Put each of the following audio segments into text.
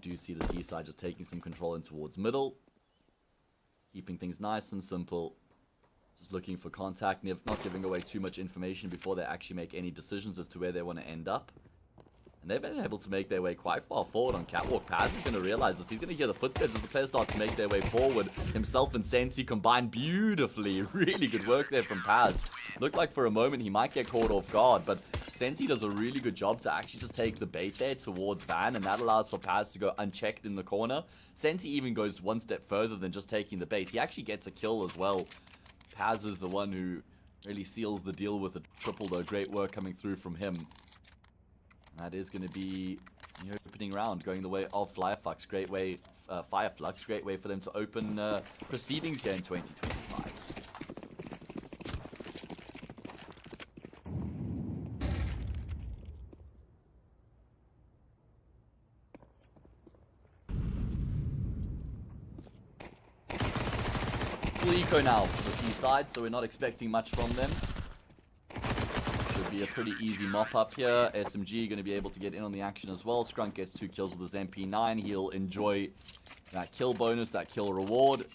do see the T side just taking some control in towards middle. Keeping things nice and simple. Just looking for contact, not giving away too much information before they actually make any decisions as to where they want to end up. And they've been able to make their way quite far forward on catwalk. Paz is going to realize this. He's going to hear the footsteps as the players start to make their way forward. Himself and Sensei combine beautifully. Really good work there from Paz. Looked like for a moment he might get caught off guard, but Sensei does a really good job to actually just take the bait there towards Van, and that allows for Paz to go unchecked in the corner. Sensei even goes one step further than just taking the bait. He actually gets a kill as well. Paz is the one who really seals the deal with a triple, though. Great work coming through from him. That is going to be the opening round, going the way of Fireflux. Great way, Fireflux. Great way for them to open proceedings here in 2025. Full eco now for the T side, so we're not expecting much from them. Be a pretty easy mop up here. SMG going to be able to get in on the action as well. Skunk gets 2 kills with his MP9. He'll enjoy that kill bonus, that kill reward.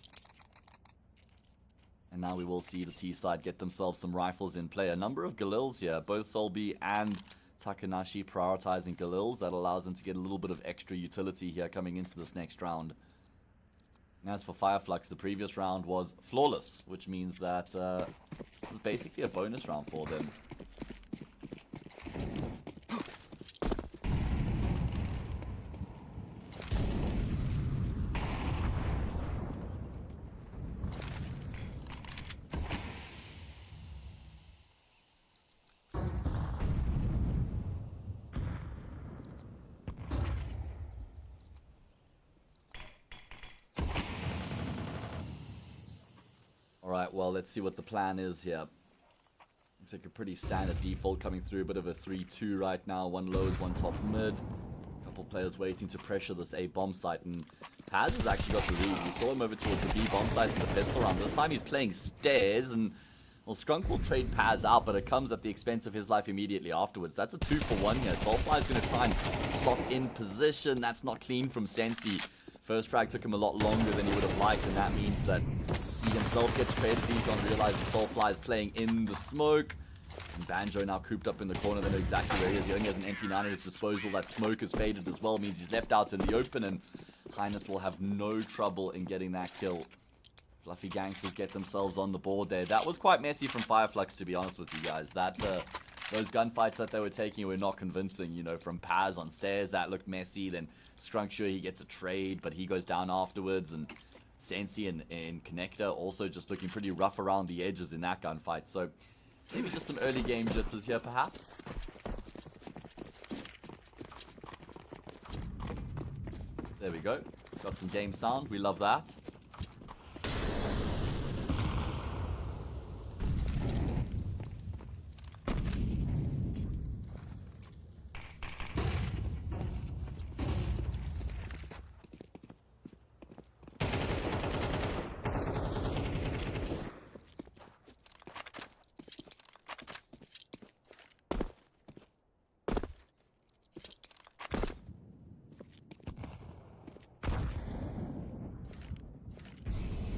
And now we will see the T side get themselves some rifles in play. A number of Galils here, both Solby and Takanashi prioritizing Galils. That allows them to get a little bit of extra utility here coming into this next round. And as for Fireflux, the previous round was flawless, which means that this is basically a bonus round for them. Alright, well, let's see what the plan is here. Looks like a pretty standard default coming through. A bit of a 3-2 right now. One lows, one top mid. A couple players waiting to pressure this A bomb site. And Paz has actually got the read. We saw him over towards the B bomb site in the pistol round. This time he's playing stairs. And, well, Skunk will trade Paz out, but it comes at the expense of his life immediately afterwards. That's a 2-for-1 here. Soulfly is going to try and slot in position. That's not clean from Sensei. First frag took him a lot longer than he would have liked, and that means that he himself gets traded. Dejon realizes Soulfly is playing in the smoke. And Banjo now cooped up in the corner. They know exactly where he is. He only has an MP9 at his disposal. That smoke is faded as well. Means he's left out in the open. And Highness will have no trouble in getting that kill. Fluffy Gangsters get themselves on the board there. That was quite messy from Fireflux, to be honest with you guys. Those gunfights that they were taking were not convincing. You know, from Paz on stairs, that looked messy. Then Skunk, sure, he gets a trade, but he goes down afterwards. And Sensei and Connector also just looking pretty rough around the edges in that gunfight. So maybe just some early game jitters here, perhaps. There we go. Got some game sound. We love that.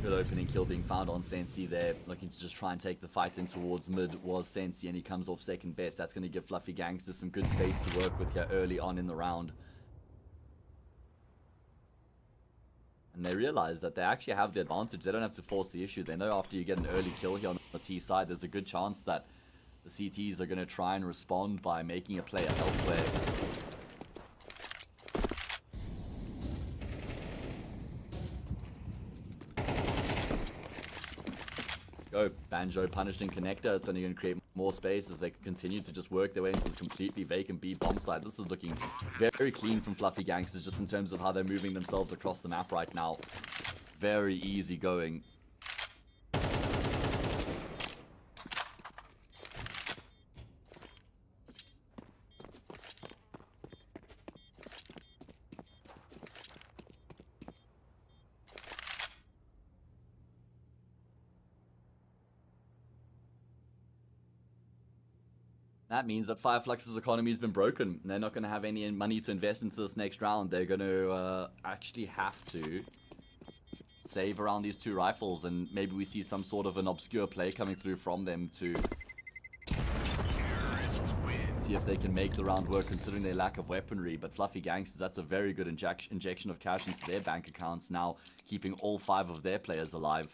Good opening kill being found on Sensei there. Looking to just try and take the fight in towards mid was Sensei, and he comes off second best. That's going to give Fluffy Gangsters some good space to work with here early on in the round. And they realize that they actually have the advantage. They don't have to force the issue. They know after you get an early kill here on the T side, there's a good chance that the CTs are going to try and respond by making a play elsewhere. Go. Banjo punished in Connector. It's only going to create more space as they continue to just work their way into the completely vacant B bomb site. This is looking very clean from Fluffy Gangsters just in terms of how they're moving themselves across the map right now. Very easy going. That means that Fireflux's economy has been broken. They're not going to have any money to invest into this next round. They're going to actually have to save around these 2 rifles, and maybe we see some sort of an obscure play coming through from them to see if they can make the round work considering their lack of weaponry. But Fluffy Gangsters, that's a very good injection of cash into their bank accounts now, keeping all 5 of their players alive.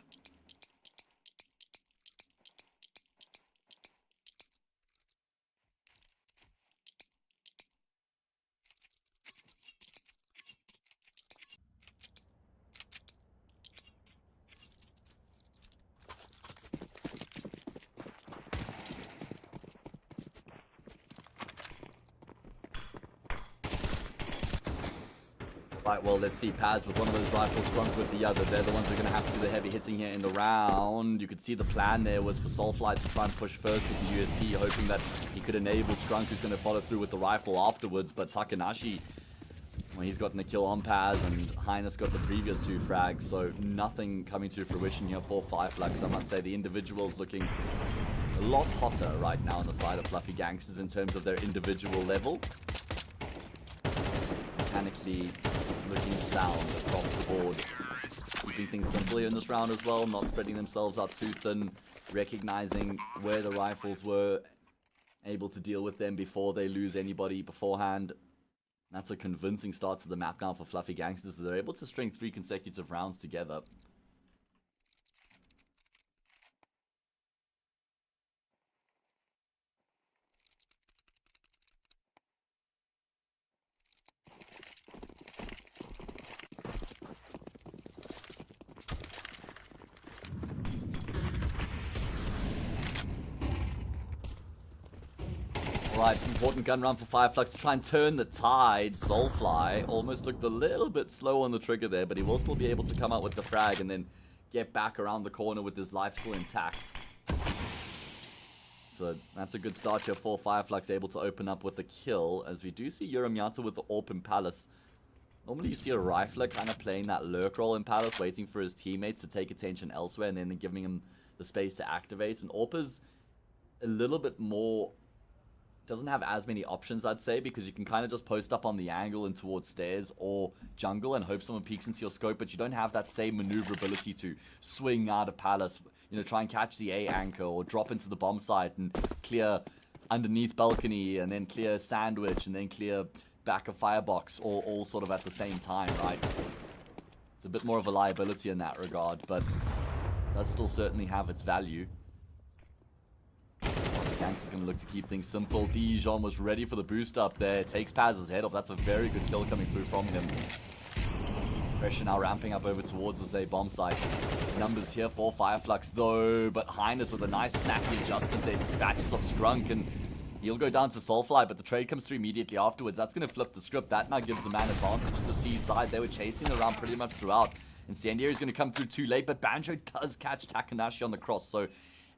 Right, well, let's see. Paz with one of those rifles, Scrunk with the other. They're the ones who are going to have to do the heavy hitting here in the round. You could see the plan there was for Soulfly to try and push first with the USP, hoping that he could enable Scrunk, who's going to follow through with the rifle afterwards. But Takanashi, well, he's gotten a kill on Paz, and Highness got the previous 2 frags, so nothing coming to fruition here for Fireflux. I must say, the individuals looking a lot hotter right now on the side of Fluffy Gangsters in terms of their individual level. Mechanically looking sound across the board. Keeping things simple in this round as well, not spreading themselves out too thin, recognizing where the rifles were, able to deal with them before they lose anybody beforehand. That's a convincing start to the map now for Fluffy Gangsters. They're able to string 3 consecutive rounds together. Right, important gun round for Fireflux to try and turn the tide. Soulfly almost looked a little bit slow on the trigger there, but he will still be able to come out with the frag and then get back around the corner with his life still intact. So that's a good start here for Fireflux, able to open up with a kill, as we do see Uramiata with the AWP in Palace. Normally you see a rifler kind of playing that lurk role in Palace, waiting for his teammates to take attention elsewhere and then giving him the space to activate. And AWP is a little bit more... doesn't have as many options, I'd say, because you can kind of just post up on the angle and towards stairs or jungle and hope someone peeks into your scope, but you don't have that same maneuverability to swing out of Palace, you know, try and catch the A anchor or drop into the bomb site and clear underneath balcony and then clear sandwich and then clear back of firebox, all sort of at the same time, right? It's a bit more of a liability in that regard, but does still certainly have its value. Gangster's going to look to keep things simple. Dijon was ready for the boost up there. Takes Paz's head off. That's a very good kill coming through from him. Pressure now ramping up over towards the Zay bomb site. Numbers here for Fireflux though, but Highness with a nice snappy adjustment there. Dispatches off Scrunk and he'll go down to Soulfly, but the trade comes through immediately afterwards. That's going to flip the script. That now gives the man advantage to the T side. They were chasing around pretty much throughout. Incendiary's going to come through too late, but Banjo does catch Takanashi on the cross, so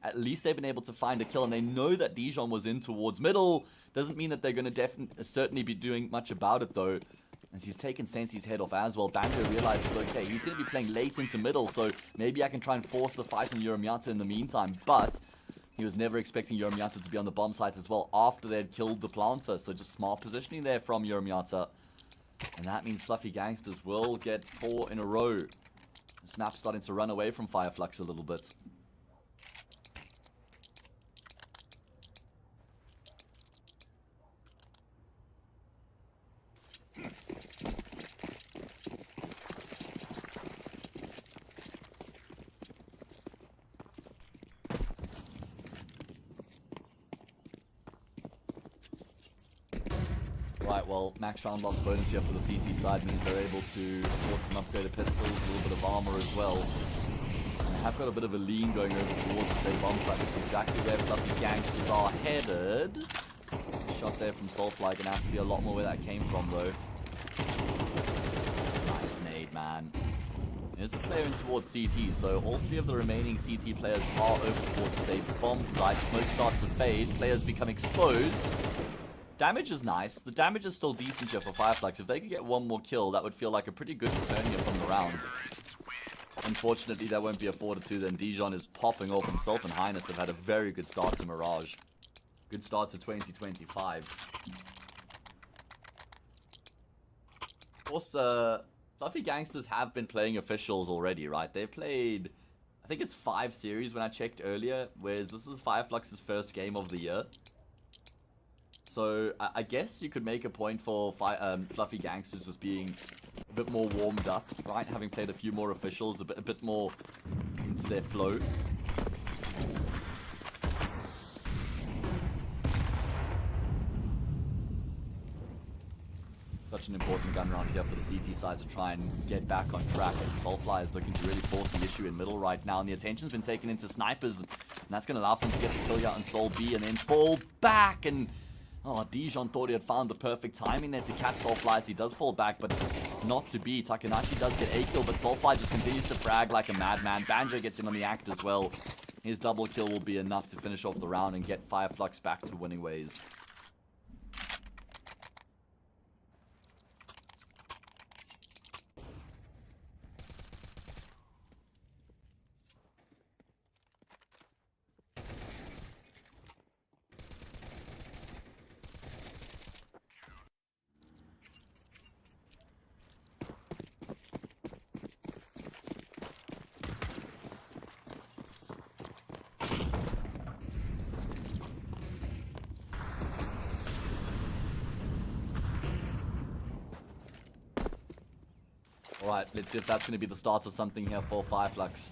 at least they've been able to find a kill, and they know that Dijon was in towards middle. Doesn't mean that they're going to certainly be doing much about it, though, as he's taken Sensei's head off as well. Banjo realizes, okay, he's going to be playing late into middle, so maybe I can try and force the fight on Uramiata in the meantime, but he was never expecting Uramiata to be on the bomb site as well after they had killed the planter, so just smart positioning there from Uramiata. And that means Fluffy Gangsters will get 4 in a row. Snap's starting to run away from Fireflux a little bit. Right, well, max round loss bonus here for the CT side means they're able to afford some upgraded pistols, a little bit of armor as well. And they have got a bit of a lean going over towards the same bomb site, which is exactly where Fluffy Gangsters are headed. Shot there from Soulfly, gonna have to be a lot more where that came from though. Nice nade, man. There's a player in towards CT, so all 3 of the remaining CT players are over towards the same bomb site. Smoke starts to fade, players become exposed. Damage is nice. The damage is still decent here for Fireflux. If they could get 1 more kill, that would feel like a pretty good return here from the round. Unfortunately, that won't be afforded to them. Dijon is popping off. Himself and Highness have had a very good start to Mirage. Good start to 2025. Of course, Fluffy Gangsters have been playing officials already, right? They've played, I think it's 5 series when I checked earlier, whereas this is Fireflux's first game of the year. So I guess you could make a point for Fluffy Gangsters as being a bit more warmed up, right? Having played a few more officials, a bit more into their flow. Such an important gun round here for the CT side to try and get back on track. And Soulfly is looking to really force the issue in middle right now. And the attention's been taken into snipers. And that's going to allow them to get the kill here on Soul B and then fall back. And oh, Dijon thought he had found the perfect timing there to catch Soulfly as he does fall back, but not to be. Takanashi does get a kill, but Soulfly just continues to frag like a madman. Banjo gets in on the act as well. His double kill will be enough to finish off the round and get Fireflux back to winning ways. Alright, let's see if that's going to be the start of something here for Fireflux.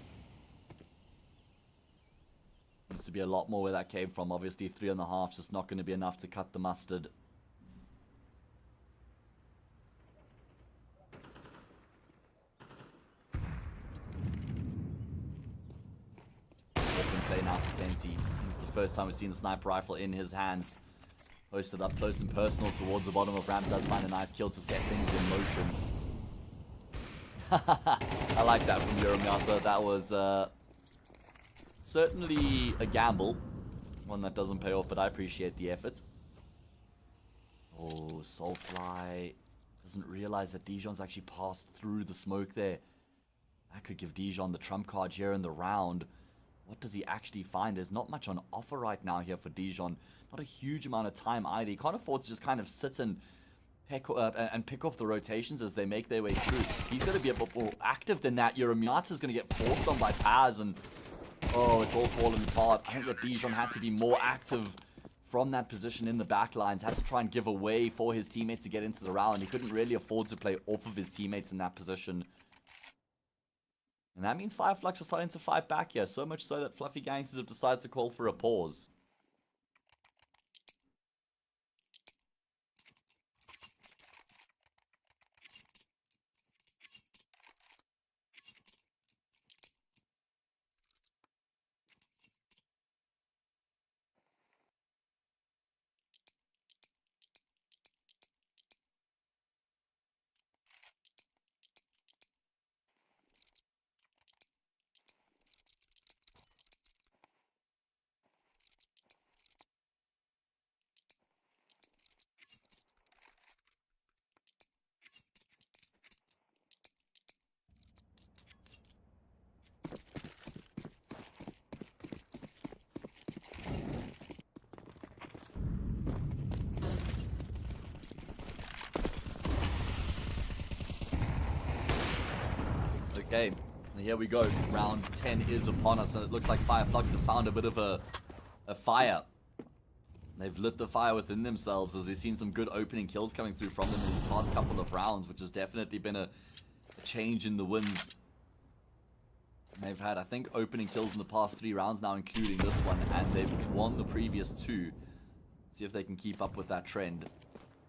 Needs to be a lot more where that came from. Obviously, 3.5 just not going to be enough to cut the mustard. Open play now for Sensei. It's the first time we've seen the sniper rifle in his hands. Posted up close and personal towards the bottom of ramp. Does find a nice kill to set things in motion. I like that from Yoromyasa. That was certainly a gamble. One that doesn't pay off, but I appreciate the effort. Oh, Soulfly doesn't realize that Dijon's actually passed through the smoke there. That could give Dijon the trump card here in the round. What does he actually find? There's not much on offer right now here for Dijon. Not a huge amount of time either. He can't afford to just kind of sit and pick off the rotations as they make their way through. He's going to be a bit more active than that. Yoromyata's going to get forced on by Paz, and oh, it's all falling apart. I think that Dijon had to be more active from that position in the back lines. Had to try and give away for his teammates to get into the round. He couldn't really afford to play off of his teammates in that position. And that means Fireflux are starting to fight back here. So much so that Fluffy Gangsters have decided to call for a pause. Okay, and here we go. Round 10 is upon us, and it looks like Fireflux have found a bit of a fire. They've lit the fire within themselves, as we've seen some good opening kills coming through from them in these past couple of rounds, which has definitely been a change in the wins. They've had, I think, opening kills in the past 3 rounds now, including this one, and they've won the previous 2. See if they can keep up with that trend.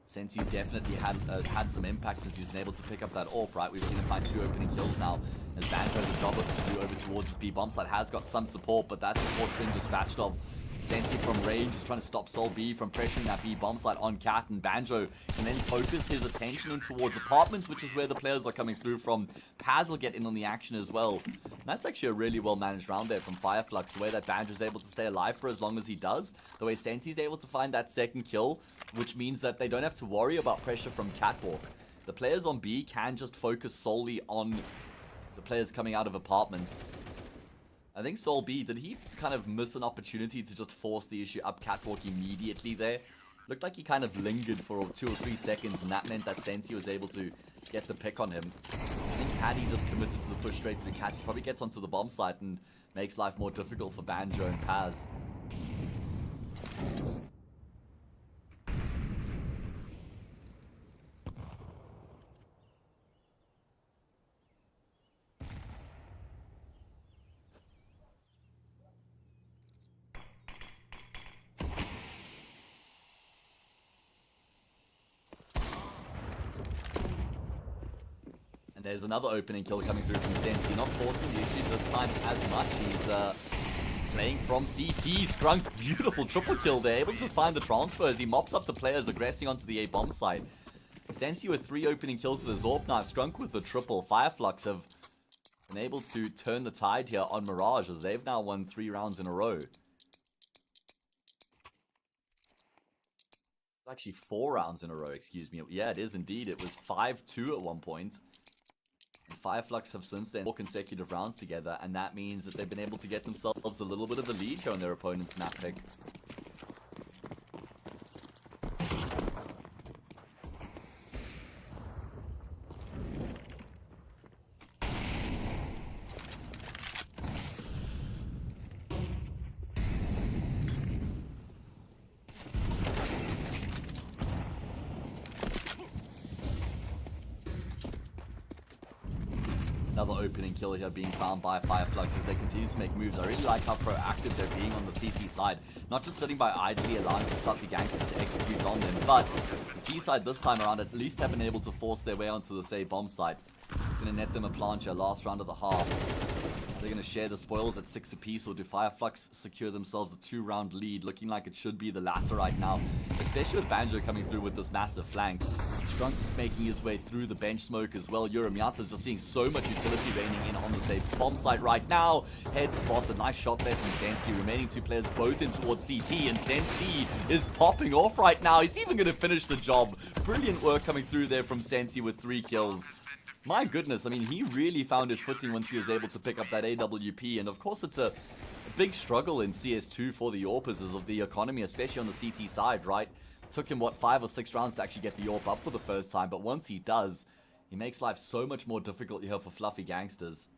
Sensei's definitely had some impact since he's been able to pick up that AWP, right? We've seen him find 2 opening kills now. As Banjo has a job to do over towards his B bomb site. Has got some support, but that support's been dispatched of. Sensei from range is trying to stop Soul B from pressuring that B bomb site on Cat, and Banjo can then focus his attention in towards apartments, which is where the players are coming through from. Paz will get in on the action as well. And that's actually a really well managed round there from Fireflux. The way that Banjo's able to stay alive for as long as he does. The way Sensei's able to find that second kill, which means that they don't have to worry about pressure from Catwalk. The players on B can just focus solely on the players coming out of apartments. I think Sol B, did he kind of miss an opportunity to just force the issue up catwalk immediately there? Looked like he kind of lingered for 2 or 3 seconds, and that meant that Sensei was able to get the pick on him. I think had he just committed to the push straight through Cat, he probably gets onto the bomb site and makes life more difficult for Banjo and Paz. And there's another opening kill coming through from Sensei, not forcing the issue this time as much. He's playing from CT. Scrunk, beautiful triple kill there, able to just find the transfers. He mops up the players aggressing onto the A bomb site. Sensei with 3 opening kills with the Zorp knife. Scrunk with the triple. Flux have been able to turn the tide here on Mirage, as they've now won 3 rounds in a row. Actually 4 rounds in a row, excuse me. Yeah, it is indeed. It was 5-2 at one point. And Flux have since then 4 consecutive rounds together, and that means that they've been able to get themselves a little bit of the lead here on their opponent's map pick. Another opening kill here being found by Flux as they continue to make moves. I really like how proactive they're being on the CT side. Not just sitting by idly allowing the Fluffy Gangsters to execute on them, but the T side this time around at least have been able to force their way onto the say bomb site. It's going to net them a plancha last round of the half. They're going to share the spoils at 6 apiece, or do Flux secure themselves a 2-round lead? Looking like it should be the latter right now, especially with Banjo coming through with this massive flank. Scrunk making his way through the bench smoke as well. Miata's just seeing so much utility raining in on the safe bomb site right now. Head spot, a nice shot there from Sensei. Remaining 2 players both in towards CT, and Sensei is popping off right now. He's even going to finish the job. Brilliant work coming through there from Sensei with 3 kills. My goodness, I mean, he really found his footing once he was able to pick up that AWP, and of course it's a big struggle in CS2 for the AWPers of the economy, especially on the CT side, right? Took him, what, 5 or 6 rounds to actually get the AWP up for the first time, but once he does, he makes life so much more difficult here for Fluffy Gangsters.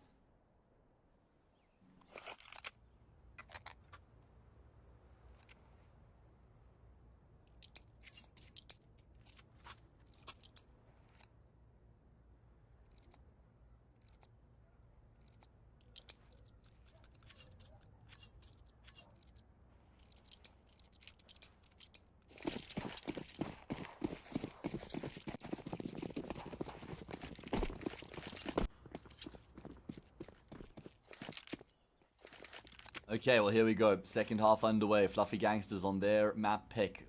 Okay, well, here we go. Second half underway. Fluffy Gangsters on their map pick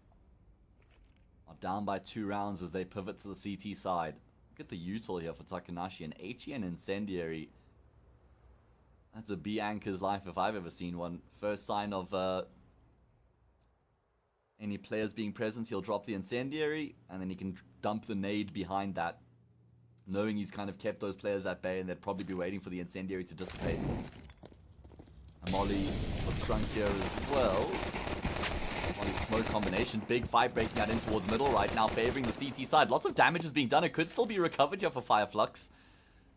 are down by 2 rounds as they pivot to the CT side. Look at the util here for Takanashi, and HEN Incendiary. That's a B anchor's life if I've ever seen one. First sign of any players being present, he'll drop the Incendiary, and then he can dump the nade behind that, knowing he's kind of kept those players at bay, and they'd probably be waiting for the Incendiary to dissipate. A molly for Scrunk here as well. Molly smoke combination. Big fight breaking out in towards middle right now, favoring the CT side. Lots of damage is being done. It could still be recovered here for Flux,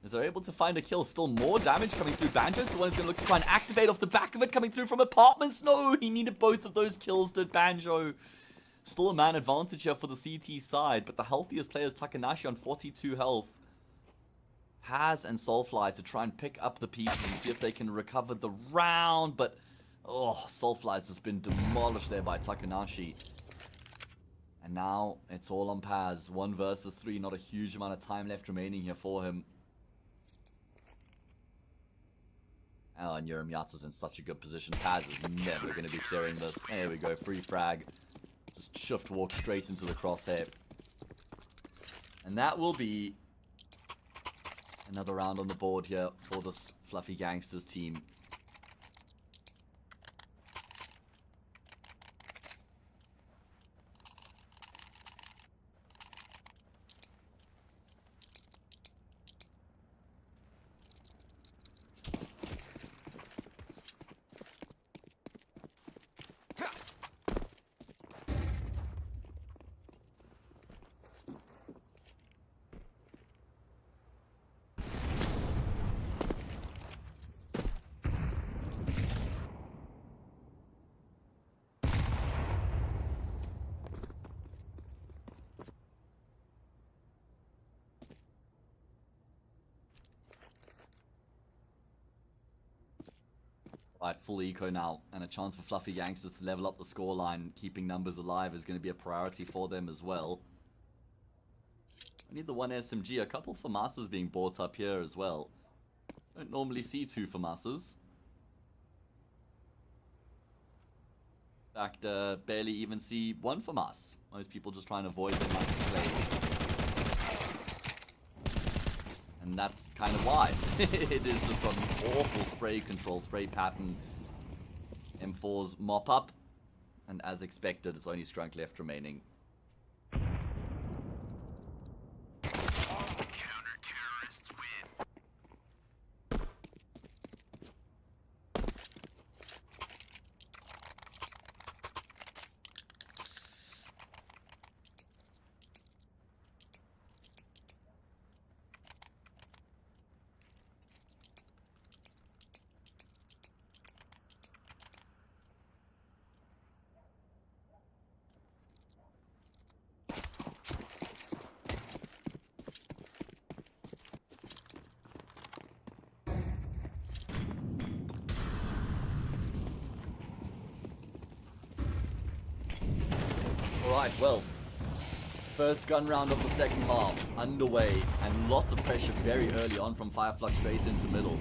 as they're able to find a kill. Still more damage coming through. Banjo's the one who's going to look to try and activate off the back of it, coming through from apartments. No, he needed both of those kills, did Banjo. Still a man advantage here for the CT side, but the healthiest player is Takanashi on 42 health. Paz and Soulfly to try and pick up the pieces and see if they can recover the round, but oh, Soulfly's just been demolished there by Takanashi. And now it's all on Paz. 1 versus 3, not a huge amount of time left remaining here for him. Oh, and Miata's in such a good position. Paz is never going to be clearing this. There we go, free frag. Just shift walk straight into the crosshair. And that will be another round on the board here for this Fluffy Gangsters team. Right, full eco now, and a chance for Fluffy Gangsters to level up the scoreline. Keeping numbers alive is going to be a priority for them as well. I need the one SMG, a couple FAMASas being bought up here as well. Don't normally see two FAMASas. In fact, barely even see one FAMAS. Most people just try and avoid them like the plague. And that's kind of why. It is just an awful spray control, spray pattern. M4's mop up. And as expected, it's only Strunk left remaining. Alright, well, first gun round of the second half underway, and lots of pressure very early on from Fireflux straight into middle.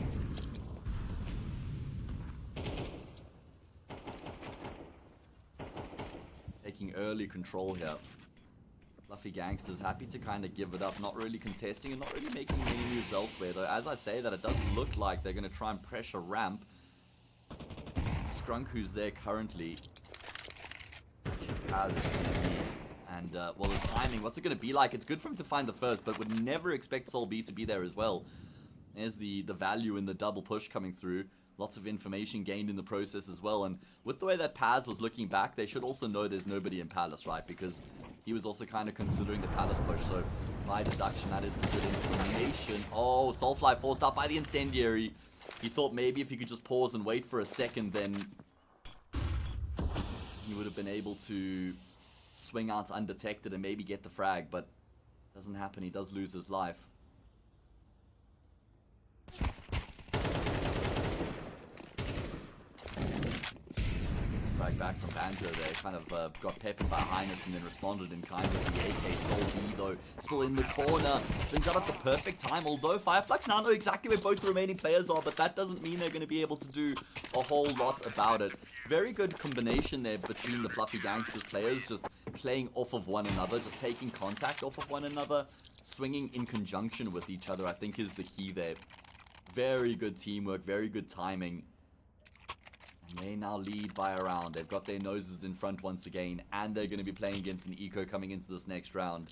Taking early control here. Fluffy Gangsters happy to kind of give it up, not really contesting and not really making many moves elsewhere, though as I say that, it does look like they're going to try and pressure ramp. It's Skrunk who's there currently. And, well, the timing, what's it going to be like? It's good for him to find the first, but would never expect Sol B to be there as well. There's the value in the double push coming through. Lots of information gained in the process as well. And with the way that Paz was looking back, they should also know there's nobody in Palace, right? Because he was also kind of considering the Palace push. So, by deduction, that is some good information. Oh, Soulfly forced out by the Incendiary. He thought maybe if he could just pause and wait for a second, then he would have been able to swing out undetected and maybe get the frag, but doesn't happen. He does lose his life. Frag back from Banjo there. Kind of got peppered by Highness and then responded in kind with the AK. Soul B though, still in the corner. Swings out at the perfect time, although Fireflux now know exactly where both the remaining players are, but that doesn't mean they're going to be able to do a whole lot about it. Very good combination there between the Fluffy Gangsters players, just playing off of one another, just taking contact off of one another, swinging in conjunction with each other, I think is the key there. Very good teamwork, very good timing. And they now lead by a round. They've got their noses in front once again, and they're going to be playing against an eco coming into this next round.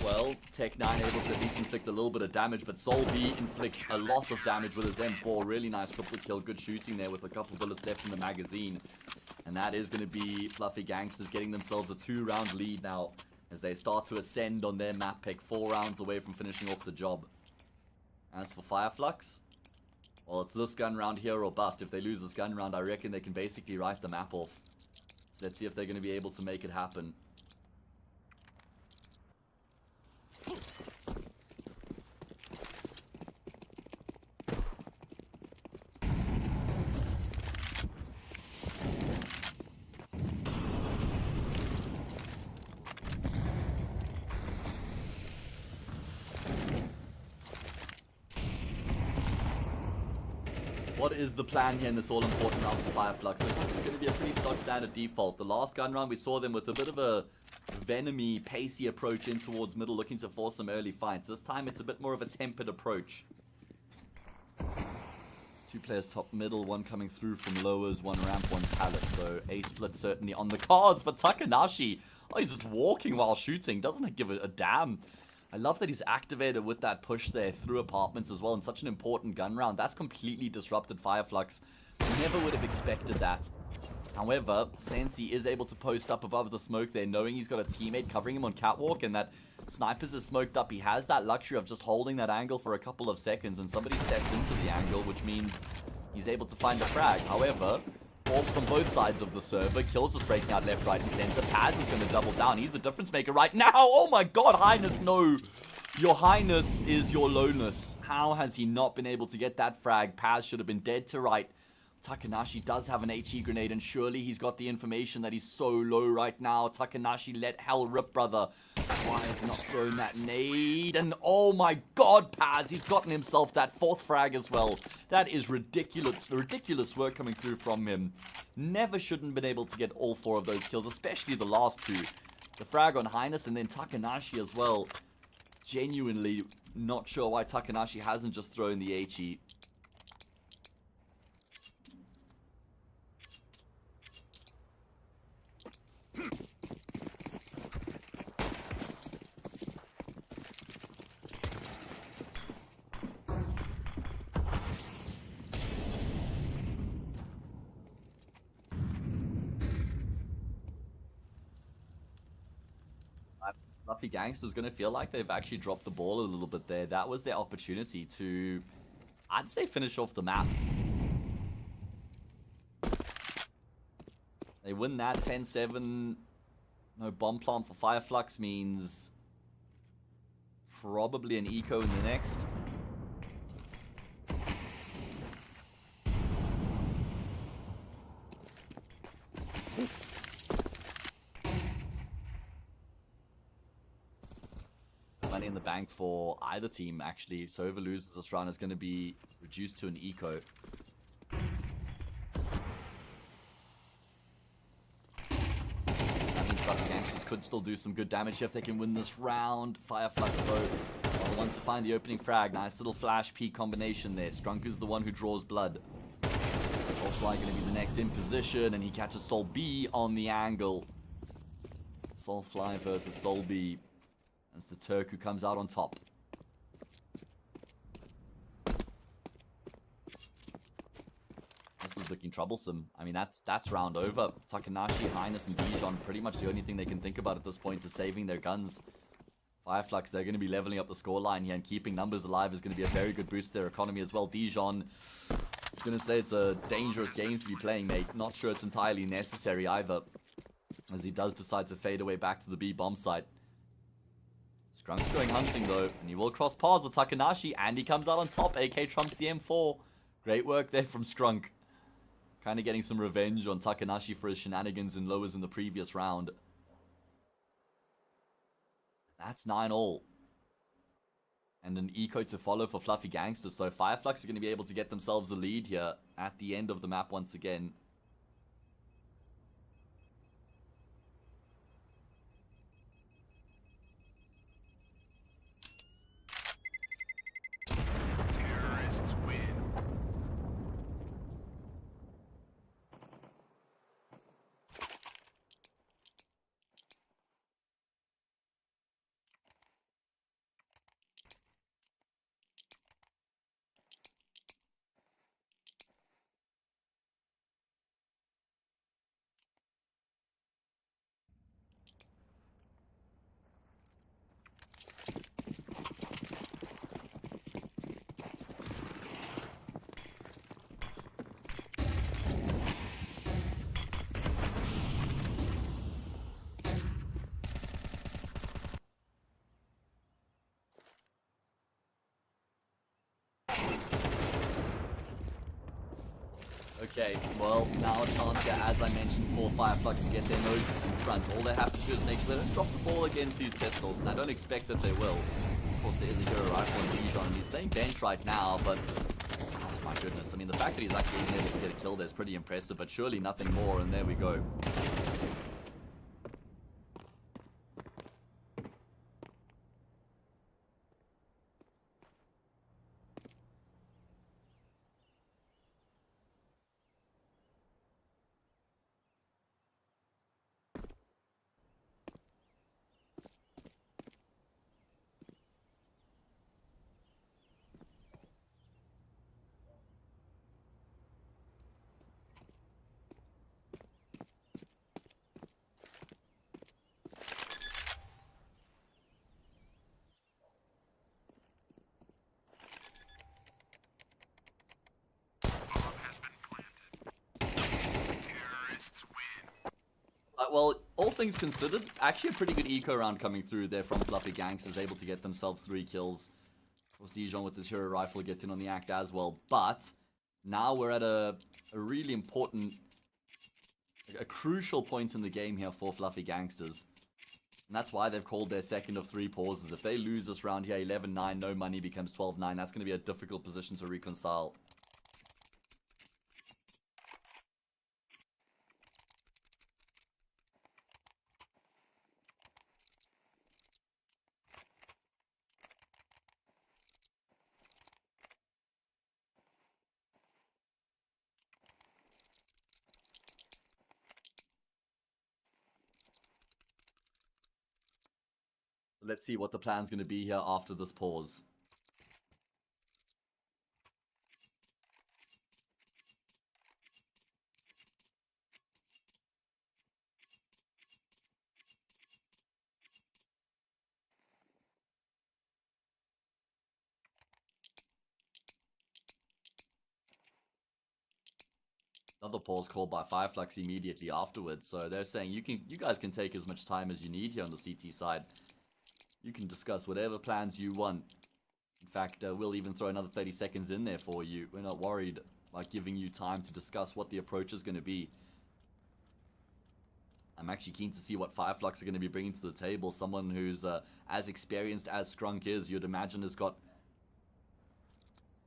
Well, Tech9 able to at least inflict a little bit of damage, but Sol B inflicts a lot of damage with his M4. Really nice triple kill, good shooting there with a couple bullets left in the magazine. And that is going to be Fluffy Gangsters getting themselves a 2-round lead now as they start to ascend on their map pick, 4 rounds away from finishing off the job. As for Fireflux, well, it's this gun round here or bust. If they lose this gun round, I reckon they can basically write the map off. So let's see if they're going to be able to make it happen. What is the plan here in this all-important round for Fireflux? Looks like it's going to be a pretty stock standard default. The last gun round, we saw them with a bit of a venomy, pacey approach in towards middle, looking to force some early fights. This time, it's a bit more of a tempered approach. 2 players top middle, 1 coming through from lowers, 1 ramp, 1 palace. So a split certainly on the cards, but Takanashi, oh, he's just walking while shooting. Doesn't give a damn I love that he's activated with that push there through apartments as well in such an important gun round. That's completely disrupted Fireflux. Never would have expected that. However, Sensei is able to post up above the smoke there, knowing he's got a teammate covering him on catwalk, and that Snipers is smoked up. He has that luxury of just holding that angle for a couple of seconds, and somebody steps into the angle, which means he's able to find a frag. However, orbs on both sides of the server, kills just breaking out left, right, and center. Paz is going to double down. He's the difference maker right now. Oh my god, Highness, no. Your Highness is your lowness. How has he not been able to get that frag? Paz should have been dead to right. Takanashi does have an HE grenade, and surely he's got the information that he's so low right now. Takanashi, let hell rip, brother. Why has he not thrown that nade? And oh my god, Paz, he's gotten himself that 4th frag as well. That is ridiculous. Ridiculous work coming through from him. Never shouldn't been able to get all 4 of those kills, especially the last 2. The frag on Highness and then Takanashi as well. Genuinely not sure why Takanashi hasn't just thrown the HE. Fluffy Gangsters going to feel like they've actually dropped the ball a little bit there. That was their opportunity to, I'd say, finish off the map. They win that 10-7. No bomb plant for Fireflux means probably an eco in the next. Money in the bank for either team, actually. So whoever loses this round is going to be reduced to an eco. That means Fluffy Gangsters could still do some good damage if they can win this round. Fireflux, though, wants to find the opening frag. Nice little flash peak combination there. Strunk is the one who draws blood. Soulfly going to be the next in position, and he catches Soul B on the angle. Soulfly versus Soul B. That's the Turk who comes out on top. This is looking troublesome. I mean, that's round over. Takanashi, Highness, and Dijon, pretty much the only thing they can think about at this point is saving their guns. Fireflux, they're going to be leveling up the scoreline here, and keeping numbers alive is going to be a very good boost to their economy as well. Dijon, I was going to say it's a dangerous game to be playing, mate. Not sure it's entirely necessary either, as he does decide to fade away back to the B bomb site. Skrunk's going hunting though, and he will cross paths with Takanashi, and he comes out on top. AK trumps the M4. Great work there from Skrunk. Kind of getting some revenge on Takanashi for his shenanigans and lowers in the previous round. That's 9-all. And an eco to follow for Fluffy Gangsters, so Fireflux are going to be able to get themselves the lead here at the end of the map once again. Terrorists win. Okay, well, now a chance here, as I mentioned, for Fireflux to get their noses in front. All they have to do is make sure they don't drop the ball against these pistols, and I don't expect that they will. Of course, there is a hero rifle on Dijon, and he's playing bench right now, but oh my goodness. I mean, the fact that he's actually even able to get a kill there is pretty impressive, but surely nothing more, and there we go. well, all things considered, actually a pretty good eco round coming through there from Fluffy Gangsters, able to get themselves 3 kills. Of course, Dijon with his hero rifle gets in on the act as well. But now we're at a really important, a crucial point in the game here for Fluffy Gangsters. And that's why they've called their second of 3 pauses. If they lose this round here, 11-9, no money becomes 12-9. That's going to be a difficult position to reconcile. Let's see what the plan's going to be here after this pause. Another pause called by Flux immediately afterwards. So they're saying you guys can take as much time as you need here on the CT side. You can discuss whatever plans you want. In fact, we'll even throw another 30 seconds in there for you. We're not worried about giving you time to discuss what the approach is going to be. I'm actually keen to see what Flux are going to be bringing to the table. Someone who's as experienced as Scrunk is, you'd imagine has got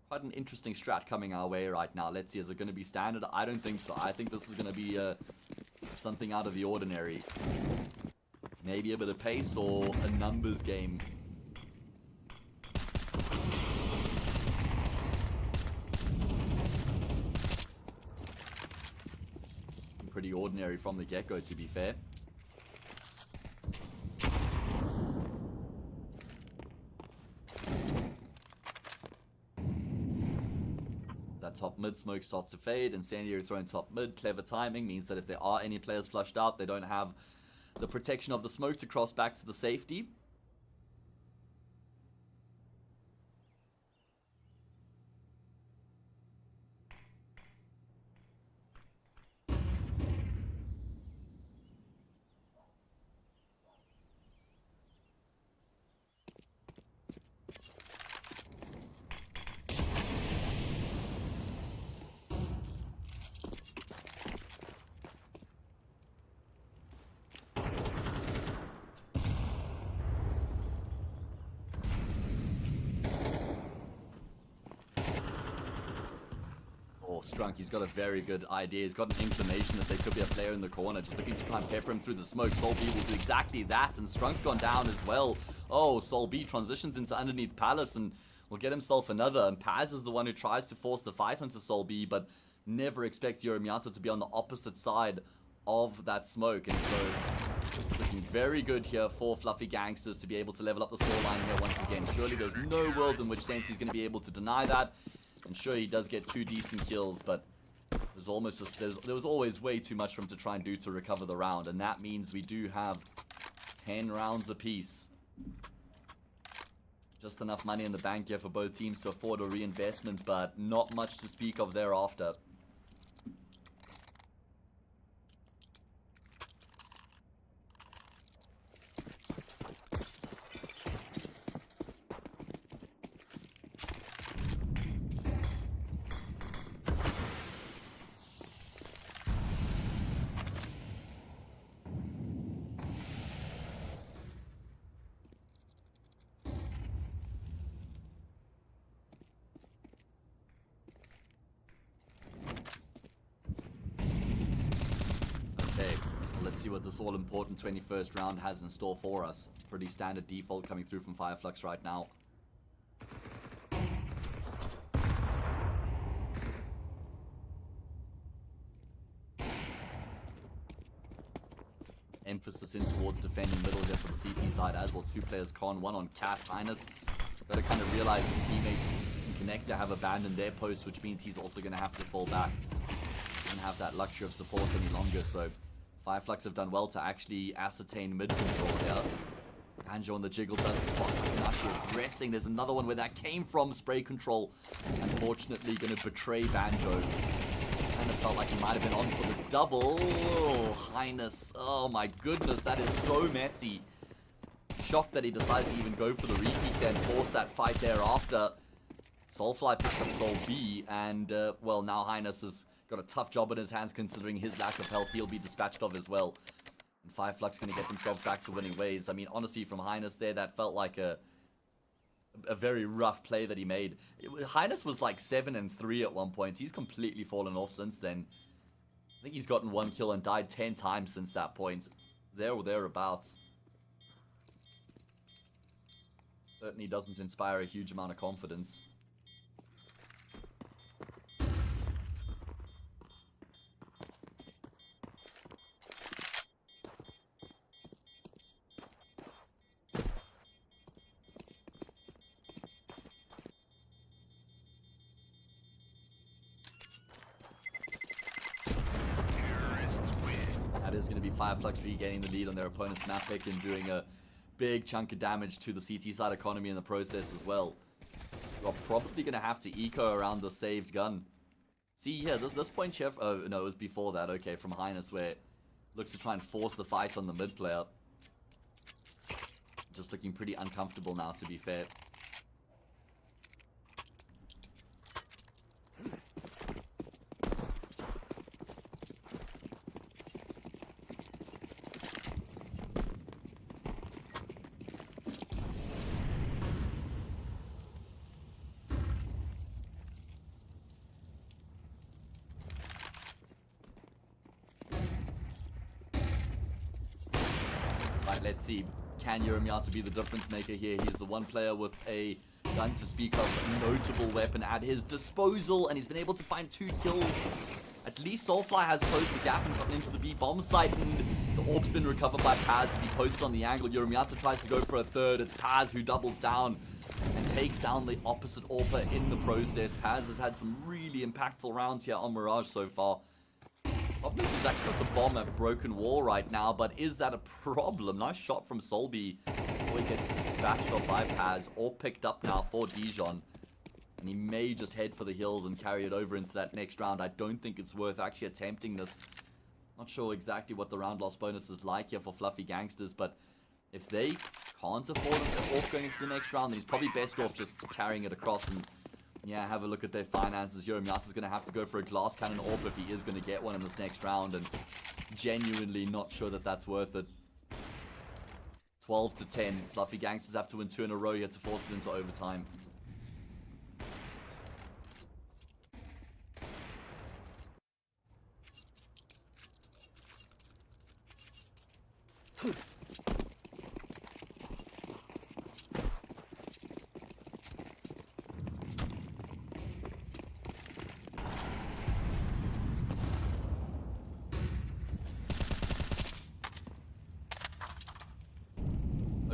quite an interesting strat coming our way right now. Let's see, is it going to be standard? I don't think so. I think this is going to be something out of the ordinary. Maybe a bit of pace or a numbers game. Pretty ordinary from the get-go, to be fair. That top mid smoke starts to fade. Incendiary thrown top mid. Clever timing means that if there are any players flushed out, they don't have the protection of the smoke to cross back to the safety. Scrunk, he's got a very good idea. He's got an inclination that there could be a player in the corner just looking to try and pepper him through the smoke. Sol B will do exactly that, and Scrunk's gone down as well. Oh, Sol B transitions into underneath Palace and will get himself another. And Paz is the one who tries to force the fight onto Sol B, but never expects Yorumiata to be on the opposite side of that smoke. And so it's looking very good here for Fluffy Gangsters to be able to level up the scoreline here once again. Surely there's no world in which Sensei's going to be able to deny that. And sure, he does get 2 decent kills, but there's almost just, there was always way too much for him to try and do to recover the round. And that means we do have 10 rounds apiece. Just enough money in the bank here for both teams to afford a reinvestment, but not much to speak of thereafter. See what this all-important 21st round has in store for us. Pretty standard default coming through from Flux right now. Emphasis in towards defending middle here for the CT side as well. 2 players con, 1 on Cat. Highness got to kind of realize his teammates in Connector have abandoned their post, which means he's also going to have to fall back and have that luxury of support any longer. So Flux have done well to actually ascertain mid-control here. Banjo on the jiggle does spot Nashi aggressing. There's another one where that came from. Spray control, unfortunately, going to betray Banjo. kind of felt like he might have been on for the double. Oh, Highness. Oh my goodness, that is so messy. Shocked that he decides to even go for the repeat there and force that fight thereafter. Soulfly picks up Soul B, and, well, now Highness has got a tough job in his hands considering his lack of health. He'll be dispatched of as well. And Five Flux going to get themselves back to winning ways. I mean, honestly, from Highness there, that felt like a very rough play that he made. Highness was like 7-3 at one point. He's completely fallen off since then. I think he's gotten 1 kill and died 10 times since that point. There or thereabouts. Certainly doesn't inspire a huge amount of confidence. That is going to be Five Flux regaining the lead on their opponent's map pick and doing a big chunk of damage to the CT side economy in the process as well. We're probably going to have to eco around the saved gun. See here, this point Chef... Oh, no, it was before that, okay, from Highness, where it looks to try and force the fight on the mid player. Just looking pretty uncomfortable now, to be fair. Let's see, can Yorumiata be the difference maker here? He's the one player with a gun to speak of, a notable weapon at his disposal, and he's been able to find 2 kills. At least Soulfly has closed the gap and gotten into the B bomb site, and the orb's been recovered by Paz as he posts on the angle. Yorumiata tries to go for a third. It's Paz who doubles down and takes down the opposite AWPer in the process. Paz has had some really impactful rounds here on Mirage so far. Obviously, he's actually got the bomb at Broken Wall right now, but is that a problem? Nice shot from Solby before he gets dispatched off by Paz, or picked up now for Dijon. And he may just head for the hills and carry it over into that next round. I don't think it's worth actually attempting this. Not sure exactly what the round loss bonus is like here for Fluffy Gangsters, but if they can't afford him off going into the next round, then he's probably best off just carrying it across and, yeah, have a look at their finances. Yorumiata's going to have to go for a glass cannon AWP if he is going to get one in this next round, and genuinely not sure that that's worth it. 12 to 10. Fluffy Gangsters have to win 2 in a row here to force it into overtime.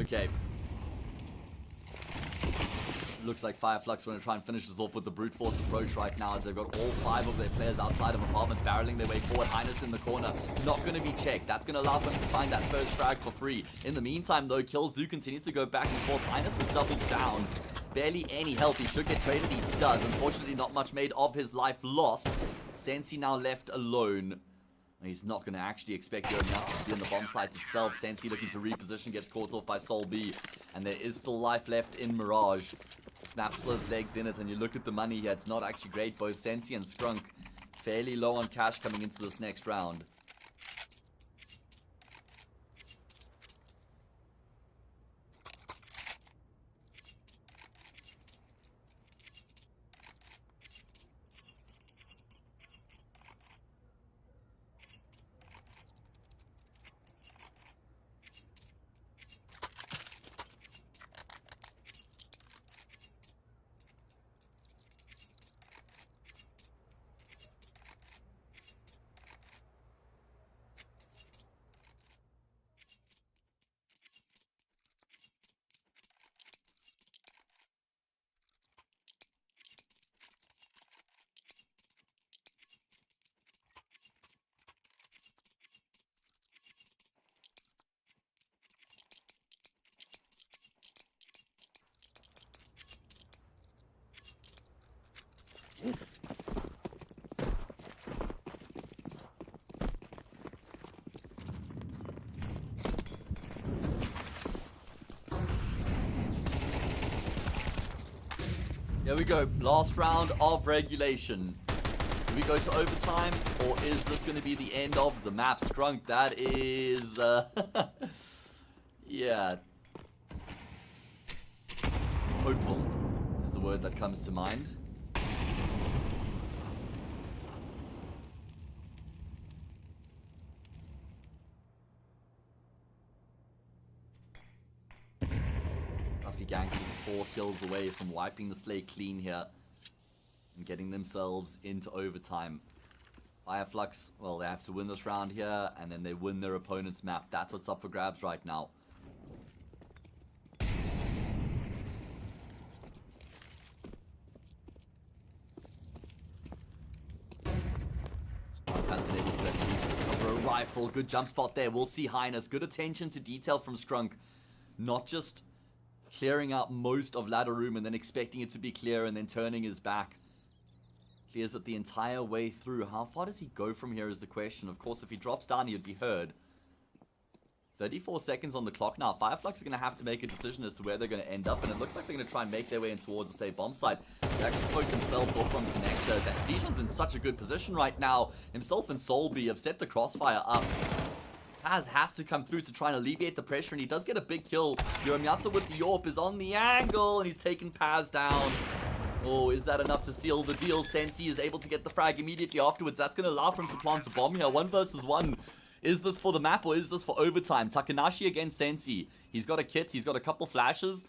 Okay. Looks like Fire Flux want to try and finish this off with the brute force approach right now, as they've got all 5 of their players outside of apartments barreling their way forward. Highness in the corner, not going to be checked. That's going to allow them to find that first frag for free. In the meantime, though, kills do continue to go back and forth. Highness is doubled down. Barely any health. He should get traded. He does. Unfortunately, not much made of his life lost. Sensei now left alone. He's not going to actually expect Yorumiata to be in the bomb site itself. Sensei looking to reposition, gets caught off by Sol B. And there is still life left in Mirage. Snaps his legs in it, and you look at the money here. It's not actually great. Both Sensei and Scrunk fairly low on cash coming into this next round. Here we go. Last round of regulation. Do we go to overtime, or is this going to be the end of the map? Scrunk, that is... yeah. Hopeful is the word that comes to mind. Gangsters 4 kills away from wiping the slate clean here and getting themselves into overtime. Flux, well, they have to win this round here, and then they win their opponent's map. That's what's up for grabs right now. Strike has been able to at least recover a rifle. Good jump spot there. We'll see Highness. Good attention to detail from Scrunk. Not just clearing out most of ladder room and then expecting it to be clear and then turning his back. Clears it the entire way through. How far does he go from here is the question. Of course, if he drops down, he'd be heard. 34 seconds on the clock now. Flux are going to have to make a decision as to where they're going to end up, and it looks like they're going to try and make their way in towards the safe bomb site. They actually spoke themselves off from connector. That Dijon's in such a good position right now. Himself and Solby have set the crossfire up. Has to come through to try and alleviate the pressure, and he does get a big kill. Yoramyata with the AWP is on the angle, and he's taken Paz down. Oh, is that enough to seal the deal? Sensei is able to get the frag immediately afterwards. That's going to allow for him to plant a bomb here. 1 versus 1. Is this for the map, or is this for overtime? Takanashi against Sensei. He's got a kit. He's got a couple flashes.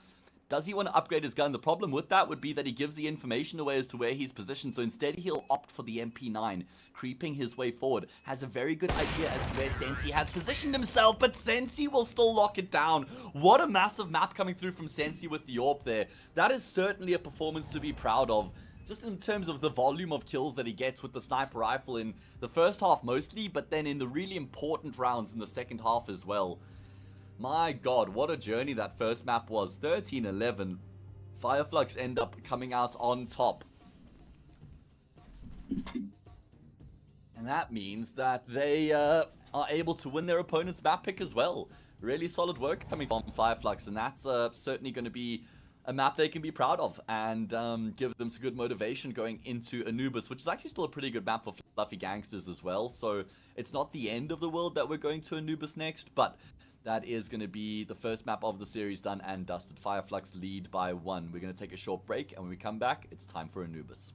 Does he want to upgrade his gun? The problem with that would be that he gives the information away as to where he's positioned. So instead, he'll opt for the MP9, creeping his way forward. Has a very good idea as to where Sensei has positioned himself, but Sensei will still lock it down. What a massive map coming through from Sensei with the AWP there. That is certainly a performance to be proud of. Just in terms of the volume of kills that he gets with the sniper rifle in the first half mostly, but then in the really important rounds in the second half as well. My god, what a journey that first map was. 13-11. Flux end up coming out on top. And that means that they are able to win their opponent's map pick as well. Really solid work coming from Flux, and that's certainly going to be a map they can be proud of, and give them some good motivation going into Anubis, which is actually still a pretty good map for Fluffy Gangsters as well. So it's not the end of the world that we're going to Anubis next, but that is going to be the first map of the series done and dusted. Flux lead by 1. We're going to take a short break, and when we come back, it's time for Anubis.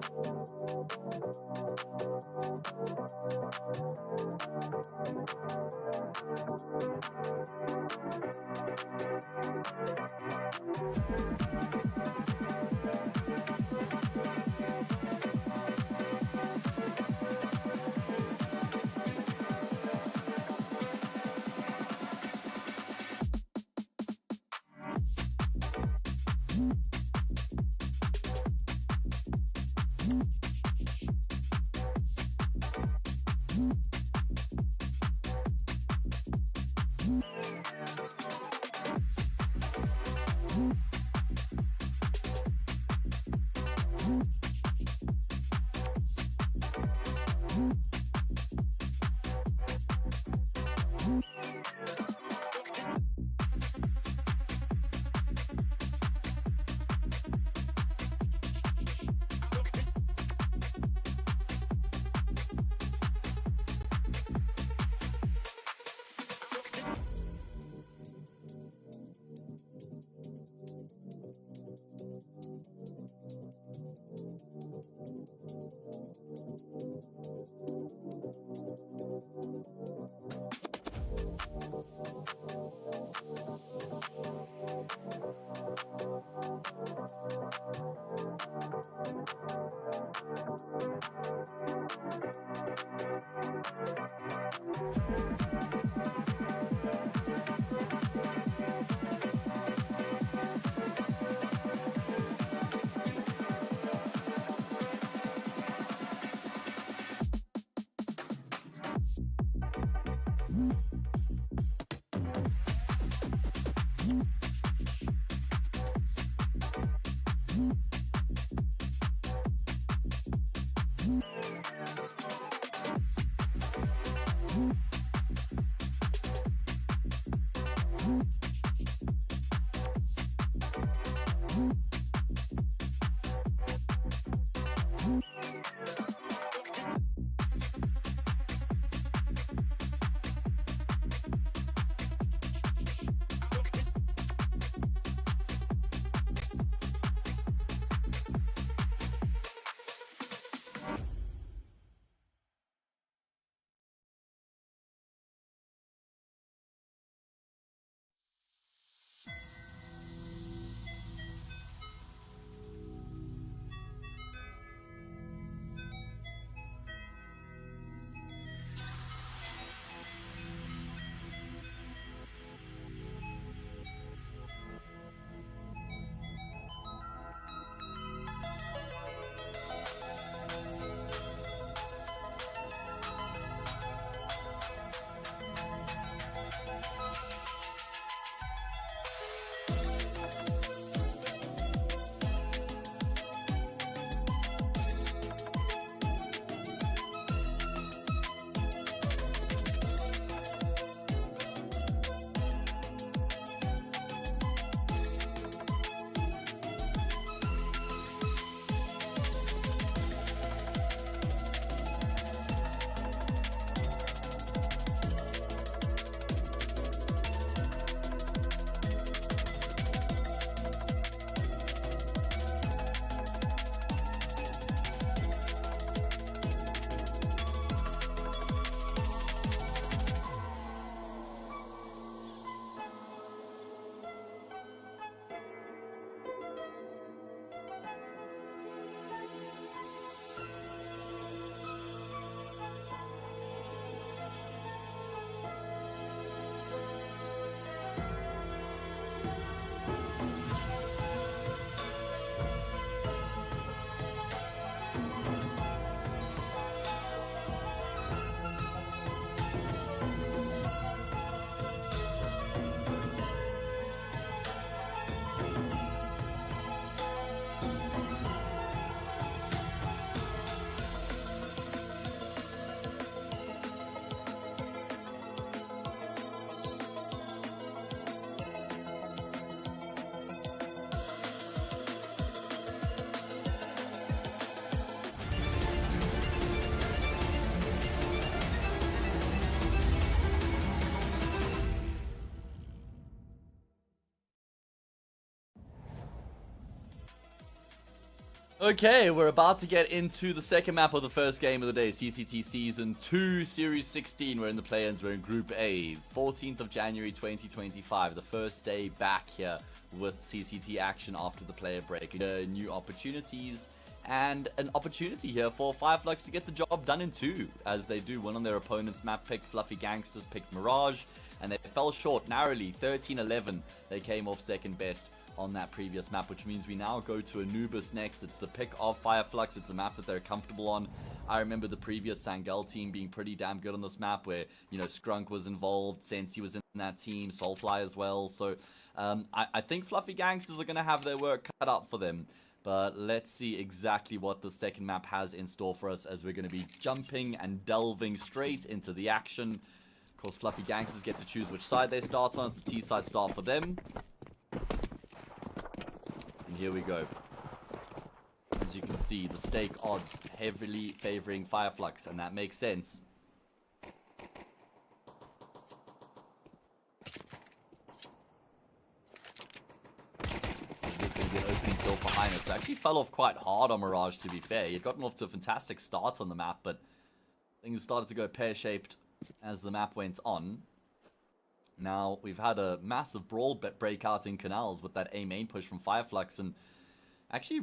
Thank you. Okay, we're about to get into the second map of the first game of the day, CCT Season 2, Series 16. We're in the play-ins, we're in Group A, 14th of January 2025, the first day back here with CCT action after the player break. New opportunities, and an opportunity here for Flux to get the job done in two, as they do win on their opponent's map pick. Fluffy Gangsters picked Mirage, and they fell short narrowly, 13-11. They came off second best on that previous map, which means we now go to Anubis next. It's the pick of Flux. It's a map that they're comfortable on. I remember the previous Sangel team being pretty damn good on this map where, you know, Skrunk was involved, Sensei was in that team, Soulfly as well. So I think Fluffy Gangsters are going to have their work cut out for them. But let's see exactly what the second map has in store for us, as we're going to be jumping and delving straight into the action. Of course, Fluffy Gangsters get to choose which side they start on. It's the T side start for them. And here we go. As you can see, the stake odds heavily favoring Flux, and that makes sense. There's going to be an opening kill for Highness. Actually fell off quite hard on Mirage, to be fair. He'd gotten off to a fantastic start on the map, but things started to go pear-shaped as the map went on. Now, we've had a massive brawl breakout in Canals with that A main push from Flux, and actually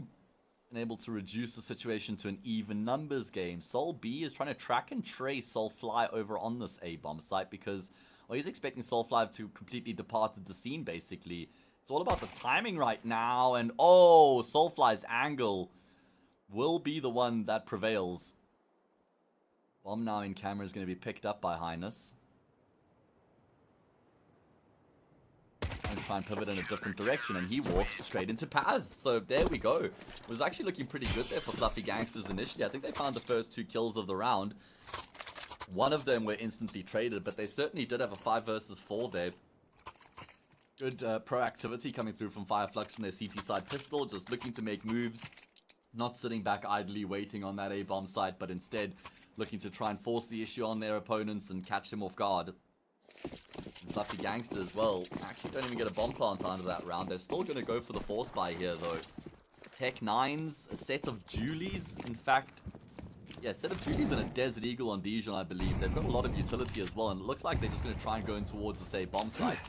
been able to reduce the situation to an even numbers game. Soul B is trying to track and trace Soulfly over on this A bomb site because, well, he's expecting Soulfly to completely depart the scene, basically. It's all about the timing right now, and oh, Soulfly's angle will be the one that prevails. Bomb now in camera is going to be picked up by Highness. And try and pivot in a different direction, and he walks straight into Paz. So there we go. It was actually looking pretty good there for Fluffy Gangsters initially. I think they found the first 2 kills of the round. One of them were instantly traded, but they certainly did have a 5 versus 4 there. Good proactivity coming through from Flux from their CT side pistol, just looking to make moves, not sitting back idly waiting on that A bomb site, but instead looking to try and force the issue on their opponents and catch them off guard. Fluffy Gangsters, well, actually don't even get a bomb plant out of that round. They're still going to go for the force buy here, though. Tech 9s, a set of Julies, in fact. Yeah, a set of Julies and a Desert Eagle on Dijon, I believe. They've got a lot of utility as well, and it looks like they're just going to try and go in towards the, say, bomb site.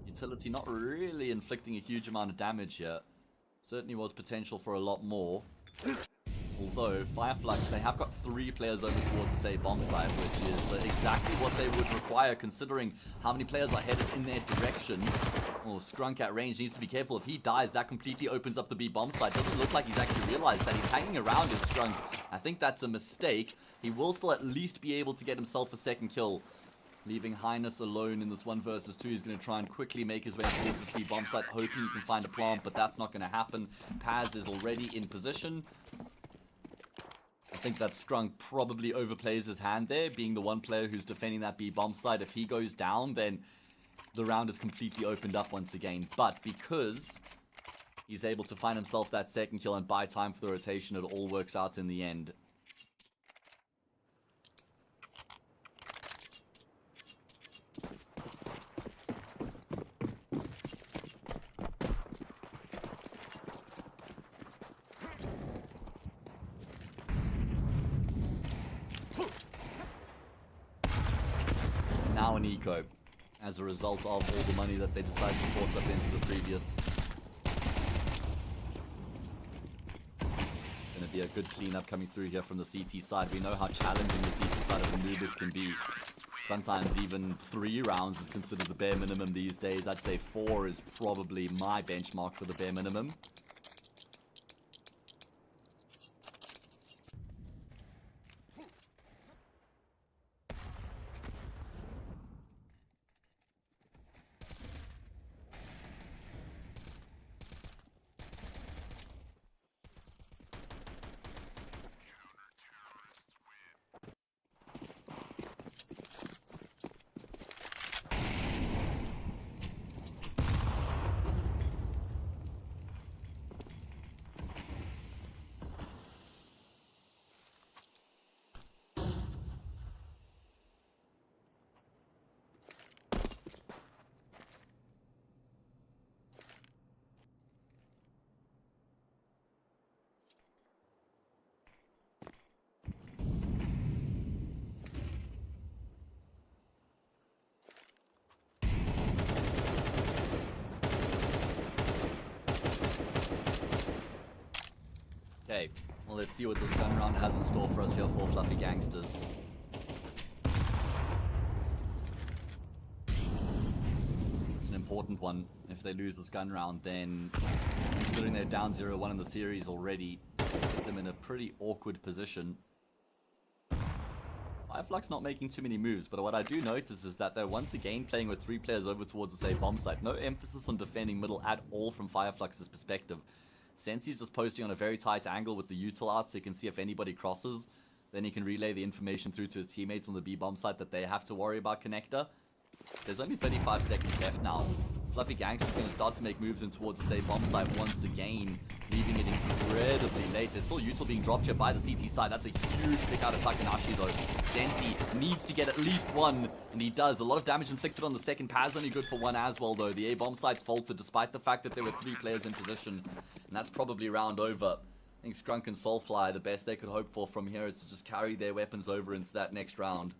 Utility not really inflicting a huge amount of damage here. Certainly was potential for a lot more. Although, Flux, they have got 3 players over towards, say, bomb site, which is exactly what they would require, considering how many players are headed in their direction. Oh, Skrunk at range needs to be careful. If he dies, that completely opens up the B bomb site. Doesn't look like he's actually realized that he's hanging around his Skrunk. I think that's a mistake. He will still at least be able to get himself a second kill. Leaving Highness alone in this 1 versus 2. He's going to try and quickly make his way towards this B bomb site, hoping he can find a plant, but that's not going to happen. Paz is already in position. I think that Skrunk probably overplays his hand there, being the one player who's defending that B bomb site. If he goes down, then the round is completely opened up once again. But because he's able to find himself that second kill and buy time for the rotation, it all works out in the end. Now an eco, as a result of all the money that they decided to force up into the previous. Going to be a good cleanup coming through here from the CT side. We know how challenging the CT side of Anubis can be. Sometimes even 3 rounds is considered the bare minimum these days. I'd say 4 is probably my benchmark for the bare minimum. Okay, well, let's see what this gun round has in store for us here for Fluffy Gangsters. important one. If they lose this gun round, then considering they're down 0-1 in the series already, put them in a pretty awkward position. Flux not making too many moves, but what I do notice is that they're once again playing with 3 players over towards the same bomb site. No emphasis on defending middle at all from Flux's perspective. Sensei's just posting on a very tight angle with the util out so he can see if anybody crosses. Then he can relay the information through to his teammates on the B bomb site that they have to worry about connector. There's only 35 seconds left now. Fluffy Gangsters going to start to make moves in towards the same bomb site once again, leaving it incredibly late. There's still util being dropped here by the CT side. That's a huge pick out of Takanashi though. Sensei needs to get at least one, and he does. A lot of damage inflicted on the second. Paz only good for one as well though. The A bomb site's faltered despite the fact that there were 3 players in position, and that's probably round over. I think Scrunk and Soulfly, the best they could hope for from here is to just carry their weapons over into that next round.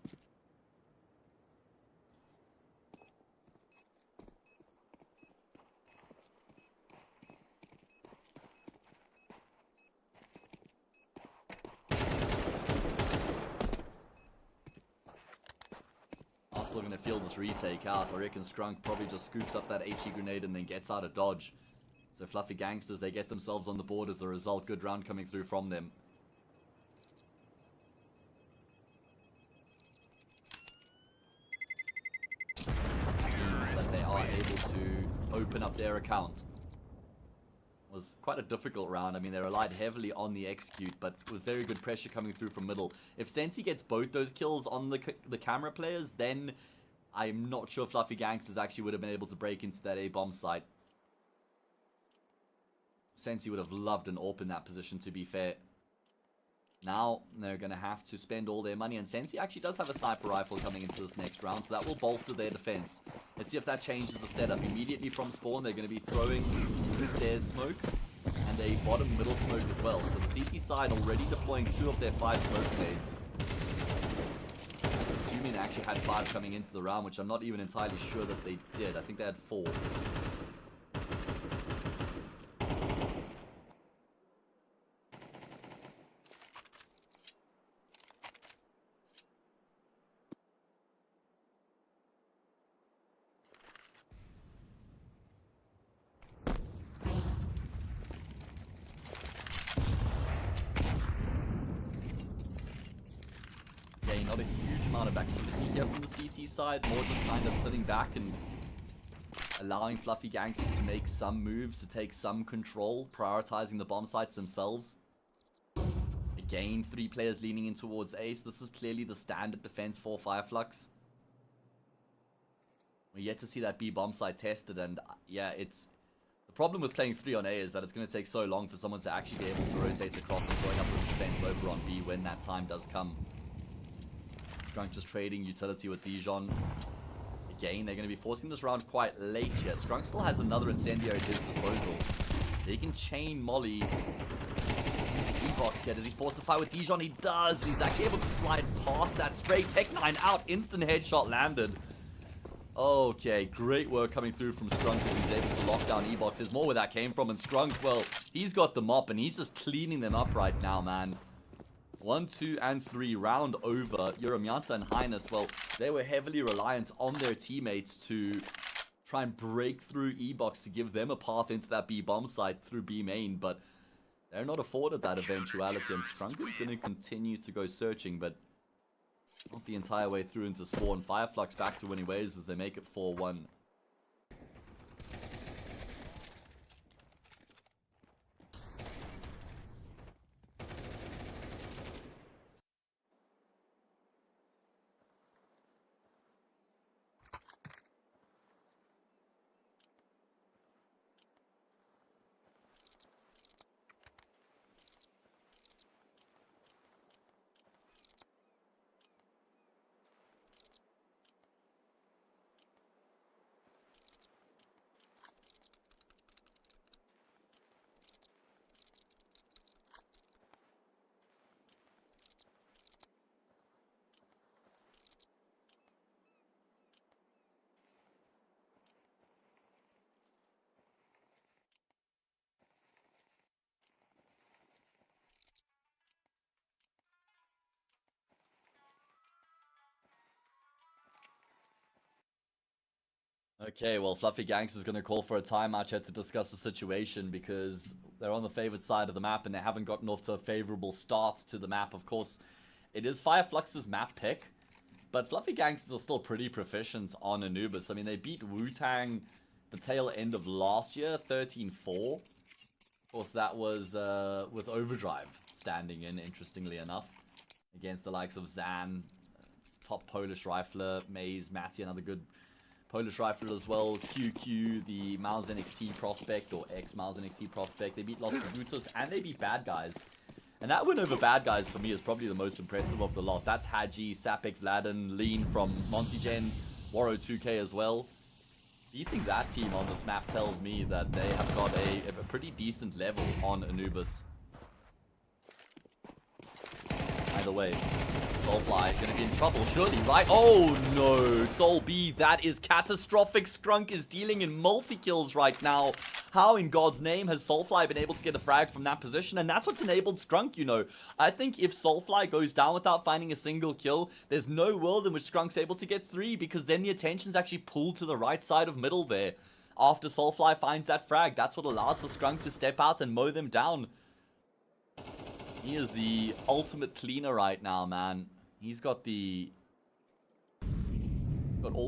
Still going to feel this retake out. I reckon Scrunk probably just scoops up that HE grenade and then gets out of dodge. So Fluffy Gangsters, they get themselves on the board as a result. Good round coming through from them. Means that they are able to open up their account. It was quite a difficult round. I mean, they relied heavily on the execute, but with very good pressure coming through from middle. If Sensei gets both those kills on the camera players, then I'm not sure Fluffy Gangsters actually would have been able to break into that A bomb site. Sensei would have loved an AWP in that position, to be fair. Now, they're going to have to spend all their money, and Sensei actually does have a sniper rifle coming into this next round, so that will bolster their defense. Let's see if that changes the setup. Immediately from spawn, they're going to be throwing stairs smoke and a bottom middle smoke as well. So the CT side already deploying 2 of their 5 smoke grenades. Assuming they actually had 5 coming into the round, which I'm not even entirely sure that they did. I think they had 4. Not a huge amount of activity here from the CT side, more just kind of sitting back and allowing Fluffy Gangsters to make some moves, to take some control, prioritizing the bomb sites themselves. Again, 3 players leaning in towards Ace. This is clearly the standard defense for Flux. We're yet to see that B bomb site tested, and yeah, it's... The problem with playing 3 on A is that it's going to take so long for someone to actually be able to rotate across and throwing up the defense over on B when that time does come. Scrunk just trading utility with Dijon. Again, they're going to be forcing this round quite late here. Scrunk still has another incendiary at his disposal. He can chain Molly. E-box here. Does he force the fight with Dijon? He does. He's actually able to slide past that spray. Tech 9 out. Instant headshot landed. Okay, great work coming through from Scrunk as he's able to lock down E-box. There's more where that came from. And Scrunk, well, he's got the mop and he's just cleaning them up right now, man. 1, 2, and 3, round over. Yoramyata and Highness, well, they were heavily reliant on their teammates to try and break through E-box to give them a path into that B bomb site through B main, but they're not afforded that eventuality, and Scrunk is going to continue to go searching, but not the entire way through into spawn. Flux back to winning ways as they make it 4-1. Okay, well, Fluffy Gangsters going to call for a timeout here to discuss the situation because they're on the favored side of the map and they haven't gotten off to a favorable start to the map. Of course, it is Flux's map pick, but Fluffy Gangsters are still pretty proficient on Anubis. I mean, they beat Wu-Tang the tail end of last year, 13-4. Of course, that was with Overdrive standing in, interestingly enough, against the likes of Zan, top Polish rifler, Maze, Matty, another good Polish rifler as well, QQ, the Mouse NXT prospect, or ex-Mouse NXT prospect. They beat Los Tributos, and they beat Bad Guys. And that win over Bad Guys, for me, is probably the most impressive of the lot. That's Haji, Sapek, Vladen, Lean from Montigen, Waro 2K as well. Beating that team on this map tells me that they have got a pretty decent level on Anubis. Either way, Soulfly is going to be in trouble, surely, right? Oh, no. Soul B, that is catastrophic. Skrunk is dealing in multi-kills right now. How in God's name has Soulfly been able to get a frag from that position? And that's what's enabled Skrunk, you know. I think if Soulfly goes down without finding a single kill, there's no world in which Skrunk's able to get 3, because then the attention's actually pulled to the right side of middle there. After Soulfly finds that frag, that's what allows for Skrunk to step out and mow them down. He is the ultimate cleaner right now, man. He's got all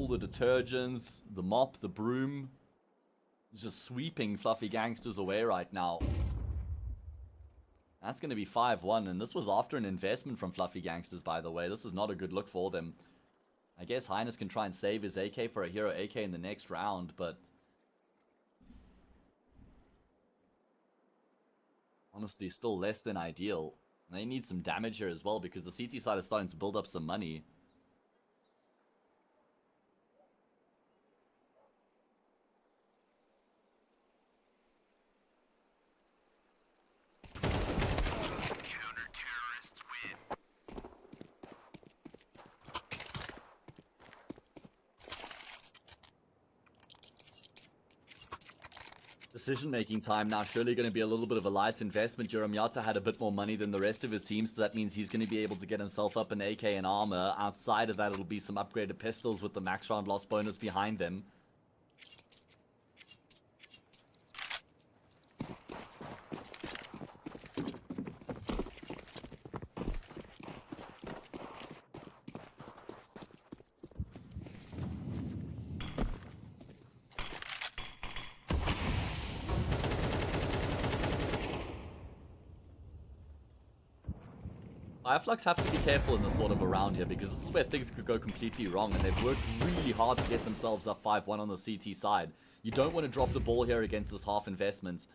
the detergents, the mop, the broom. He's just sweeping Fluffy Gangsters away right now. That's going to be 5-1, and this was after an investment from Fluffy Gangsters, by the way. This is not a good look for them. I guess Highness can try and save his AK for a hero AK in the next round, but honestly, still less than ideal. And they need some damage here as well, because the CT side is starting to build up some money. Counter-terrorists win. Decision-making time now surely going to be a little bit of a light investment. Jeremiata had a bit more money than the rest of his team, so that means he's going to be able to get himself up an AK and armor. Outside of that, it'll be some upgraded pistols with the max round loss bonus behind them. Flux have to be careful in this sort of a round here, because this is where things could go completely wrong, and they've worked really hard to get themselves up 5-1 on the CT side. You don't want to drop the ball here against this half investment.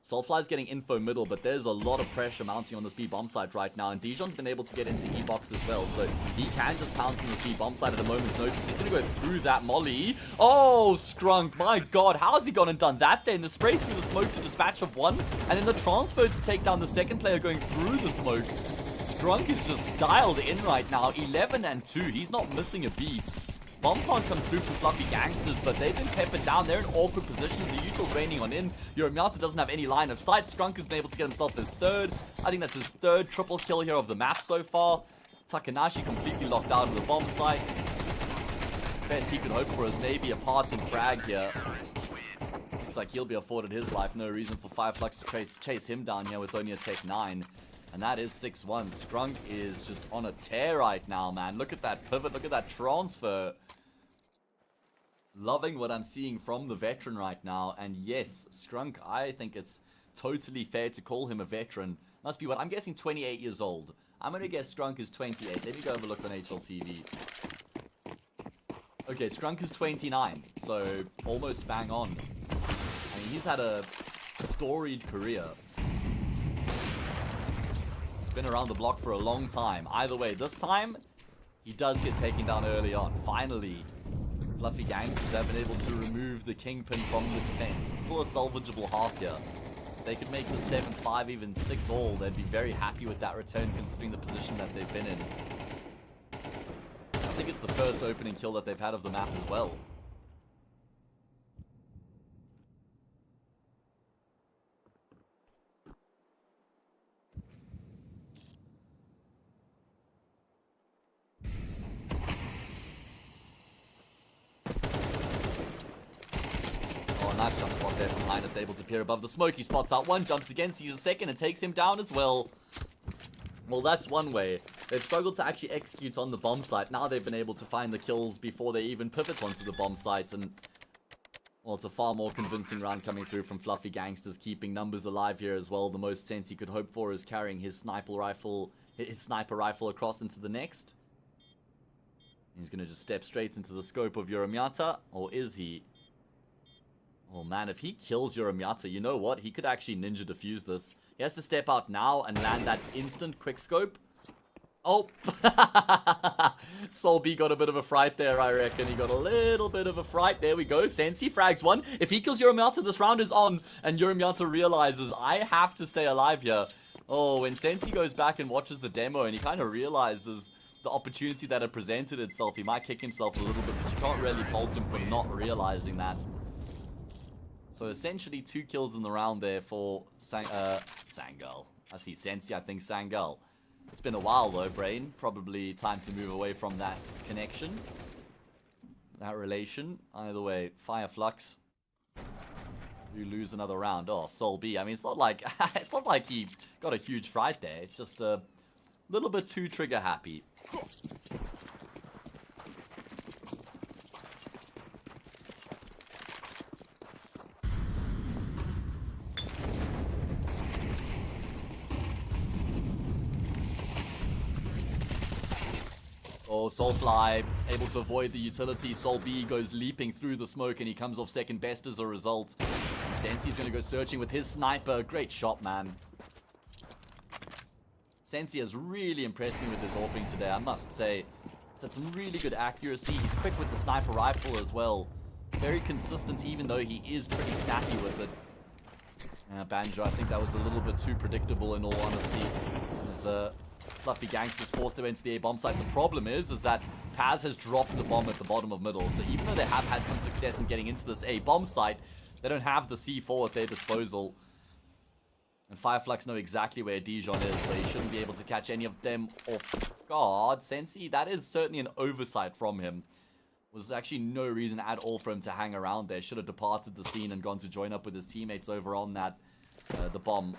Soulfly's getting info middle, but there's a lot of pressure mounting on this B-bomb site right now, and Dijon's been able to get into E-box as well, so he can just pounce on the B-bomb site at a moment's notice. He's going to go through that molly. Oh, Skrunk, my god, how has he gone and done that then? The spray through the smoke to dispatch of one, and then the transfer to take down the second player going through the smoke. Skrunk is just dialed in right now, 11-2. He's not missing a beat. Bomb plant comes through from Fluffy Gangsters, but they've been peppered down. They're in awkward positions. The util's raining on in. Yorimiata doesn't have any line of sight. Skrunk has been able to get himself his third. I think that's his third triple kill here of the map so far. Takanashi completely locked out of the bomb site. Best he can hope for is maybe a parting frag here. Looks like he'll be afforded his life. No reason for Flux to chase him down here with only a Tech 9. And that is 6-1. Skrunk is just on a tear right now, man. Look at that pivot. Look at that transfer. Loving what I'm seeing from the veteran right now. And yes, Skrunk, I think it's totally fair to call him a veteran. Must be what? I'm guessing 28 years old. I'm going to guess Skrunk is 28. Let me go have a look on HLTV. Okay, Skrunk is 29. So almost bang on. I mean, he's had a storied career. Been around the block for a long time. Either way, this time he does get taken down early on. Finally, Fluffy Gangsters have been able to remove the Kingpin from the defense. It's still a salvageable half here. If they could make the 7-5, even 6-all, they'd be very happy with that return considering the position that they've been in. I think it's the first opening kill that they've had of the map as well. nice jump spot there from Highness, able to peer above the smoke. He spots out one, jumps again, sees a second, and takes him down as well. Well, that's one way. They've struggled to actually execute on the bomb site. Now they've been able to find the kills before they even pivot onto the bomb site. And, well, it's a far more convincing round coming through from Fluffy Gangsters, keeping numbers alive here as well. The most Sensei could hope for is carrying his sniper rifle across into the next. He's going to just step straight into the scope of Yorumiata, or is he? Oh man, if he kills Yorumiata, you know what? He could actually ninja defuse this. He has to step out now and land that instant quick scope. Oh! Sol B got a bit of a fright there, I reckon. He got a little bit of a fright. There we go. Sensei frags one. If he kills Yorumiata, this round is on. And Yorumiata realizes, I have to stay alive here. Oh, when Sensei goes back and watches the demo and he kind of realizes the opportunity that had presented itself, he might kick himself a little bit, but you can't really fault him for not realizing that. So essentially 2 kills in the round there for Sangal. I see Sensei, I think Sangal. It's been a while though, Brain. Probably time to move away from that connection. That relation. Either way, Fire Flux. You lose another round. Oh, Sol B. I mean, it's not like he got a huge fright there. It's just a little bit too trigger happy. Oh, Soulfly able to avoid the utility. Sol B goes leaping through the smoke and he comes off second best as a result. Sensei's going to go searching with his sniper. Great shot, man. Sensei has really impressed me with his AWPing today, I must say. He's had some really good accuracy. He's quick with the sniper rifle as well. Very consistent, even though he is pretty snappy with it. Banjo, I think that was a little bit too predictable in all honesty. As Fluffy Gangsters forced their way into the A-bomb site. The problem is that Paz has dropped the bomb at the bottom of middle. So even though they have had some success in getting into this A-bomb site, they don't have the C4 at their disposal. And Fireflux know exactly where Dijon is, so he shouldn't be able to catch any of them off guard. Sensei, that is certainly an oversight from him. Was actually no reason at all for him to hang around there. Should have departed the scene and gone to join up with his teammates over on that, the bomb.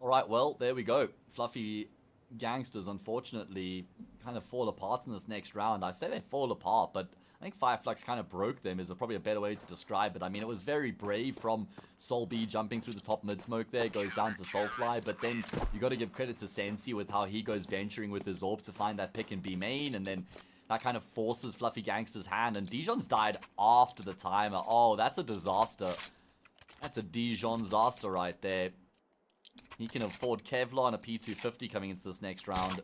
Alright, well, there we go. Fluffy Gangsters, unfortunately, kind of fall apart in this next round. I say they fall apart, but I think Fireflux kind of broke them is probably a better way to describe it. I mean, it was very brave from Sol B jumping through the top mid-smoke there. Goes down to Soulfly, but then you got to give credit to Sensei with how he goes venturing with his AWP to find that pick and B main, and then that kind of forces Fluffy Gangster's hand, and Dijon's died after the timer. Oh, that's a disaster. That's a Dijon disaster right there. He can afford Kevlar and a P250 coming into this next round.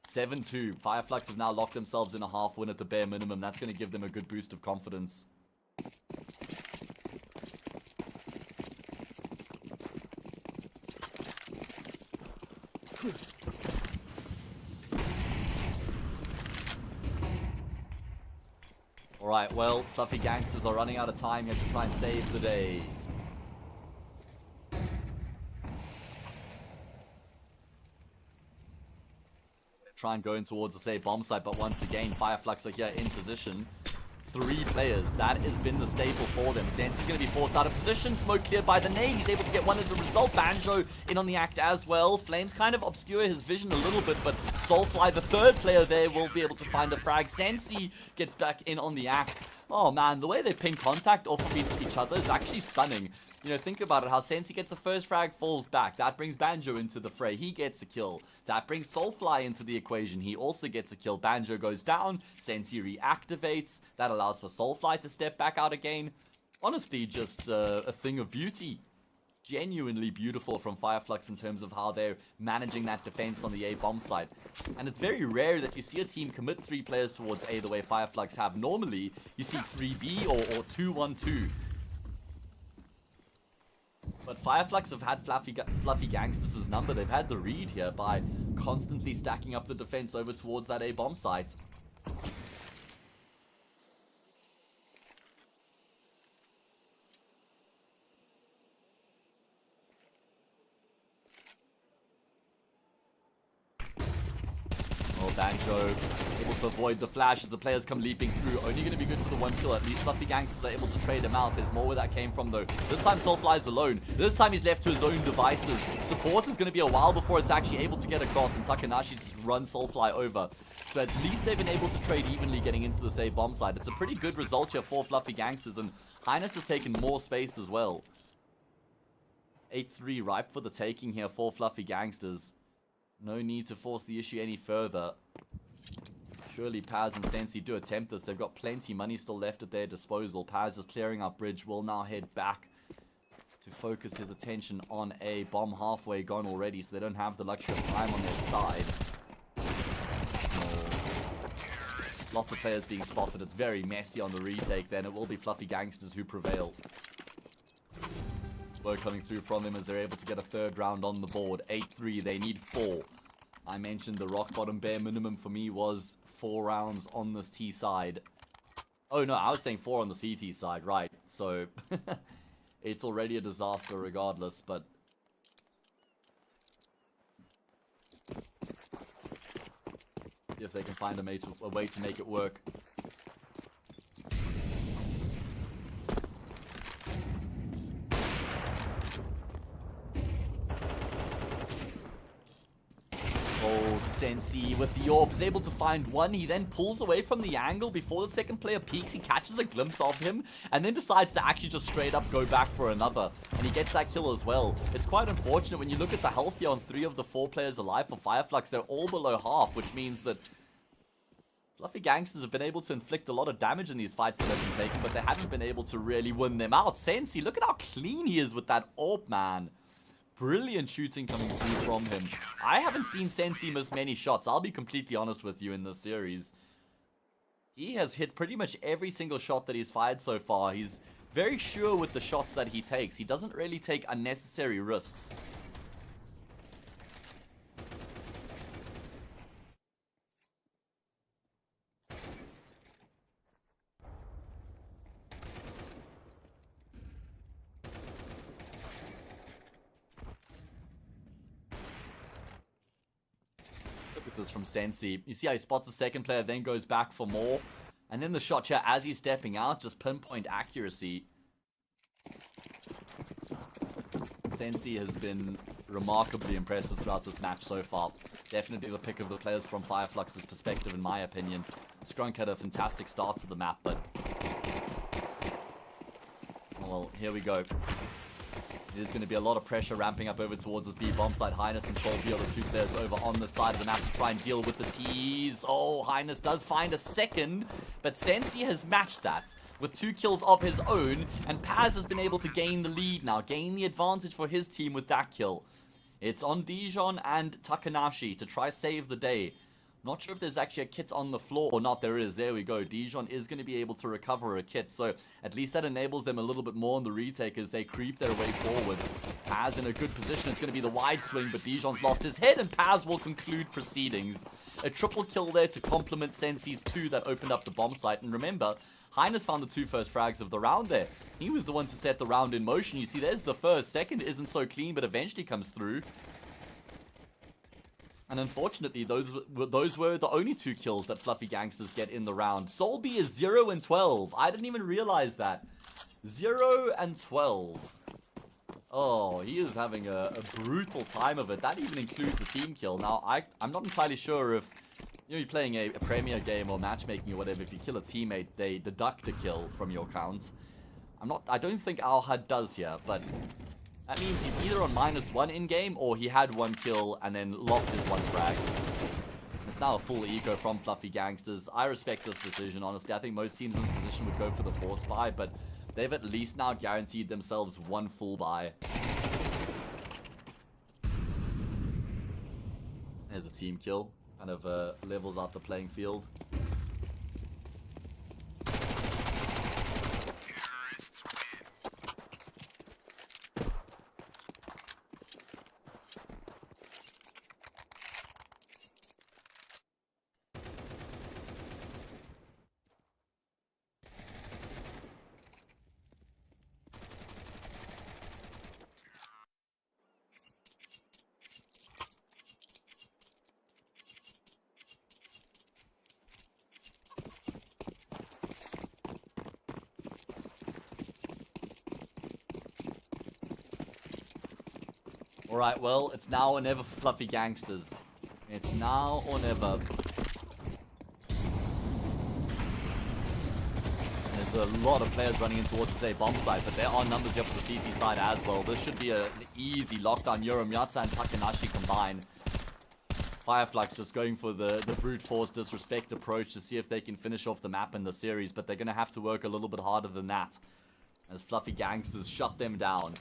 7-2. Fireflux have now locked themselves in a half win at the bare minimum. That's going to give them a good boost of confidence. Alright, well, Fluffy Gangsters are running out of time here to try and save the day. Try and go in towards the safe bomb site, but once again, Fireflux are here in position. 3 players. That has been the staple for them. Sensei's going to be forced out of position. Smoke cleared by the nade. He's able to get one as a result. Banjo in on the act as well. Flames kind of obscure his vision a little bit, but Soulfly, the 3rd player there, will be able to find a frag. Sensei gets back in on the act. Oh man, the way they ping contact off of each other is actually stunning. You know, think about it, how Sensei gets the first frag, falls back. That brings Banjo into the fray. He gets a kill. That brings Soulfly into the equation. He also gets a kill. Banjo goes down. Sensei reactivates. That allows for Soulfly to step back out again. Honestly, just a thing of beauty. genuinely beautiful from Flux in terms of how they're managing that defense on the A bomb site. And it's very rare that you see a team commit 3 players towards A the way Flux have. Normally, you see 3B or 2-1-2. But Flux have had Fluffy Gangsters' number. They've had the read here by constantly stacking up the defense over towards that A bomb site. Banjo able to avoid the flash as the players come leaping through. Only going to be good for the 1 kill. At least Fluffy Gangsters are able to trade him out. There's more where that came from though. This time Soulfly's alone. This time he's left to his own devices. Support is going to be a while before it's actually able to get across, and Takanashi just runs Soulfly over. So at least they've been able to trade evenly getting into the save bomb side. It's a pretty good result here for Fluffy Gangsters, and Highness has taken more space as well. 8-3 ripe for the taking here for Fluffy Gangsters. No need to force the issue any further. Surely Paz and Sensei do attempt this. They've got plenty money still left at their disposal. Paz is clearing up bridge. Will now head back to focus his attention on A. Bomb halfway gone already, so they don't have the luxury of time on their side. Lots of players being spotted. It's very messy on the retake then. It will be Fluffy Gangsters who prevail. Slow coming through from them as they're able to get a 3rd round on the board. 8-3, they need 4. I mentioned the rock bottom bare minimum for me was 4 rounds on this T side. Oh no, I was saying 4 on the CT side, right. So, it's already a disaster regardless, but... if they can find a way to make it work. Sensei with the orb is able to find one. He then pulls away from the angle before the second player peeks. He catches a glimpse of him and then decides to actually just straight up go back for another, and he gets that kill as well. It's quite unfortunate when you look at the health here on 3 of the 4 players alive for Flux. They're all below half, which means that Fluffy Gangsters have been able to inflict a lot of damage in these fights that they've been taking, but they haven't been able to really win them out. Sensei, look at how clean he is with that orb, man. Brilliant shooting coming through from him. I haven't seen Sensei miss many shots. I'll be completely honest with you in this series. He has hit pretty much every single shot that he's fired so far. He's very sure with the shots that he takes. He doesn't really take unnecessary risks. This from Sensei. You see how he spots the second player, then goes back for more. And then the shot here as he's stepping out, just pinpoint accuracy. Sensei has been remarkably impressive throughout this match so far. Definitely the pick of the players from Flux's perspective, in my opinion. Skrunk had a fantastic start to the map, but... well, here we go. There's going to be a lot of pressure ramping up over towards this B bomb side. Highness and Solby are the 2 players over on the side of the map to try and deal with the T's. Oh, Highness does find a second, but Sensei has matched that with 2 kills of his own, and Paz has been able to gain the lead now, gain the advantage for his team with that kill. It's on Dijon and Takanashi to try save the day. Not sure if there's actually a kit on the floor or not. There is. There we go. Dijon is going to be able to recover a kit. So at least that enables them a little bit more on the retake as they creep their way forward. Paz in a good position. It's going to be the wide swing, but Dijon's lost his head, and Paz will conclude proceedings. A triple kill there to complement Sensei's 2 that opened up the bomb site. And remember, Highness found the 2 first frags of the round there. He was the one to set the round in motion. You see, there's the first. Second isn't so clean, but eventually comes through. And unfortunately, those were the only 2 kills that Fluffy Gangsters get in the round. Solby is 0 and 12. I didn't even realize that. 0 and 12. Oh, he is having a brutal time of it. That even includes the team kill. Now, I'm not entirely sure if you're playing a premier game or matchmaking or whatever. If you kill a teammate, they deduct a kill from your count. I don't think Al-Had does here, but... that means he's either on -1 in-game, or he had 1 kill and then lost his 1 frag. It's now a full eco from Fluffy Gangsters. I respect this decision, honestly. I think most teams in this position would go for the force buy, but They've at least now guaranteed themselves one full buy. There's a team kill. Kind of levels out the playing field. Terrorists win. Alright, well, it's now or never for Fluffy Gangsters. It's now or never. There's a lot of players running in towards the bomb site, but there are numbers here for the CT side as well. This should be an easy lockdown. Myatsa and Takanashi combine. Fireflux just going for the brute force disrespect approach to see if they can finish off the map in the series, but they're going to have to work a little bit harder than that as Fluffy Gangsters shut them down.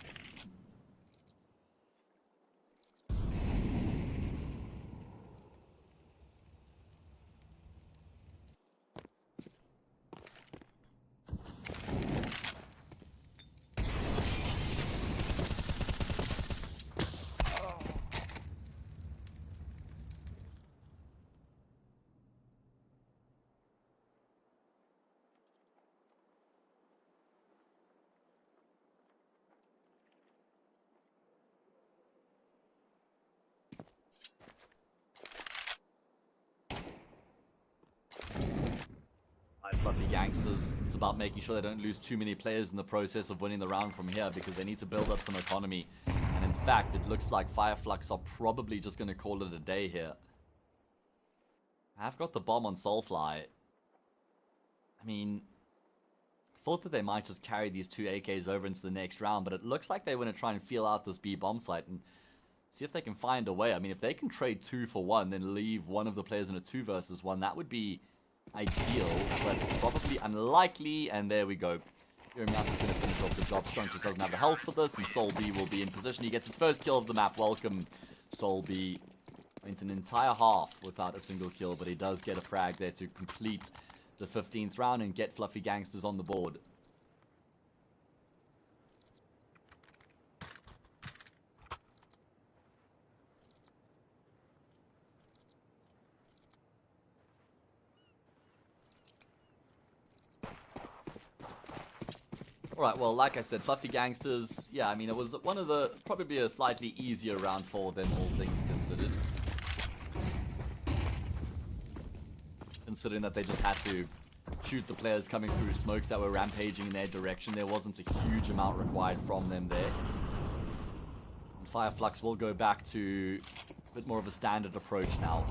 Fluffy Gangsters, it's about making sure they don't lose too many players in the process of winning the round from here, because they need to build up some economy. And in fact, it looks like Fireflux are probably just going to call it a day here. I've got the bomb on Soulfly. I mean, thought that they might just carry these two AKs over into the next round, but it looks like they want to try and feel out this B bomb site and see if they can find a way. I mean, if they can trade 2 for 1, then leave one of the players in a 2 versus 1, that would be ideal, but probably unlikely. And there we go. Myatsa is going to finish off the job. Strunk just doesn't have the health for this, and Soul B will be in position. He gets his first kill of the map. Welcome, Soul B. Went an entire half without a single kill, but he does get a frag there to complete the 15th round and get Fluffy Gangsters on the board. Alright, well, like I said, Fluffy Gangsters, yeah, I mean, it was one of the, probably a slightly easier round for them, all things considered. Considering that they just had to shoot the players coming through smokes that were rampaging in their direction, there wasn't a huge amount required from them there. And Fireflux will go back to a bit more of a standard approach now.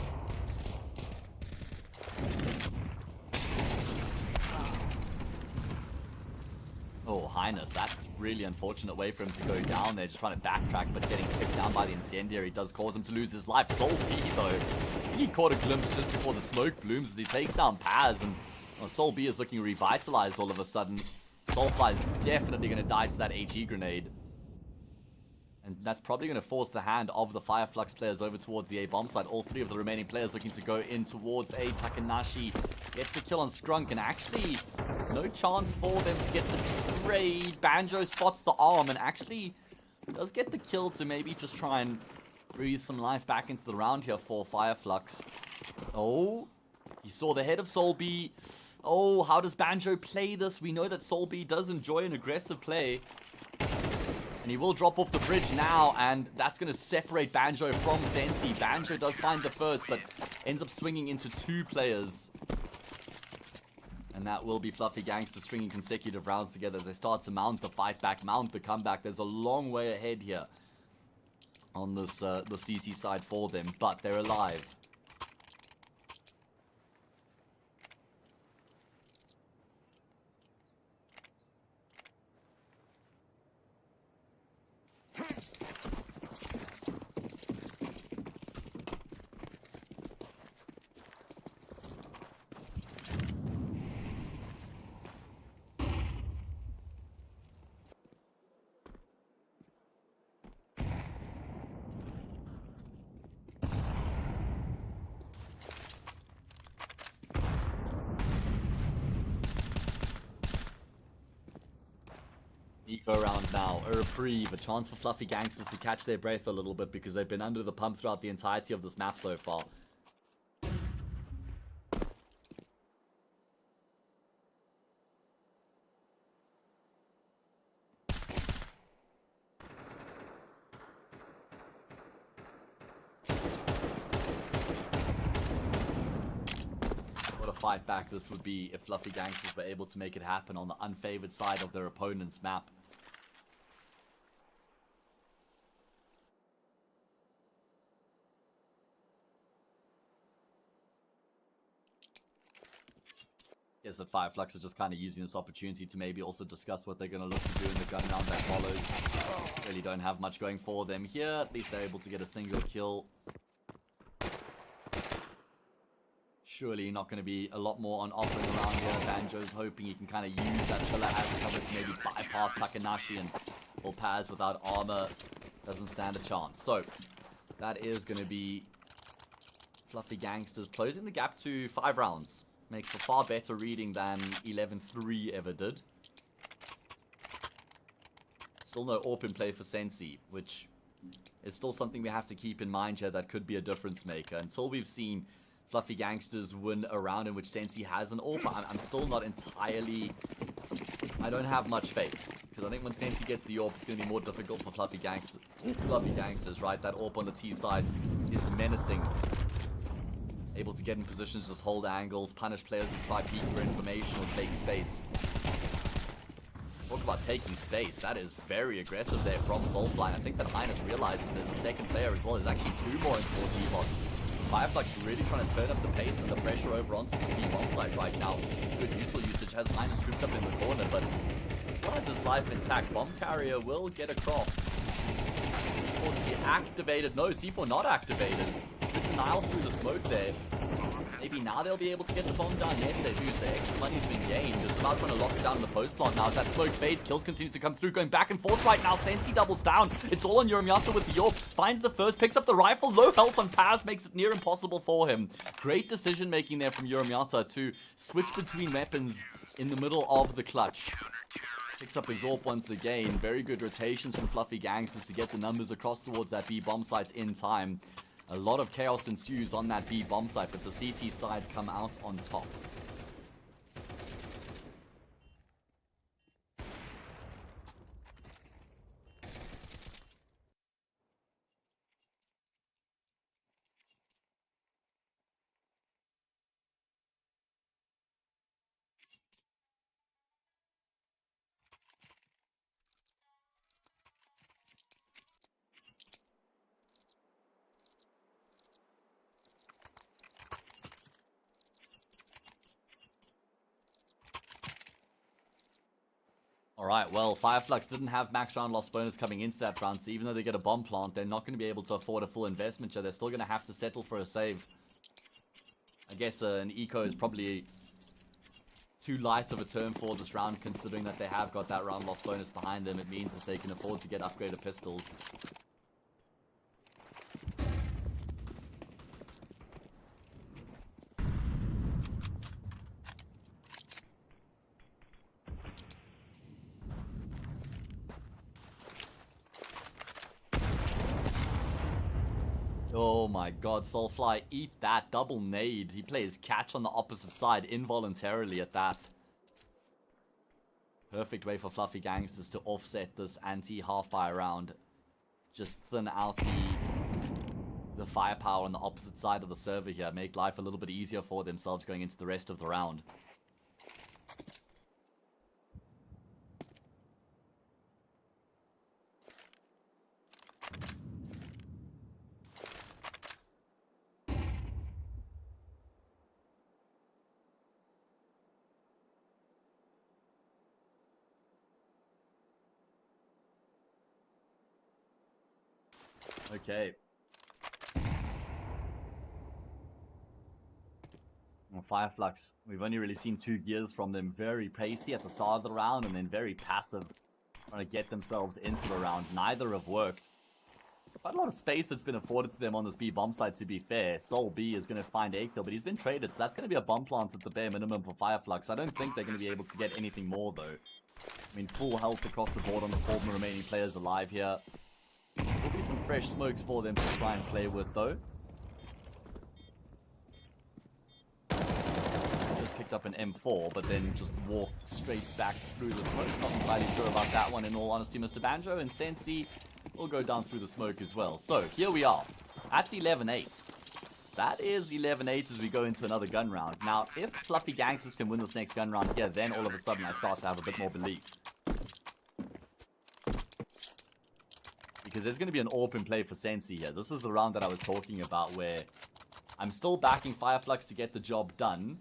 Oh, Highness, that's really unfortunate way for him to go down there, just trying to backtrack, but getting kicked down by the Incendiary does cause him to lose his life. Soul B, though, he caught a glimpse just before the smoke blooms as he takes down Paz, and well, Soul B is looking revitalized all of a sudden. Soulfly is definitely going to die to that HE grenade. And that's probably going to force the hand of the Fireflux players over towards the A bomb side. All 3 of the remaining players looking to go in towards A. Takanashi gets the kill on Skrunk, and actually no chance for them to get the trade. Banjo spots the arm and actually does get the kill to maybe just try and breathe some life back into the round here for Fireflux. Oh, he saw the head of Soul B. Oh, how does Banjo play this? We know that Soul B does enjoy an aggressive play. And he will drop off the bridge now, and that's going to separate Banjo from Sensei. Banjo does find the first, but ends up swinging into 2 players. And that will be Fluffy Gangster stringing consecutive rounds together as they start to mount the fight back, mount the comeback. There's a long way ahead here on this the CT side for them, but they're alive. go around now. A reprieve, a chance for Fluffy Gangsters to catch their breath a little bit because they've been under the pump throughout the entirety of this map so far. What a fight back this would be if Fluffy Gangsters were able to make it happen on the unfavored side of their opponent's map. Guess that Flux are just kind of using this opportunity to maybe also discuss what they're going to look to do in the gun round that follows. Really don't have much going for them here. At least they're able to get a single kill. Surely not going to be a lot more on offering around here. Banjo's hoping he can kind of use that pillar as cover to maybe bypass Takanashi, and Paz without armor doesn't stand a chance. So that is going to be Fluffy Gangsters closing the gap to 5 rounds. Makes a far better reading than 11-3 ever did. Still no AWP in play for Sensei, which is still something we have to keep in mind here that could be a difference maker. Until we've seen Fluffy Gangsters win a round in which Sensei has an AWP, I'm still not entirely... I don't have much faith. Because I think when Sensei gets the AWP, it's going to be more difficult for Fluffy Gangsters, right? That AWP on the T side is menacing. Able to get in positions, just hold angles, punish players who try peek for information or take space. Talk about taking space. That is very aggressive there from Soulfly. I think that Linus realizes there's a second player as well. There's actually 2 more in 4 T-bots. Fireflux really trying to turn up the pace and the pressure over onto the speed bomb site right now. Good neutral usage has Linus grouped up in the corner, but as long as his life intact, bomb carrier will get across. C4 to be activated. No, C4 not activated. Good denial through the smoke there. Maybe now they'll be able to get the bomb down. Yes, they do. So extra money's been gained. Just about trying to lock it down in the post plant now. As that smoke fades, kills continue to come through. Going back and forth right now. Sensei doubles down. It's all on Yoramyata with the AWP. Finds the first, picks up the rifle. Low health on Paz makes it near impossible for him. Great decision making there from Yoramyata to switch between weapons in the middle of the clutch. Picks up his AWP once again. Very good rotations from Fluffy Gangsters to get the numbers across towards that B bomb site in time. A lot of chaos ensues on that B bomb site, but the CT side come out on top. Alright, well, Fireflux didn't have max round loss bonus coming into that round, so even though they get a bomb plant, they're not going to be able to afford a full investment here. They're still going to have to settle for a save. I guess an eco is probably too light of a term for this round, considering that they have got that round loss bonus behind them. It means that they can afford to get upgraded pistols. Oh my god, Soulfly, eat that. Double nade. He plays catch on the opposite side involuntarily at that. Perfect way for Fluffy Gangsters to offset this anti-half-fire round. Just thin out the firepower on the opposite side of the server here. Make life a little bit easier for themselves going into the rest of the round. Okay. Well, Fireflux, we've only really seen 2 gears from them. Very pacey at the start of the round and then very passive, trying to get themselves into the round. Neither have worked. Quite a lot of space that's been afforded to them on this B bomb site, to be fair. Soul B is going to find a kill, but he's been traded, so that's going to be a bomb plant at the bare minimum for Fireflux. I don't think they're going to be able to get anything more, though. I mean, full health across the board on the 4 remaining players alive here. There'll be some fresh smokes for them to try and play with, though. Just picked up an M4, but then just walked straight back through the smoke. Not entirely sure about that one, in all honesty, Mr. Banjo. And Sensei will go down through the smoke as well. So, here we are. That's 11-8. That is 11-8 as we go into another gun round. Now, if Fluffy Gangsters can win this next gun round here, then all of a sudden I start to have a bit more belief. Because there's going to be an AWP in play for Sensei here. This is the round that I was talking about where I'm still backing Fireflux to get the job done.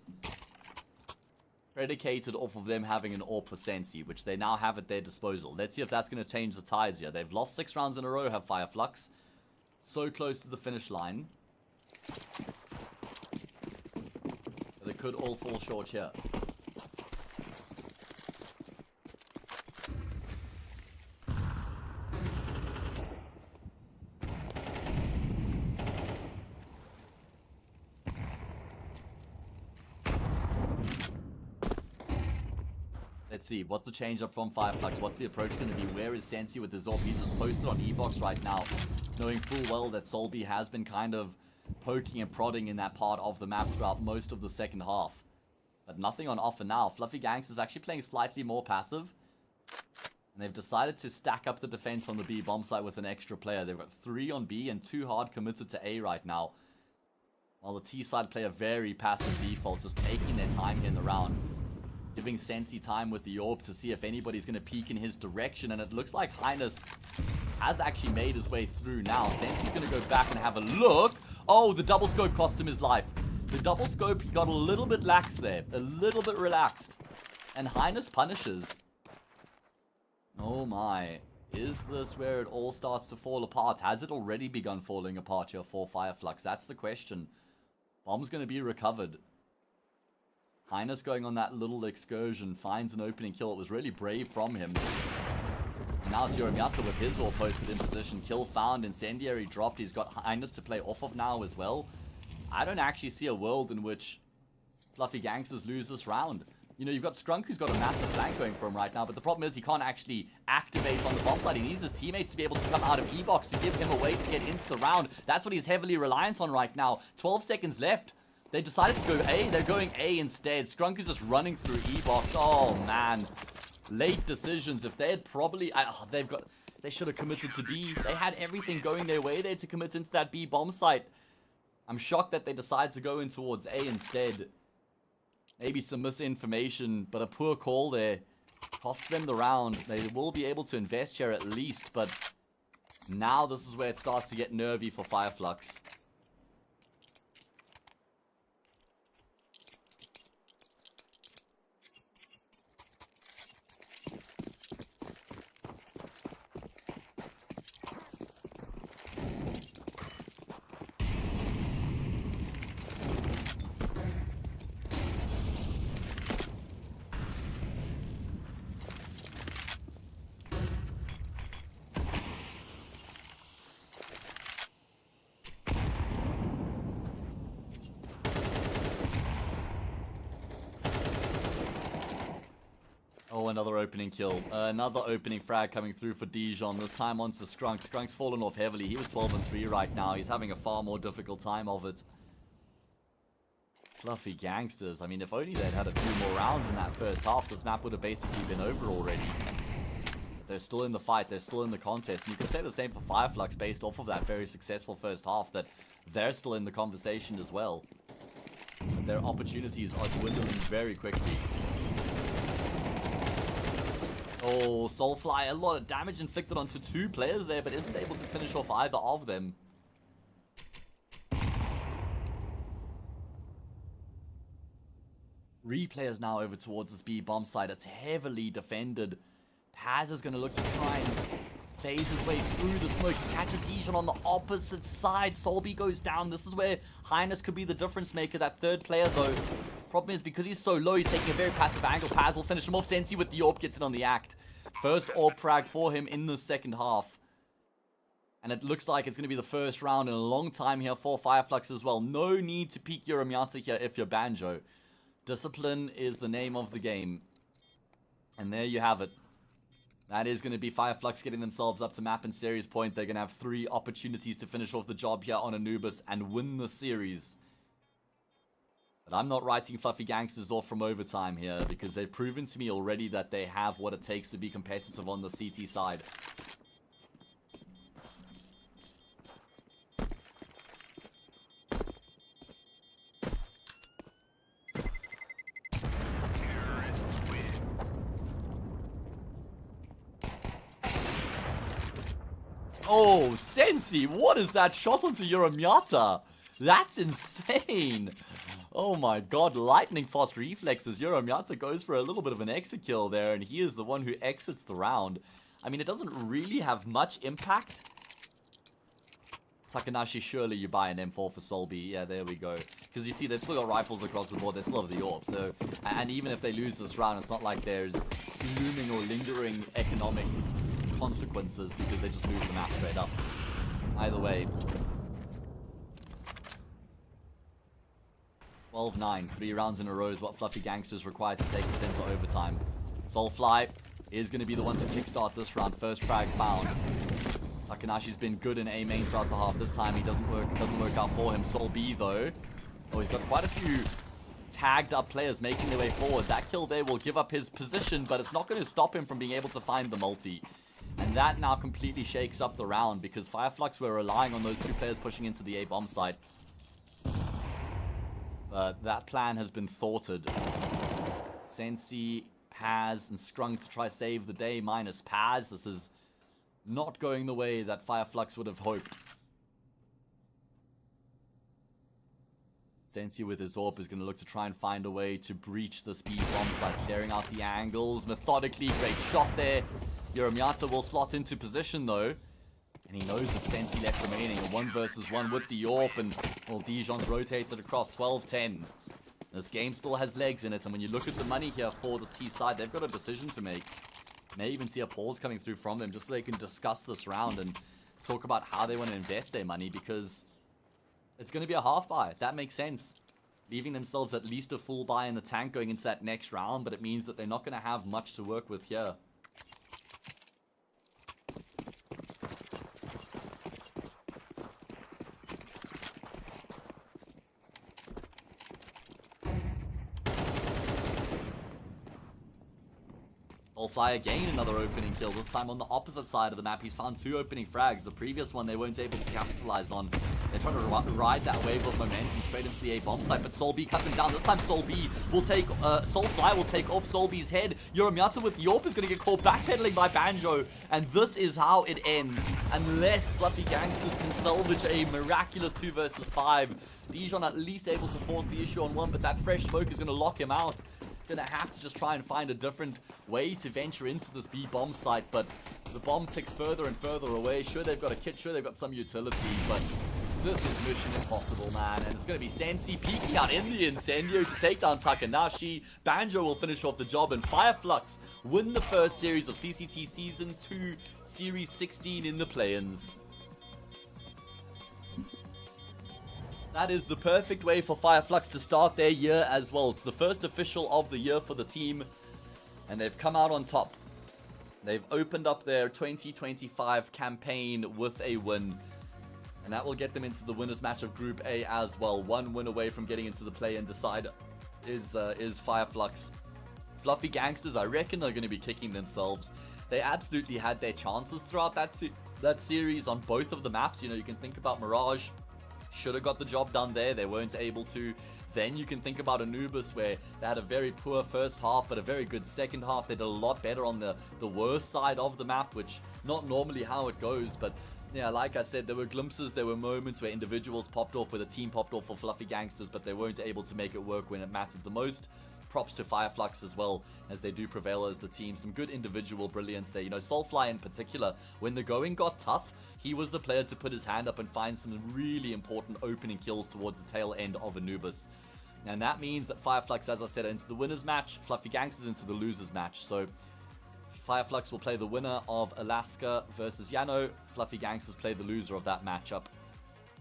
Predicated off of them having an AWP for Sensei, which they now have at their disposal. Let's see if that's going to change the tides here. They've lost 6 rounds in a row, have Fireflux. So close to the finish line. But they could all fall short here. Let's see, what's the change up from Fireflux? What's the approach going to be? Where is Sensei with the Zorb? He's just posted on E-Box right now, knowing full well that Solby has been kind of poking and prodding in that part of the map throughout most of the second half. But nothing on offer now. Fluffy Gangsters actually playing slightly more passive. And they've decided to stack up the defense on the B bomb site with an extra player. They've got 3 on B and 2 hard committed to A right now. While the T side play a very passive default, just taking their time here in the round. Giving Sensei time with the AWP to see if anybody's going to peek in his direction. And it looks like Highness has actually made his way through now. Sensei's going to go back and have a look. Oh, the double scope cost him his life. The double scope, he got a little bit lax there. A little bit relaxed. And Highness punishes. Oh my. Is this where it all starts to fall apart? Has it already begun falling apart here for Fireflux? That's the question. Bomb's going to be recovered. Highness going on that little excursion, finds an opening kill. It was really brave from him. Now it's Yorimiata with his all posted in position. Kill found, Incendiary dropped. He's got Highness to play off of now as well. I don't actually see a world in which Fluffy Gangsters lose this round. You know, you've got Skrunk who's got a massive flank going for him right now, but the problem is he can't actually activate on the bomb side. He needs his teammates to be able to come out of E-Box to give him a way to get into the round. That's what he's heavily reliant on right now. 12 seconds left. They decided to go A. They're going A instead. Skrunk is just running through E-Box. Oh, man. Late decisions. If they had probably... They should have committed to B. They had everything going their way there to commit into that B bomb site. I'm shocked that they decided to go in towards A instead. Maybe some misinformation, but a poor call there. Cost them the round. They will be able to invest here at least, but now this is where it starts to get nervy for Fireflux. Oh, another opening kill. Another opening frag coming through for Dijon. This time onto Skrunk. Skrunk's fallen off heavily. He was 12-3 right now. He's having a far more difficult time of it. Fluffy Gangsters. I mean, if only they'd had a few more rounds in that first half, this map would have basically been over already. But they're still in the fight. They're still in the contest. And you can say the same for Fireflux based off of that very successful first half, that they're still in the conversation as well. But their opportunities are dwindling very quickly. Oh, Soulfly, a lot of damage inflicted onto 2 players there, but isn't able to finish off either of them. Replayers now over towards this B bomb site. It's heavily defended. Paz is going to look to try and phase his way through the smoke. He catches Dijon on the opposite side. Solby goes down. This is where Highness could be the difference maker. That third player, though. Problem is, because he's so low, he's taking a very passive angle. Paz will finish him off. Sensei with the AWP gets in on the act. First AWP frag for him in the second half. And it looks like it's going to be the first round in a long time here for Fireflux as well. No need to peek Yorimiata here if you're Banjo. Discipline is the name of the game. And there you have it. That is going to be Fireflux getting themselves up to map and series point. They're going to have 3 opportunities to finish off the job here on Anubis and win the series. But I'm not writing Fluffy Gangsters off from overtime here, because they've proven to me already that they have what it takes to be competitive on the CT side. Terrorists win. Oh, Sensei, what is that shot onto Uramiata? That's insane. Oh my god, lightning fast reflexes. Uramiata goes for a little bit of an exit kill there, and he is the one who exits the round. I mean, it doesn't really have much impact. Takanashi, surely you buy an M4 for Solby. Yeah, there we go. Because you see, they've still got rifles across the board. They still have the AWP. So, and even if they lose this round, it's not like there's looming or lingering economic consequences, because they just lose the map straight up. Either way. 12-9. 3 rounds in a row is what Fluffy Gangsters required to take us into overtime. Soulfly is going to be the one to kickstart this round. First frag found. Takanashi's been good in A main throughout the half. This time he doesn't work out for him. Sol B though. Oh, he's got quite a few tagged up players making their way forward. That kill there will give up his position, but it's not going to stop him from being able to find the multi. And that now completely shakes up the round, because Fireflux were relying on those 2 players pushing into the A bomb site. But that plan has been thwarted. Sensei, Paz, and Scrung to try save the day minus Paz. This is not going the way that Fireflux would have hoped. Sensei with his AWP is going to look to try and find a way to breach this B bomb site, clearing out the angles methodically. Great shot there. Uramiata will slot into position though. And he knows that Sensei left remaining. A 1 versus 1 with the AWP, and well, Dijon's rotated across 12-10. This game still has legs in it, and when you look at the money here for this T side, they've got a decision to make. May even see a pause coming through from them, just so they can discuss this round and talk about how they want to invest their money, because it's going to be a half buy. That makes sense. Leaving themselves at least a full buy in the tank going into that next round, but it means that they're not going to have much to work with here. Fly again, another opening kill, this time on the opposite side of the map. He's found 2 opening frags. The previous one they weren't able to capitalize on. They're trying to ride that wave of momentum straight into the A bomb site, but Sol B cut him down. This time Sol B will take, Soulfly will take off Sol B's head. Uramiata with the AWP is going to get caught backpedaling by Banjo, and this is how it ends. Unless Fluffy Gangsters can salvage a miraculous 2 versus 5. Dijon at least able to force the issue on 1, but that fresh smoke is going to lock him out. Gonna have to just try and find a different way to venture into this B bomb site, but the bomb ticks further and further away. Sure, they've got a kit, sure, they've got some utility, but this is mission impossible, man. And it's gonna be Sensei peeking out in the Incendio to take down Takanashi. Banjo will finish off the job, and Fireflux win the first series of CCT Season 2 Series 16 in the play-ins. That is the perfect way for Fireflux to start their year as well. It's the first official of the year for the team, and they've come out on top. They've opened up their 2025 campaign with a win, and that will get them into the winners match of Group A as well. 1 win away from getting into the play-in decider is Fireflux. Fluffy Gangsters, I reckon, are going to be kicking themselves. They absolutely had their chances throughout that series on both of the maps. You know, you can think about Mirage. Should have got the job done there. They weren't able to. Then you can think about Anubis, where they had a very poor first half, but a very good second half. They did a lot better on the worst side of the map, which not normally how it goes. But yeah, like I said, there were glimpses, there were moments where individuals popped off, where the team popped off for Fluffy Gangsters, but they weren't able to make it work when it mattered the most. Props to Fireflux as well, as they do prevail as the team. Some good individual brilliance there. You know, Soulfly in particular, when the going got tough, he was the player to put his hand up and find some really important opening kills towards the tail end of Anubis. And that means that Fireflux, as I said, into the winners match, Fluffy Gangsters into the losers match. So Fireflux will play the winner of Alaska versus Yano. Fluffy Gangsters play the loser of that matchup.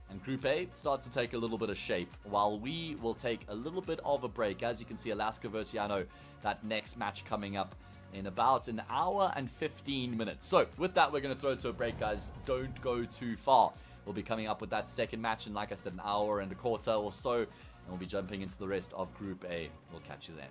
And Group A starts to take a little bit of shape, while we will take a little bit of a break. As you can see, Alaska versus Yano, that next match coming up. in about an hour and 15 minutes. So with that, we're going to throw it to a break, guys. Don't go too far. We'll be coming up with that second match in, like I said, an hour and a quarter or so, and we'll be jumping into the rest of Group A. We'll catch you then.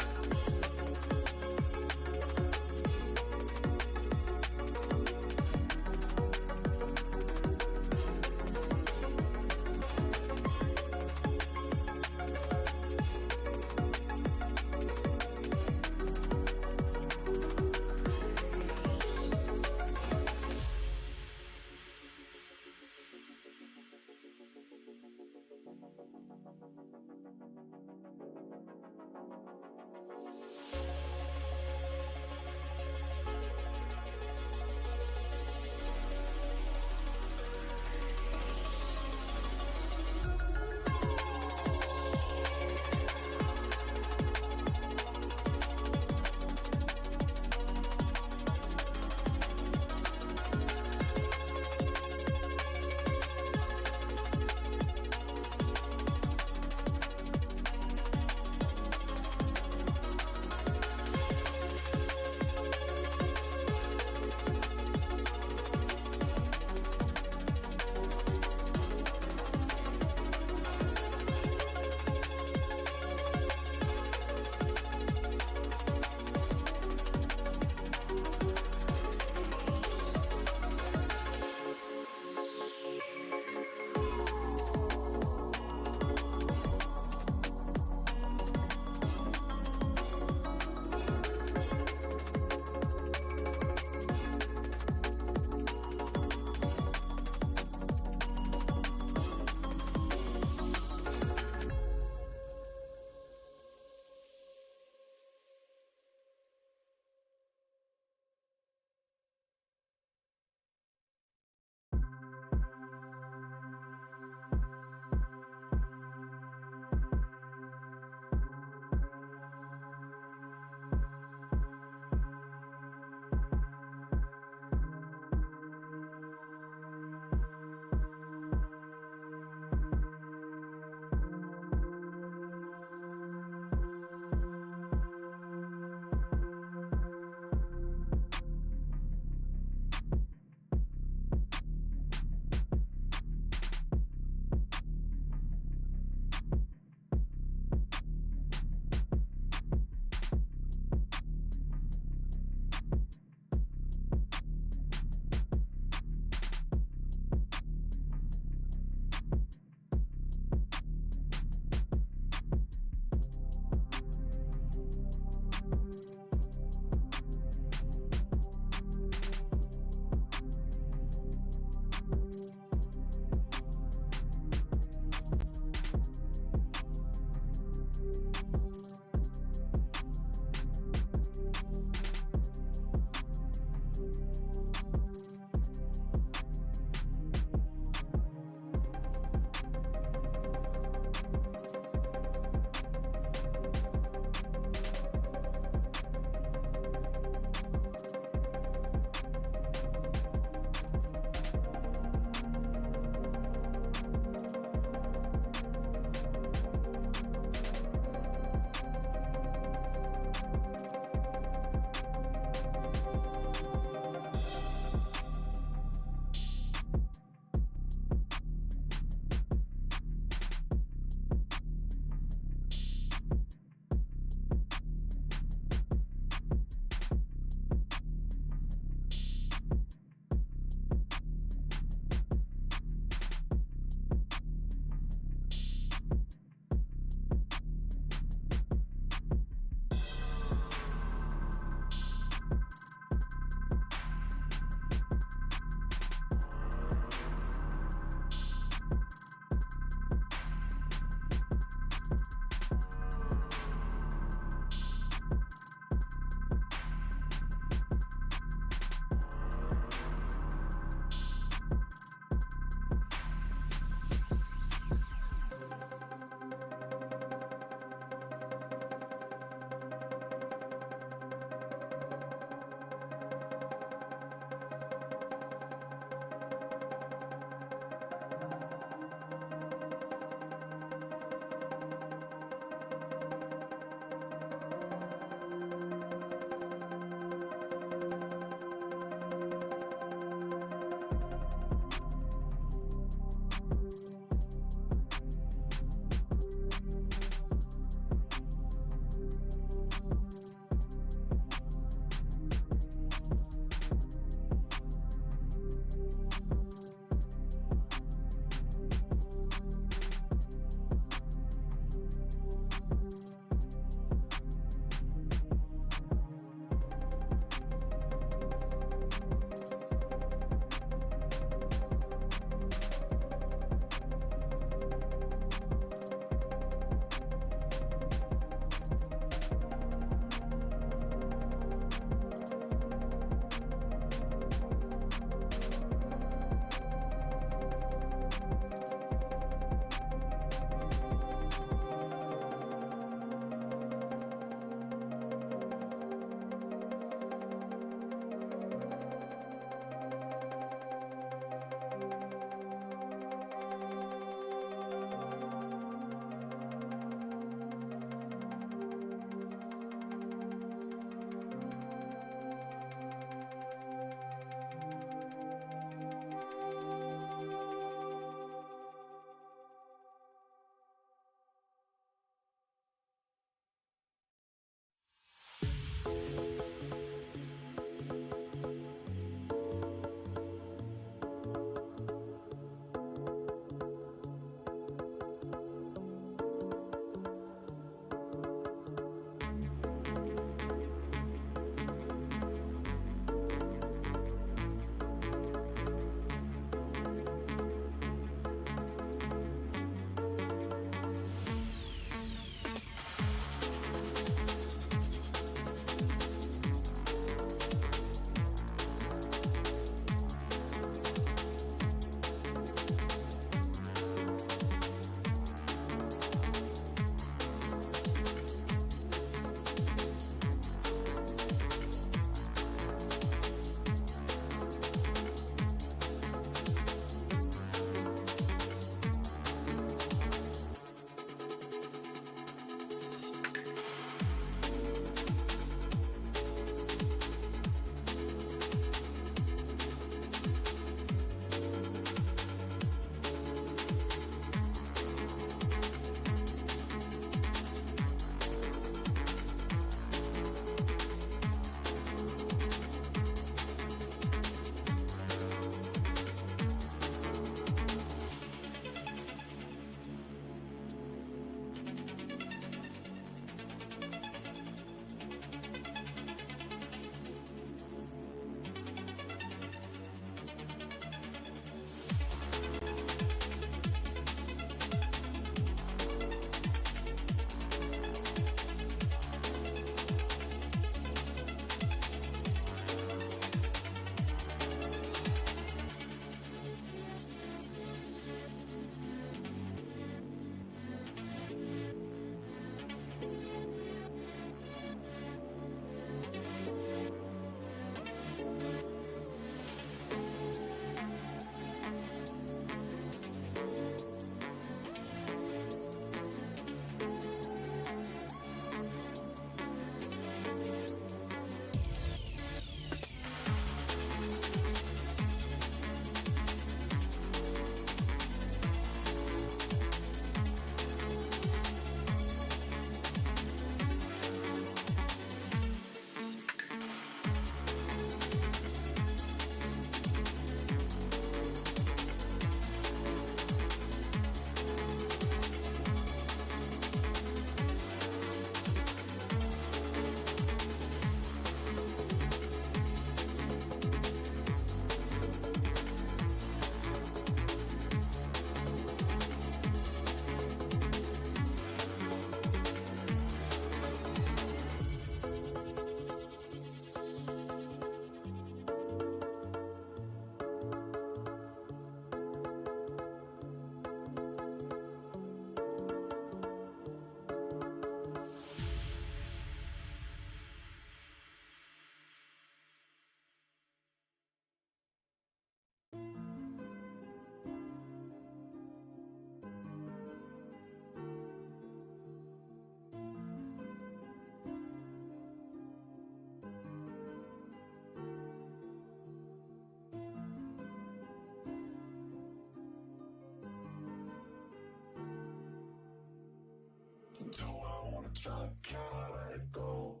try, cannot let it go.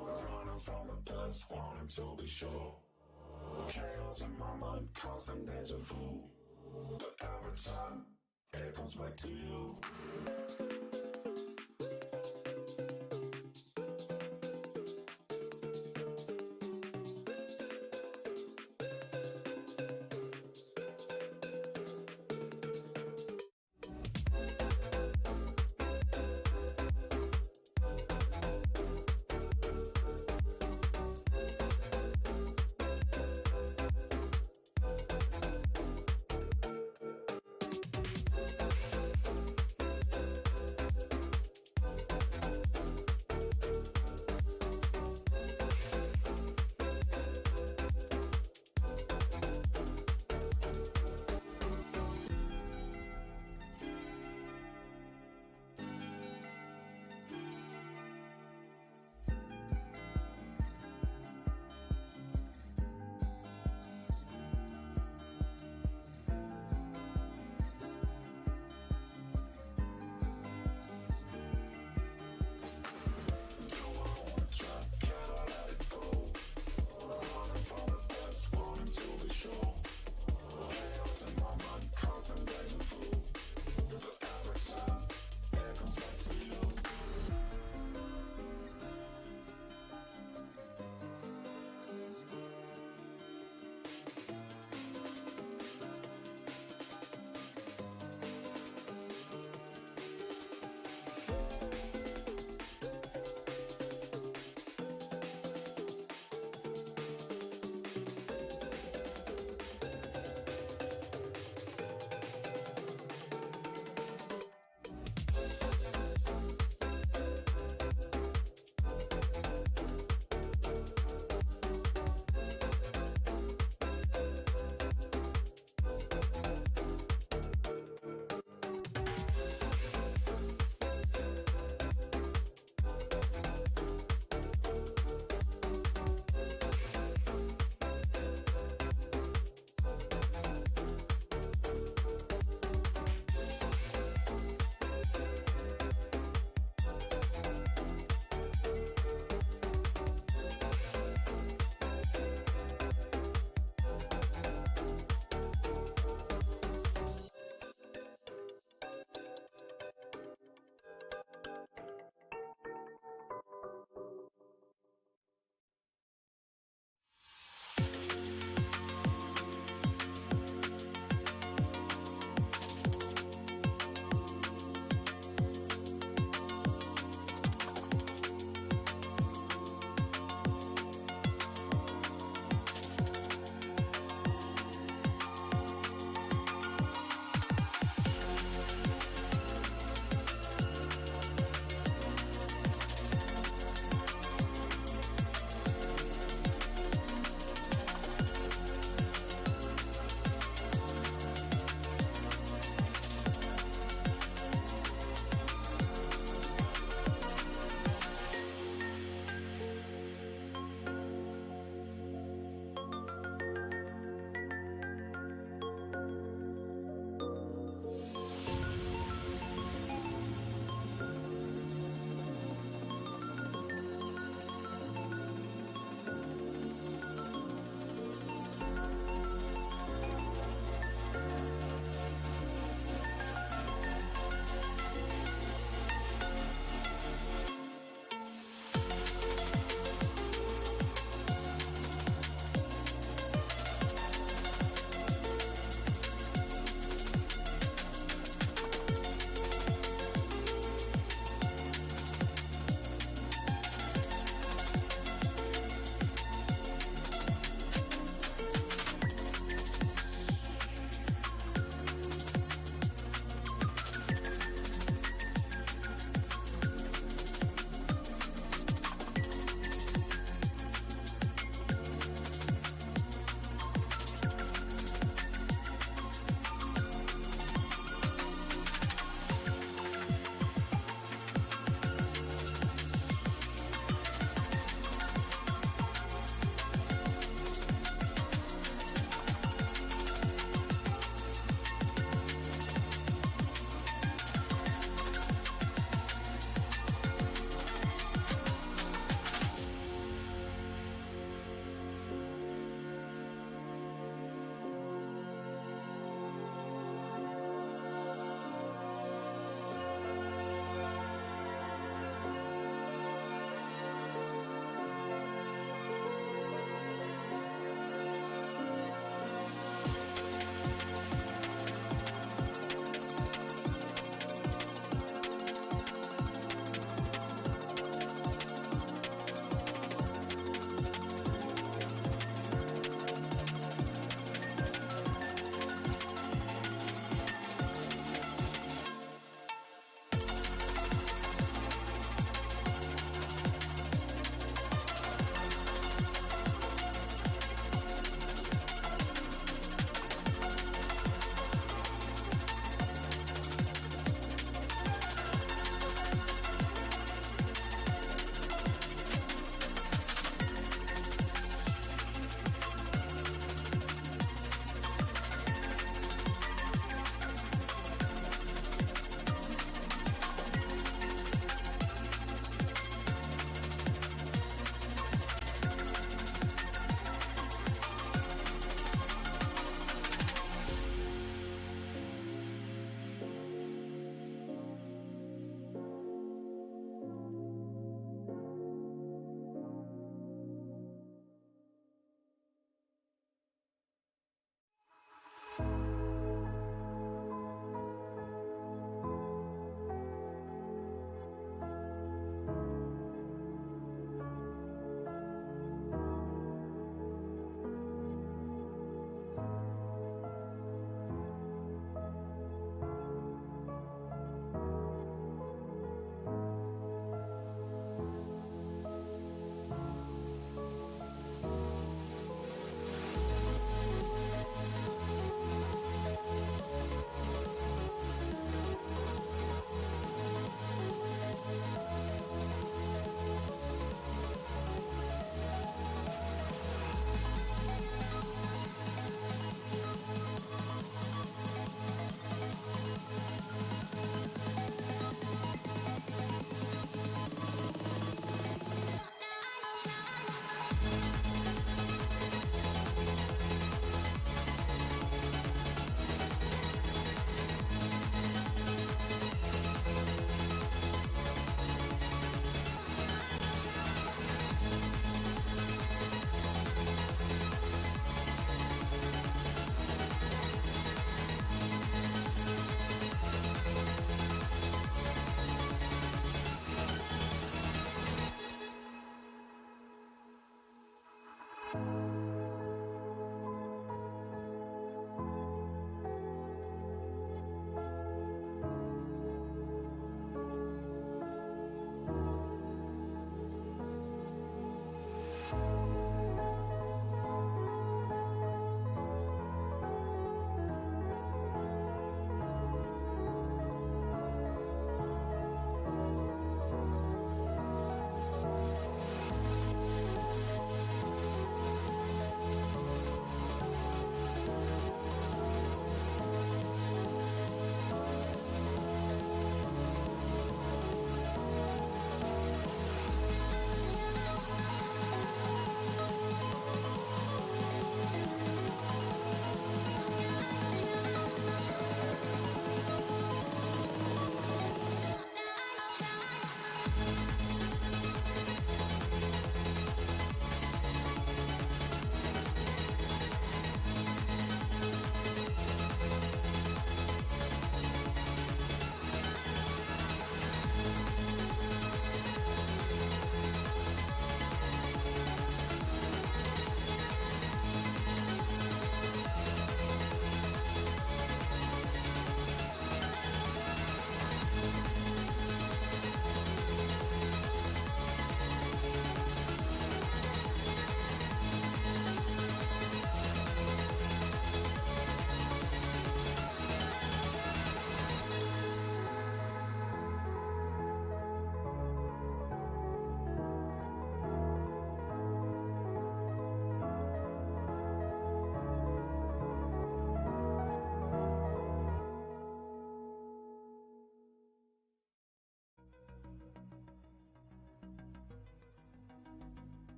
We're running from the past, wanting to be sure. Chaos in my mind, constant deja vu. But every time, it comes back to you.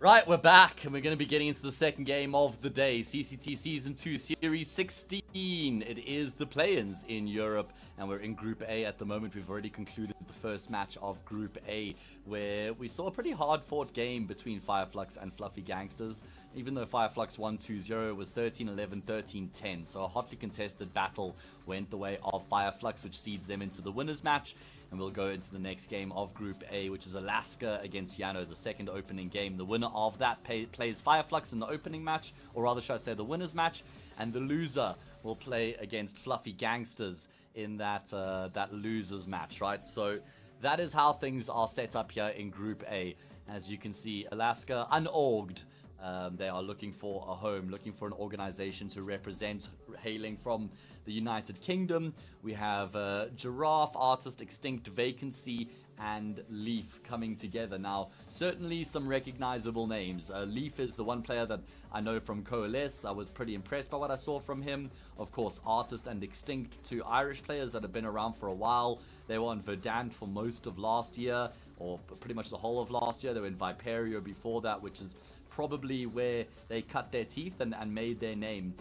Right, we're back, and we're going to be getting into the second game of the day. CCT Season 2, Series 16. It is the play-ins in Europe, and we're in Group A at the moment. We've already concluded the first match of Group A, where we saw a pretty hard-fought game between Flux and Fluffy Gangsters. Even though Flux won 2-0, it was 13-11, 13-10. So a hotly contested battle went the way of Flux, which seeds them into the winners match. And we'll go into the next game of Group A, which is Alaska against Yano, the second opening game. The winner of that plays Flux in the opening match, or rather should I say the winners match. And the loser will play against Fluffy Gangsters in that losers match, right? So that is how things are set up here in Group A. As you can see, Alaska unorged. They are looking for a home, looking for an organization to represent, hailing from the United Kingdom. We have Giraffe, Artist, Extinct, Vacancy, and Leaf coming together. Now, certainly some recognizable names. Leaf is the one player that I know from Coalesce. I was pretty impressed by what I saw from him. Of course, Artist and Extinct, two Irish players that have been around for a while. They were on Verdant for most of last year, or pretty much the whole of last year. They were in Viperio before that, which is probably where they cut their teeth and made their name.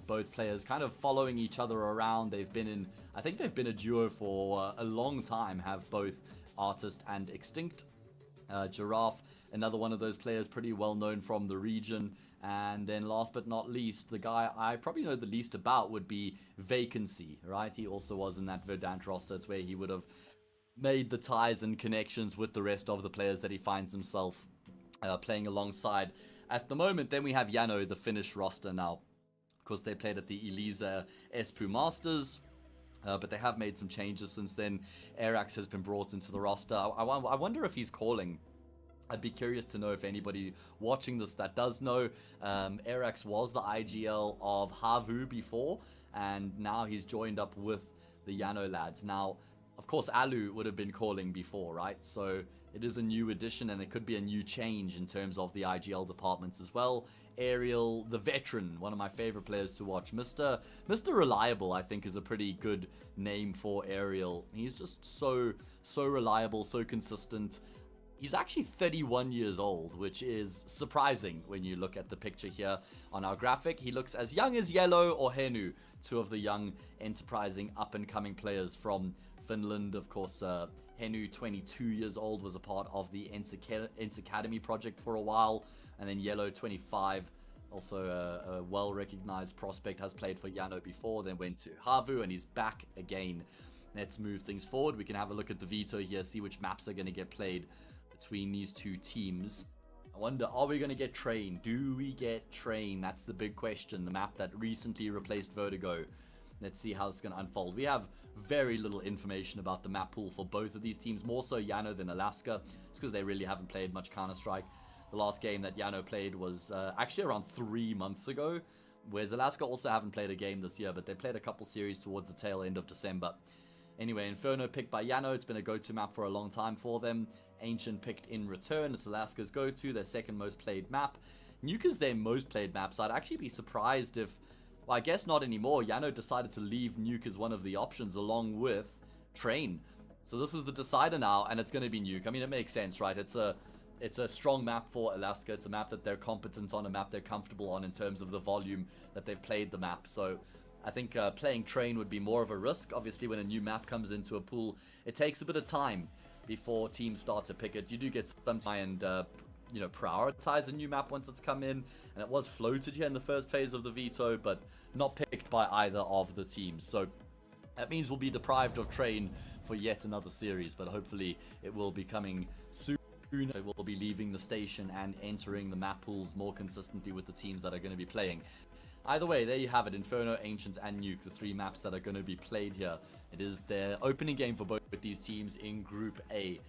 Both players kind of following each other around. They've been in, I think they've been a duo for a long time, have both Artist and Extinct. Giraffe, another one of those players pretty well known from the region. And then last but not least, the guy I probably know the least about would be Vacancy, right? He also was in that Verdant roster. It's where he would have made the ties and connections with the rest of the players that he finds himself playing alongside at the moment. Then we have Yano, the Finnish roster now. Of course, they played at the Elisa Espoo Masters, but they have made some changes since then. Arax has been brought into the roster. I wonder if he's calling. I'd be curious to know if anybody watching this that does know. Arax was the IGL of Havu before, and now he's joined up with the Yano lads. Now, of course, Alu would have been calling before, right? So it is a new addition, and it could be a new change in terms of the IGL departments as well. Ariel, the veteran, one of my favorite players to watch. Mr. Reliable, I think, is a pretty good name for Ariel. He's just so reliable, so consistent. He's actually 31 years old, which is surprising when you look at the picture here on our graphic. He looks as young as Yellow or Henu, two of the young, enterprising, up-and-coming players from Finland. Of course, Henu, 22 years old, was a part of the Ents Academy project for a while. And then Yellow, 25, also a well-recognized prospect, has played for Yano before, then went to Havu, and he's back again. Let's move things forward. We can have a look at the veto here, see which maps are going to get played between these two teams. I wonder, are we going to get Train? Do we get Train? That's the big question. The map that recently replaced Vertigo. Let's see how it's going to unfold. We have very little information about the map pool for both of these teams, more so Yano than Alaska. It's because they really haven't played much Counter-Strike. The last game that Yano played was actually around 3 months ago, whereas Alaska also haven't played a game this year, but they played a couple series towards the tail end of December. Anyway, Inferno picked by Yano. It's been a go-to map for a long time for them. Ancient picked in return. It's Alaska's go-to, their second most played map. Nuke is their most played map, so I'd actually be surprised if, well, I guess not anymore, Yano decided to leave Nuke as one of the options along with Train. So this is the decider now, and it's going to be Nuke. I mean, it makes sense, right? It's a strong map for Alaska. It's a map that they're competent on, a map they're comfortable on in terms of the volume that they've played the map. So I think playing train would be more of a risk. Obviously, when a new map comes into a pool, it takes a bit of time before teams start to pick it. You do get some time and prioritize a new map once it's come in, and it was floated here in the first phase of the veto, but not picked by either of the teams. So that means we'll be deprived of train for yet another series, but hopefully it will be coming soon. They will be leaving the station and entering the map pools more consistently with the teams that are going to be playing. Either way, there you have it. Inferno, Ancient, and Nuke, the three maps that are going to be played here. It is their opening game for both these teams in Group A.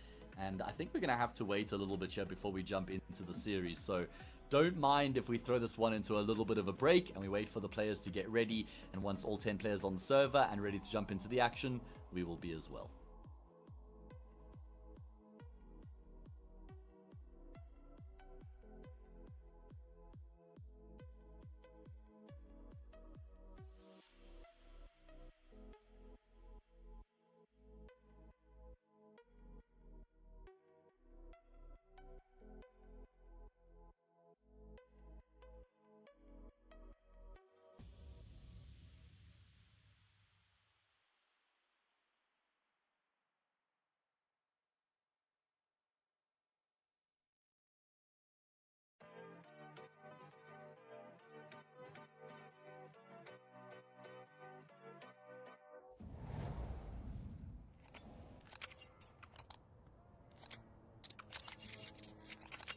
And I think we're going to have to wait a little bit here before we jump into the series. So don't mind if we throw this one into a little bit of a break and we wait for the players to get ready. And once all 10 players on the server and ready to jump into the action, we will be as well.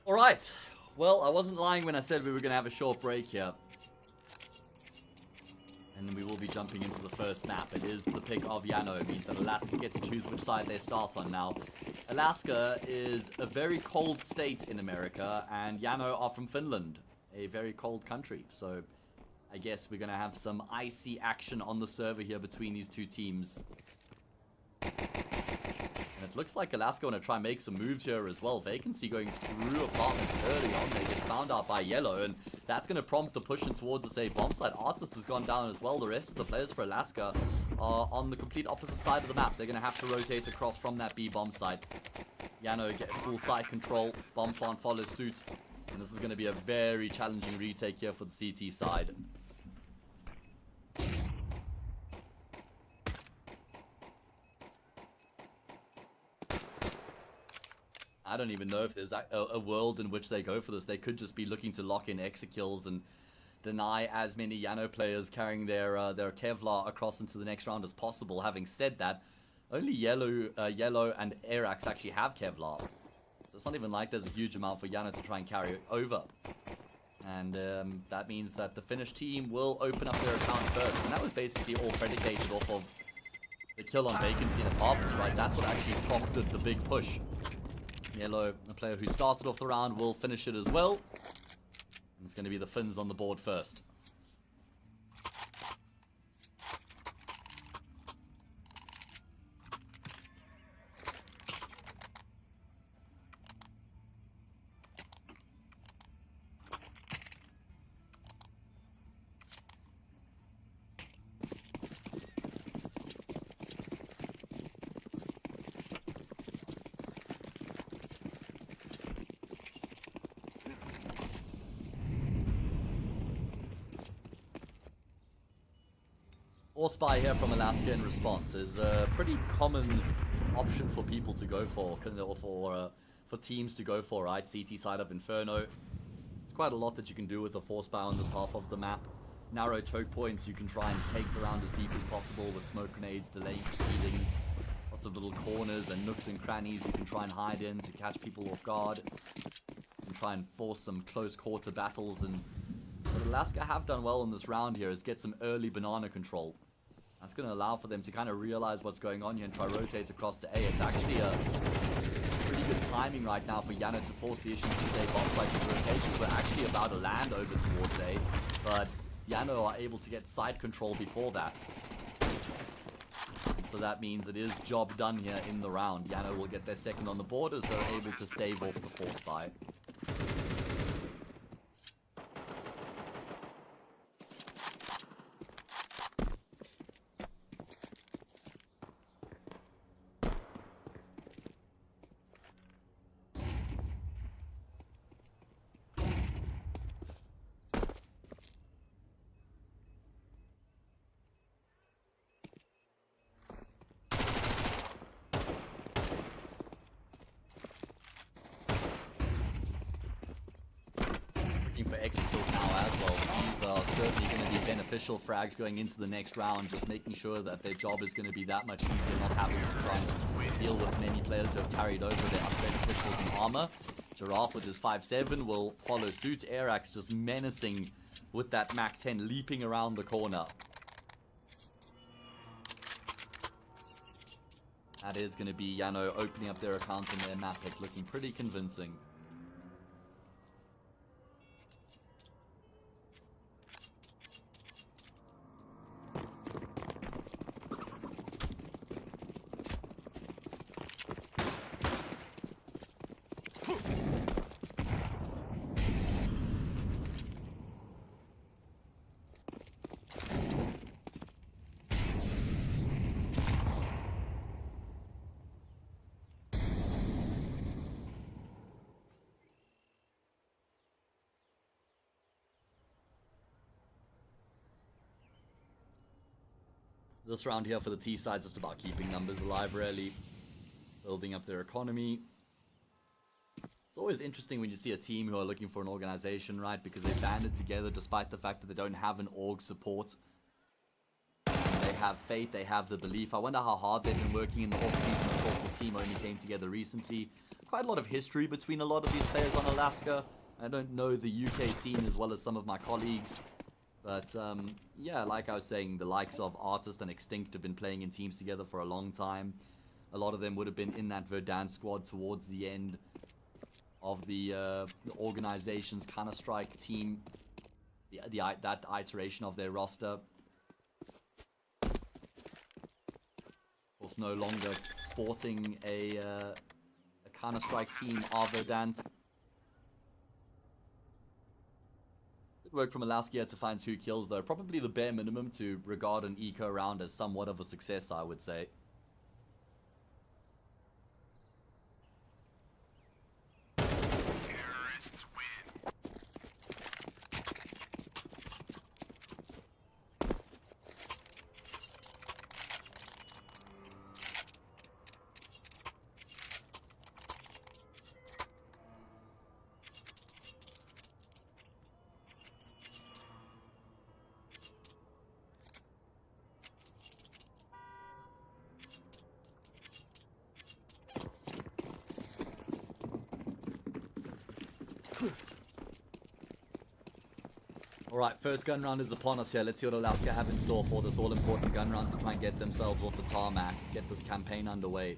Alright, well, I wasn't lying when I said we were going to have a short break here. And we will be jumping into the first map. It is the pick of Yano. It means that Alaska get to choose which side they start on now. Alaska is a very cold state in America, and Yano are from Finland, a very cold country. So I guess we're going to have some icy action on the server here between these two teams. And it looks like Alaska want to try and make some moves here as well. Vacancy going through apartments early on. They get found out by Yellow, and that's going to prompt the push in towards the safe bomb site. Artist has gone down as well. The rest of the players for Alaska are on the complete opposite side of the map. They're going to have to rotate across from that B bomb site. Yano get full site control. Bomb plant follows suit. And this is going to be a very challenging retake here for the CT side. I don't even know if there's a world in which they go for this. They could just be looking to lock in exakills and deny as many Yano players carrying their Kevlar across into the next round as possible. Having said that, only Yellow and Arax actually have Kevlar. So it's not even like there's a huge amount for Yano to try and carry over. And that means that the Finnish team will open up their account first. And that was basically all predicated off of the kill on Vacancy in apartments, right? That's what actually prompted the big push. Yellow, the player who started off the round, will finish it as well. And it's going to be the Finns on the board first. Or spy here from Alaska in response is a pretty common option for people to go for, or for teams to go for, right? CT side of Inferno. It's quite a lot that you can do with a force spy on this half of the map. Narrow choke points, you can try and take the round as deep as possible with smoke grenades, delaying proceedings. Lots of little corners and nooks and crannies you can try and hide in to catch people off guard. And try and force some close quarter battles. And what Alaska have done well in this round here is get some early banana control. That's going to allow for them to kind of realize what's going on here and try rotate across to A. It's actually a pretty good timing right now for Yano to force the issues to say bomb site rotations were actually about to land over towards A. But Yano are able to get side control before that. So that means it is job done here in the round. Yano will get their second on the board as they're able to stave off the force spy. certainly going to be beneficial frags going into the next round, just making sure that their job is going to be that much easier, not having to try and deal with many players who have carried over their upgraded pistols and armor. Giraffe with his 5.7 will follow suit. Airax just menacing with that Mac 10 leaping around the corner. That is going to be Yano opening up their account on their map pick, looking pretty convincing. This round here for the T side is just about keeping numbers alive, really. Building up their economy. It's always interesting when you see a team who are looking for an organization, right? Because they banded together despite the fact that they don't have an org support. They have faith, they have the belief. I wonder how hard they've been working in the off-season. Of course, this team only came together recently. Quite a lot of history between a lot of these players on Alaska. I don't know the UK scene as well as some of my colleagues. But, yeah, like I was saying, the likes of Artist and Extinct have been playing in teams together for a long time. A lot of them would have been in that Verdun squad towards the end of the organization's Counter-Strike team. That iteration of their roster. Of course, no longer sporting a Counter-Strike team of Verdun. Work from Alaska to find 2 kills, though. Probably the bare minimum to regard an eco round as somewhat of a success, I would say. Terrorists win. Alright, first gun round is upon us here. Let's see what Alaska have in store for this all-important gun round to try and get themselves off the tarmac, get this campaign underway.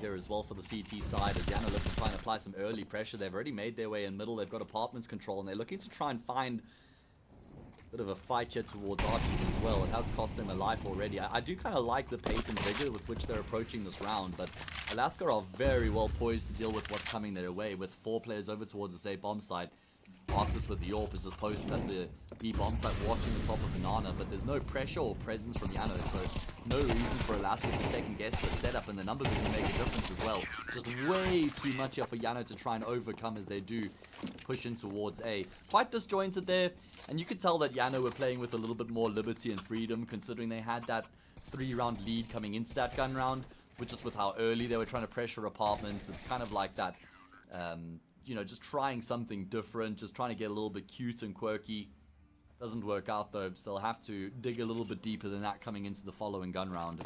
Here as well for the CT side as Yana looks to try and apply some early pressure. They've already made their way in middle. They've got apartments control and they're looking to try and find a bit of a fight here towards archers as well. It has cost them a life already. I do kind of like the pace and vigor with which they're approaching this round, but Alaska are very well poised to deal with what's coming their way with 4 players over towards the A bomb site. Artist with the AWP is just posted at the B bomb site watching the top of Banana, but there's no pressure or presence from Yano, so no reason for Alaska to second guess the setup, and the numbers are going to make a difference as well. Just way too much here for Yano to try and overcome as they do push in towards A. Quite disjointed there, and you could tell that Yano were playing with a little bit more liberty and freedom considering they had that 3-round lead coming into that gun round, but just with how early they were trying to pressure apartments. It's kind of like that, you know, just trying something different, just trying to get a little bit cute and quirky. Doesn't work out though, so they'll have to dig a little bit deeper than that coming into the following gun round.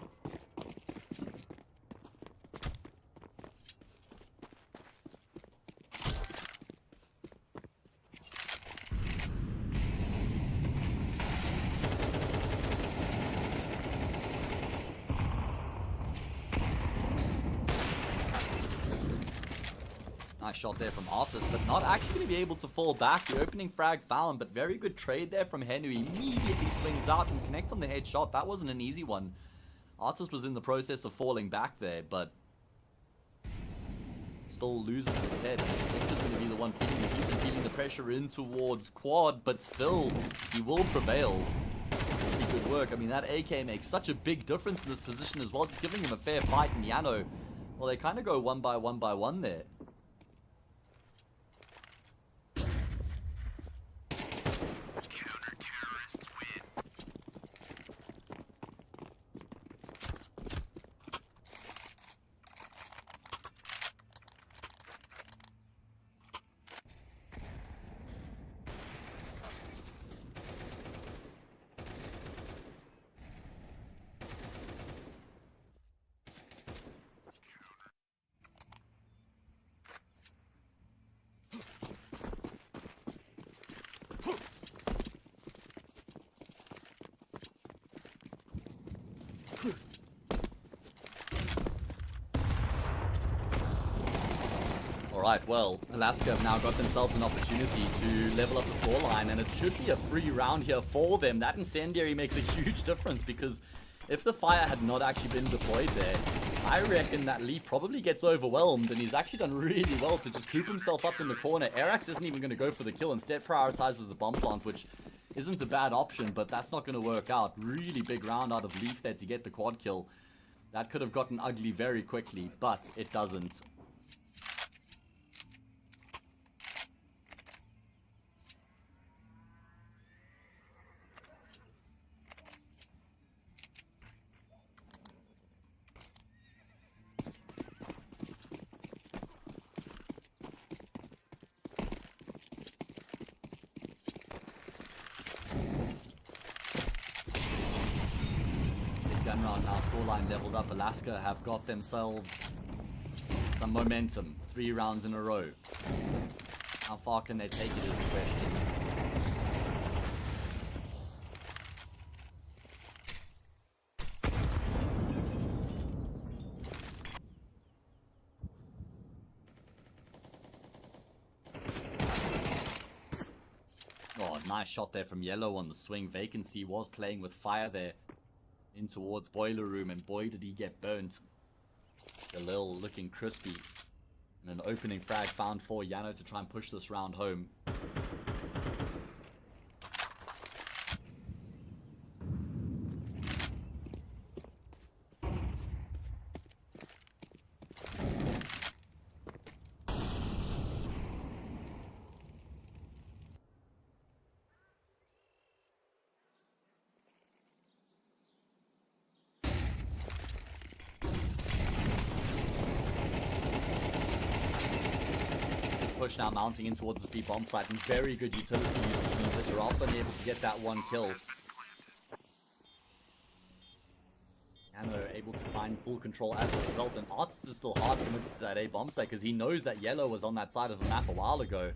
Nice shot there from Artist, but not actually going to be able to fall back. The opening frag found, but very good trade there from Hen, who immediately swings out and connects on the headshot. That wasn't an easy one. Artist was in the process of falling back there, but still loses his head. And I think he's going to be the one feeling the heat and feeling the pressure in towards Quad, but still, he will prevail. Pretty good work. I mean, that AK makes such a big difference in this position as well. It's giving him a fair fight in Yano. Well, they kind of go one by one there. Counter-terrorists win. Alright, well, Alaska have now got themselves an opportunity to level up the scoreline, and it should be a free round here for them. That incendiary makes a huge difference, because if the fire had not actually been deployed there, I reckon that Leaf probably gets overwhelmed, and he's actually done really well to just coop himself up in the corner. Arax isn't even going to go for the kill, instead prioritizes the bomb plant, which isn't a bad option, but that's not going to work out. Really big round out of Leaf there to get the quad kill. That could have gotten ugly very quickly, but it doesn't. Gun round now, scoreline leveled up. Alaska have got themselves some momentum. 3 rounds in a row. How far can they take it is the question. Oh, nice shot there from Yellow on the swing. Vacancy was playing with fire there in towards Boiler Room, and boy did he get burnt. Galil looking crispy. And an opening frag found for Yano to try and push this round home. Push now mounting in towards the B bomb site, and very good utility use that you're also unable to get that one kill. Yano able to find full control as a result, and Artis is still hard committed to that A bomb site because he knows that Yellow was on that side of the map a while ago.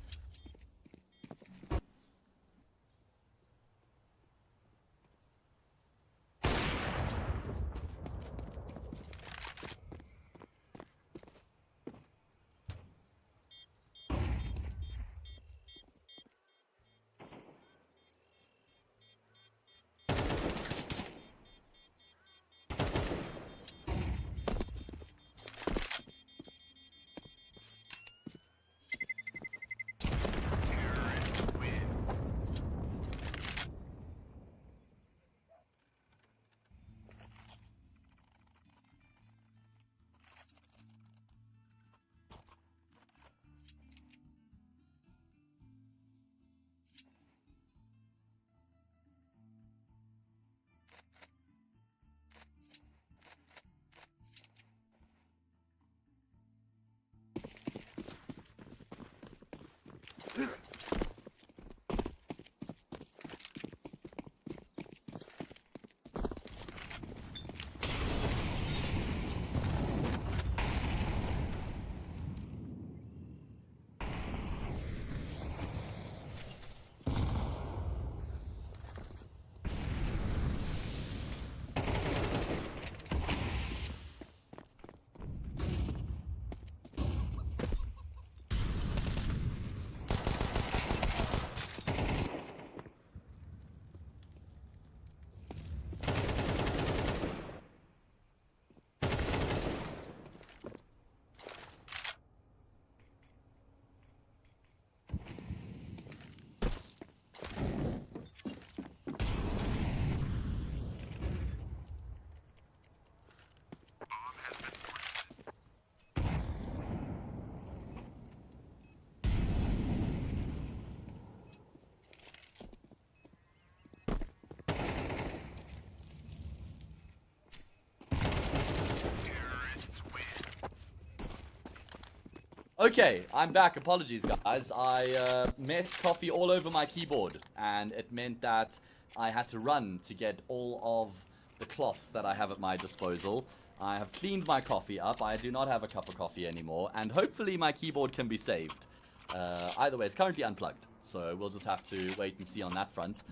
Okay, I'm back. Apologies, guys. I messed coffee all over my keyboard, and it meant that I had to run to get all of the cloths that I have at my disposal. I have cleaned my coffee up. I do not have a cup of coffee anymore, and hopefully my keyboard can be saved. Either way, it's currently unplugged, so we'll just have to wait and see on that front.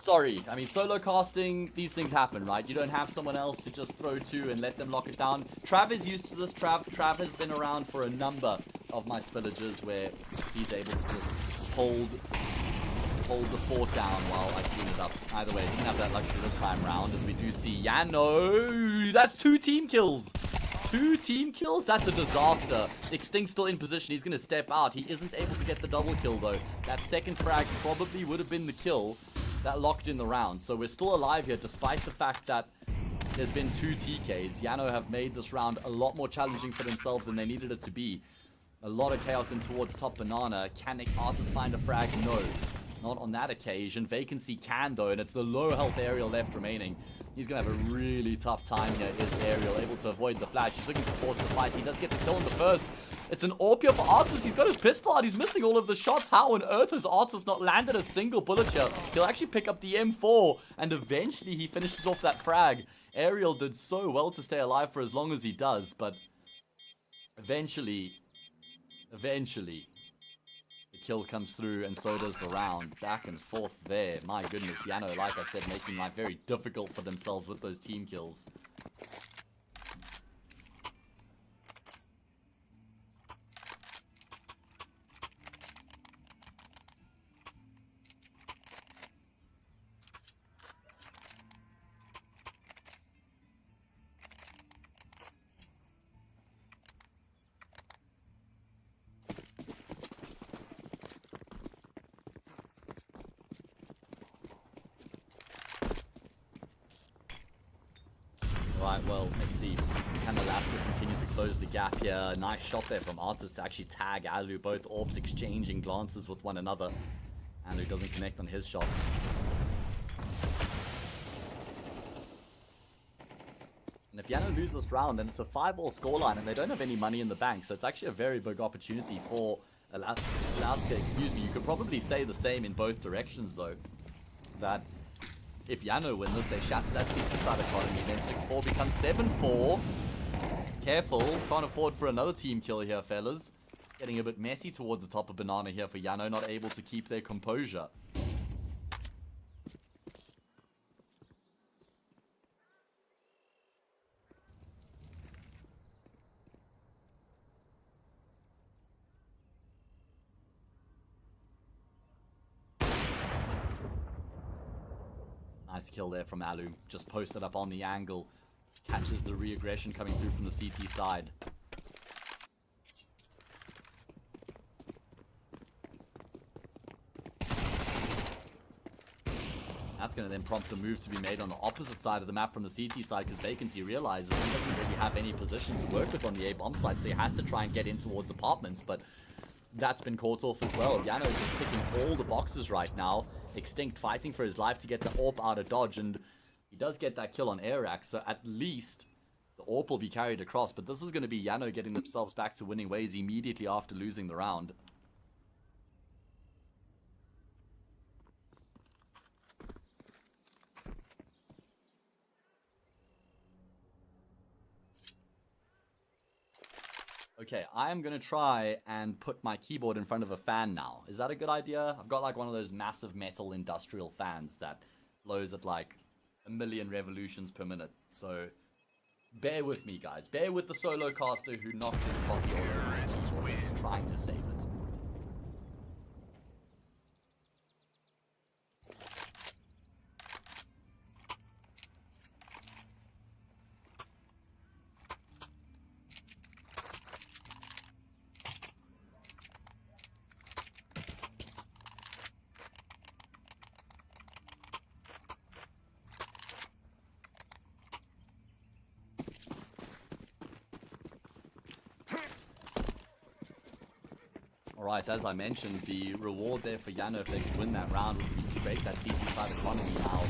Sorry, I mean, solo casting, these things happen, right? You don't have someone else to just throw to and let them lock it down. Trav is used to this. Trav has been around for a number of my spillages where he's able to just hold the fort down while I clean it up. Either way, he can have that luxury this time round, as we do see Yano. That's 2 team kills. 2 team kills? That's a disaster. Extinct still in position. He's going to step out. He isn't able to get the double kill, though. That second frag probably would have been the kill that locked in the round. So we're still alive here, despite the fact that there's been 2 TKs. Yano have made this round a lot more challenging for themselves than they needed it to be. A lot of chaos in towards top banana. Can Artist find a frag? No. Not on that occasion. Vacancy can, though, and it's the low health Ariel left remaining. He's going to have a really tough time here. Is Ariel able to avoid the flash? He's looking to force the fight. He does get the kill in the first. It's an AWP here for Artist. He's got his pistol out. He's missing all of the shots. How on earth has Artist not landed a single bullet here? He'll actually pick up the M4, and eventually he finishes off that frag. Ariel did so well to stay alive for as long as he does, but eventually, the kill comes through, and so does the round. Back and forth there. My goodness, Yano, like I said, making life very difficult for themselves with those team kills. Right, well, let's see. Can Alaska continue to close the gap here? Nice shot there from Artist to actually tag Alu. Both orbs exchanging glances with one another. Alu doesn't connect on his shot. And if Yano loses this round, then it's a 5-all scoreline, and they don't have any money in the bank. So it's actually a very big opportunity for Alaska. Excuse me. You could probably say the same in both directions, though. That if Yano win this, they shatter that 65 economy. Then 6-4 becomes 7-4. Careful. Can't afford for another team kill here, fellas. Getting a bit messy towards the top of banana here for Yano. Not able to keep their composure. Nice kill there from Alu. Just posted up on the angle. Catches the re-aggression coming through from the CT side. That's going to then prompt the move to be made on the opposite side of the map from the CT side, because Vacancy realizes he doesn't really have any position to work with on the A-bomb side, so he has to try and get in towards apartments, but that's been caught off as well. Yano is just ticking all the boxes right now. Extinct fighting for his life to get the AWP out of dodge, and he does get that kill on Airax, so at least the AWP will be carried across, but this is going to be Yano getting themselves back to winning ways immediately after losing the round. Okay, I'm going to try and put my keyboard in front of a fan now. Is that a good idea? I've got like one of those massive metal industrial fans that blows at like 1,000,000 revolutions per minute. So bear with me, guys. Bear with the solo caster who knocked his coffee all over his keyboard and is trying to save it. Alright, as I mentioned, the reward there for Yano if they could win that round would be to break that CT side economy now.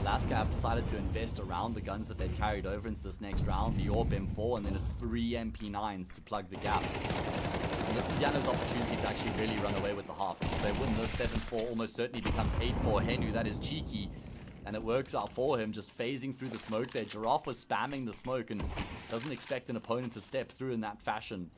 Alaska have decided to invest around the guns that they've carried over into this next round, the AWP M4, and then it's 3 MP9s to plug the gaps. And this is Yano's opportunity to actually really run away with the half. If they win this, 7-4 almost certainly becomes 8-4. Henu, that is cheeky. And it works out for him, just phasing through the smoke there. Giraffe was spamming the smoke and doesn't expect an opponent to step through in that fashion.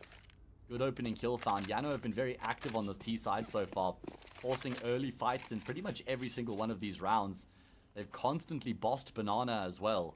Good opening kill found. Yano have been very active on this T side so far, forcing early fights in pretty much every single one of these rounds. They've constantly bossed Banana as well.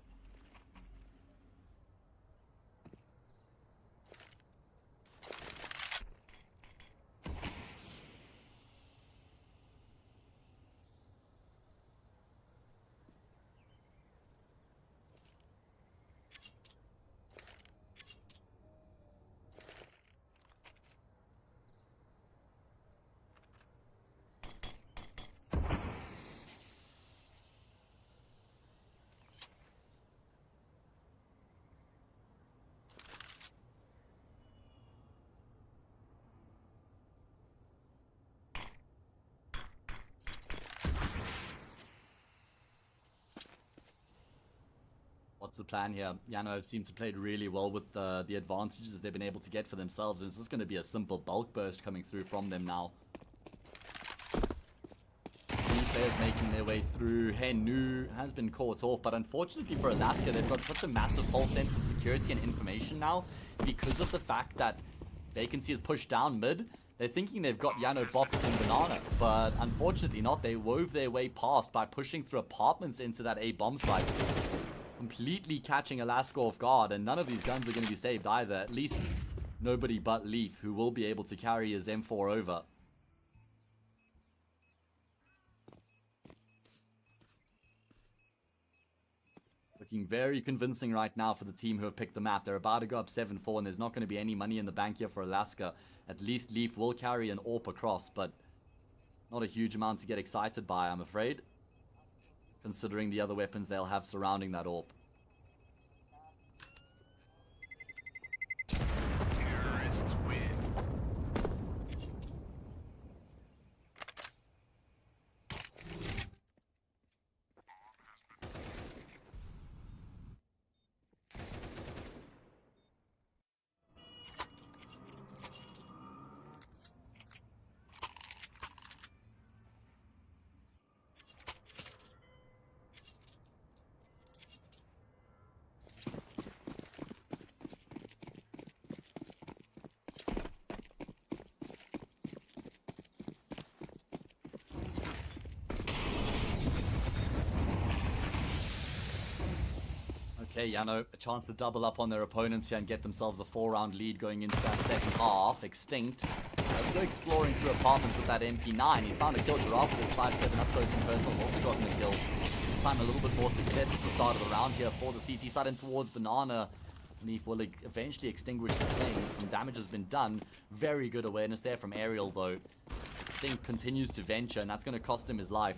What's the plan here? Yano seems to have played really well with the advantages they've been able to get for themselves. And it's just going to be a simple bulk burst coming through from them now. Three players making their way through. Henu has been caught off, but unfortunately for Alaska, they've got such a massive false sense of security and information now because of the fact that Vacancy is pushed down mid. They're thinking they've got Yano bopped in Banana, but unfortunately not. They wove their way past by pushing through apartments into that A bomb site, completely catching Alaska off guard, and none of these guns are going to be saved either. At least nobody but Leaf, who will be able to carry his M4 over. Looking very convincing right now for the team who have picked the map. They're about to go up 7-4, and there's not going to be any money in the bank here for Alaska. At least Leaf will carry an AWP across, but not a huge amount to get excited by, I'm afraid, considering the other weapons they'll have surrounding that AWP. Terrorists win. Okay, Yano, a chance to double up on their opponents here and get themselves a 4-round lead going into that second half. Extinct. Go exploring through apartments with that MP9. He's found a kill. Giraffe with his 5-7 up close and personal. Also gotten a kill. This time a little bit more success at the start of the round here for the CT side and towards Banana. Leaf will eventually extinguish the flames. Some damage has been done. Very good awareness there from Aerial though. Extinct continues to venture, and that's going to cost him his life.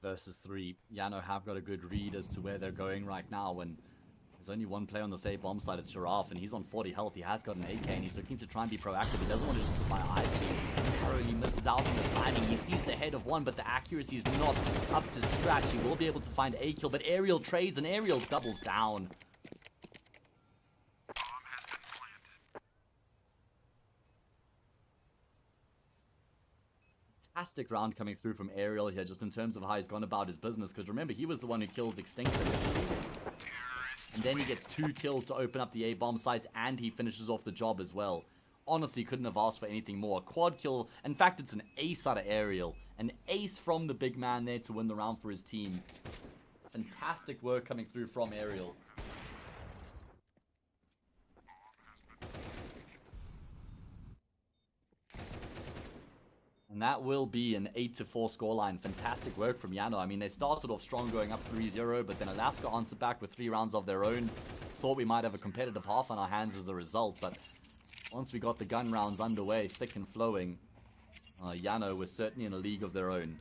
Versus 3. Yano have got a good read as to where they're going right now, and there's only one player on the safe bomb side. It's Giraffe, and he's on 40 health. He has got an AK, and he's looking to try and be proactive. He doesn't want to just sit by idly. He thoroughly misses out on the timing. He sees the head of one, but the accuracy is not up to scratch. He will be able to find a kill, but Aerial trades, and Aerial doubles down. Fantastic round coming through from Aerial here, just in terms of how he's gone about his business, because remember, he was the one who kills Extinct initially, and then he gets 2 kills to open up the A bomb sites, and he finishes off the job as well. Honestly, couldn't have asked for anything more. Quad kill. In fact, it's an ace out of Aerial. An ace from the big man there to win the round for his team. Fantastic work coming through from Aerial. And that will be an 8-4 scoreline. Fantastic work from Yano. I mean, they started off strong going up 3-0, but then Alaska answered back with 3 rounds of their own. Thought we might have a competitive half on our hands as a result, but once we got the gun rounds underway, thick and flowing, Yano was certainly in a league of their own.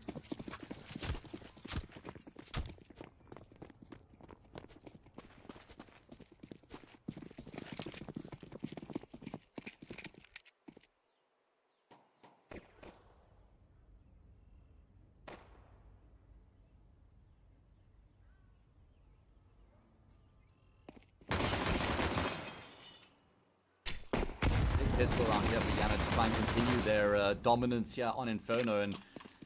Pistol around here for Yana to try and continue their dominance here on Inferno, and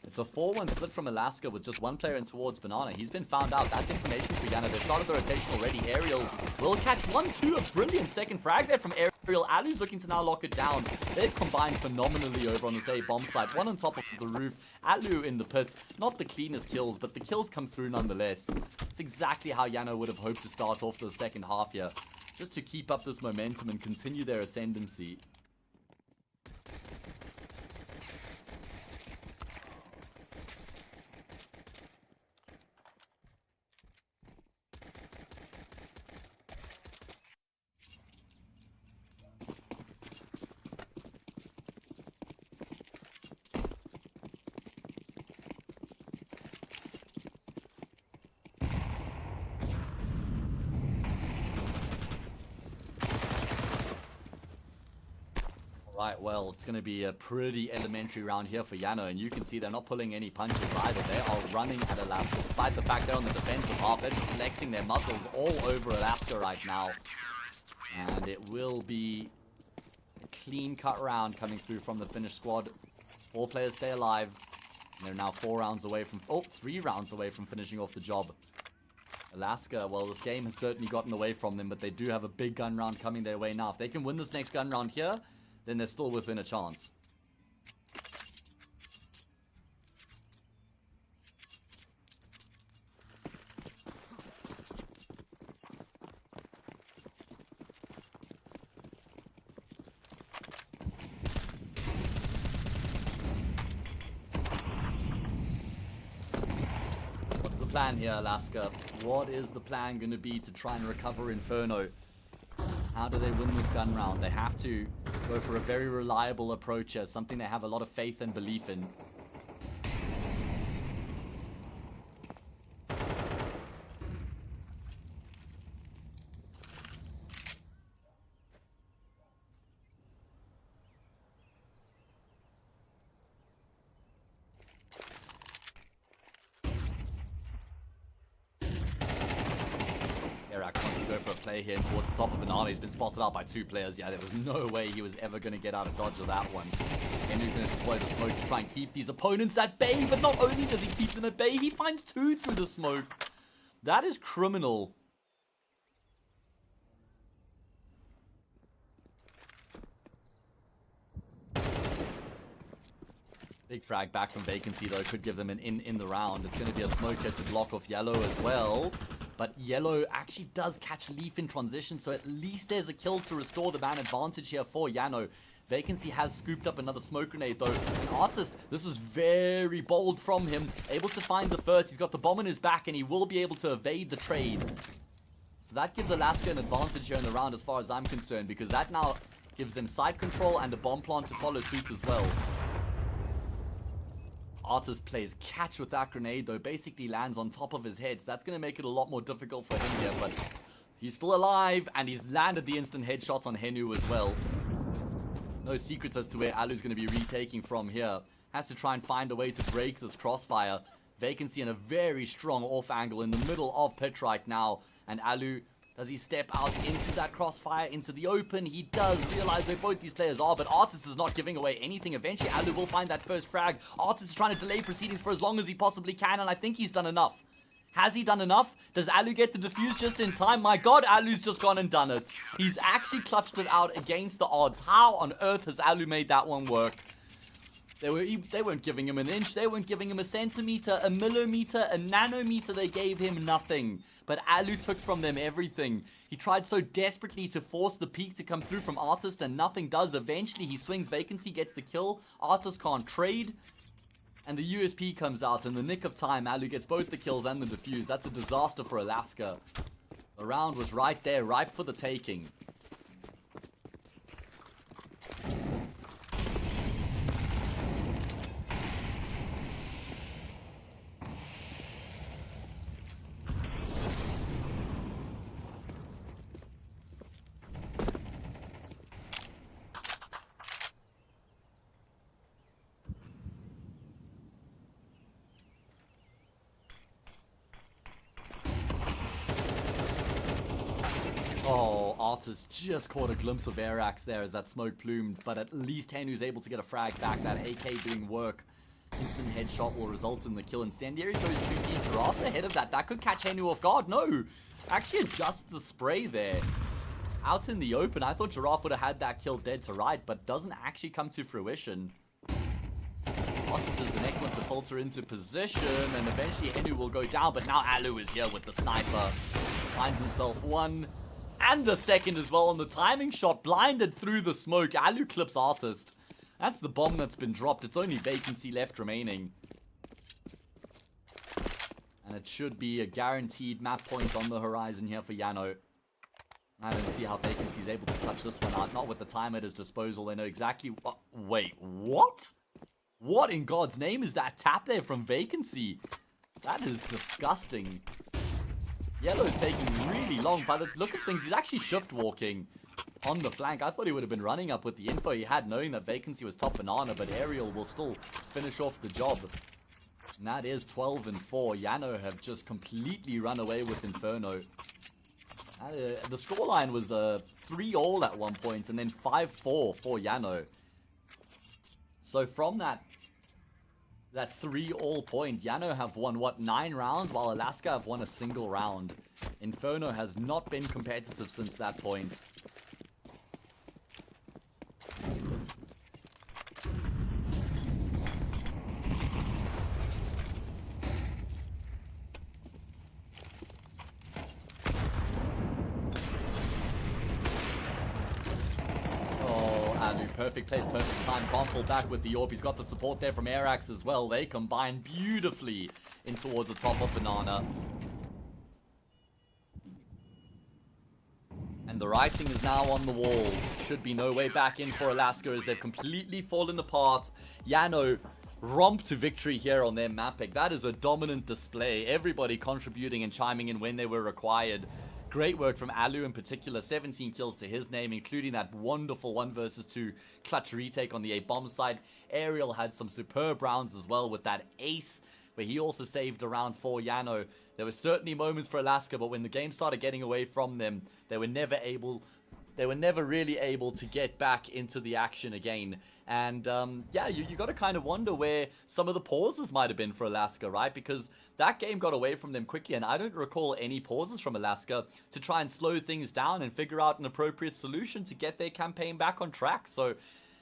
it's a 4-1 split from Alaska with just one player in towards Banana. He's been found out. That's information for Yana. They've started the rotation already. Ariel will catch 1-2. A brilliant second frag there from Ariel. Alu's looking to now lock it down. They've combined phenomenally over on this A bomb site. One on top of the roof. Alu in the pit. Not the cleanest kills, but the kills come through nonetheless. It's exactly how Yano would have hoped to start off the second half here, just to keep up this momentum and continue their ascendancy. Right, well, it's going to be a pretty elementary round here for Yano, and you can see they're not pulling any punches either. They are running at Alaska, despite the fact they're on the defensive half. They're just flexing their muscles all over Alaska right now. And it will be a clean-cut round coming through from the Finnish squad. 4 players stay alive, and they're now 3 rounds away from finishing off the job. Alaska, well, this game has certainly gotten away from them, but they do have a big gun round coming their way now. If they can win this next gun round here, then they're still within a chance. What's the plan here, Alaska? What is the plan going to be to try and recover Inferno? How do they win this gun round? They have to go for a very reliable approach here, something they have a lot of faith and belief in. Wants to go for a play here towards the top of Banana. He's been spotted out by 2 players. Yeah, there was no way he was ever going to get out of dodge of that one. Henry's going to deploy the smoke to try and keep these opponents at bay, but not only does he keep them at bay, he finds 2 through the smoke. That is criminal. Big frag back from Vacancy, though, could give them an in the round. It's going to be a smoke here to block off Yellow as well. But Yellow actually does catch Leaf in transition, so at least there's a kill to restore the man advantage here for Yano. Vacancy has scooped up another smoke grenade, though. An Artist, this is very bold from him. Able to find the first. He's got the bomb in his back, and he will be able to evade the trade. So that gives Alaska an advantage here in the round as far as I'm concerned, because that now gives them side control and a bomb plant to follow suit as well. Artist plays catch with that grenade, though. Basically lands on top of his head. So that's going to make it a lot more difficult for him here. But he's still alive, and he's landed the instant headshot on Henu as well. No secrets as to where Alu's going to be retaking from here. Has to try and find a way to break this crossfire. Vacancy in a very strong off angle in the middle of pit right now. And Alu, does he step out into that crossfire, into the open? He does realize where both these players are, but Artist is not giving away anything. Eventually, Alu will find that first frag. Artist is trying to delay proceedings for as long as he possibly can, and I think he's done enough. Has he done enough? Does Alu get the defuse just in time? My god, Alu's just gone and done it. He's actually clutched it out against the odds. How on earth has Alu made that one work? They weren't giving him an inch, they weren't giving him a centimeter, a millimeter, a nanometer, they gave him nothing. But Alu took from them everything. He tried so desperately to force the peak to come through from Artist and nothing does. Eventually he swings Vacancy, gets the kill. Artist can't trade. And the USP comes out in the nick of time. Alu gets both the kills and the defuse. That's a disaster for Alaska. The round was right there, ripe for the taking. Oh, Artist just caught a glimpse of Airax there as that smoke plumed, but at least Henu's able to get a frag back. That AK doing work. Instant headshot will result in the kill. Incendiary goes 2 Giraffe ahead of that. That could catch Henu off guard. No! Actually adjusts the spray there. Out in the open, I thought Giraffe would have had that kill dead to right, but doesn't actually come to fruition. Artist is the next one to falter into position, and eventually Henu will go down, but now Alu is here with the sniper. Finds himself one. And the second as well on the timing shot, blinded through the smoke. Alu clips Artist. That's the bomb that's been dropped. It's only Vacancy left remaining. And it should be a guaranteed map point on the horizon here for Yano. I don't see how Vacancy is able to touch this one out. Not with the time at his disposal. They know exactly what. Wait, what? What in God's name is that tap there from Vacancy? That is disgusting. Yellow's taking really long. By the look of things, he's actually shift walking on the flank. I thought he would have been running up with the info he had, knowing that Vacancy was top banana, but Aerial will still finish off the job. And that is 12 and 4. Yano have just completely run away with Inferno. The scoreline was 3-all at one point, and then 5-4 for Yano. So from that 3-all point, Yano have won, what, 9 rounds, while Alaska have won a single round. Inferno has not been competitive since that point. Perfect place, perfect time. Can't pull back with the AWP. He's got the support there from Airax as well. They combine beautifully in towards the top of Banana. And the writing is now on the wall. Should be no way back in for Alaska as they've completely fallen apart. Yano romp to victory here on their map pick. That is a dominant display. Everybody contributing and chiming in when they were required. Great work from Alu in particular, 17 kills to his name, including that wonderful 1 versus 2 clutch retake on the A-bomb side. Aerial had some superb rounds as well with that ace, where he also saved a round for Yano. There were certainly moments for Alaska, but when the game started getting away from them, they were never really able to get back into the action again. And yeah, you got to kind of wonder where some of the pauses might have been for Alaska, right? Because that game got away from them quickly, and I don't recall any pauses from Alaska to try and slow things down and figure out an appropriate solution to get their campaign back on track. So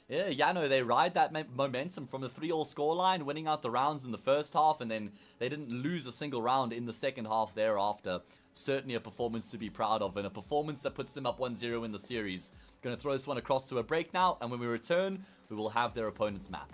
yeah, Yano, they ride that momentum from the 3-all scoreline, winning out the rounds in the first half, and then they didn't lose a single round in the second half thereafter. Certainly a performance to be proud of, and a performance that puts them up 1-0 in the series. Going to throw this one across to a break now, and when we return, we will have their opponent's map.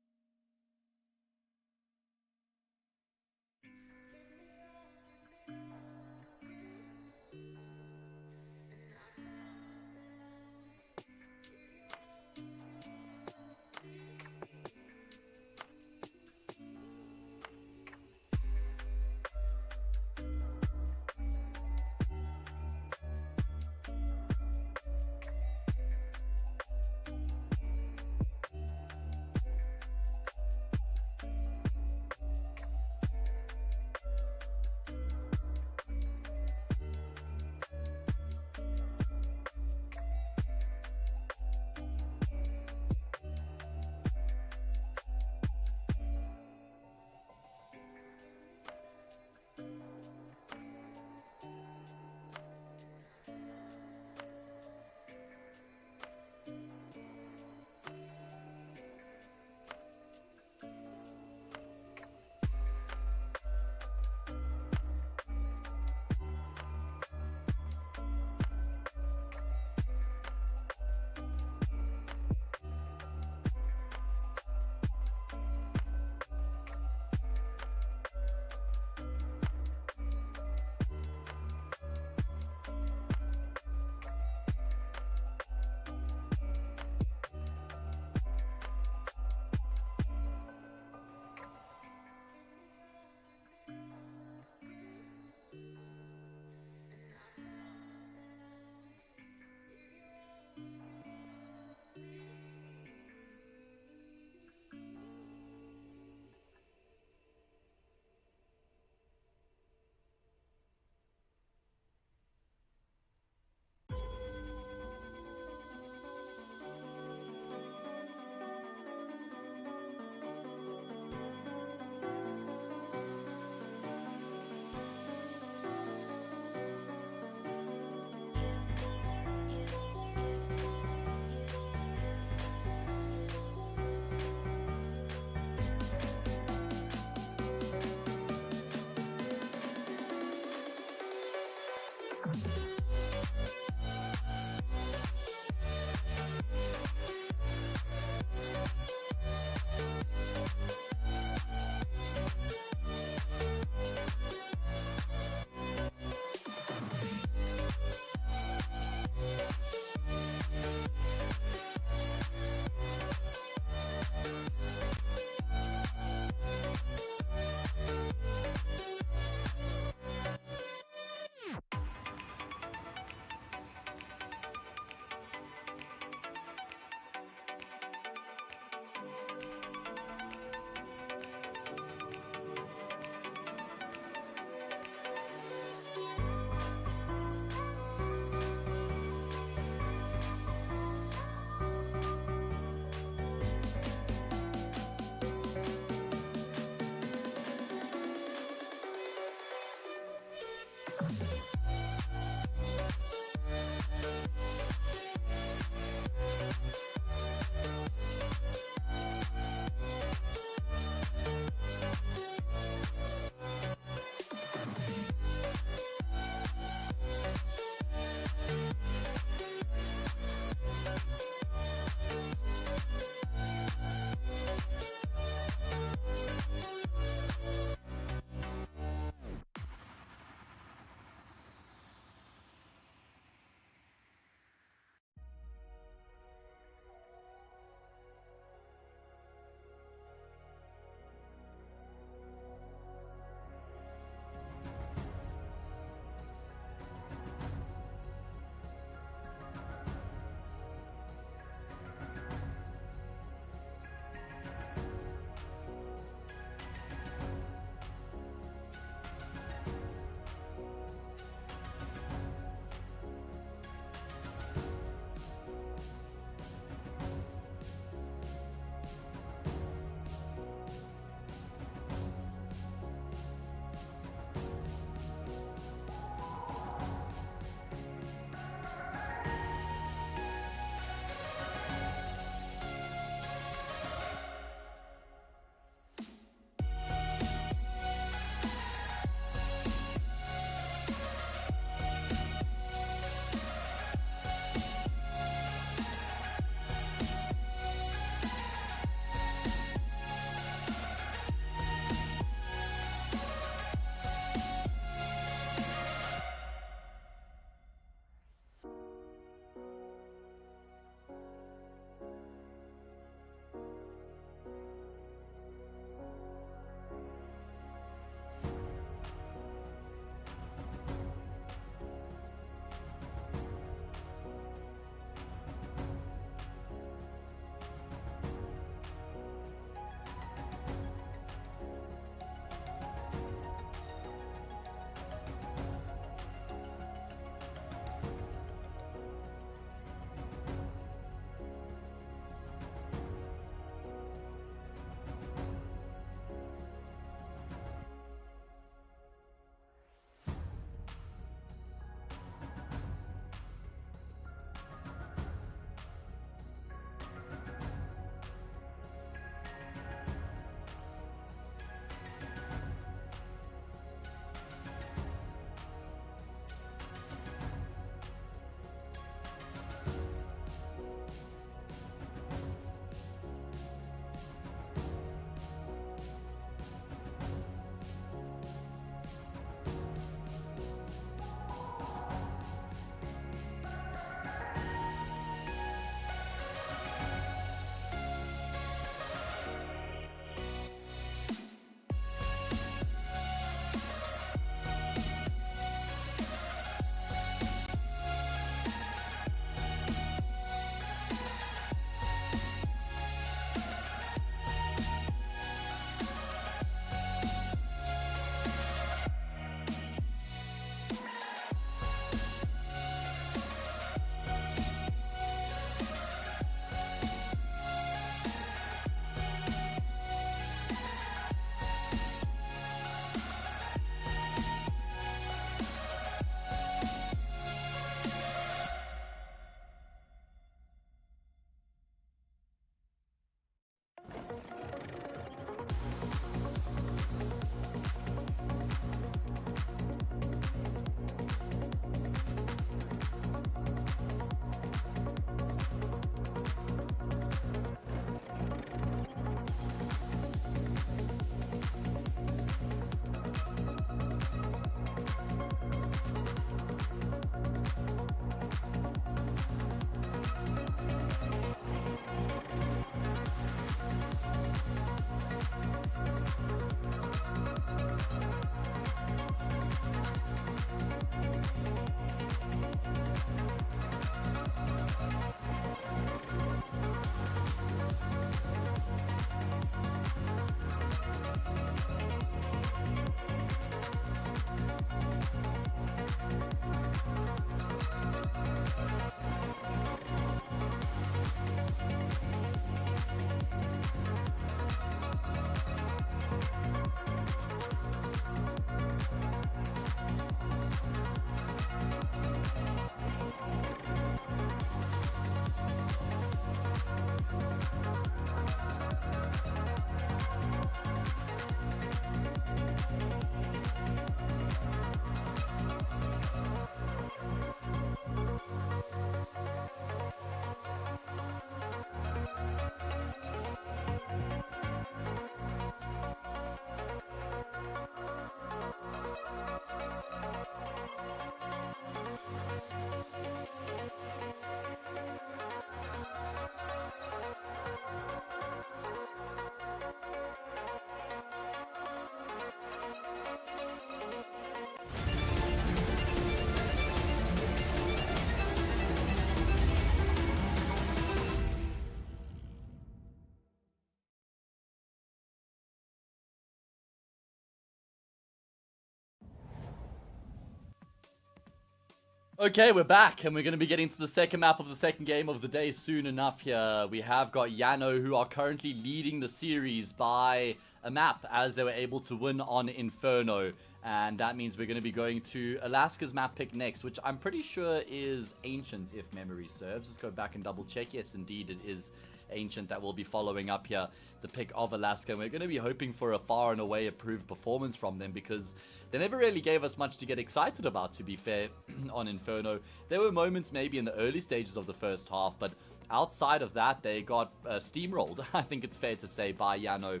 Okay, we're back, and we're going to be getting to the second map of the second game of the day soon enough here. We have got Yano, who are currently leading the series by a map, as they were able to win on Inferno. And that means we're going to be going to Alaska's map pick next, which I'm pretty sure is Ancient, if memory serves. Let's go back and double check. Yes, indeed, it is Ancient that will be following up here, the pick of Alaska. And we're going to be hoping for a far and away improved performance from them, because they never really gave us much to get excited about, to be fair, on Inferno. There were moments maybe in the early stages of the first half, but outside of that, they got steamrolled, I think it's fair to say, by Yano.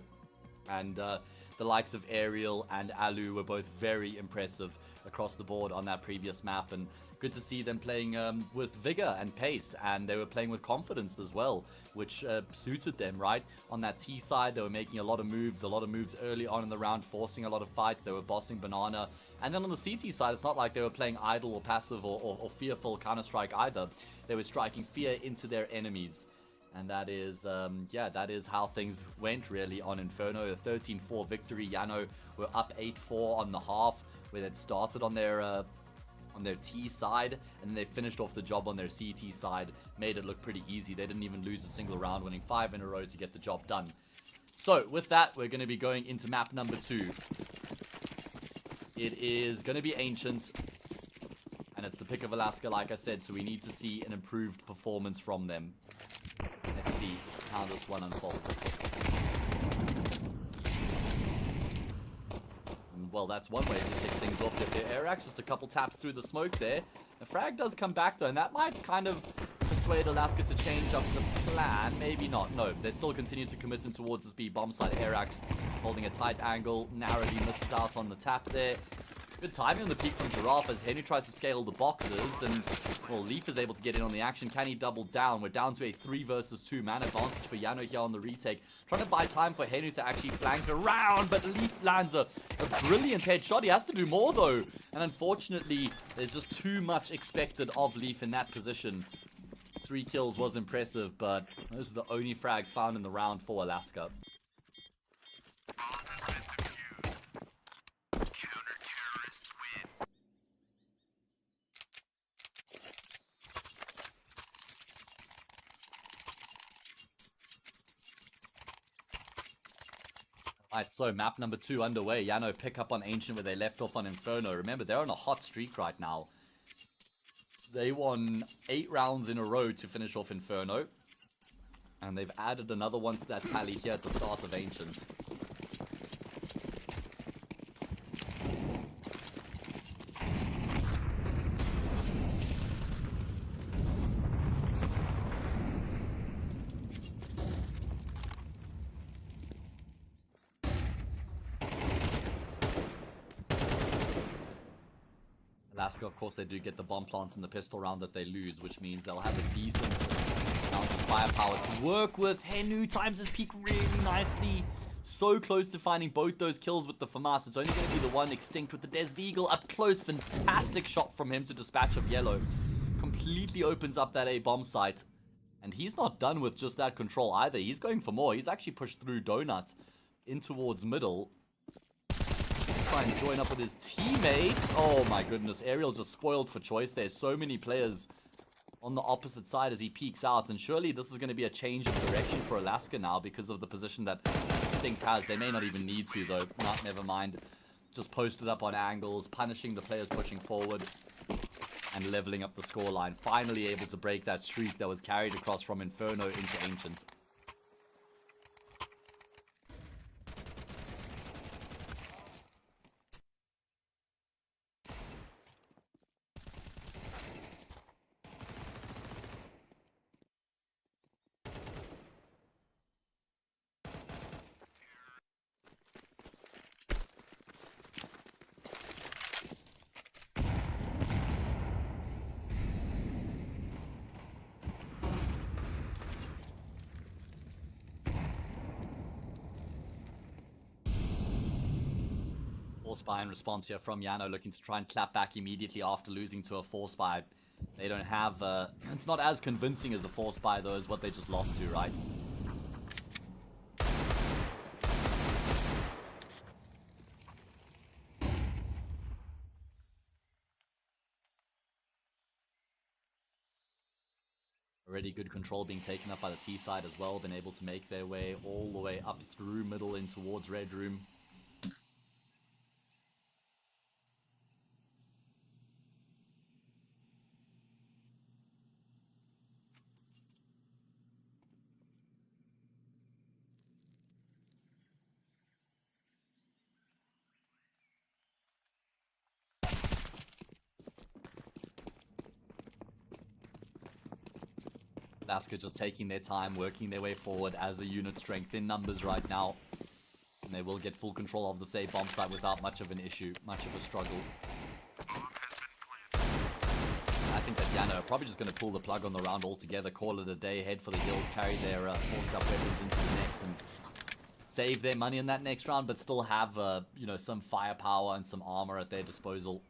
And the likes of Ariel and Alu were both very impressive across the board on that previous map. And good to see them playing with vigor and pace, and they were playing with confidence as well, which suited them, right? On that T side, they were making a lot of moves early on in the round, forcing a lot of fights. They were bossing Banana. And then on the CT side, it's not like they were playing idle or passive or fearful Counter-Strike either. They were striking fear into their enemies. And that is, yeah, that is how things went, really, on Inferno. A 13-4 victory. Yano were up 8-4 on the half, where they'd started on their T side, and then they finished off the job on their CT side. Made it look pretty easy. They didn't even lose a single round, winning 5 in a row to get the job done. So, with that, we're going to be going into map number 2. It is going to be Ancient, and it's the pick of Alaska, like I said, so we need to see an improved performance from them. Let's see how this one unfolds. Well, that's one way to kick things off with their air axe. Just a couple taps through the smoke there. The frag does come back, though, and that might kind of persuade Alaska to change up the plan. Maybe not. No, they still continue to commit in towards the speed bomb side. Air axe holding a tight angle. Narrowly misses out on the tap there. Good timing on the peak from Giraffe as Henry tries to scale the boxes, and, well, Leaf is able to get in on the action. Can he double down? We're down to a 3 versus 2 man advantage for Yano here on the retake. Trying to buy time for Henry to actually flank around, but Leaf lands a brilliant headshot. He has to do more, though. And unfortunately, there's just too much expected of Leaf in that position. 3 kills was impressive, but those are the only frags found in the round for Alaska. Alright, so map number 2 underway. Yano pick up on Ancient where they left off on Inferno. Remember, they're on a hot streak right now. They won 8 rounds in a row to finish off Inferno. And they've added another one to that tally here at the start of Ancient. Alaska, of course, they do get the bomb plants in the pistol round that they lose, which means they'll have a decent amount of firepower to work with. Henu times his peak really nicely. So close to finding both those kills with the FAMAS. It's only going to be the one extinct with the Desert Eagle. Up close, fantastic shot from him to dispatch of Yellow. Completely opens up that A bomb site. And he's not done with just that control either. He's going for more. He's actually pushed through Donut in towards middle. Trying to join up with his teammates. Oh my goodness, Ariel just spoiled for choice. There's so many players on the opposite side as he peeks out, and surely this is going to be a change of direction for Alaska now because of the position that Extinct has. They may not even need to, though. Never mind. Just posted up on angles, punishing the players pushing forward and leveling up the scoreline. Finally able to break that streak that was carried across from Inferno into Ancient. Force buy in response here from Yano, looking to try and clap back immediately after losing to a force buy. They don't have, it's not as convincing as a force buy, though, as what they just lost to, right? Already good control being taken up by the T side as well. Been able to make their way all the way up through middle in towards Red Room. Alaska just taking their time, working their way forward as a unit strength in numbers right now. And they will get full control of the save bomb site without much of an issue, much of a struggle. I think that Yano are probably just going to pull the plug on the round altogether, call it a day, head for the hills, carry their forced up weapons into the next, and save their money in that next round, but still have, you know, some firepower and some armor at their disposal.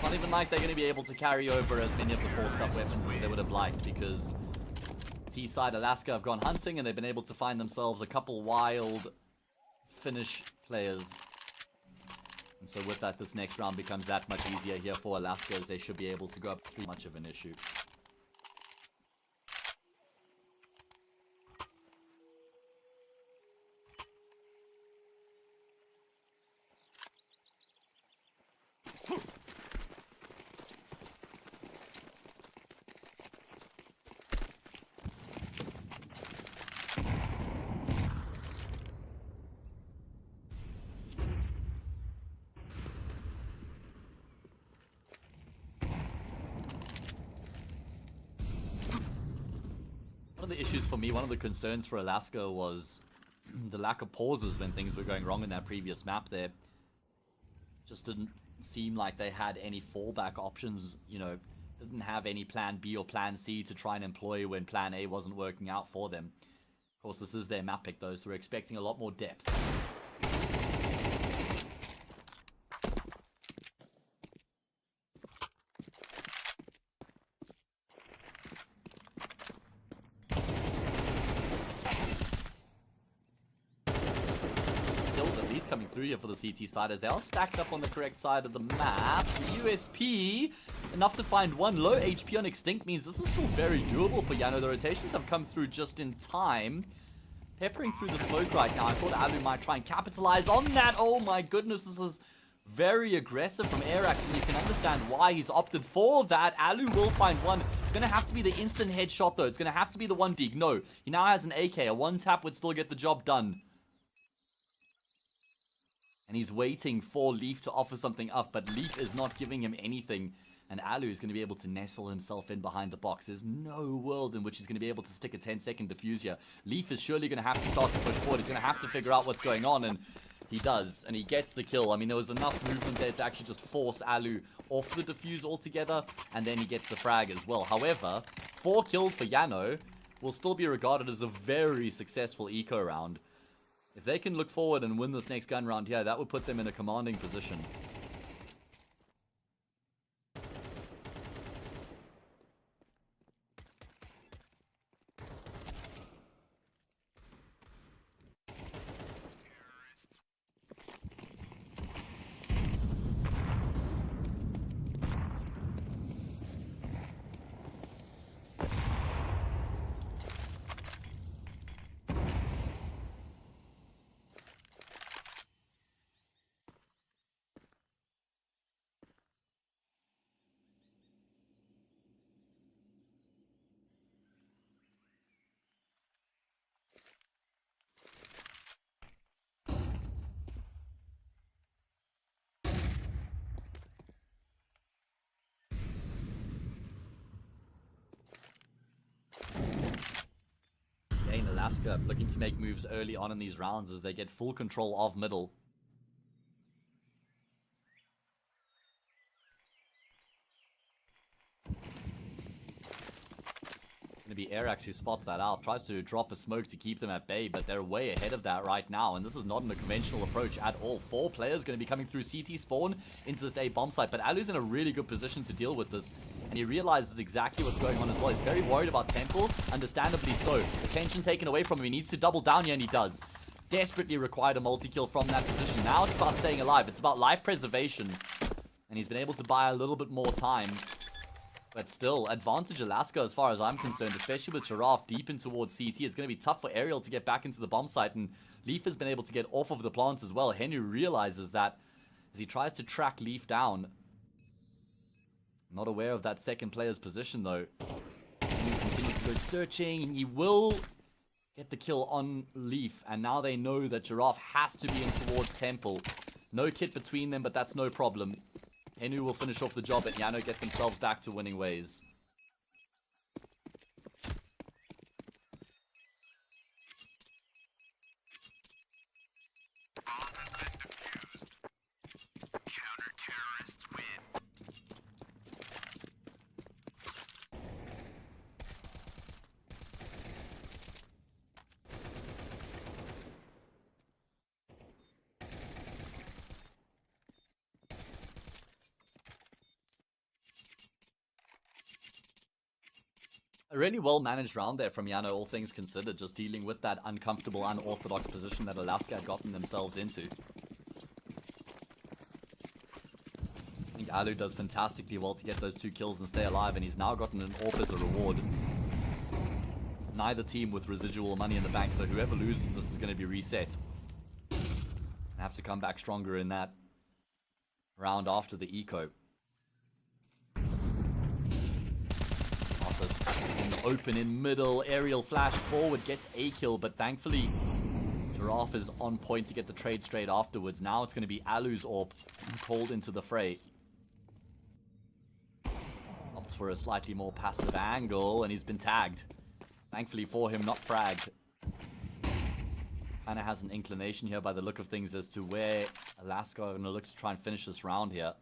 Not even like they're going to be able to carry over as many of the forced up weapons as they would have liked, because T-side Alaska have gone hunting and they've been able to find themselves a couple wild Finnish players. And so with that, this next round becomes that much easier here for Alaska, as they should be able to go up too much of an issue. One of the issues for me, one of the concerns for Alaska was the lack of pauses when things were going wrong in that previous map there. Just didn't seem like they had any fallback options, you know, didn't have any plan B or plan C to try and employ when plan A wasn't working out for them. Of course, this is their map pick though, so we're expecting a lot more depth. Coming through here for the CT side as they are stacked up on the correct side of the map. The USP, enough to find one. Low HP on Extinct means this is still very doable for Yano. The rotations have come through just in time. Peppering through the smoke right now. I thought Alu might try and capitalize on that. Oh my goodness, this is very aggressive from Arax, and you can understand why he's opted for that. Alu will find one. It's going to have to be the instant headshot though. It's going to have to be the one dig. No, he now has an AK. A one tap would still get the job done. And he's waiting for Leaf to offer something up, but Leaf is not giving him anything. And Alu is going to be able to nestle himself in behind the box. There's no world in which he's going to be able to stick a 10-second defuse here. Leaf is surely going to have to start to push forward. He's going to have to figure out what's going on, and he does. And he gets the kill. I mean, there was enough movement there to actually just force Alu off the defuse altogether, and then he gets the frag as well. However, 4 kills for Yano will still be regarded as a very successful eco round. If they can look forward and win this next gun round here, that would put them in a commanding position. Alaska looking to make moves early on in these rounds as they get full control of middle. Gonna be Arax who spots that out, tries to drop a smoke to keep them at bay, but they're way ahead of that right now, and this is not a conventional approach at all. 4 players gonna be coming through CT spawn into this A bomb site, but Alu's in a really good position to deal with this, and he realizes exactly what's going on as well. He's very worried about Temple, understandably so. Attention taken away from him, he needs to double down here, and he does. Desperately required a multi-kill from that position. Now it's about staying alive, it's about life preservation, and he's been able to buy a little bit more time. But still, advantage Alaska as far as I'm concerned, especially with Giraffe deep in towards CT. It's going to be tough for Ariel to get back into the bomb site, and Leaf has been able to get off of the plants as well. Henry realizes that as he tries to track Leaf down. Not aware of that second player's position, though. Henry continues to go searching, and he will get the kill on Leaf, and now they know that Giraffe has to be in towards Temple. No kit between them, but that's no problem. Henu will finish off the job, and Yano get themselves back to winning ways. Counter-terrorists win. A really well-managed round there from Yano, all things considered, just dealing with that uncomfortable, unorthodox position that Alaska had gotten themselves into. I think Alu does fantastically well to get those 2 kills and stay alive, and he's now gotten an AWP as a reward. Neither team with residual money in the bank, so whoever loses this is going to be reset. And have to come back stronger in that round after the eco. In the open in middle, aerial flash forward, gets a kill, but thankfully Giraffe is on point to get the trade straight afterwards. Now it's going to be Alu's AWP called into the fray. Opts for a slightly more passive angle, and he's been tagged. Thankfully for him, not fragged. Kinda has an inclination here by the look of things as to where Alaska are going to look to try and finish this round here.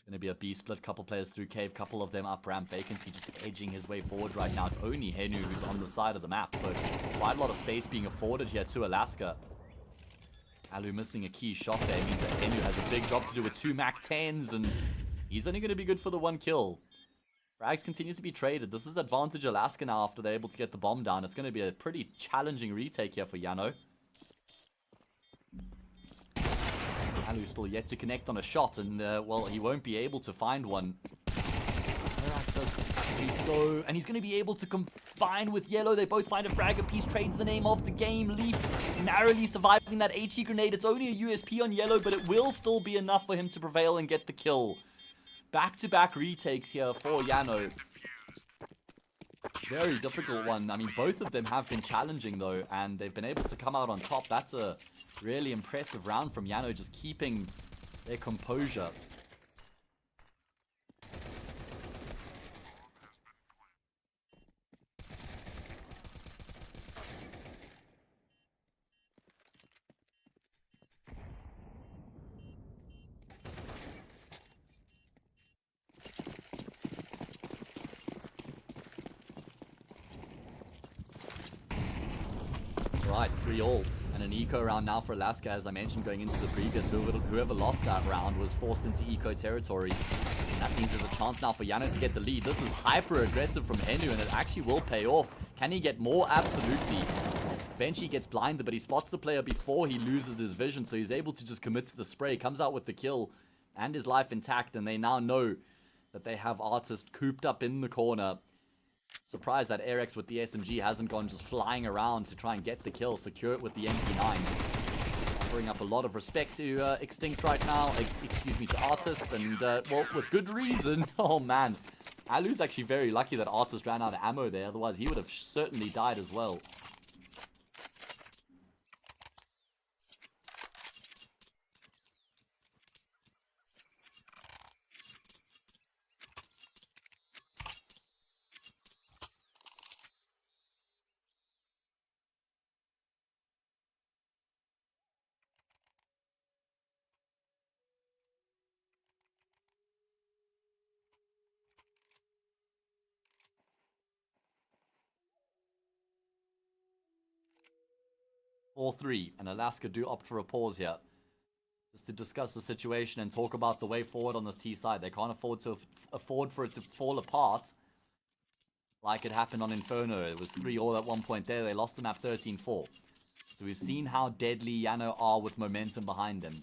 Going to be a B split, couple players through cave, couple of them up ramp. Vacancy just edging his way forward right now. It's only Henu who's on the side of the map, so quite a lot of space being afforded here to Alaska. Alu missing a key shot there means that Henu has a big job to do with 2 Mac 10s, and he's only going to be good for the 1 kill. Frags continues to be traded. This is advantage Alaska now after they're able to get the bomb down. It's going to be a pretty challenging retake here for Yano. Alu still yet to connect on a shot, and well, he won't be able to find one. Go, and he's going to be able to combine with Yellow. They both find a frag apiece, trades the name of the game. Leaf narrowly surviving that HE grenade. It's only a USP on Yellow, but it will still be enough for him to prevail and get the kill. Back-to-back retakes here for Yano. Very difficult one. I mean, both of them have been challenging, though, and they've been able to come out on top. That's a really impressive round from Yano, just keeping their composure. Right, 3-all. And an eco round now for Alaska, as I mentioned, going into the previous. Whoever lost that round was forced into eco territory. And that means there's a chance now for Yano to get the lead. This is hyper-aggressive from Henu, and it actually will pay off. Can he get more? Absolutely. Eventually gets blinded, but he spots the player before he loses his vision, so he's able to just commit to the spray. Comes out with the kill and his life intact, and they now know that they have Artist cooped up in the corner. Surprised that Arex with the SMG hasn't gone just flying around to try and get the kill, secure it with the MP9. Offering up a lot of respect to Extinct right now, excuse me, to Artist, and well, with good reason. Oh man, Alu's actually very lucky that Artist ran out of ammo there, otherwise he would have certainly died as well. All three, and Alaska do opt for a pause here. Just to discuss the situation and talk about the way forward on this T side. They can't afford for it to fall apart like it happened on Inferno. It was 3-all at one point there. They lost the map 13-4. So we've seen how deadly Yano are with momentum behind them.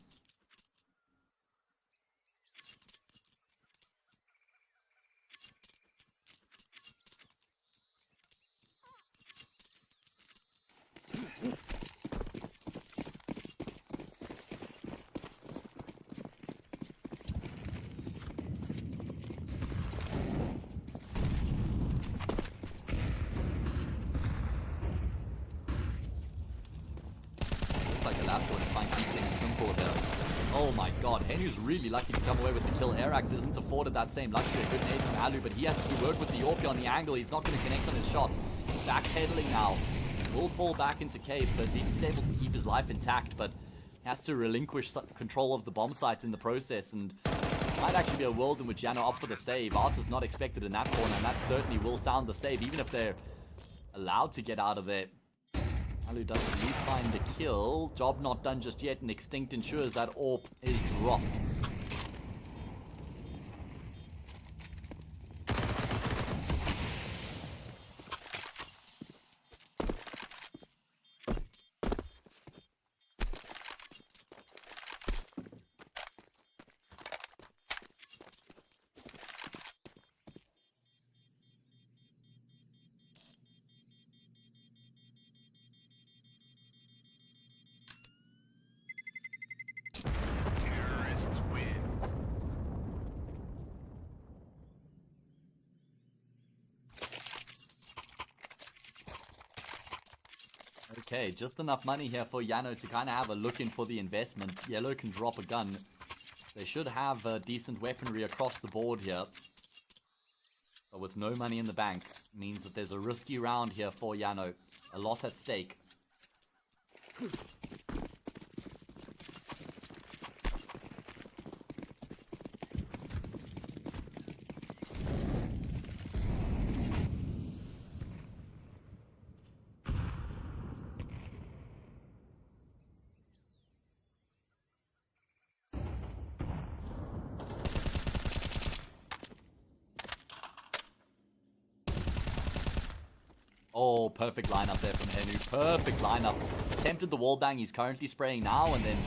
Oh my god, Henu's really lucky to come away with the kill. Arax isn't afforded that same luxury. A good nade from Alu, but he has to do work with the Orphe on the angle. He's not going to connect on his shot. Backpedaling now. Will fall back into cave, so at least he's able to keep his life intact, but has to relinquish control of the bomb sites in the process, and might actually be a world in which Yano up for the save. Art is not expected in that corner, and that certainly will sound the save, even if they're allowed to get out of there. Alu does at least find the kill. Job not done just yet, and Extinct ensures that AWP is dropped. Terrorists win. Okay, just enough money here for Yano to kind of have a look in for the investment. Yellow can drop a gun. They should have decent weaponry across the board here. But with no money in the bank, means that there's a risky round here for Yano. A lot at stake. Oh, perfect lineup there from Henu. Perfect lineup. Attempted the wall bang. He's currently spraying now and then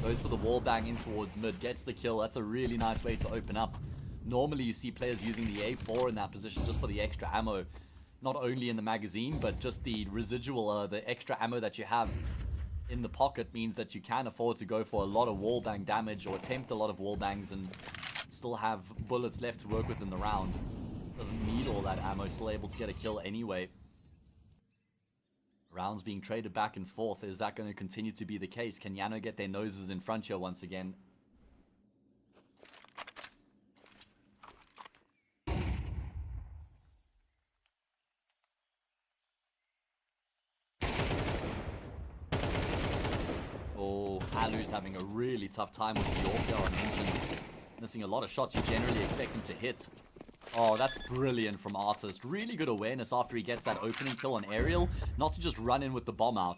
goes for the wall bang in towards mid. Gets the kill. That's a really nice way to open up. Normally you see players using the A4 in that position just for the extra ammo. Not only in the magazine, but just the residual, the extra ammo that you have in the pocket means that you can afford to go for a lot of wall bang damage or attempt a lot of wall bangs and still have bullets left to work with in the round. Doesn't need all that ammo. Still able to get a kill anyway. Rounds being traded back and forth. Is that going to continue to be the case? Can Yano get their noses in front here once again? Oh, Alu's having a really tough time with the Orphe on engine. Missing a lot of shots you generally expect him to hit. Oh, that's brilliant from Artist. Really good awareness after he gets that opening kill on Aerial. Not to just run in with the bomb out.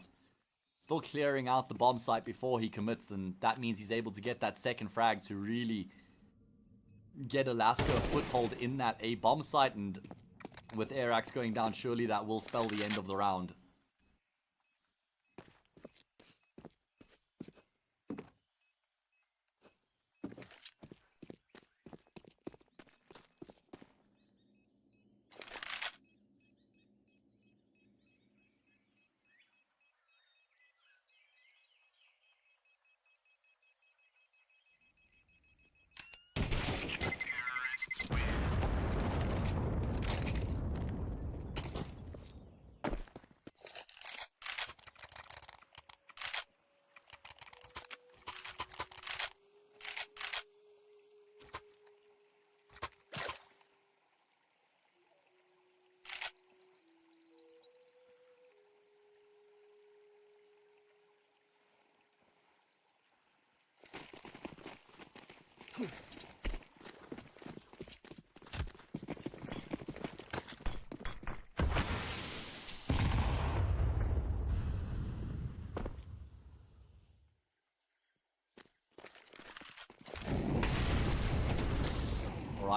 Still clearing out the bomb site before he commits, and that means he's able to get that second frag to really get Alaska a foothold in that A bomb site, and with Arax going down, surely that will spell the end of the round. Terrorists win.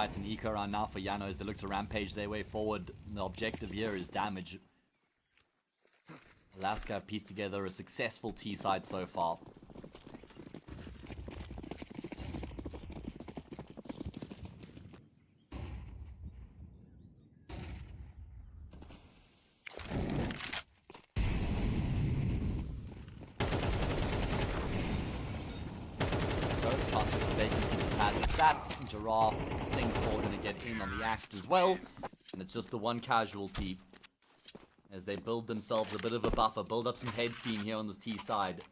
Right, an eco around now for Yano as they look to rampage their way forward. The objective here is damage. Alaska have pieced together a successful T side so far. Stats, Giraffe, Stinkfall going to get in on the act as well, and it's just the one casualty as they build themselves a bit of a buffer, build up some head steam here on the T side.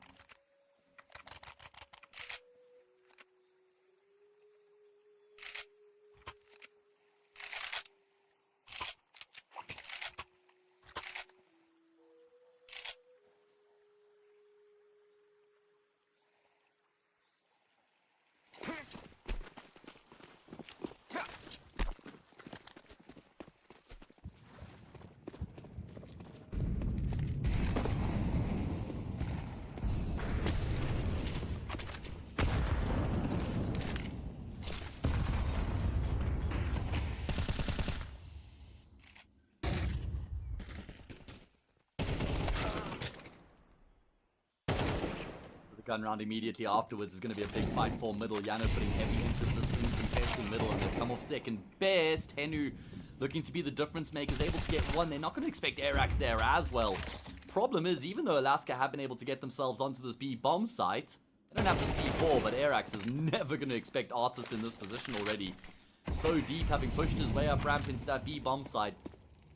Gun round immediately afterwards is going to be a big fight for middle. Yano putting heavy emphasis in contesting middle, and they've come off second best. Henu looking to be the difference maker, is able to get one. They're not going to expect Arax there as well. Problem is, even though Alaska have been able to get themselves onto this B bomb site, they don't have the C4, but Arax is never going to expect Artist in this position already. So deep, having pushed his way up ramp into that B bomb site.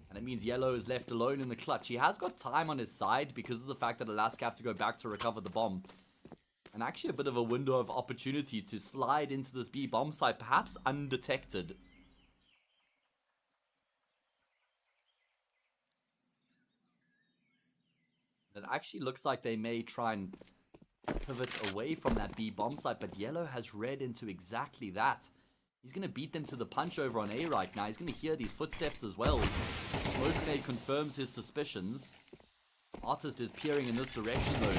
And it means Yellow is left alone in the clutch. He has got time on his side because of the fact that Alaska have to go back to recover the bomb. And actually a bit of a window of opportunity to slide into this B bomb site, perhaps undetected. It actually looks like they may try and pivot away from that B bomb site, but Yellow has read into exactly that. He's going to beat them to the punch over on A right now. He's going to hear these footsteps as well. Smoke Grenade confirms his suspicions. Artist is peering in this direction though.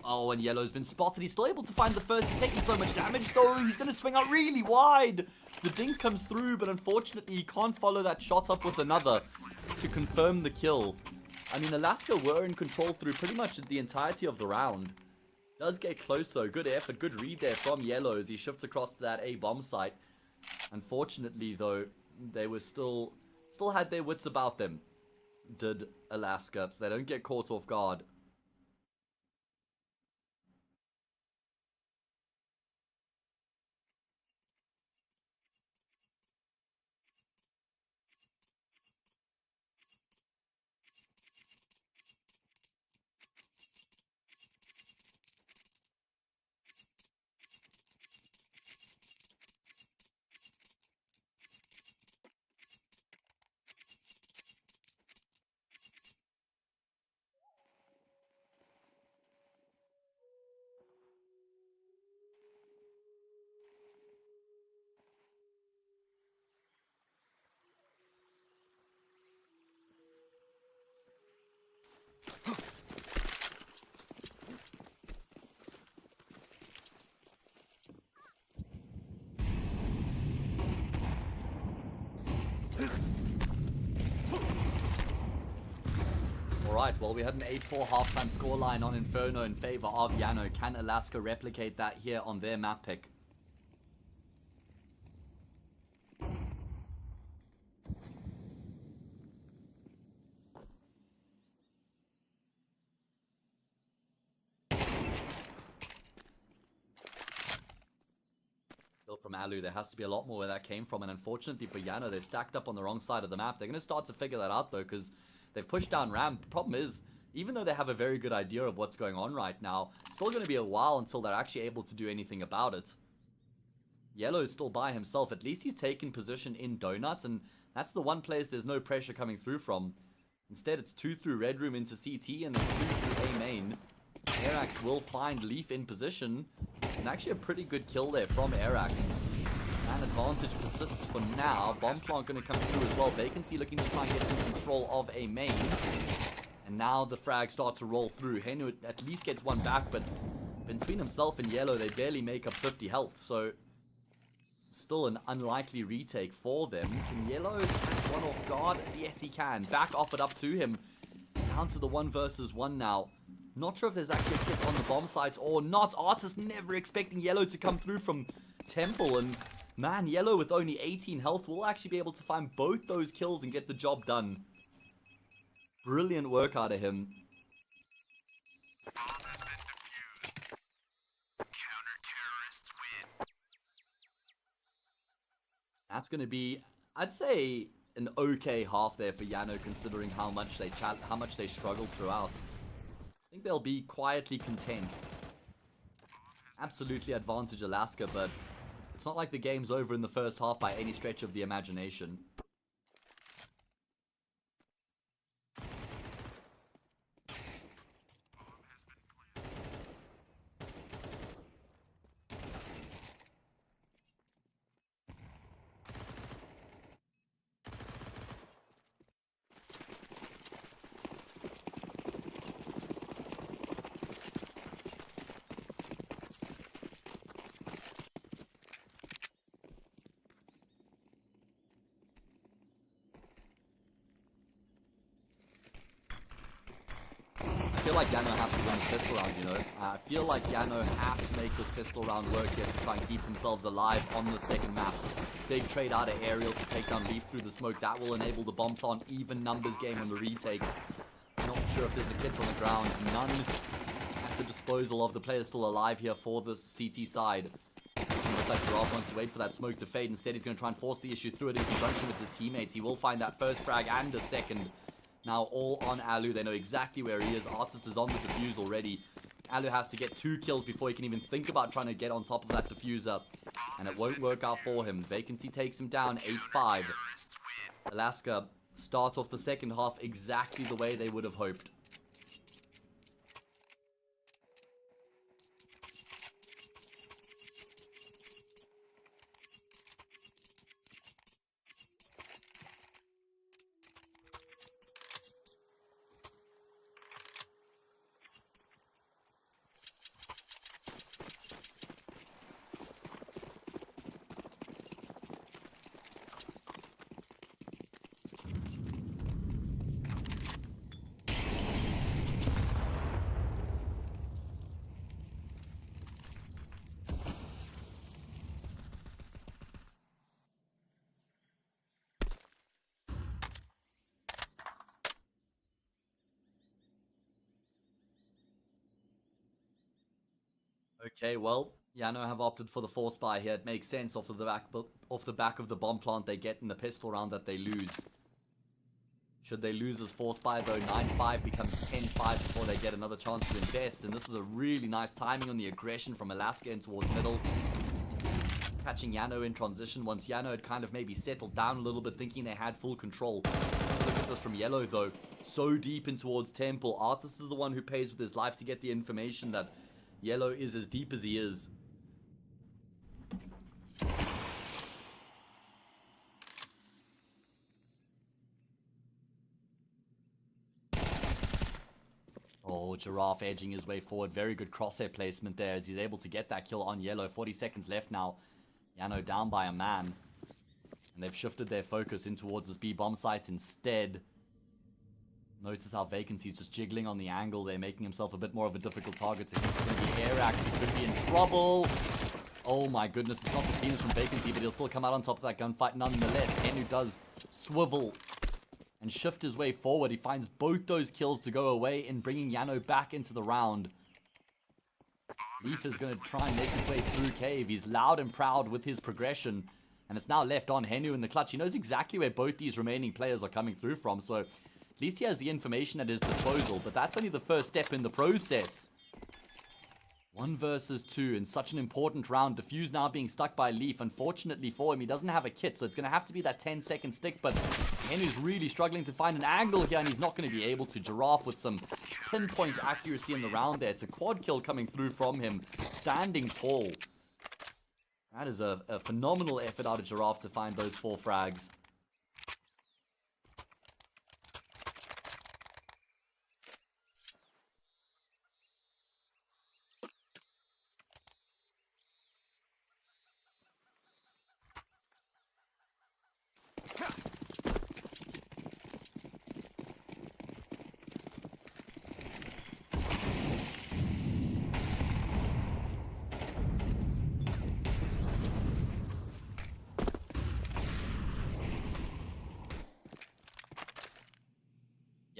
Oh, and Yellow's been spotted. He's still able to find the first. He's taking so much damage, though. He's going to swing out really wide. The dink comes through, but unfortunately, he can't follow that shot up with another to confirm the kill. I mean, Alaska were in control through pretty much the entirety of the round. Does get close, though. Good effort, good read there from Yellow as he shifts across to that A bomb site. Unfortunately, though, they were still had their wits about them. Did Alaska, so they don't get caught off guard. Alright, well, we had an 8-4 halftime scoreline on Inferno in favor of Yano. Can Alaska replicate that here on their map pick? Still from Alu, there has to be a lot more where that came from, and unfortunately for Yano, they're stacked up on the wrong side of the map. They're going to start to figure that out, though, because they've pushed down ramp. Problem is, even though they have a very good idea of what's going on right now, it's still going to be a while until they're actually able to do anything about it. Yellow's still by himself. At least he's taken position in Donut, and that's the one place there's no pressure coming through from. Instead, it's 2 through Red Room into CT, and then 2 through A main. Arax will find Leaf in position, and actually a pretty good kill there from Arax. And advantage persists for now. Bomb plant going to come through as well. Vacancy looking to try and get some control of A main. And now the frags start to roll through. Henu at least gets one back, but between himself and Yellow, they barely make up 50 health. So still an unlikely retake for them. Can Yellow catch one off guard? Yes, he can. Back off it up to him. Down to the 1 versus 1 now. Not sure if there's actually a kit on the bomb sites or not. Artist never expecting Yellow to come through from Temple. And man, Yellow with only 18 health will actually be able to find both those kills and get the job done. Brilliant work out of him. Bomb has been defused. Counter-terrorists win. That's going to be, I'd say, an okay half there for Yano, considering how much they struggled throughout. I think they'll be quietly content. Absolutely advantage Alaska, but it's not like the game's over in the first half by any stretch of the imagination. I feel like Yano have to win this pistol round, you know. I feel like Yano have to make this pistol round work here to try and keep themselves alive on the second map. Big trade out of Aerial to take down Leaf through the smoke. That will enable the bomb plant even numbers game on the retake. Not sure if there's a kit on the ground. None at the disposal of the players still alive here for the CT side. Looks like Giraffe wants to wait for that smoke to fade. Instead, he's going to try and force the issue through it in conjunction with his teammates. He will find that first frag and a second. Now all on Alu. They know exactly where he is. Artist is on the defuse already. Alu has to get 2 kills before he can even think about trying to get on top of that diffuser. And it won't work out for him. Vacancy takes him down 8-5. Alaska start off the second half exactly the way they would have hoped. Okay, well, Yano have opted for the force buy here. It makes sense off of the back of the bomb plant they get in the pistol round that they lose. Should they lose this force buy though, 9-5 becomes 10-5 before they get another chance to invest. And this is a really nice timing on the aggression from Alaska in towards middle. Catching Yano in transition once Yano had kind of maybe settled down a little bit, thinking they had full control. Look at this from Yellow though. So deep in towards Temple. Artist is the one who pays with his life to get the information that Yellow is as deep as he is. Oh, Giraffe edging his way forward. Very good crosshair placement there as he's able to get that kill on Yellow. 40 seconds left now. Yano down by a man. And they've shifted their focus in towards this B bomb site instead. Notice how Vacancy's just jiggling on the angle there, making himself a bit more of a difficult target. So he's going to be air axe. He could be in trouble. Oh my goodness, it's not the Venus from Vacancy, but he'll still come out on top of that gunfight nonetheless. Henu does swivel and shift his way forward. He finds both those kills to go away in bringing Yano back into the round. Leaf is going to try and make his way through cave. He's loud and proud with his progression. And it's now left on Henu in the clutch. He knows exactly where both these remaining players are coming through from. So at least he has the information at his disposal. But that's only the first step in the process. 1 versus 2 in such an important round. Diffuse now being stuck by Leaf. Unfortunately for him, he doesn't have a kit. So it's going to have to be that 10-second stick. But Henu's really struggling to find an angle here. And he's not going to be able to. Giraffe with some pinpoint accuracy in the round there. It's a quad kill coming through from him. Standing tall. That is a phenomenal effort out of Giraffe to find those 4 frags.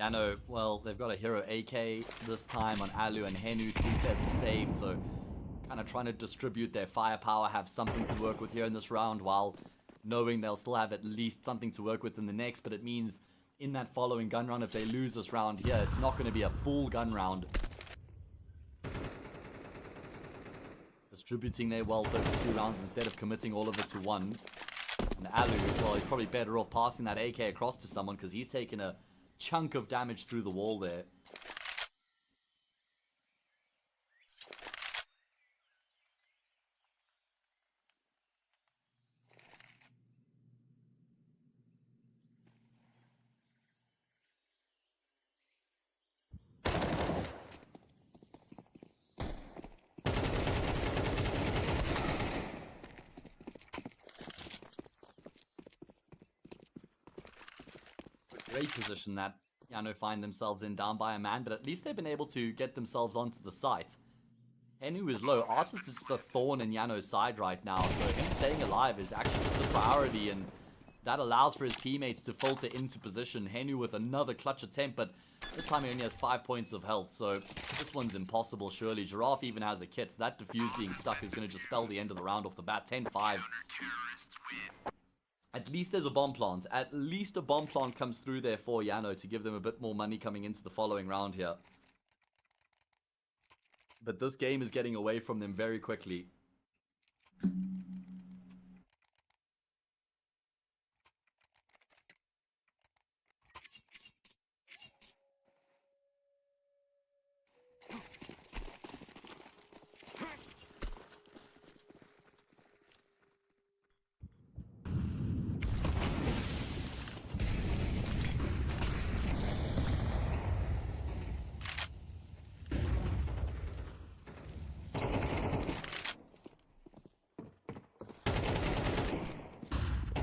Yano, well, they've got a hero AK this time on Alu and Henu. 3 players have saved, so kind of trying to distribute their firepower, have something to work with here in this round, while knowing they'll still have at least something to work with in the next. But it means in that following gun round, if they lose this round here, it's not going to be a full gun round. Distributing their wealth over 2 rounds instead of committing all of it to one. And Alu, well, he's probably better off passing that AK across to someone because he's taken a chunk of damage through the wall there. Great position that Yano find themselves in, down by a man, but at least they've been able to get themselves onto the site. Henu is low. Artist is just a thorn in Yano's side right now, so him staying alive is actually just the priority, and that allows for his teammates to filter into position. Henu with another clutch attempt, but this time he only has 5 points of health, so this one's impossible, surely. Giraffe even has a kit, so that defuse being stuck is going to just spell the end of the round off the bat. 10-5. At least there's a bomb plant. At least a bomb plant comes through there for Yano to give them a bit more money coming into the following round here. But this game is getting away from them very quickly.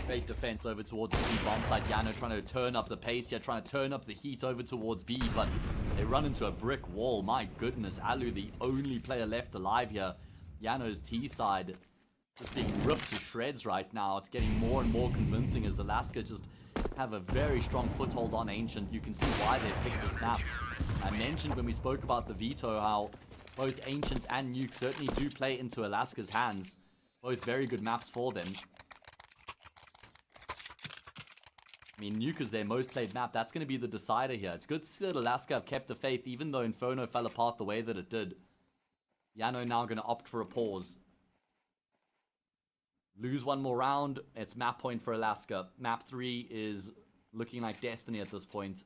Great defense over towards the B bomb side. Yano trying to turn up the pace here, trying to turn up the heat over towards B, but they run into a brick wall. My goodness, Alu, the only player left alive here. Yano's T side just being ripped to shreds right now. It's getting more and more convincing as Alaska just have a very strong foothold on Ancient. You can see why they picked this map. I mentioned when we spoke about the veto how both Ancient and Nuke certainly do play into Alaska's hands. Both very good maps for them. I mean, Nuke is their most played map. That's going to be the decider here. It's good to see that Alaska have kept the faith, even though Inferno fell apart the way that it did. Yano now going to opt for a pause. Lose one more round. It's map point for Alaska. Map 3 is looking like destiny at this point.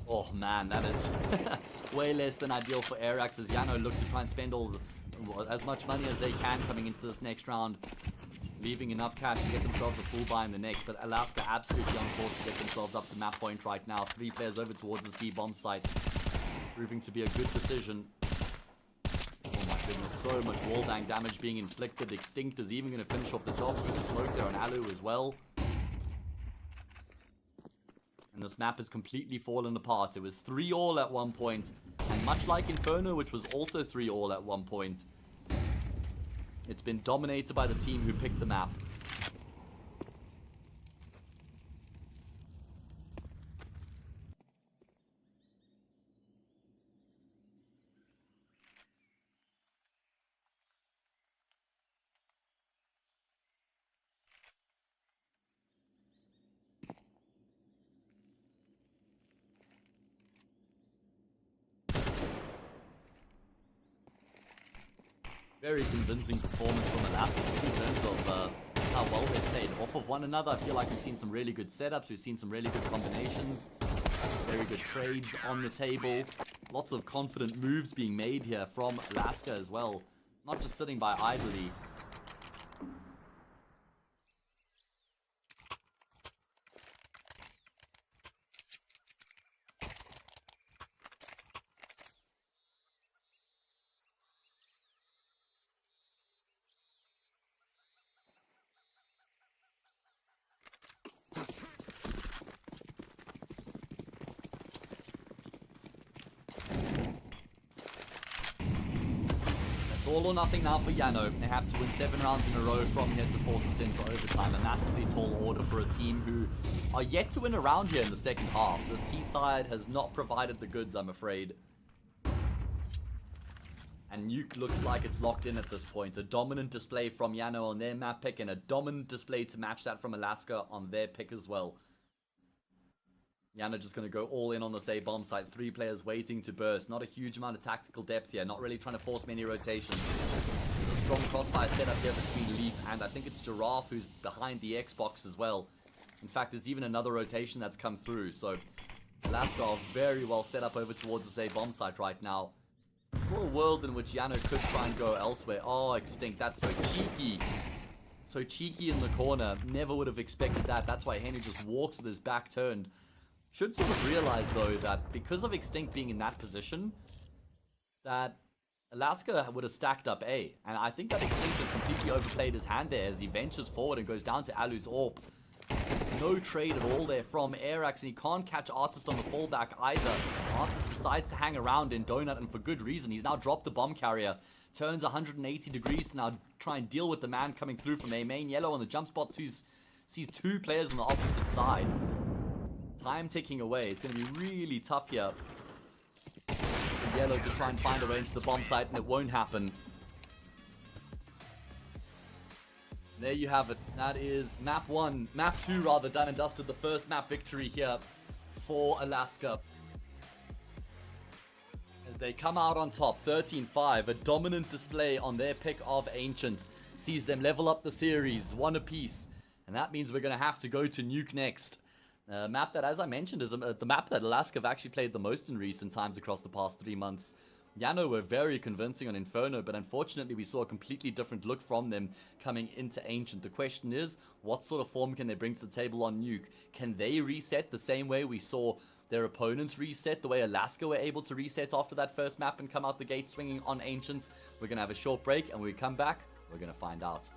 Oh man, that is way less than ideal for Airax as Yano looks to try and spend as much money as they can coming into this next round, leaving enough cash to get themselves a full buy in the next. But Alaska absolutely on course to get themselves up to map point right now. 3 players over towards this B bomb site, proving to be a good decision. Oh my goodness, so much wall bang damage being inflicted. Extinct is even going to finish off the job with the smoke there on Alu as well. And this map has completely fallen apart. It was 3-all at one point, and much like Inferno, which was also 3-all at one point, it's been dominated by the team who picked the map. Very convincing performance from Anubis in terms of how well they've played off of one another. I feel like we've seen some really good setups. We've seen some really good combinations. Very good trades on the table. Lots of confident moves being made here from Alaska as well. Not just sitting by idly. All or nothing now for Yano. They have to win 7 rounds in a row from here to force us into overtime. A massively tall order for a team who are yet to win a round here in the second half. This T side has not provided the goods, I'm afraid. And Nuke looks like it's locked in at this point. A dominant display from Yano on their map pick and a dominant display to match that from Alaska on their pick as well. Yano just going to go all in on this A bomb site. 3 players waiting to burst. Not a huge amount of tactical depth here. Not really trying to force many rotations. There's a strong crossfire setup here between Leaf and I think it's Giraffe who's behind the Xbox as well. In fact, there's even another rotation that's come through. So Alaska are very well set up over towards this A bomb site right now. It's not a world in which Yano could try and go elsewhere. Oh, Extinct. That's so cheeky. So cheeky in the corner. Never would have expected that. That's why Henry just walks with his back turned. Should sort of realize, though, that because of Extinct being in that position, that Alaska would have stacked up A. And I think that Extinct just completely overplayed his hand there as he ventures forward and goes down to Alu's AWP. No trade at all there from Airax, and he can't catch Artist on the fallback either. Artist decides to hang around in Donut, and for good reason. He's now dropped the bomb carrier. Turns 180 degrees to now try and deal with the man coming through from A. Main Yellow on the jump spot sees 2 players on the opposite side. Time ticking away. It's going to be really tough here for Yellow to try and find a way into the bomb site, and it won't happen. There you have it. That is map 1. Map 2 rather, done and dusted. The first map victory here for Alaska. As they come out on top, 13-5. A dominant display on their pick of Ancient. Sees them level up the series, 1 apiece. And that means we're going to have to go to Nuke next. Map that, as I mentioned, is the map that Alaska have actually played the most in recent times across the past 3 months. Yano were very convincing on Inferno, but unfortunately we saw a completely different look from them coming into Ancient. The question is, what sort of form can they bring to the table on Nuke? Can they reset the same way we saw their opponents reset, the way Alaska were able to reset after that first map and come out the gate swinging on Ancient? We're going to have a short break, and when we come back, we're going to find out.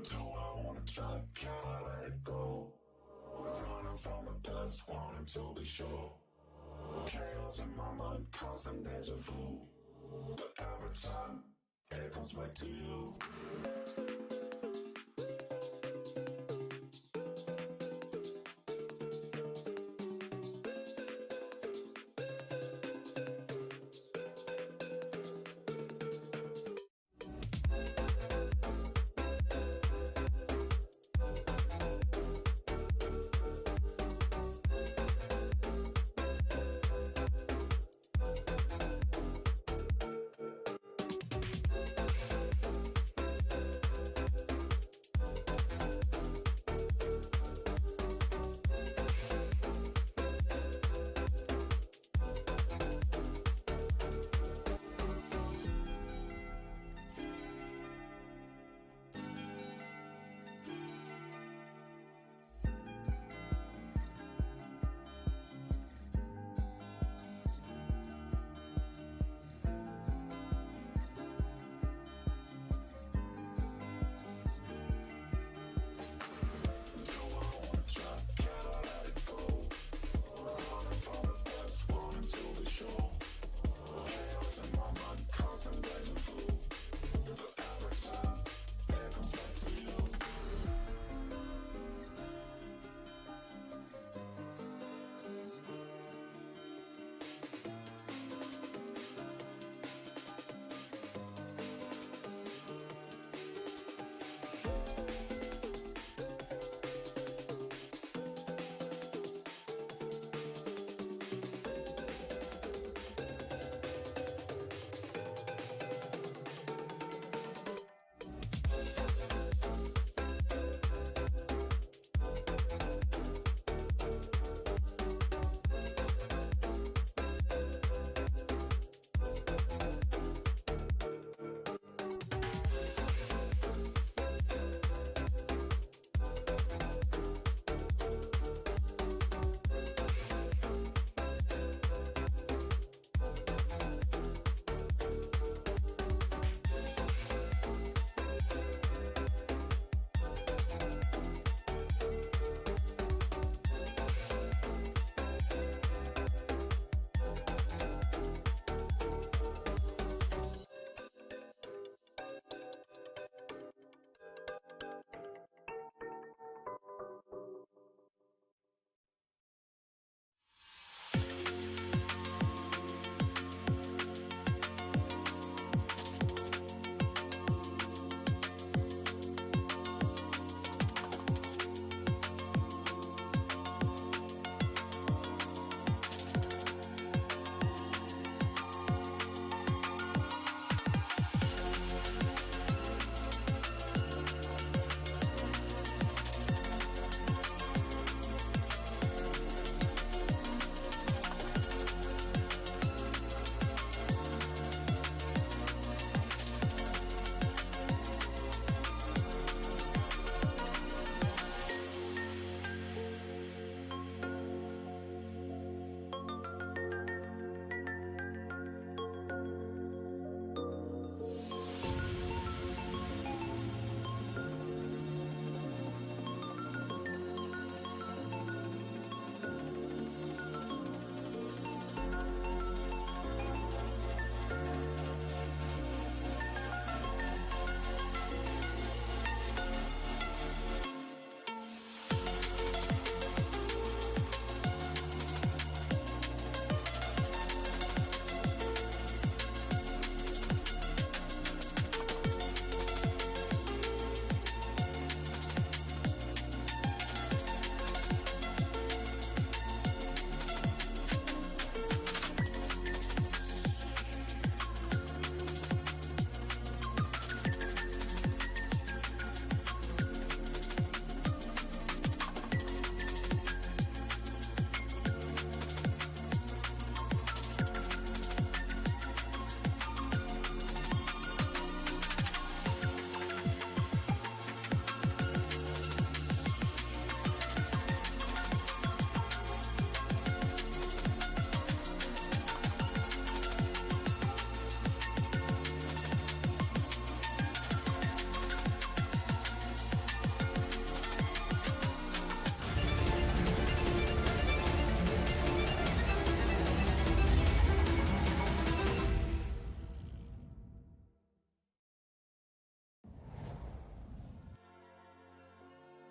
Do I wanna try? Can I let it go? We're running from the past, wanting to be sure. Chaos in my mind, constant deja vu. But every time, it comes back to you.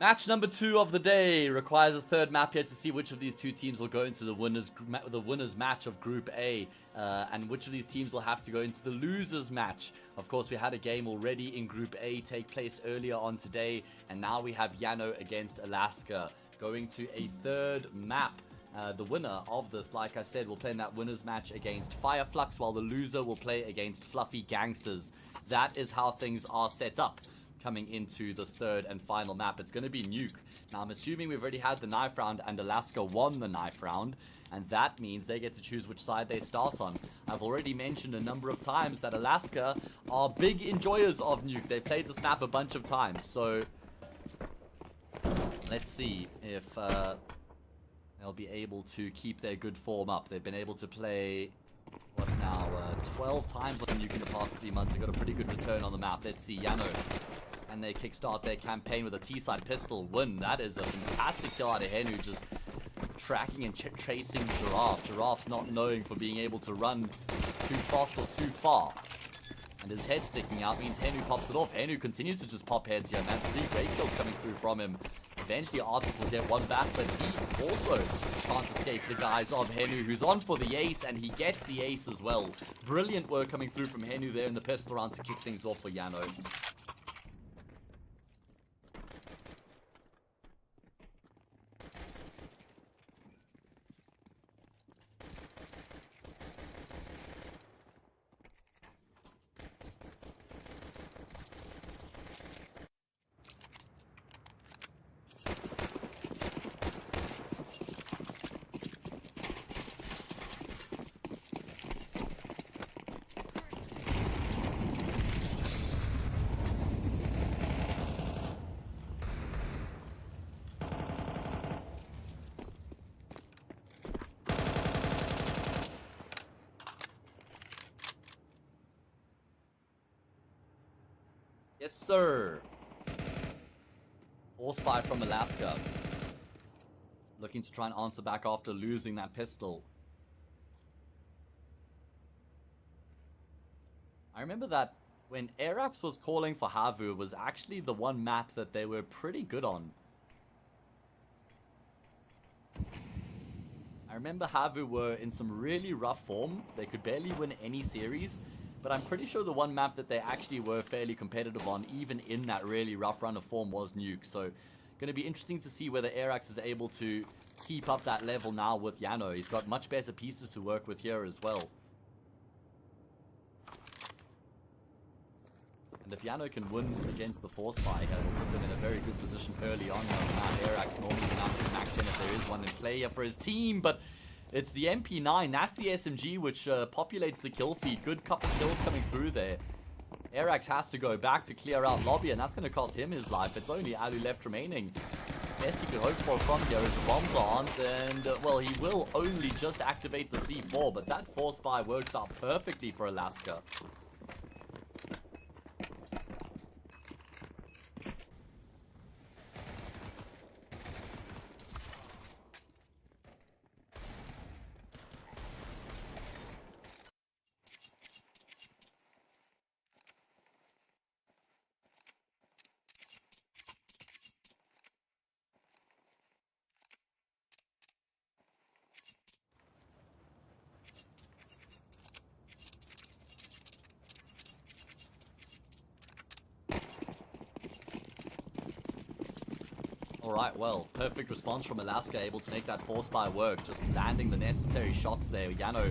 Match number 2 of the day requires a third map here to see which of these two teams will go into the winners match of Group A, and which of these teams will have to go into the losers match. Of course, we had a game already in Group A take place earlier on today, and now we have Yano against Alaska going to a third map. The winner of this, like I said, will play in that winners match against Fire Flux, while the loser will play against Fluffy Gangsters. That is how things are set up coming into this third and final map. It's going to be Nuke. Now, I'm assuming we've already had the knife round and Alaska won the knife round, and that means they get to choose which side they start on. I've already mentioned a number of times that Alaska are big enjoyers of Nuke. They've played this map a bunch of times, so let's see if they'll be able to keep their good form up. They've been able to play, what now, 12 times on Nuke in the past 3 months. They got a pretty good return on the map. Let's see, Yano. And they kickstart their campaign with a T-side pistol win. That is a fantastic kill out of Henu, just tracking and chasing Giraffe. Giraffe's not known for being able to run too fast or too far. And his head sticking out means Henu pops it off. Henu continues to just pop heads here, man. 3 great kills coming through from him. Eventually, Artist will get one back, but he also can't escape the guys of Henu, who's on for the ace, and he gets the ace as well. Brilliant work coming through from Henu there in the pistol round to kick things off for Yano. Yes, sir. Force fire from Alaska. Looking to try and answer back after losing that pistol. I remember that when Arax was calling for Havu, it was actually the one map that they were pretty good on. I remember Havu were in some really rough form. They could barely win any series. But I'm pretty sure the one map that they actually were fairly competitive on, even in that really rough run of form, was Nuke. So, going to be interesting to see whether Arax is able to keep up that level now with Yano. He's got much better pieces to work with here as well. And if Yano can win against the Force Fire, it'll put them in a very good position early on. Arax normally not max in if there is one in play here for his team, but it's the MP9, that's the SMG which populates the kill feed. Good couple kills coming through there. Arax has to go back to clear out lobby, and that's going to cost him his life. It's only Alu left remaining. Best he could hope for from here is the bombs aren't, and well, he will only just activate the C4, but that force fire works out perfectly for Alaska. Alright, well, perfect response from Alaska, able to make that force fire work, just landing the necessary shots there. Yano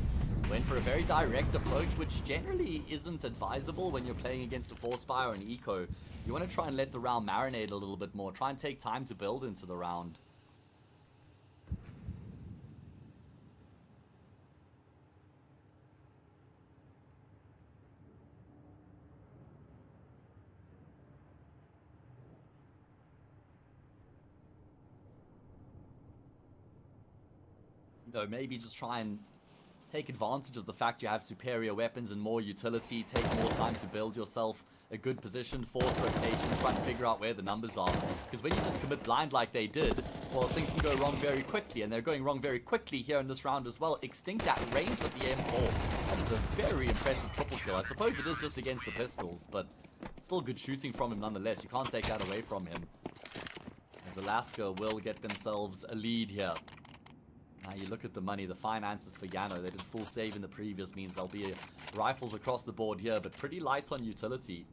went for a very direct approach, which generally isn't advisable when you're playing against a force fire or an eco. You want to try and let the round marinate a little bit more, try and take time to build into the round. You know, maybe just try and take advantage of the fact you have superior weapons and more utility, take more time to build yourself a good position, force rotations, try and figure out where the numbers are. Because when you just commit blind like they did, well, things can go wrong very quickly, and they're going wrong very quickly here in this round as well. Extinct at range with the M4. That is a very impressive triple kill. I suppose it is just against the pistols, but still good shooting from him nonetheless. You can't take that away from him. as Alaska will get themselves a lead here. Now you look at the money, the finances for Yano. They did full save in the previous, means there'll be rifles across the board here, but pretty light on utility.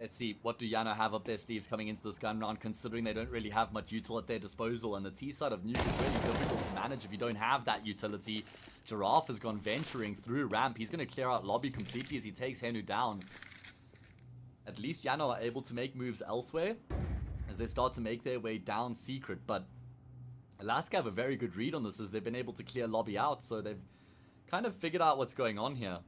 Let's see, what do Yano have up their sleeves coming into this gun round, considering they don't really have much util at their disposal, and the T side of Nuke is really difficult to manage if you don't have that utility. Giraffe has gone venturing through ramp. He's going to clear out lobby completely as he takes Henu down. At least Yano are able to make moves elsewhere as they start to make their way down secret, but Alaska have a very good read on this as they've been able to clear lobby out, so they've kind of figured out what's going on here.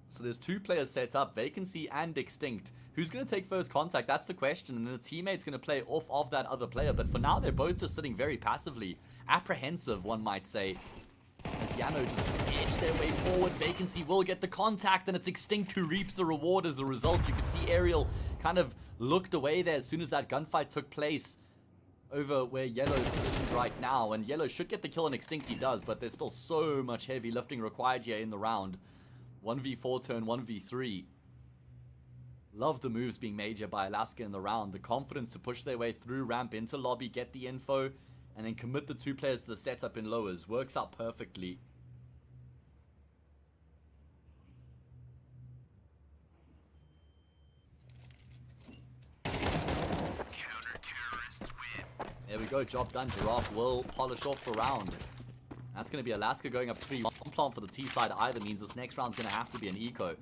So there's two players set up, Vacancy and Extinct. Who's going to take first contact? That's the question. And then the teammate's going to play off of that other player. But for now, they're both just sitting very passively. Apprehensive, one might say. As Yano just edge their way forward. Vacancy will get the contact. And it's Extinct who reaps the reward as a result. You can see Ariel kind of looked away there as soon as that gunfight took place over where Yellow's positioned right now. And Yellow should get the kill on Extinct. He does. But there's still so much heavy lifting required here in the round. 1v4 turn 1v3. Love the moves being made here by Alaska in the round. The confidence to push their way through ramp into lobby, get the info, and then commit the two players to the setup in lowers. Works out perfectly. Counter-terrorists win. There we go, job done. Giraffe will polish off the round. That's going to be Alaska going up 3. Non-plant for the T side either means this next round's going to have to be an eco.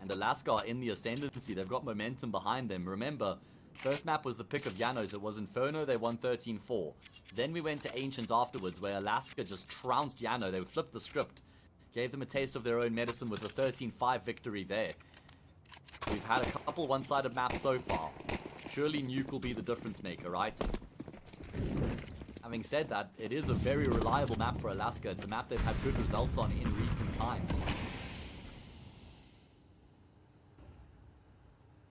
And Alaska are in the ascendancy. They've got momentum behind them. Remember, first map was the pick of Yano's. It was Inferno. They won 13-4. Then we went to Ancient afterwards, where Alaska just trounced Yano. They flipped the script. Gave them a taste of their own medicine with a 13-5 victory there. We've had a couple one-sided maps so far. Surely Nuke will be the difference maker, right? Having said that, it is a very reliable map for Alaska. It's a map they've had good results on in recent times.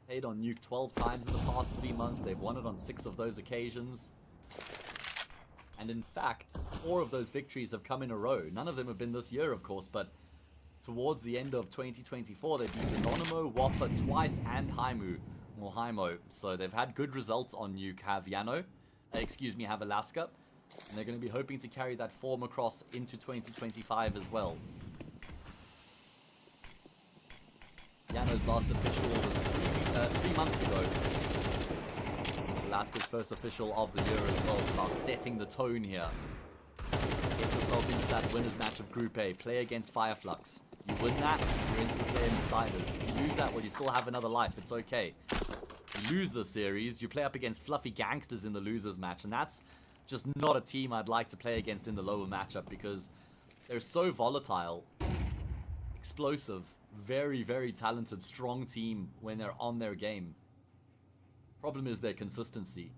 Played on Nuke 12 times in the past 3 months. They've won it on 6 of those occasions. And in fact, 4 of those victories have come in a row. None of them have been this year, of course, but towards the end of 2024, they beat Anonimo, Whopper twice, and Haimo. So they've had good results on Nuke. Have Alaska. And they're going to be hoping to carry that form across into 2025 as well. Yano's last official was 3 months ago. It's Alaska's first official of the year as well. It's about setting the tone here. Get yourself into that winner's match of Group A. Play against Fireflux. You win that, you're into the play in deciders. If you lose that, well, you still have another life. It's okay. You lose the series, you play up against fluffy Gangsters in the losers match, and that's just not a team I'd like to play against in the lower matchup because they're so volatile, explosive, very, very talented, strong team when they're on their game. Problem is their consistency.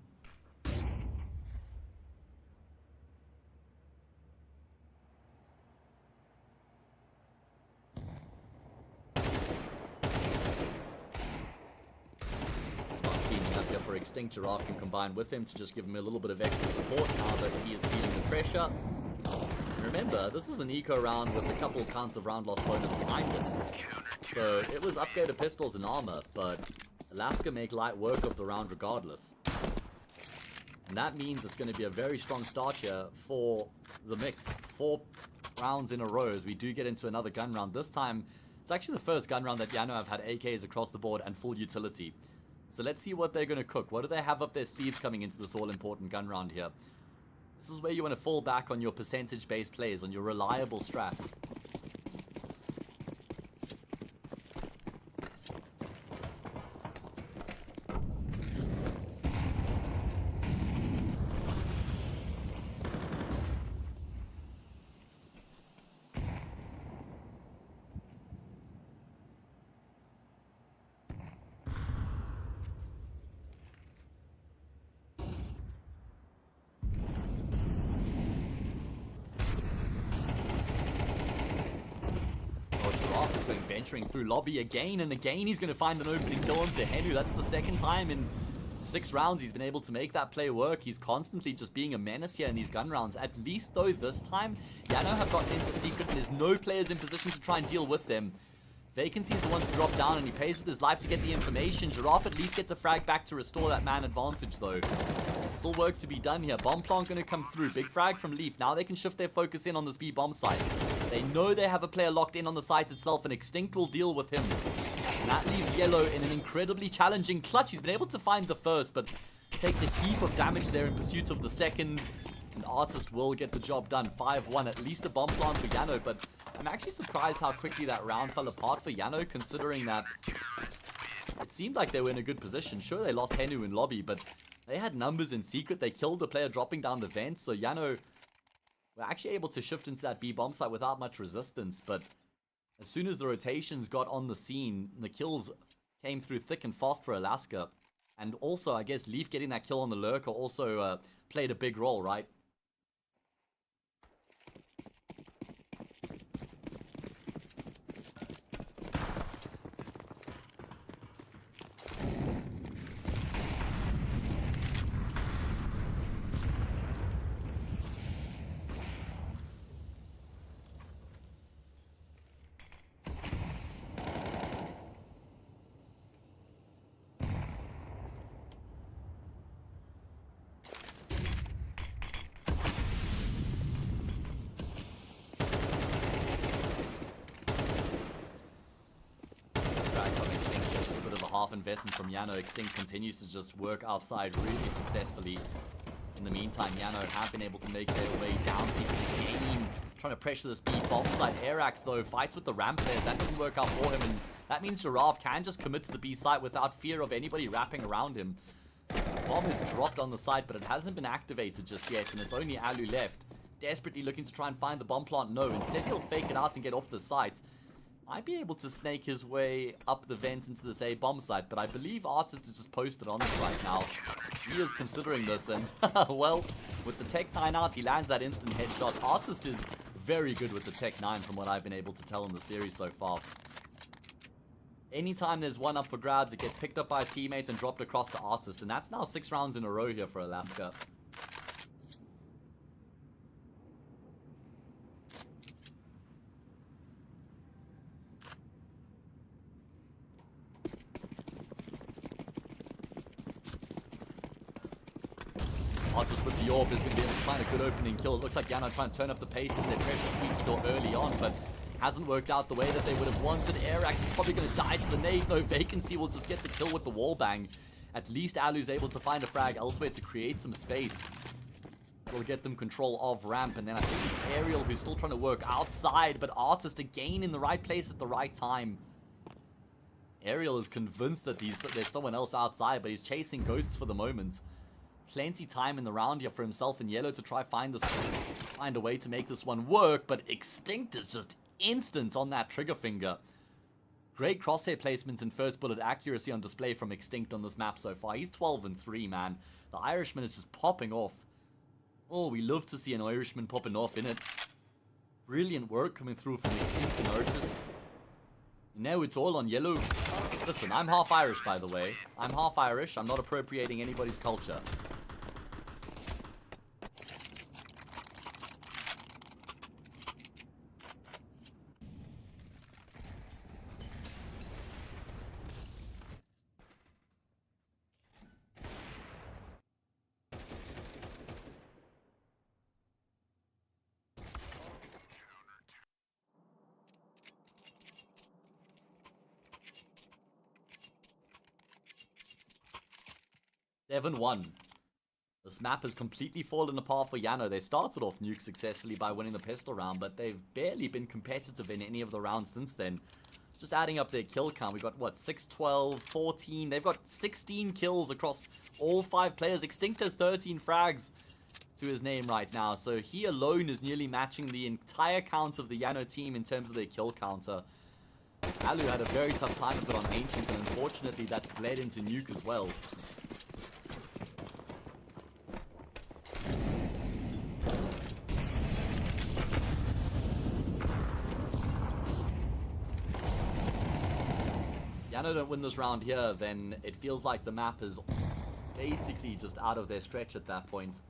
For Extinct, Giraffe can combine with him to just give him a little bit of extra support now that he is feeling the pressure. Remember, this is an eco round with a couple counts of round loss bonus behind it. So it was upgraded pistols and armor, but Alaska make light work of the round regardless. And that means it's going to be a very strong start here for the mix. 4 rounds in a row as we do get into another gun round. This time, it's actually the first gun round that Yano have had AKs across the board and full utility. So let's see what they're going to cook. What do they have up their sleeves coming into this all-important gun round here? This is where you want to fall back on your percentage-based plays, on your reliable strats. going venturing through lobby again and again. He's going to find an opening kill onto Henu. That's the second time in 6 rounds he's been able to make that play work. He's constantly just being a menace here in these gun rounds. At least, though, this time, Yano have gotten into secret and there's no players in position to try and deal with them. Vacancy is the one to drop down, and he pays with his life to get the information. Giraffe at least gets a frag back to restore that man advantage, though. Still work to be done here. Bomb plant going to come through. Big frag from Leaf. Now they can shift their focus in on this B bomb site. They know they have a player locked in on the site itself, and Extinct will deal with him. And that leaves Yellow in an incredibly challenging clutch. He's been able to find the first, but takes a heap of damage there in pursuit of the second. And Artist will get the job done. 5-1. At least a bomb plant for Yano, but I'm actually surprised how quickly that round fell apart for Yano, considering that it seemed like they were in a good position. Sure, they lost Henu in lobby, but they had numbers in secret. They killed the player dropping down the vent, so Yano were actually able to shift into that B bomb site without much resistance. But as soon as the rotations got on the scene, the kills came through thick and fast for Alaska. And also, I guess, Leaf getting that kill on the Lurker also played a big role, right? Half investment from Yano. Extinct continues to just work outside really successfully. In the meantime, Yano have been able to make their way down the game, trying to pressure this B bomb site. Airax, though, fights with the ramp players. That doesn't work out for him, and that means Giraffe can just commit to the B site without fear of anybody wrapping around him. Bomb is dropped on the site, but it hasn't been activated just yet, and it's only Alu left, desperately looking to try and find the bomb plant. No, instead he'll fake it out and get off the site. Might be able to snake his way up the vents into this A bomb site, but I believe Artist is just posted on this right now. He is considering this, and well, with the Tech 9 out, he lands that instant headshot. Artist is very good with the Tech 9 from what I've been able to tell in the series so far. Anytime there's one up for grabs, it gets picked up by a teammate and dropped across to Artist, and that's now 6 rounds in a row here for Alaska. Artist with the Orb is going to be able to find a good opening kill. It looks like Yano trying to turn up the pace as they pressure Squeaky Door early on, but hasn't worked out the way that they would have wanted. Airax is probably going to die to the nade. No, Vacancy will just get the kill with the wall bang. At least Alu's able to find a frag elsewhere to create some space. Will get them control of ramp, and then I think it's Aerial who's still trying to work outside, but Artist again in the right place at the right time. Aerial is convinced that there's someone else outside, but he's chasing ghosts for the moment. Plenty time in the round here for himself and Yellow to try find a way to make this one work, but Extinct is just instant on that trigger finger. Great crosshair placements and first bullet accuracy on display from Extinct on this map so far. He's 12-3, man. The Irishman is just popping off. Oh, we love to see an Irishman popping off in it. Brilliant work coming through from Extinct and Artist. Now it's all on Yellow. Listen, I'm half Irish, by the way. I'm half Irish. I'm not appropriating anybody's culture. 7-1. This map has completely fallen apart for Yano. They started off Nuke successfully by winning the pistol round, but they've barely been competitive in any of the rounds since then. Just adding up their kill count, we've got, what, 6, 12, 14. They've got 16 kills across all 5 players. Extinct has 13 frags to his name right now, so he alone is nearly matching the entire count of the Yano team in terms of their kill counter. Alu had a very tough time of it on Ancients, and unfortunately that's bled into Nuke as well. Yano don't win this round here, then it feels like the map is basically just out of their stretch at that point.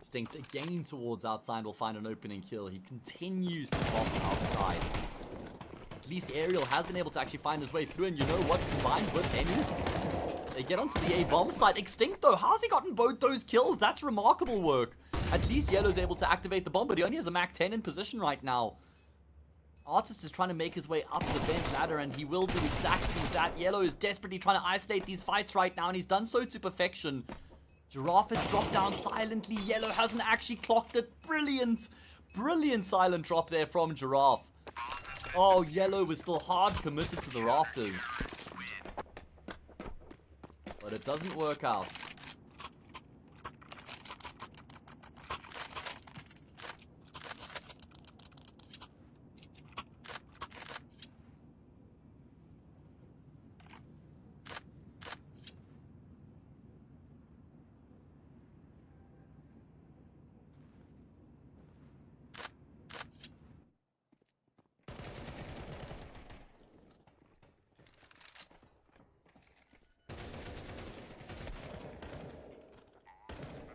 Instinct again towards outside will find an opening kill. He continues to boss outside. At least Aerial has been able to actually find his way through, and you know what? Combined with Enu, they get onto the A bomb site. Extinct though, how's he gotten both those kills? That's remarkable work. At least Yellow's able to activate the bomb, but he only has a Mach 10 in position right now. Artist is trying to make his way up the bench ladder, and he will do exactly that. Yellow is desperately trying to isolate these fights right now, and he's done so to perfection. Giraffe has dropped down silently. Yellow hasn't actually clocked it. Brilliant. Brilliant silent drop there from Giraffe. Oh, Yellow was still hard committed to the rafters. But it doesn't work out.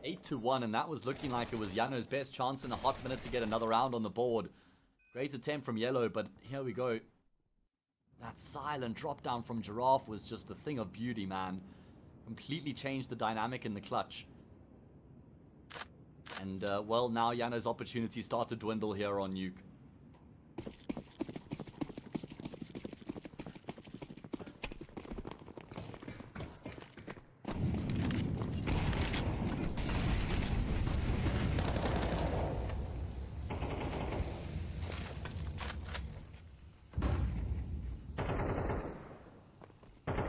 Eight to 1, and that was looking like it was Yano's best chance in a hot minute to get another round on the board. Great attempt from Yellow, but here we go. That silent drop down from Giraffe was just a thing of beauty, man. Completely changed the dynamic in the clutch. And, well, now Yano's opportunities start to dwindle here on Nuke.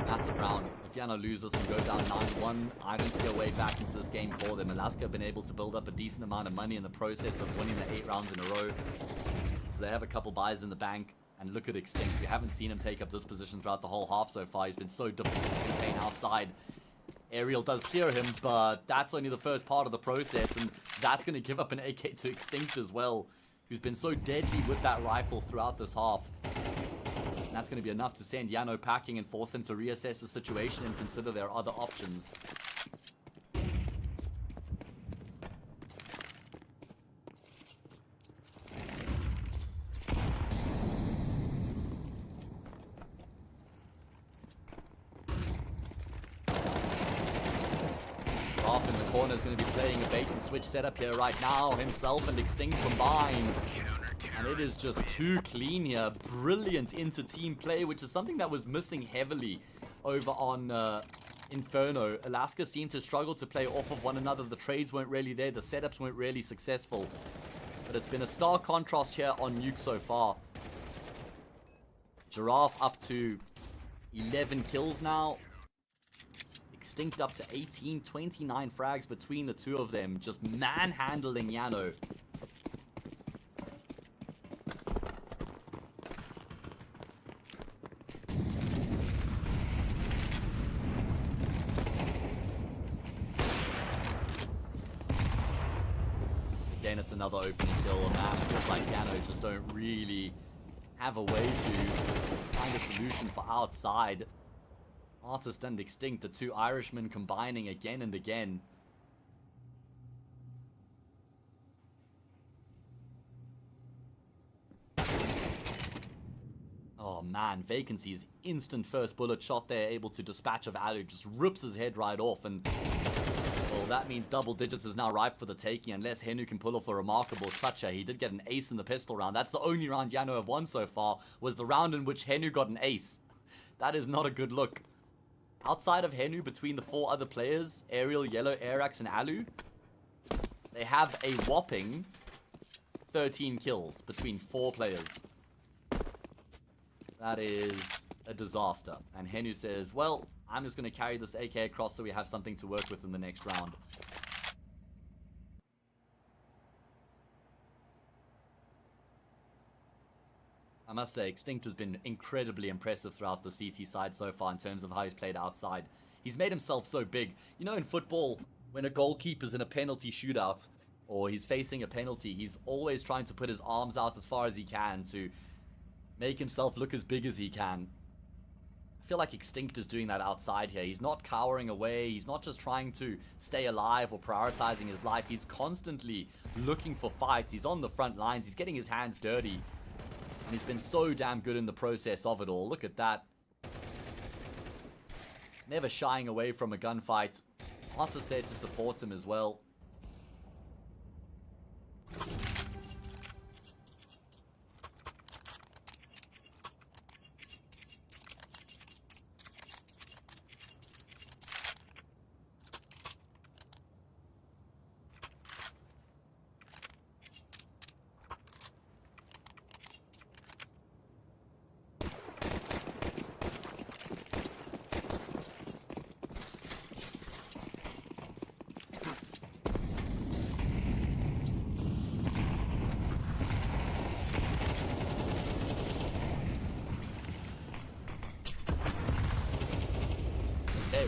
Massive round. If Yano loses and go down 9-1, I don't see a way back into this game for them. Alaska have been able to build up a decent amount of money in the process of winning the 8 rounds in a row. So they have a couple buys in the bank. And look at Extinct. We haven't seen him take up this position throughout the whole half so far. He's been so difficult to contain outside. Aerial does clear him, but that's only the first part of the process. And that's going to give up an AK to Extinct as well, who's been so deadly with that rifle throughout this half. And that's going to be enough to send Yano packing and force them to reassess the situation and consider their other options. Off in the corner is going to be playing a bait and switch setup here right now. Himself and Extinct combined. And it is just too clean here. Brilliant inter-team play, which is something that was missing heavily over on Inferno. Alaska seemed to struggle to play off of one another. The trades weren't really there. The setups weren't really successful. But it's been a stark contrast here on Nuke so far. Giraffe up to 11 kills now. Extinct up to 18, 29 frags between the two of them. Just manhandling Yano. Again, it's another opening kill. Man, it feels like Yano just don't really have a way to find a solution for outside. Artist and Extinct, the two Irishmen combining again and again. Oh man, Vacancy's instant first bullet shot there, able to dispatch of Alu, just rips his head right off, and well, that means double digits is now ripe for the taking, unless Henu can pull off a remarkable clutcher. He did get an ace in the pistol round. That's the only round Yano have won so far, was the round in which Henu got an ace. That is not a good look. Outside of Henu, between the 4 other players, Aerial, Yellow, Airax, and Alu, they have a whopping 13 kills between 4 players. That is a disaster. And Henu says, well, I'm just going to carry this AK across so we have something to work with in the next round. I must say, Extinct has been incredibly impressive throughout the CT side so far in terms of how he's played outside. He's made himself so big. You know, in football, when a goalkeeper's in a penalty shootout or he's facing a penalty, he's always trying to put his arms out as far as he can to make himself look as big as he can. I feel like Extinct is doing that outside here. He's not cowering away. He's not just trying to stay alive or prioritizing his life. He's constantly looking for fights. He's on the front lines. He's getting his hands dirty. And he's been so damn good in the process of it all. Look at that. Never shying away from a gunfight. Artis there to support him as well.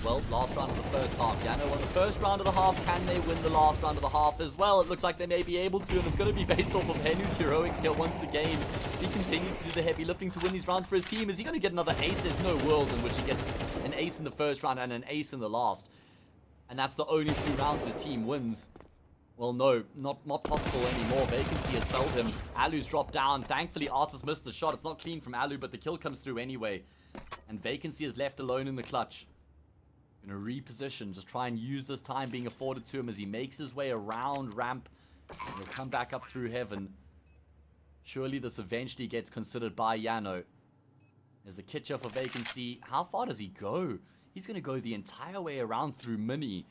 Well, last round of the first half. Yano won the first round of the half. Can they win the last round of the half as well? It looks like they may be able to, and it's going to be based off of Henu's heroics here once again. He continues to do the heavy lifting to win these rounds for his team. Is he going to get another ace? There's no world in which he gets an ace in the first round and an ace in the last. And that's the only 2 rounds his team wins. Well, no, not possible anymore. Vacancy has felled him. Alu's dropped down. Thankfully, Artis missed the shot. It's not clean from Alu, but the kill comes through anyway. And Vacancy is left alone in the clutch. Gonna reposition, just try and use this time being afforded to him as he makes his way around ramp. And he'll come back up through heaven. Surely this eventually gets considered by Yano. There's a kitcher for Vacancy. How far does he go? He's gonna go the entire way around through Mini.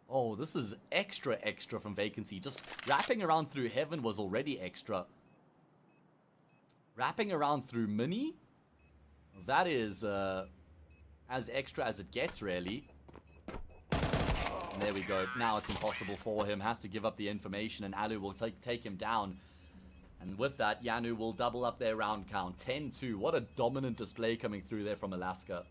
Oh, this is extra from Vacancy. Just wrapping around through heaven was already extra. Wrapping around through Mini? That is as extra as it gets, really. And there we go. Now it's impossible for him. Has to give up the information, and Alu will take him down. And with that, Yanu will double up their round count. 10-2. What a dominant display coming through there from Alaska.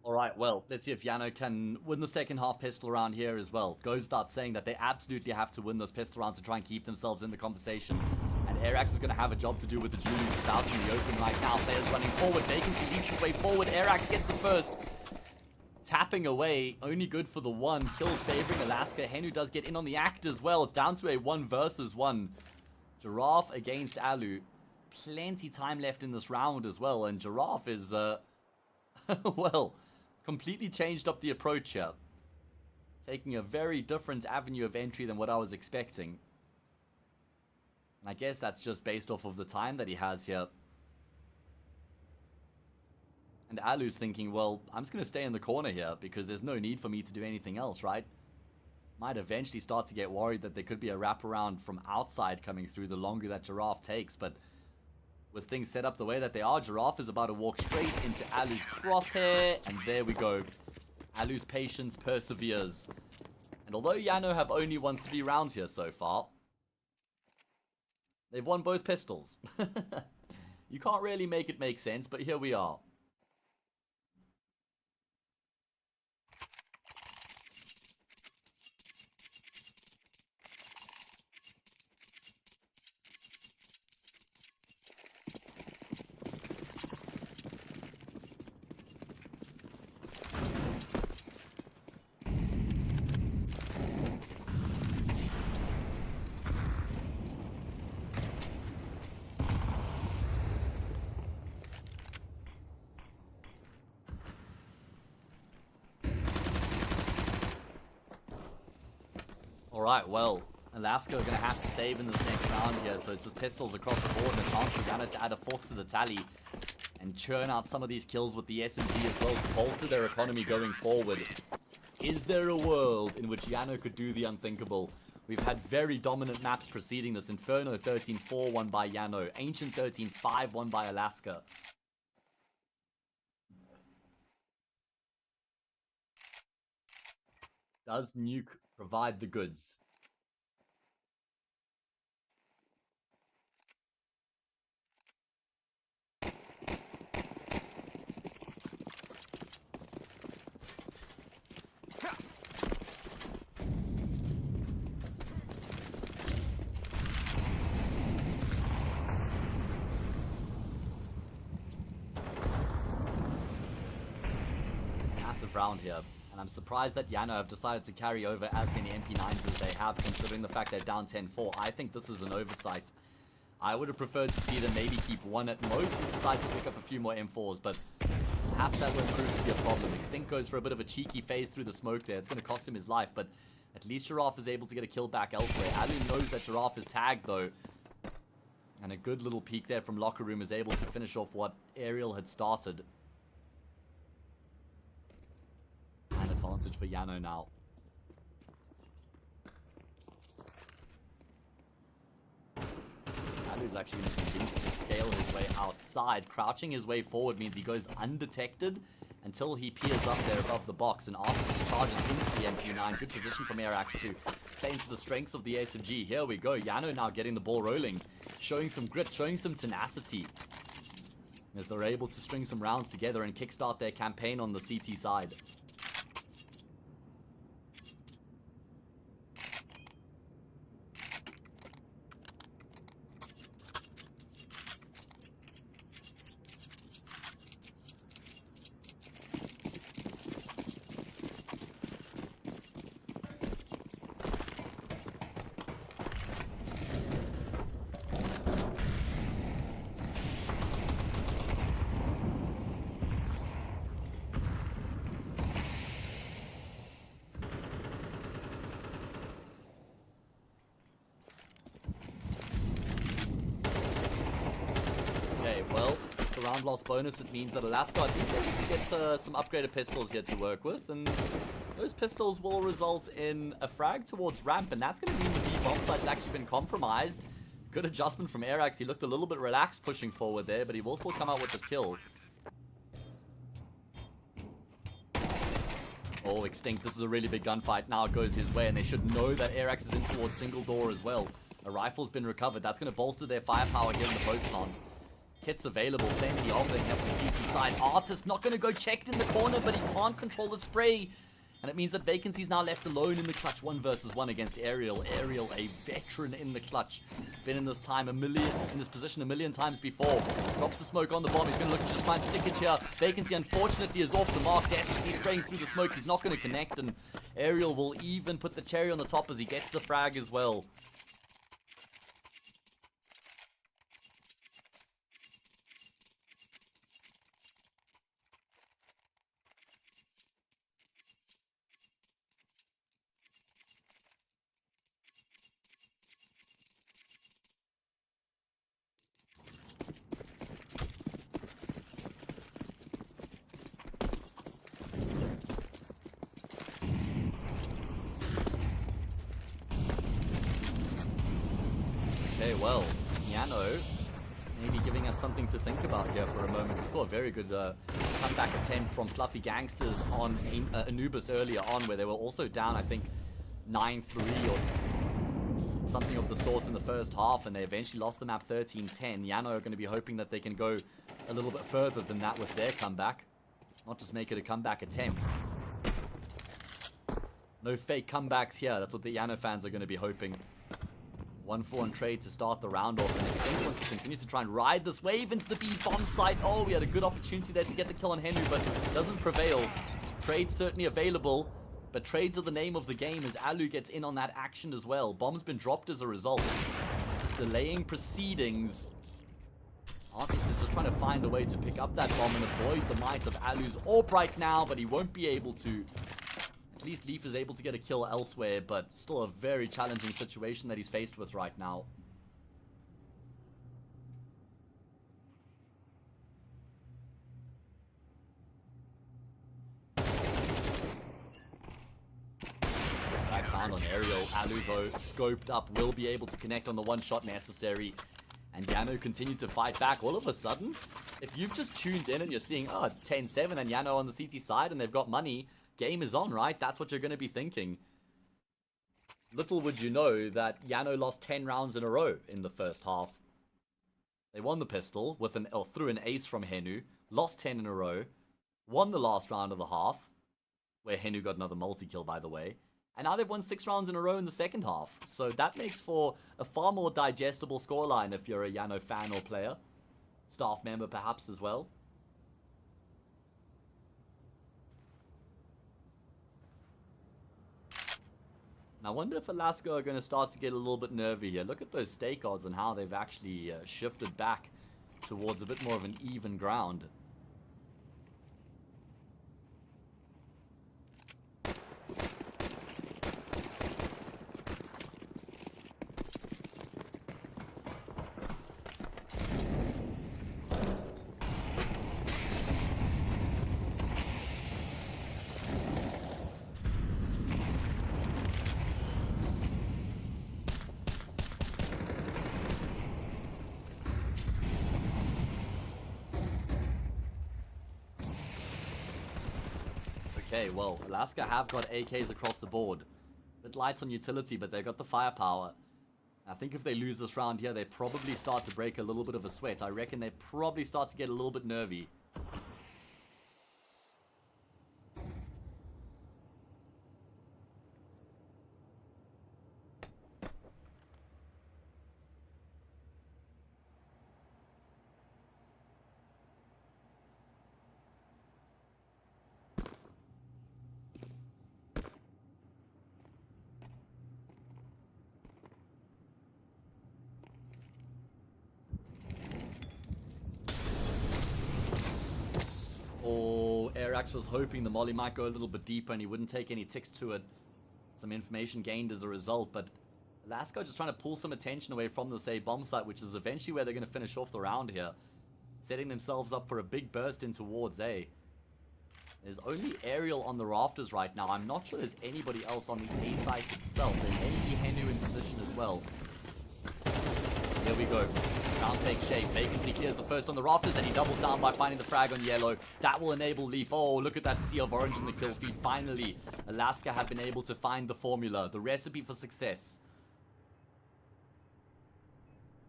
Alright, well, let's see if Yano can win the second half pistol round here as well. Goes without saying that they absolutely have to win this pistol round to try and keep themselves in the conversation. And Airax is going to have a job to do with the Julius who's out in the open right now. Players running forward. Vacancy leads his way forward. Airax gets the first. Tapping away. Only good for the 1. Kills favoring Alaska. Henu does get in on the act as well. It's down to a 1 versus 1. Giraffe against Alu. Plenty time left in this round as well. And Giraffe is, well, completely changed up the approach here. Taking a very different avenue of entry than what I was expecting. And I guess that's just based off of the time that he has here. And Alu's thinking, well, I'm just going to stay in the corner here because there's no need for me to do anything else, right? Might eventually start to get worried that there could be a wraparound from outside coming through the longer that Giraffe takes, but with things set up the way that they are, Giraffe is about to walk straight into Alu's crosshair, and there we go. Alu's patience perseveres. And although Yano have only won 3 rounds here so far, they've won both pistols. You can't really make it make sense, but here we are. Alright, well, Alaska are going to have to save in this next round here, so it's just pistols across the board and a chance for Yano to add a fourth to the tally and churn out some of these kills with the SMG as well to bolster their economy going forward. Is there a world in which Yano could do the unthinkable? We've had very dominant maps preceding this. Inferno 13-4 won by Yano. Ancient 13-5 won by Alaska. Does Nuke provide the goods? Round here, and I'm surprised that Yano have decided to carry over as many MP9s as they have, considering the fact they're down 10-4. I think this is an oversight. I would have preferred to see them maybe keep one at most and decide to pick up a few more M4s, but perhaps that won't prove to be a problem. Extinct goes for a bit of a cheeky phase through the smoke there. It's going to cost him his life, but at least Giraffe is able to get a kill back elsewhere. Ali knows that Giraffe is tagged though, and a good little peek there from Locker Room is able to finish off what Ariel had started. And advantage for Yano now. Alu's actually convinced to scale his way outside. Crouching his way forward means he goes undetected until he peers up there above the box. And after he charges into the MP9, good position from Airax to play into the strengths of the SMG. Here we go. Yano now getting the ball rolling. Showing some grit, showing some tenacity. As they're able to string some rounds together and kickstart their campaign on the CT side. Well, the round loss bonus, it means that Alaska is able to get some upgraded pistols here to work with, and those pistols will result in a frag towards ramp, and that's going to mean the B bomb site's actually been compromised. Good adjustment from Airax. He looked a little bit relaxed pushing forward there, but he will still come out with the kill. Oh, Extinct, this is a really big gunfight. Now it goes his way, and they should know that Airax is in towards single door as well. A rifle's been recovered. That's going to bolster their firepower here in the post plant. Kits available, plenty of them here from the CT side. Artist not going to go checked in the corner, but he can't control the spray. And it means that Vacancy's now left alone in the clutch. 1 versus 1 against Ariel. Ariel, a veteran in the clutch. Been in this position a million times before. Drops the smoke on the bomb. He's going to look to just try and stick it here. Vacancy, unfortunately, is off the mark. Desperately spraying through the smoke. He's not going to connect. And Ariel will even put the cherry on the top as he gets the frag as well. Okay, well, Yano maybe giving us something to think about here for a moment. We saw a very good comeback attempt from Fluffy Gangsters on Anubis earlier on, where they were also down, I think, 9-3 or something of the sort in the first half, and they eventually lost the map 13-10. Yano are going to be hoping that they can go a little bit further than that with their comeback, not just make it a comeback attempt. No fake comebacks here. That's what the Yano fans are going to be hoping. 1-4 trade to start the round off, and Extinct wants to continue to try and ride this wave into the B bomb site. Oh, we had a good opportunity there to get the kill on Henry, but doesn't prevail. Trade certainly available, but trades are the name of the game as Alu gets in on that action as well. Bomb's been dropped as a result. Just delaying proceedings. Artist is just trying to find a way to pick up that bomb and avoid the might of Alu's orb right now, but he won't be able to. At least Leaf is able to get a kill elsewhere, but still a very challenging situation that he's faced with right now. Found on aerial. Alu, though, scoped up, will be able to connect on the one shot necessary. And Yano continued to fight back. All of a sudden, if you've just tuned in and you're seeing, oh, it's 10-7 and Yano on the CT side and they've got money, game is on, right? That's what you're going to be thinking. Little would you know that Yano lost 10 rounds in a row in the first half. They won the pistol with through an ace from Henu, lost 10 in a row, won the last round of the half, where Henu got another multi-kill, by the way. And now they've won 6 rounds in a row in the second half. So that makes for a far more digestible scoreline if you're a Yano fan or player. Staff member perhaps as well. And I wonder if Alaska are going to start to get a little bit nervy here. Look at those stake odds and how they've actually shifted back towards a bit more of an even ground. Okay, well, Alaska have got AKs across the board. Bit light on utility, but they've got the firepower. I think if they lose this round here, they probably start to break a little bit of a sweat. I reckon they probably start to get a little bit nervy. Arax was hoping the molly might go a little bit deeper and he wouldn't take any ticks to it. Some information gained as a result, but Alaska just trying to pull some attention away from this A bomb site, which is eventually where they're going to finish off the round here. Setting themselves up for a big burst in towards A. There's only aerial on the rafters right now. I'm not sure there's anybody else on the A site itself. There may be Henu in position as well. Here we go. Round takes shape. Vacancy clears the first on the rafters, and he doubles down by finding the frag on yellow. That will enable Leaf. Oh, look at that sea of orange in the kill feed. Finally, Alaska have been able to find the formula, the recipe for success.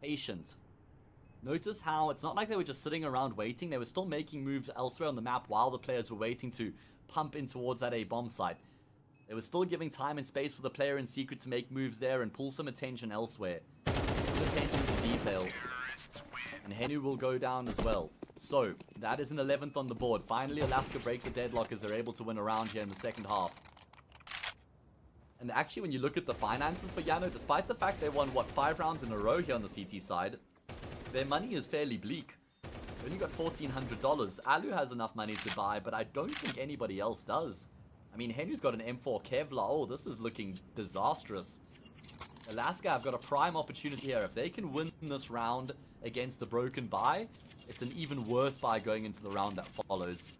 Patient. Notice how it's not like they were just sitting around waiting. They were still making moves elsewhere on the map while the players were waiting to pump in towards that A bomb site. They were still giving time and space for the player in secret to make moves there and pull some attention elsewhere. Attention to detail. And Henu will go down as well. So, that is an 11th on the board. Finally, Alaska break the deadlock as they're able to win a round here in the second half. And actually, when you look at the finances for Yano, despite the fact they won, what, 5 rounds in a row here on the CT side, their money is fairly bleak. They only got $1,400. Alu has enough money to buy, but I don't think anybody else does. I mean, Henu's got an M4 Kevlar. Oh, this is looking disastrous. Alaska have got a prime opportunity here. If they can win this round against the broken buy, it's an even worse buy going into the round that follows.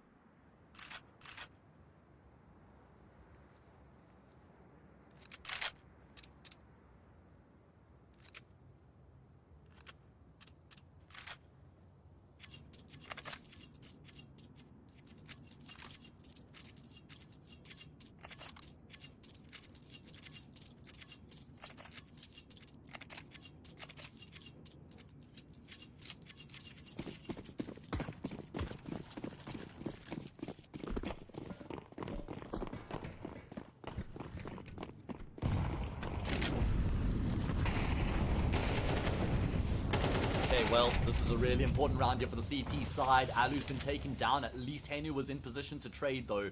Well, this is a really important round here for the CT side. Alu's been taken down. At least Henu was in position to trade, though.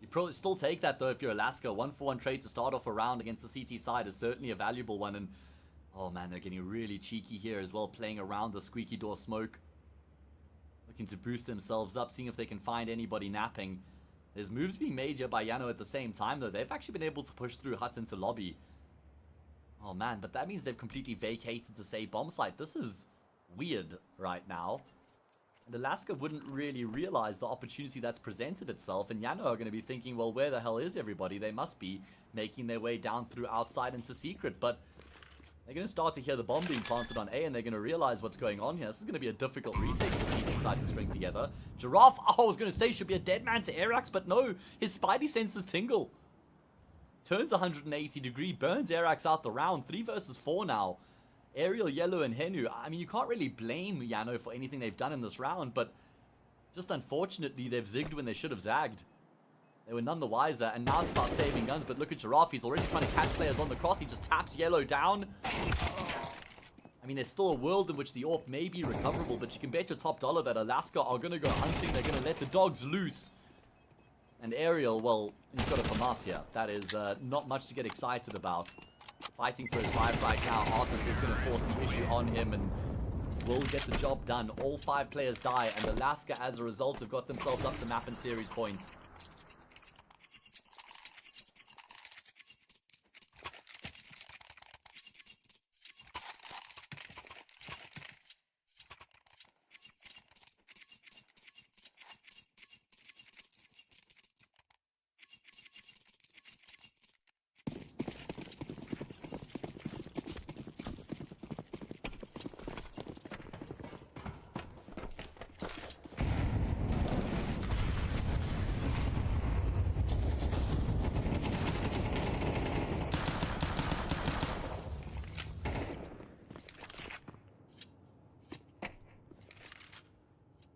You probably still take that, though, if you're Alaska. 1-for-1 trade to start off a round against the CT side is certainly a valuable one. And, oh, man, they're getting really cheeky here as well, playing around the squeaky door smoke. Looking to boost themselves up, seeing if they can find anybody napping. There's moves being made here by Yano at the same time, though. They've actually been able to push through Hut into lobby. Oh, man, but that means they've completely vacated the A bomb site. This is weird right now. And Alaska wouldn't really realize the opportunity that's presented itself, and Yano are going to be thinking, well, where the hell is everybody? They must be making their way down through outside into secret, but they're going to start to hear the bomb being planted on A, and they're going to realize what's going on here. This is going to be a difficult retake for the CT side to string together. Giraffe, oh, I was going to say, should be a dead man to Airax, but no, his spidey senses tingle. Turns 180 degree, burns Airax out the round. 3 versus 4 now. Ariel, Yellow, and Henu. I mean, you can't really blame Yano for anything they've done in this round, but just unfortunately, they've zigged when they should have zagged. They were none the wiser, and now it's about saving guns, but look at Giraffe. He's already trying to catch players on the cross. He just taps Yellow down. I mean, there's still a world in which the AWP may be recoverable, but you can bet your top dollar that Alaska are going to go hunting. They're going to let the dogs loose. And Ariel, well, he's got a FAMAS here. That is not much to get excited about. Fighting for his life right now. Artist is going to force the issue on him and will get the job done. All 5 players die, and Alaska, as a result, have got themselves up to map and series points.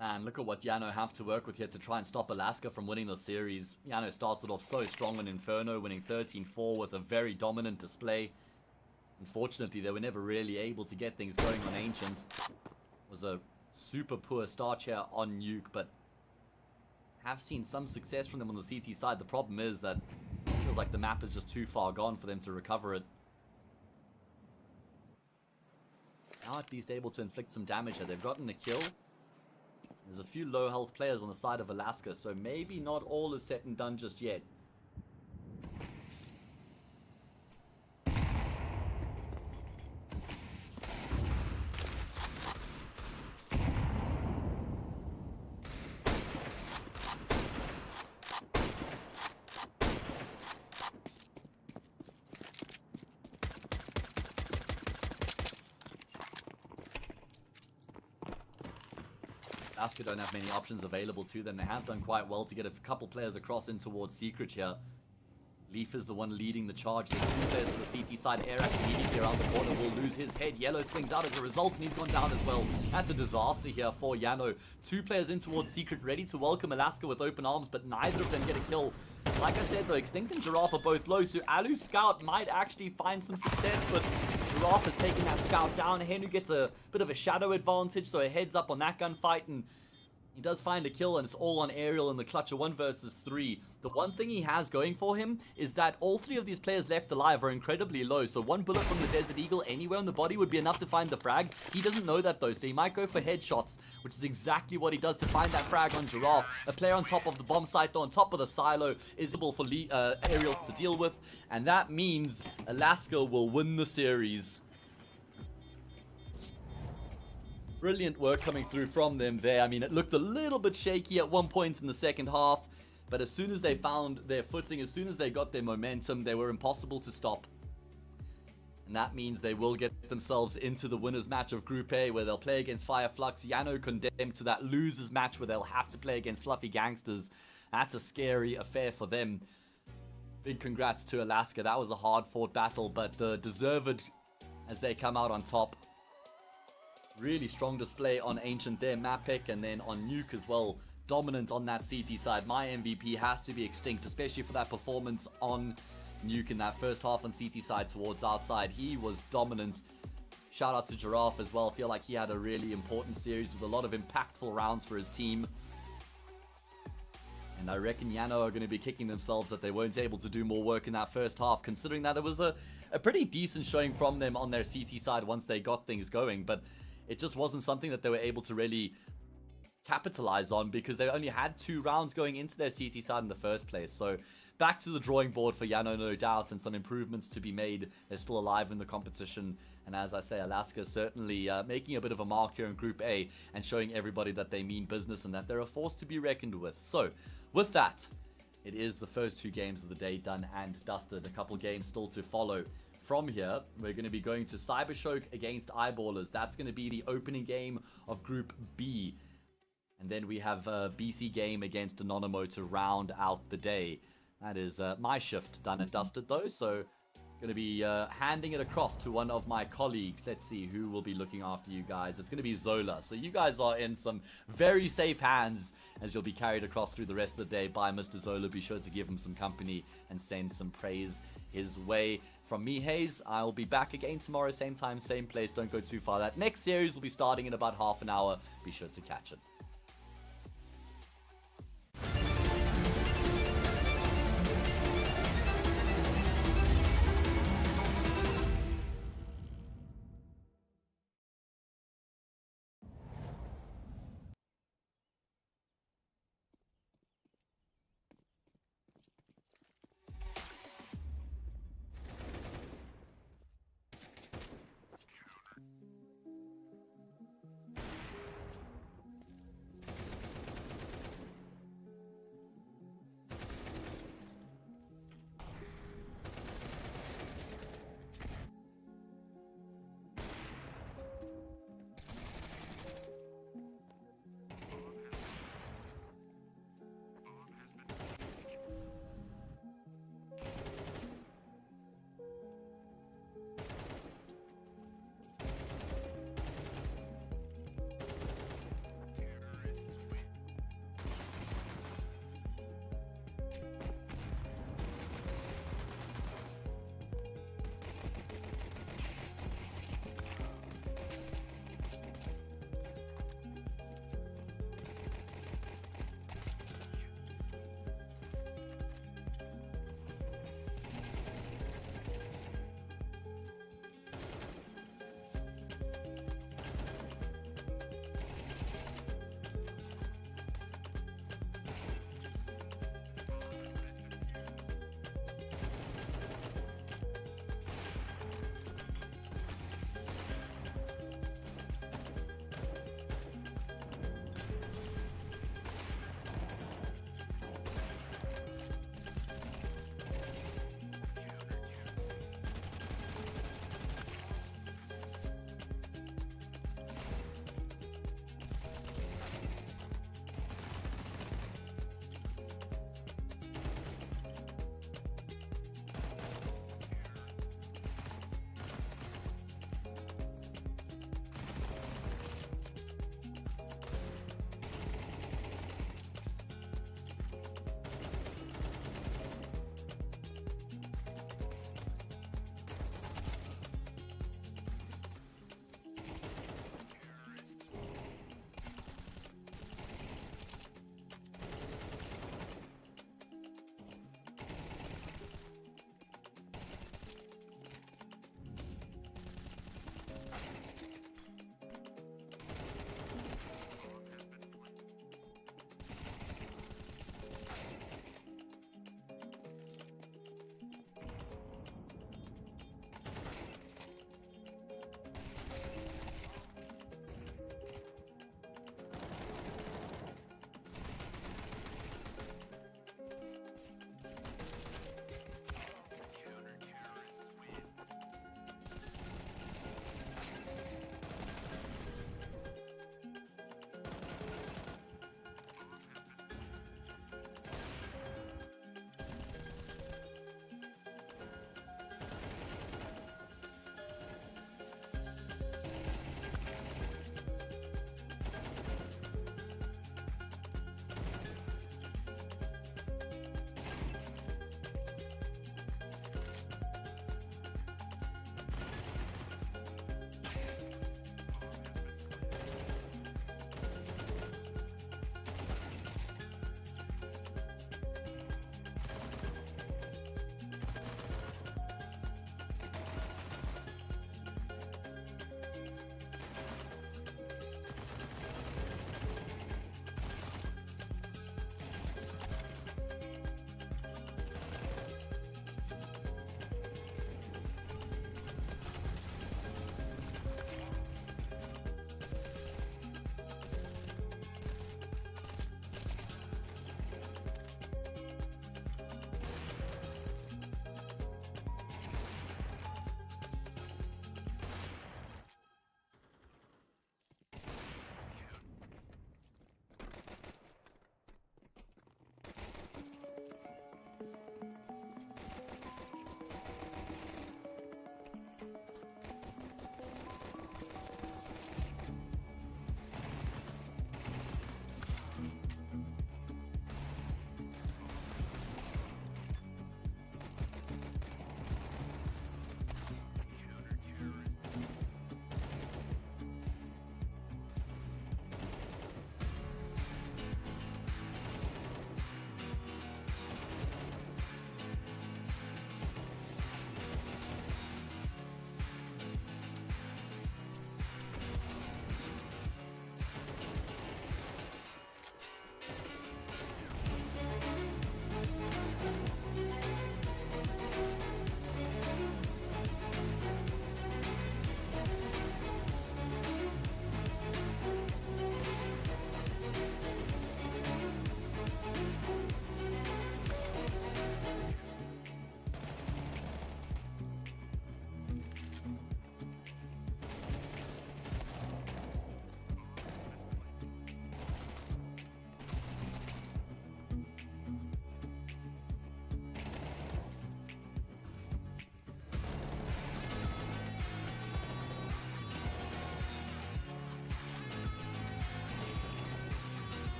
Man, look at what Yano have to work with here to try and stop Alaska from winning the series. Yano started off so strong in Inferno, winning 13-4 with a very dominant display. Unfortunately, they were never really able to get things going on Ancient. It was a super poor start here on Nuke, but have seen some success from them on the CT side. The problem is that it feels like the map is just too far gone for them to recover it. Now at least able to inflict some damage here. They've gotten a kill. There's a few low health players on the side of Alaska, so maybe not all is set and done just yet. Alaska don't have many options available to them. They have done quite well to get a couple players across in towards Secret here. Leaf is the one leading the charge. There's 2 players for the CT side. Airax immediately around the corner will lose his head. Yellow swings out as a result, and he's gone down as well. That's a disaster here for Yano. 2 players in towards Secret, ready to welcome Alaska with open arms, but neither of them get a kill. Like I said, though, Extinct and Giraffe are both low, so Alu's scout might actually find some success, but Giraffe has taken that scout down. Henu gets a bit of a shadow advantage, so it heads up on that gunfight, and he does find a kill, and it's all on Ariel in the clutch of 1 versus 3. The one thing he has going for him is that all 3 of these players left alive are incredibly low, so 1 bullet from the Desert Eagle anywhere on the body would be enough to find the frag. He doesn't know that, though, so he might go for headshots, which is exactly what he does to find that frag on Giraffe. A player on top of the bomb site, though, on top of the silo, is able for Ariel to deal with, and that means Alaska will win the series. Brilliant work coming through from them there. I mean, it looked a little bit shaky at one point in the second half, but as soon as they found their footing, as soon as they got their momentum, they were impossible to stop. And that means they will get themselves into the winners match of Group A, where they'll play against Fire Flux. Yano condemned to that losers match where they'll have to play against Fluffy Gangsters. That's a scary affair for them. Big congrats to Alaska. That was a hard-fought battle, but deserved as they come out on top. Really strong display on Ancient there, map pick, and then on Nuke as well. Dominant on that CT side. My MVP has to be Extinct, especially for that performance on Nuke in that first half on CT side towards outside. He was dominant. Shout out to Giraffe as well. I feel like he had a really important series with a lot of impactful rounds for his team. And I reckon Yano are going to be kicking themselves that they weren't able to do more work in that first half, considering that it was a pretty decent showing from them on their CT side once they got things going. But it just wasn't something that they were able to really capitalize on because they only had 2 rounds going into their CT side in the first place. So back to the drawing board for Yano, no doubt, and some improvements to be made. They're still alive in the competition. And as I say, Alaska certainly making a bit of a mark here in Group A and showing everybody that they mean business and that they're a force to be reckoned with. So with that, it is the first 2 games of the day done and dusted. A couple games still to follow. From here, we're going to be going to Cybershock against Eyeballers. That's going to be the opening game of Group B. And then we have a BC game against Anonymous to round out the day. That is my shift done and dusted though, so going to be handing it across to one of my colleagues. Let's see who will be looking after you guys. It's going to be Zola. So you guys are in some very safe hands as you'll be carried across through the rest of the day by Mr. Zola. Be sure to give him some company and send some praise his way. From me, Hayes, I'll be back again tomorrow, same time, same place. Don't go too far. That next series will be starting in about half an hour. Be sure to catch it.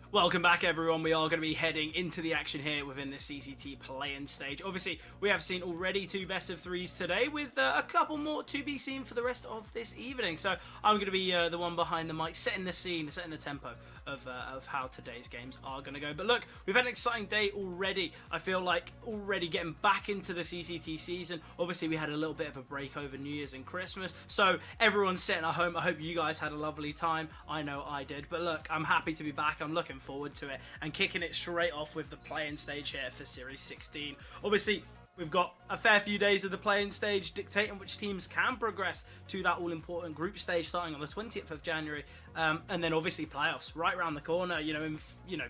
Welcome back, everyone. We are going to be heading into the action here within the CCT play-in stage. Obviously, we have seen already 2 best of 3s today, with a couple more to be seen for the rest of this evening. So I'm going to be the one behind the mic, setting the scene, setting the tempo of how today's games are going to go. But look, we've had an exciting day already. I feel like already getting back into the CCT season. Obviously, we had a little bit of a break over New Year's and Christmas, so everyone's sitting at home. I hope you guys had a lovely time. I know I did. But look, I'm happy to be back. I'm looking forward to it and kicking it straight off with the play-in stage here for Series 16. Obviously, we've got a fair few days of the play-in stage dictating which teams can progress to that all-important group stage starting on the 20th of January. And then obviously playoffs right around the corner, in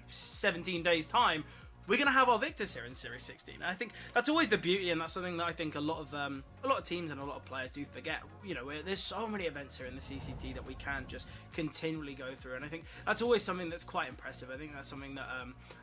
17 days time. We're going to have our victors here in Series 16. And I think that's always the beauty, and that's something that I think a lot of teams and a lot of players do forget. There's so many events here in the CCT that we can just continually go through, and I think that's always something that's quite impressive. I think that's something that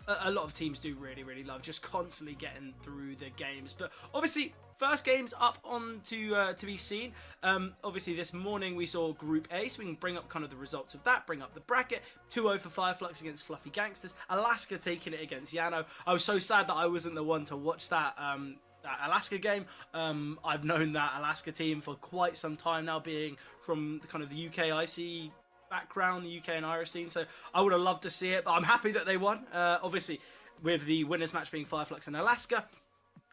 a lot of teams do really, really love, just constantly getting through the games. But obviously, first game's up on to be seen. Obviously, this morning we saw Group A, so we can bring up kind of the results of that, bring up the bracket. 2-0 for Flux against Fluffy Gangsters. Alaska taking it against Yano. I was so sad that I wasn't the one to watch that Alaska game. I've known that Alaska team for quite some time now, being from the kind of the UK IC background, the UK and Irish scene, so I would have loved to see it, but I'm happy that they won. Obviously, with the winners match being Flux and Alaska,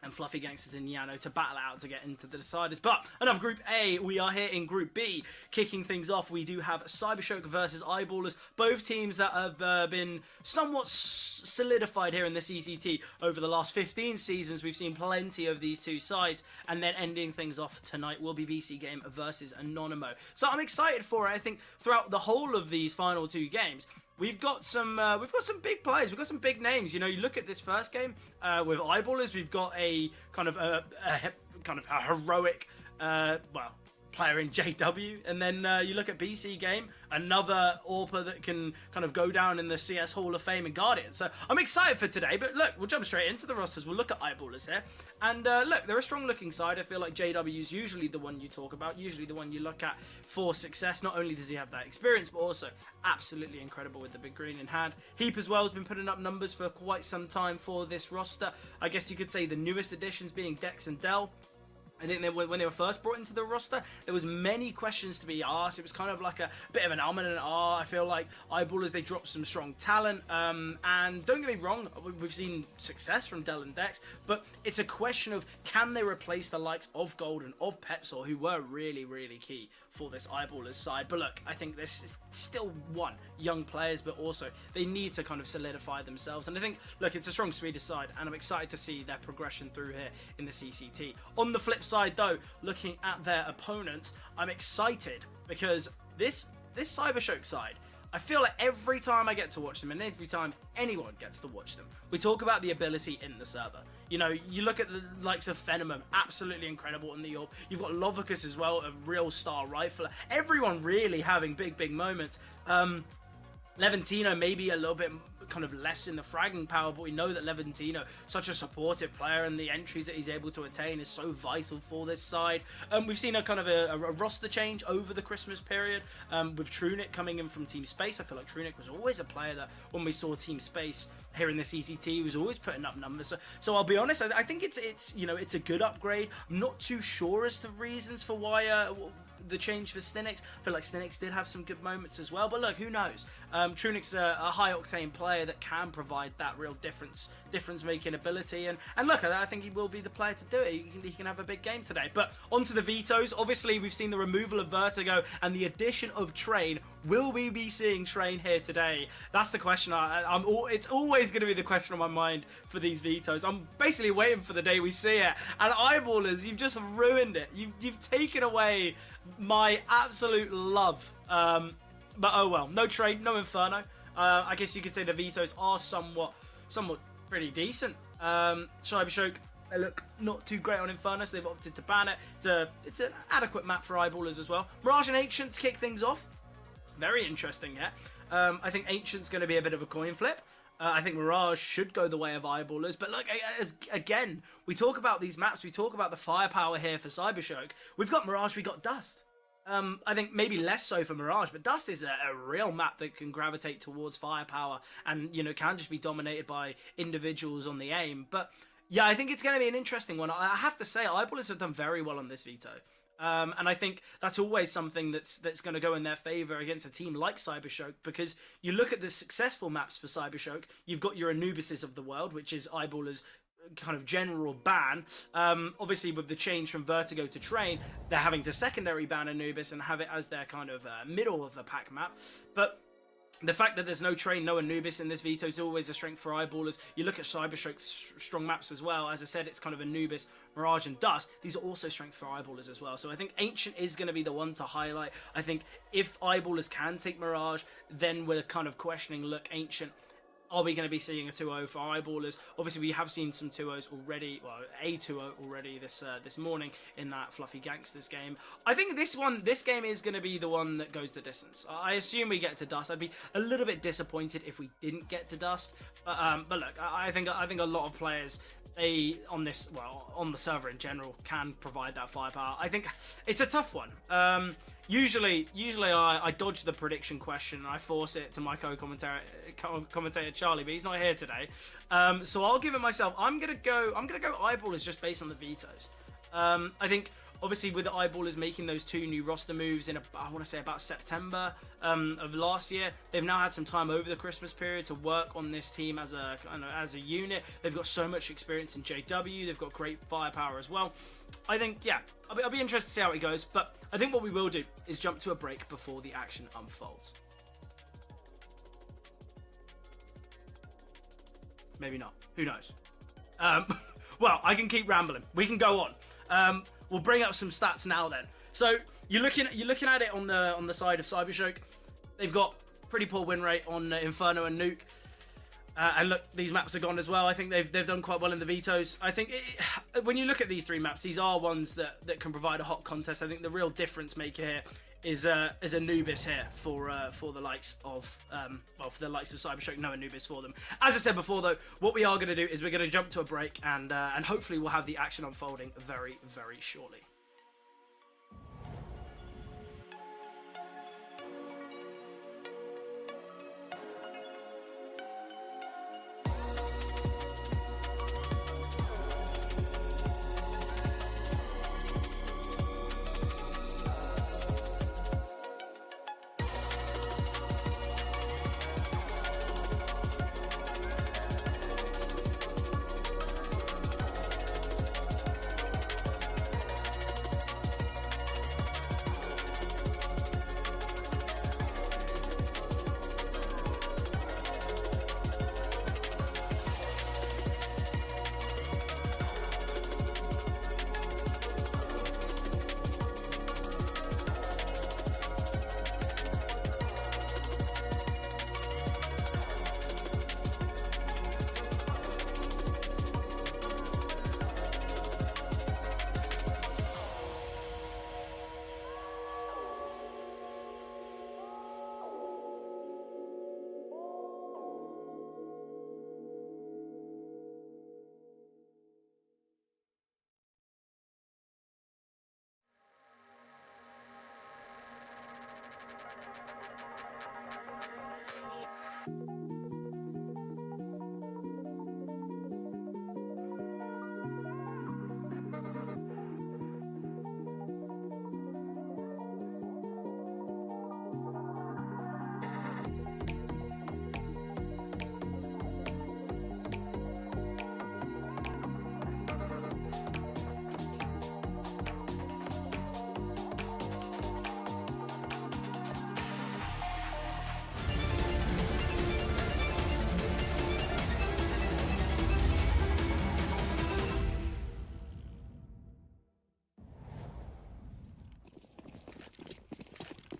and Fluffy Gangsters and Yano to battle out to get into the deciders. But enough Group A, we are here in Group B. Kicking things off, we do have Cybershock versus Eyeballers, both teams that have been somewhat solidified here in the CCT over the last 15 seasons. We've seen plenty of these two sides, and then ending things off tonight will be BC Game versus Anonymous. So I'm excited for it. I think throughout the whole of these final 2 games, we've got some big players. We've got some big names. You look at this first game with Eyeballers. We've got a kind of a heroic player in JW, and then you look at BC Game, another AWPer that can kind of go down in the CS Hall of Fame and Guardian. So I'm excited for today, but look, we'll jump straight into the rosters. We'll look at Eyeballers here, and look, they're a strong looking side. I feel like JW is usually the one you talk about, usually the one you look at for success. Not only does he have that experience, but also absolutely incredible with the big green in hand. Heap as well has been putting up numbers for quite some time for this roster. I guess you could say the newest additions being Dex and Dell. I think when they were first brought into the roster, there was many questions to be asked. It was kind of like a bit of an almond and R. I feel like Eyeballers, they dropped some strong talent. And don't get me wrong, we've seen success from Dell and Dex, but it's a question of, can they replace the likes of Gold and of Pepsor, who were really, really key for this Eyeballers side. But look, I think this is still young players, but also they need to kind of solidify themselves. And I think, look, it's a strong Swedish side, and I'm excited to see their progression through here in the CCT. On the flip side, though, looking at their opponents, I'm excited because this Cybershock side, I feel like every time I get to watch them, and every time anyone gets to watch them, we talk about the ability in the server. You look at the likes of Phenomen, absolutely incredible in the AWP. You've got Lovicus as well, a real star rifler. Everyone really having big moments. Levantino maybe a little bit kind of less in the fragging power, but we know that Levantino, such a supportive player, and the entries that he's able to attain is so vital for this side. We've seen a kind of a roster change over the Christmas period with Trunic coming in from Team Space. I feel like Trunic was always a player that when we saw Team Space here in the CCT was always putting up numbers. So I'll be honest, I think it's a good upgrade. I'm not too sure as to reasons for why the change for Stinix. I feel like Stinix did have some good moments as well, but look, who knows? Trunic's a high octane player that can provide that real difference making ability, and look, I think he will be the player to do it. He can have a big game today. But onto the vetoes. Obviously, we've seen the removal of Vertigo and the addition of Train. Will we be seeing Train here today? That's the question. It's always going to be the question on my mind for these vetoes. I'm basically waiting for the day we see it. And Eyeballers, you've just ruined it. You've taken away my absolute love. But oh well, no Train, no Inferno. I guess you could say the vetoes are somewhat pretty decent. Cybershock, they look not too great on Inferno, so they've opted to ban it. It's an adequate map for Eyeballers as well. Mirage and Ancient to kick things off. Very interesting, yeah. I think Ancient's going to be a bit of a coin flip. I think Mirage should go the way of Eyeballers. But look, again, we talk about these maps. We talk about the firepower here for Cybershock. We've got Mirage, we've got Dust. I think maybe less so for Mirage, but Dust is a real map that can gravitate towards firepower and, you know, can just be dominated by individuals on the aim. But yeah, I think it's going to be an interesting one. I have to say, Eyeballers have done very well on this veto. And I think that's always something that's going to go in their favor against a team like Cybershock, because you look at the successful maps for Cybershock, you've got your Anubises of the world, which is Eyeballers' kind of general ban. Obviously, with the change from Vertigo to Train, they're having to secondary ban Anubis and have it as their kind of middle of the pack map. But the fact that there's no Train, no Anubis in this veto is always a strength for Eyeballers. You look at Cybershock's strong maps as well. As I said, it's kind of Anubis, Mirage, and Dust. These are also strength for Eyeballers as well. So I think Ancient is going to be the one to highlight. I think if Eyeballers can take Mirage, then we're kind of questioning, look, Ancient, are we going to be seeing a 2-0 for Eyeballers? Obviously, we have seen some 2-0s already, well, a 2-0 already this morning in that Fluffy Gangsters game. I think this game is going to be the one that goes the distance. I assume we get to Dust. I'd be a little bit disappointed if we didn't get to Dust. But look, I think a lot of players, on the server in general, can provide that firepower. I think it's a tough one. Usually I dodge the prediction question and I force it to my co-commentator Charlie, but he's not here today. So I'll give it myself. I'm gonna go Eyeballers just based on the vetoes. I think obviously with the Eyeballers making those 2 new roster moves in I want to say about September of last year, they've now had some time over the Christmas period to work on this team as a unit. They've got so much experience in JW. They've got great firepower as well. I think, yeah, I'll be interested to see how it goes. But I think what we will do is jump to a break before the action unfolds. Maybe not. Who knows? Well, I can keep rambling. We can go on. We'll bring up some stats now then. So you're looking at it on the side of Cybershock. They've got pretty poor win rate on Inferno and Nuke. And look, these maps are gone as well. I think they've done quite well in the vetoes. I think when you look at these 3 maps, these are ones that can provide a hot contest. I think the real difference maker here is Anubis here for the likes of for the likes of Cybershock. No Anubis for them. As I said before, though, what we are going to do is we're going to jump to a break and hopefully we'll have the action unfolding very, very shortly.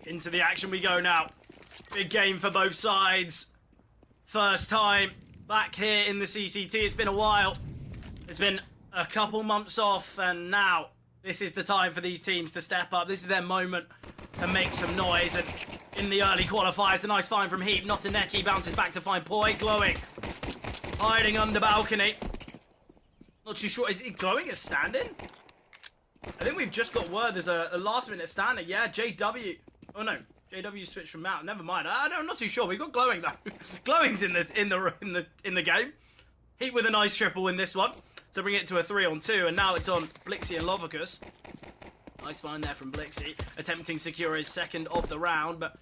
Into the action we go now. Big game for both sides. First time back here in the CCT. It's been a while. It's been a couple months off, and now this is the time for these teams to step up. This is their moment to make some noise. And in the early qualifiers, a nice find from Heat. Notaneki bounces back to find Poi. Glowing. Hiding under balcony. Not too sure. Is it Glowing a stand-in? I think we've just got word there's a last-minute standing. Yeah, JW. Oh no, JW switched from Mount. Never mind. I'm not too sure. We've got Glowing though. Glowing's in the game. Heat with a nice triple in this one to bring it to a 3-on-2, and now it's on Blixie and Lovicus. Nice find there from Blixie, attempting to secure his second of the round, but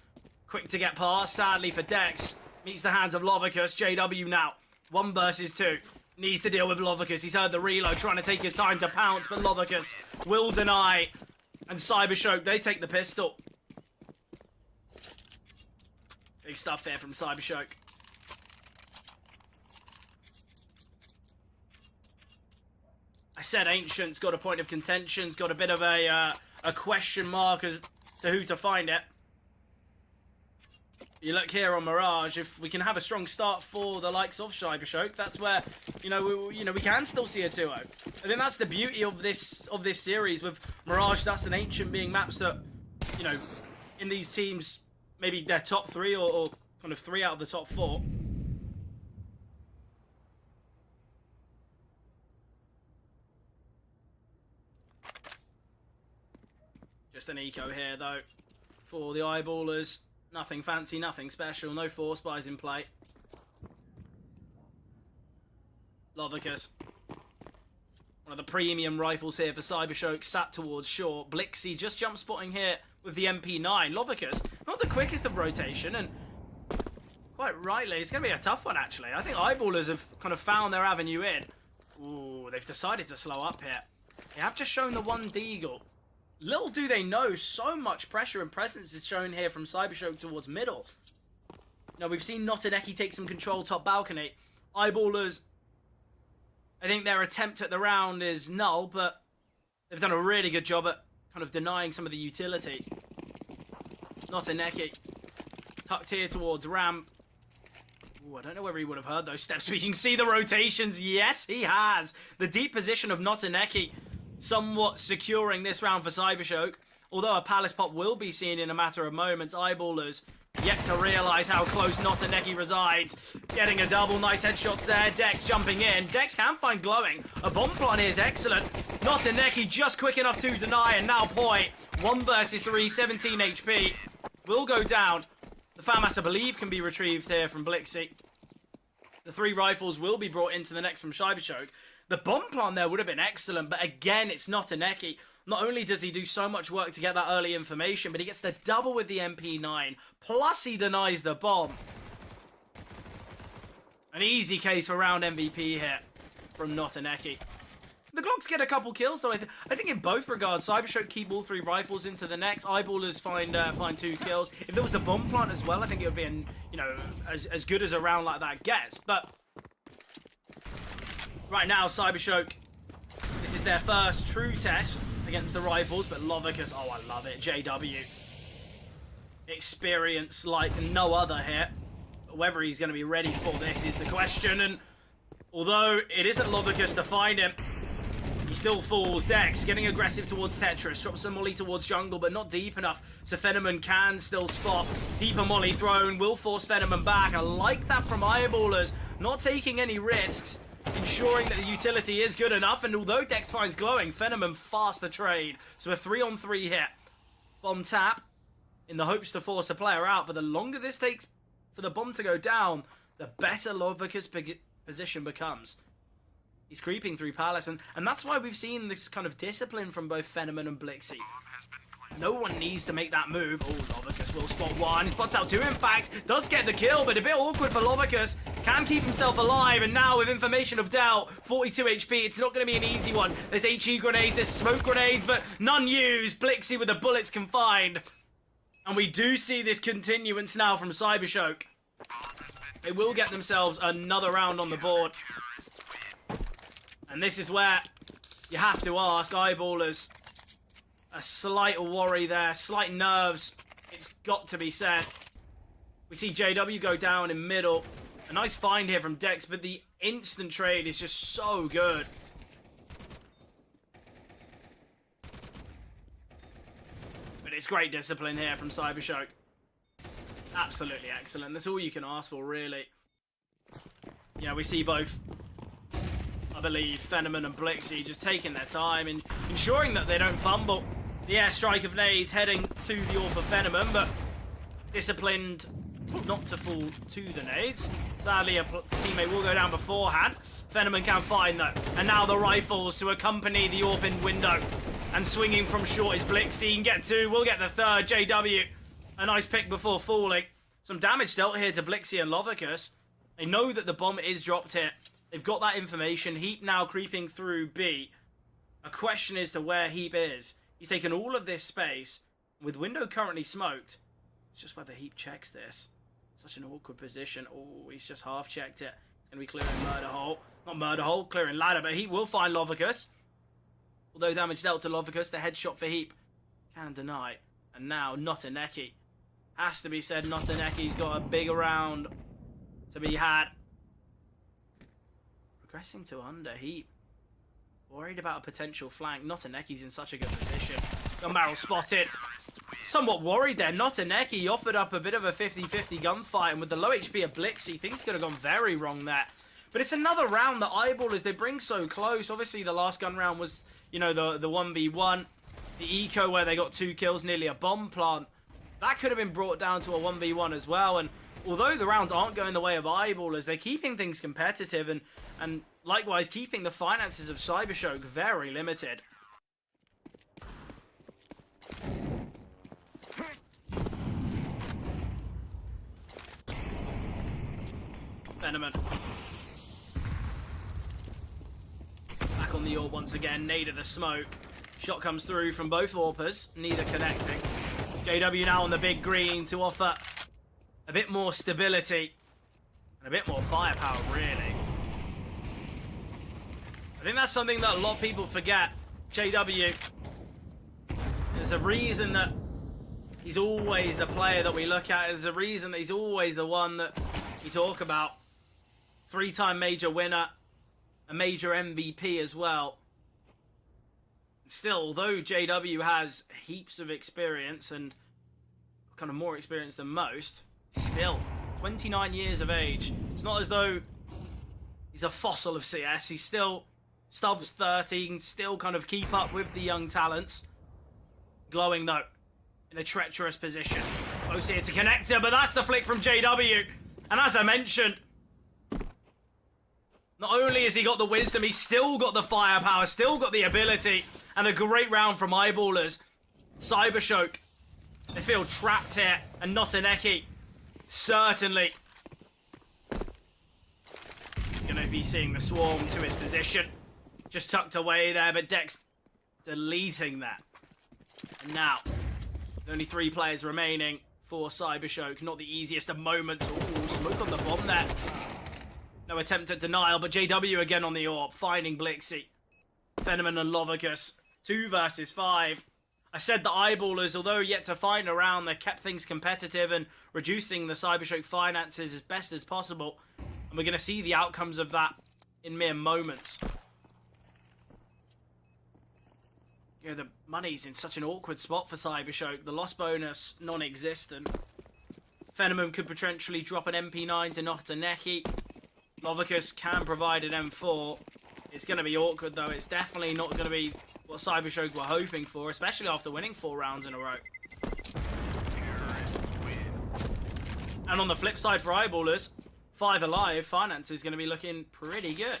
quick to get past. Sadly for Dex, meets the hands of Lovicus. JW now 1 versus 2. Needs to deal with Lovicus. He's heard the reload, trying to take his time to pounce, but Lovicus will deny. And Cybershoke, they take the pistol. Big stuff here from Cybershoke. I said Ancient's got a point of contention, got a bit of a question mark as to who to find it. You look here on Mirage, if we can have a strong start for the likes of Cybershoke, that's where, we can still see a 2-0. I think that's the beauty of this series with Mirage, Dust, and Ancient being maps that, in these teams, maybe they're top 3 or kind of 3 out of the top 4. Just an eco here, though, for the Eyeballers. Nothing fancy, nothing special, no force buys in play. Lovicus. One of the premium rifles here for Cybershoke, sat towards short. Blixie just jump spotting here with the MP9. Lovicus, not the quickest of rotation, and quite rightly, it's going to be a tough one, actually. I think Eyeballers have kind of found their avenue in. Ooh, they've decided to slow up here. They have just shown the 1 Deagle. Little do they know, so much pressure and presence is shown here from Cybershoke towards middle. Now, we've seen Notaneki take some control top balcony. Eyeballers, I think their attempt at the round is null, but they've done a really good job at kind of denying some of the utility. Notaneki, tucked here towards ramp. Ooh, I don't know whether he would have heard those steps. We can see the rotations. Yes, he has. The deep position of Notaneki somewhat securing this round for Cybershoke. Although a Palace Pop will be seen in a matter of moments, Eyeballers yet to realise how close Notaneki resides. Getting a double, nice headshots there. Dex jumping in. Dex can find Glowing. A bomb plan is excellent. Notaneki just quick enough to deny, and now Poi, 1 versus 3, 17 HP. Will go down. The FAMAS, I believe, can be retrieved here from Blixie. The 3 rifles will be brought into the next from Cybershoke. The bomb plan there would have been excellent, but again, it's Notaneki. Not only does he do so much work to get that early information, but he gets the double with the MP9. Plus, he denies the bomb. An easy case for round MVP here from Notaneki. The Glocks get a couple kills, so I think in both regards, Cybershoke keep all 3 rifles into the next. Eyeballers find 2 kills. If there was a bomb plant as well, I think it would be as good as a round like that gets. But right now, Cybershoke, this is their first true test against the rivals, but Lovicus, oh, I love it. JW. Experience like no other here. But whether he's going to be ready for this is the question, and although it isn't Lovicus to find him, he still falls. Dex getting aggressive towards Tetris, drops a molly towards jungle, but not deep enough, so Fenneman can still spot. Deeper molly thrown, will force Fenneman back. I like that from Eyeballers, not taking any risks, ensuring that the utility is good enough, and although Dex finds Glowing, Fenneman fast the trade. So a 3-on-3 hit. Bomb tap, in the hopes to force a player out, but the longer this takes for the bomb to go down, the better Lovicus' position becomes. He's creeping through Palace, and that's why we've seen this kind of discipline from both Fenneman and Blixie. No one needs to make that move. Oh, Lovicus will spot 1. He spots out 2, in fact. Does get the kill, but a bit awkward for Lovicus. Can keep himself alive, and now with information of doubt, 42 HP. It's not going to be an easy one. There's HE grenades, there's smoke grenades, but none used. Blixie with the bullets confined. And we do see this continuance now from Cybershoke. They will get themselves another round on the board. And this is where you have to ask, Eyeballers, a slight worry there, slight nerves, it's got to be said. We see JW go down in middle. A nice find here from Dex, but the instant trade is just so good. But it's great discipline here from Cybershoke. Absolutely excellent. That's all you can ask for, really. You know, we see both I believe Fenneman and Blixie just taking their time and ensuring that they don't fumble. The airstrike of nades heading to the AWP of Fenneman, but disciplined not to fall to the nades. Sadly, a teammate will go down beforehand. Fenneman can find though, and now the rifles to accompany the AWP in window. And swinging from short is Blixie. He can get two, will get the third. JW, a nice pick before falling. Some damage dealt here to Blixie and Lovicus. They know that the bomb is dropped here. They've got that information. Heap now creeping through B. A question as to where Heap is. He's taken all of this space. With window currently smoked, it's just whether Heap checks this. Such an awkward position. Oh, he's just half checked it. He's going to be clearing murder hole. Not murder hole, clearing ladder, but Heap will find Lovicus. Although damage dealt to Lovicus, the headshot for Heap can deny. And now Notaneki. Has to be said, Notaneki's got a bigger round to be had. Progressing to under. Heap worried about a potential flank. Notaneki's in such a good position. Gun barrel spotted. Somewhat worried there. Notaneki offered up a bit of a 50-50 gunfight, and with the low HP of Blixie, things could have gone very wrong there. But it's another round that Eyeballers, they bring so close. Obviously, the last gun round was, you know, the 1v1. The eco where they got 2 kills, nearly a bomb plant. That could have been brought down to a 1v1 as well. And although the rounds aren't going the way of Eyeballers, they're keeping things competitive and likewise keeping the finances of Cybershock very limited. Fenneman. Back on the AWP once again, nade of the smoke. Shot comes through from both AWPers, neither connecting. JW now on the big green to offer a bit more stability and a bit more firepower, really. I think that's something that a lot of people forget. JW, there's a reason that he's always the player that we look at. There's a reason that he's always the one that we talk about. 3-time major winner, a major MVP as well. Still, although JW has heaps of experience and kind of more experience than most, still, 29 years of age. It's not as though he's a fossil of CS. He's still stubs 30, he can still kind of keep up with the young talents. Glowing though, in a treacherous position. Close here to connector, but that's the flick from JW. And as I mentioned, not only has he got the wisdom, he's still got the firepower, still got the ability, and a great round from Eyeballers. Cybershock, they feel trapped here, and Notaneki, certainly going to be seeing the swarm to his position. Just tucked away there, but Dex deleting that. And now, only 3 players remaining for Cybershock. Not the easiest of moments. Ooh, smoke on the bomb there. No attempt at denial, but JW again on the AWP, finding Blixie. Fenneman and Lovicus, 2 versus 5. I said the Eyeballers, although yet to find a round, they kept things competitive and reducing the Cybershock finances as best as possible. And we're going to see the outcomes of that in mere moments. You know, the money's in such an awkward spot for Cybershock. The loss bonus, non-existent. Fenneman could potentially drop an MP9 to Notaneki. Lovicus can provide an M4. It's going to be awkward, though. It's definitely not going to be what Cybershock were hoping for, especially after winning 4 rounds in a row. And on the flip side for Eyeballers, 5 alive, finance is going to be looking pretty good.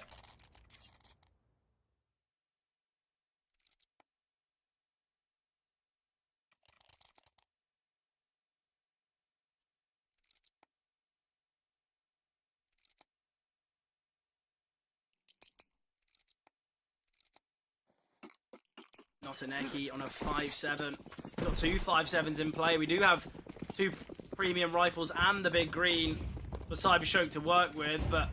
Notaneki on a 5-7. Got 2 5-7s in play. We do have 2 premium rifles and the big green for Cybershock to work with, but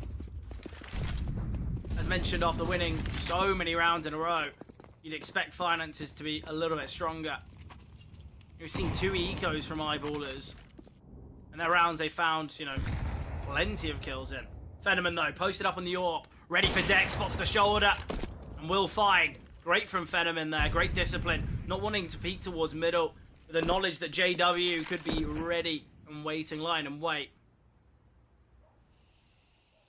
as mentioned, after winning so many rounds in a row, you'd expect finances to be a little bit stronger. We've seen 2 ecos from Eyeballers, and their rounds they found, you know, plenty of kills in. Fenneman though, posted up on the AWP, ready for Dex, spots the shoulder, and will find. Great from Fenneman there, great discipline, not wanting to peek towards middle, with the knowledge that JW could be ready and waiting, line and wait.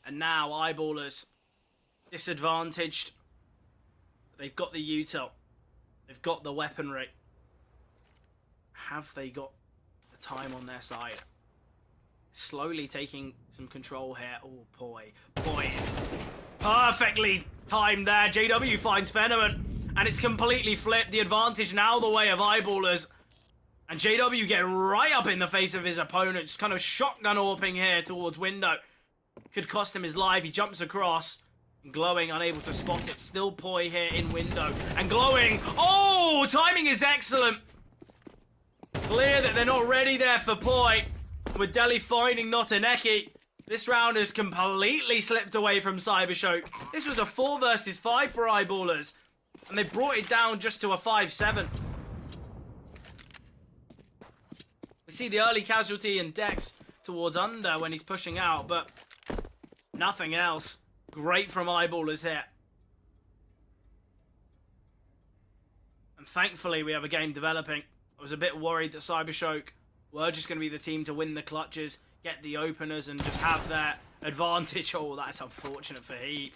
And now Eyeballers disadvantaged. They've got the util. They've got the weaponry. Have they got the time on their side? Slowly taking some control here. Oh, Poi. Poi is perfectly timed there. JW finds Phenomen, and it's completely flipped. The advantage now the way of Eyeballers. And JW getting right up in the face of his opponent. Just kind of shotgun AWPing here towards Window. Could cost him his life. He jumps across. Glowing, unable to spot it. Still Poi here in Window. And Glowing. Oh, timing is excellent. Clear that they're not ready there for Poi. With Deli finding Notaneki. This round has completely slipped away from Cybershock. This was a 4 versus 5 for Eyeballers. And they brought it down just to a 5-7. We see the early casualty in Dex towards Under when he's pushing out, but nothing else. Great from Eyeballers here. And thankfully we have a game developing. I was a bit worried that Cybershock were just going to be the team to win the clutches, get the openers, and just have their advantage. Oh, that's unfortunate for Heat.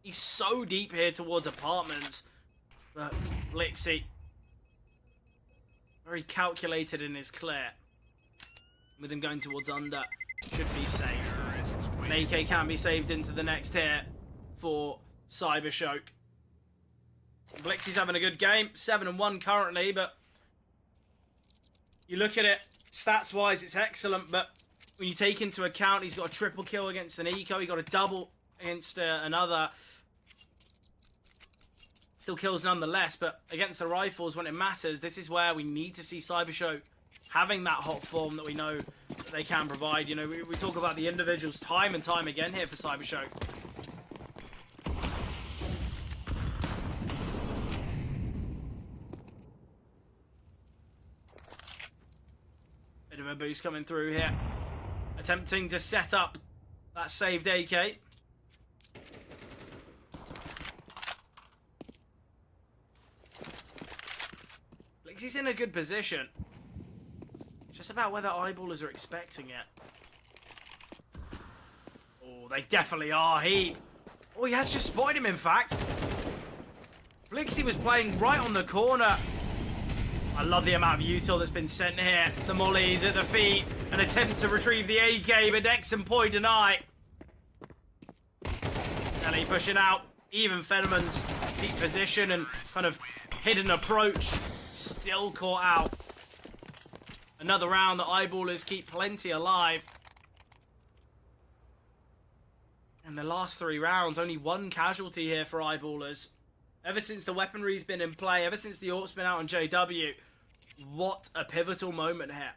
He's so deep here towards apartments. But Blixie, very calculated in his clear. With him going towards Under, should be safe. And AK can be saved into the next hit for Cybershock. Blixie's having a good game, 7-1 currently, but you look at it, stats-wise, it's excellent, but when you take into account he's got a triple kill against an eco, he got a double against another. Still kills nonetheless, but against the rifles, when it matters, this is where we need to see Cybershock having that hot form that we know that they can provide. You know, we talk about the individuals time and time again here for Cybershock. Bit of a boost coming through here. Attempting to set up that saved AK. He's in a good position. It's just about whether Eyeballers are expecting it. Oh, they definitely are. He has just spotted him, in fact. Blixie was playing right on the corner. I love the amount of util that's been sent here. The mollies at the feet. An attempt to retrieve the AK, but Dex and Poi deny. Ellie pushing out. Even Phenomen's deep position and kind of hidden approach. Still caught out. Another round that Eyeballers keep plenty alive. And the last 3 rounds, only 1 casualty here for Eyeballers. Ever since the weaponry's been in play, ever since the AWP's been out on JW, what a pivotal moment here.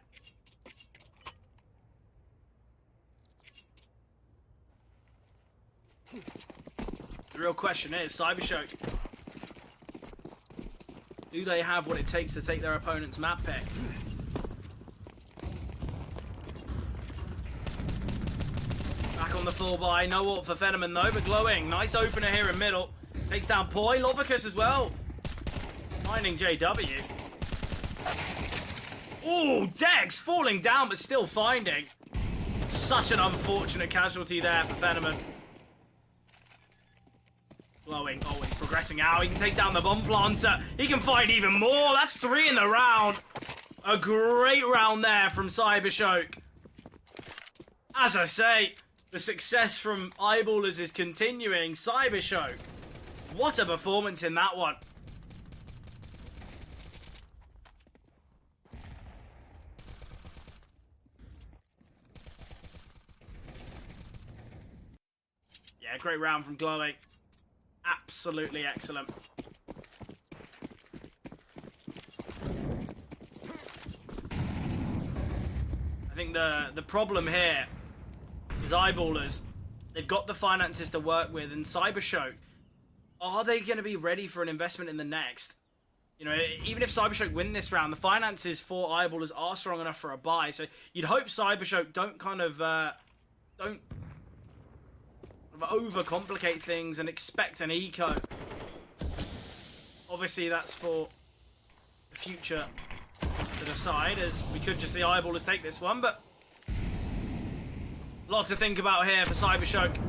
The real question is, Cybershock, do they have what it takes to take their opponent's map pick? Back on the full buy, no AWP for Phenomen though, but Glowing. Nice opener here in middle. Takes down Poi, Lovicus as well. Finding JW. Ooh, Dex falling down but still finding. Such an unfortunate casualty there for Phenomen. Glowing. Oh, he's progressing out. He can take down the bomb planter. He can find even more. That's 3 in the round. A great round there from Cybershock. As I say, the success from Eyeballers is continuing. Cybershock. What a performance in that one. Yeah, great round from Glowing. Absolutely excellent. I think the problem here is Eyeballers. They've got the finances to work with, and Cybershock, are they going to be ready for an investment in the next? You know, even if Cybershock win this round, the finances for Eyeballers are strong enough for a buy. So you'd hope Cybershock don't kind of don't overcomplicate things and expect an eco. Obviously, that's for the future to decide, as we could just see Eyeballers take this one, but a lot to think about here for Cybershock.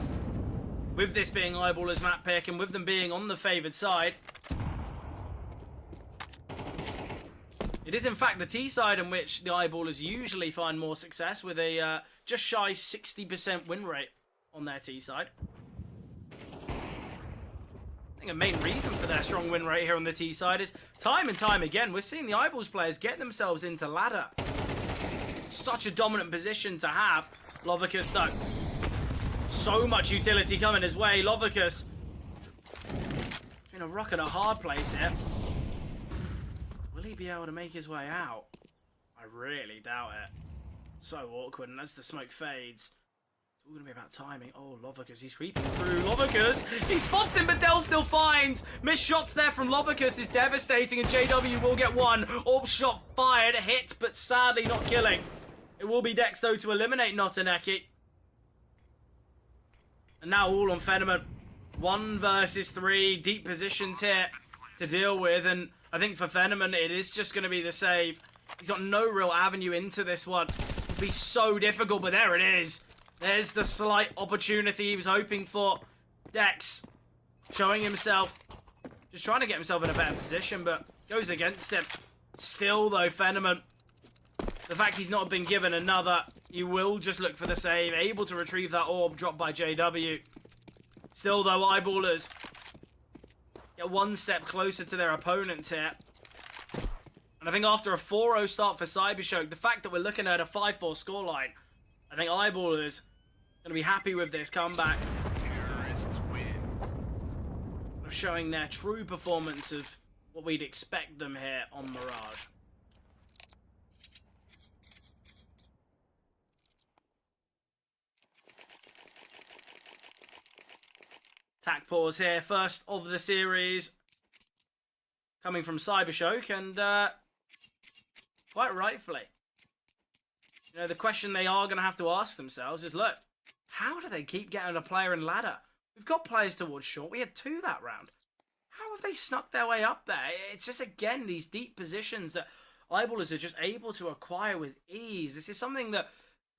with this being Eyeballers map pick and with them being on the favoured side, it is in fact the T side in which the Eyeballers usually find more success with a just shy 60% win rate on their T side. I think a main reason for their strong win rate here on the T side is time and time again, we're seeing the Eyeballs players get themselves into ladder. Such a dominant position to have. Lovicus though. So much utility coming his way. Lovicus in a rock and a hard place here. Will he be able to make his way out? I really doubt it. So awkward, and as the smoke fades, it's all going to be about timing. Oh, Lovicus, he's creeping through. Lovicus, he spots him, but Dell still finds. Missed shots there from Lovicus is devastating, and JW will get one. Orb shot fired, hit, but sadly not killing. It will be Dex, though, to eliminate Notaneki. And now all on Phenomen. 1 versus 3, deep positions here to deal with, and I think for Phenomen, it is just going to be the save. He's got no real avenue into this one. It'll be so difficult, but there it is. There's the slight opportunity he was hoping for. Dex showing himself. Just trying to get himself in a better position, but goes against him. Still, though, Phenomen, the fact he's not been given another, he will just look for the save. Able to retrieve that orb dropped by JW. Still, though, Eyeballers get one step closer to their opponents here. And I think after a 4-0 start for Cybershock, the fact that we're looking at a 5-4 scoreline, I think Eyeballers going to be happy with this comeback. Terrorists win. Of showing their true performance of what we'd expect them here on Mirage. Attack pause here, first of the series, coming from Cybershock, and quite rightfully. You know, the question they are going to have to ask themselves is, look, how do they keep getting a player in ladder? We've got players towards short. We had 2 that round. How have they snuck their way up there? It's just, again, these deep positions that Eyeballers are just able to acquire with ease. This is something that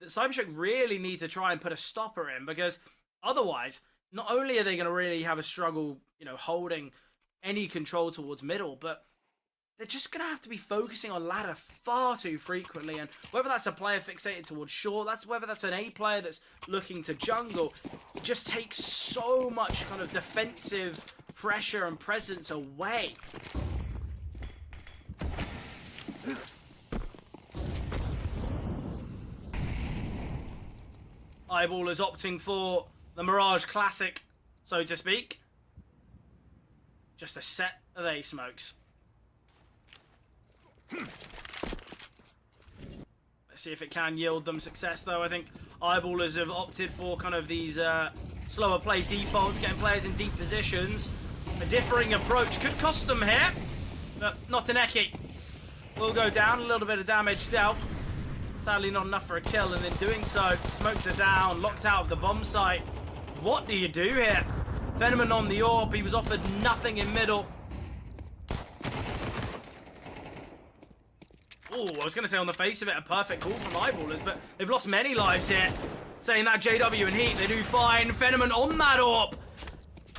Cybershock really need to try and put a stopper in, because otherwise, not only are they going to really have a struggle, you know, holding any control towards middle, but they're just going to have to be focusing on ladder far too frequently. And whether that's a player fixated towards short, whether that's an A player that's looking to jungle, it just takes so much kind of defensive pressure and presence away. Eyeballers opting for the Mirage Classic, so to speak. Just a set of A-smokes. Let's see if it can yield them success, though. I think Eyeballers have opted for kind of these slower play defaults, getting players in deep positions. A differing approach could cost them here, but Notaneki will go down. A little bit of damage dealt. Sadly not enough for a kill, and in doing so, smokes are down, locked out of the bomb site. What do you do here? Phenomen on the orb, he was offered nothing in middle. Oh, I was going to say on the face of it, a perfect call from Eyeballers, but they've lost many lives here. Saying that JW and Heat, they do fine. Phenomen on that orb.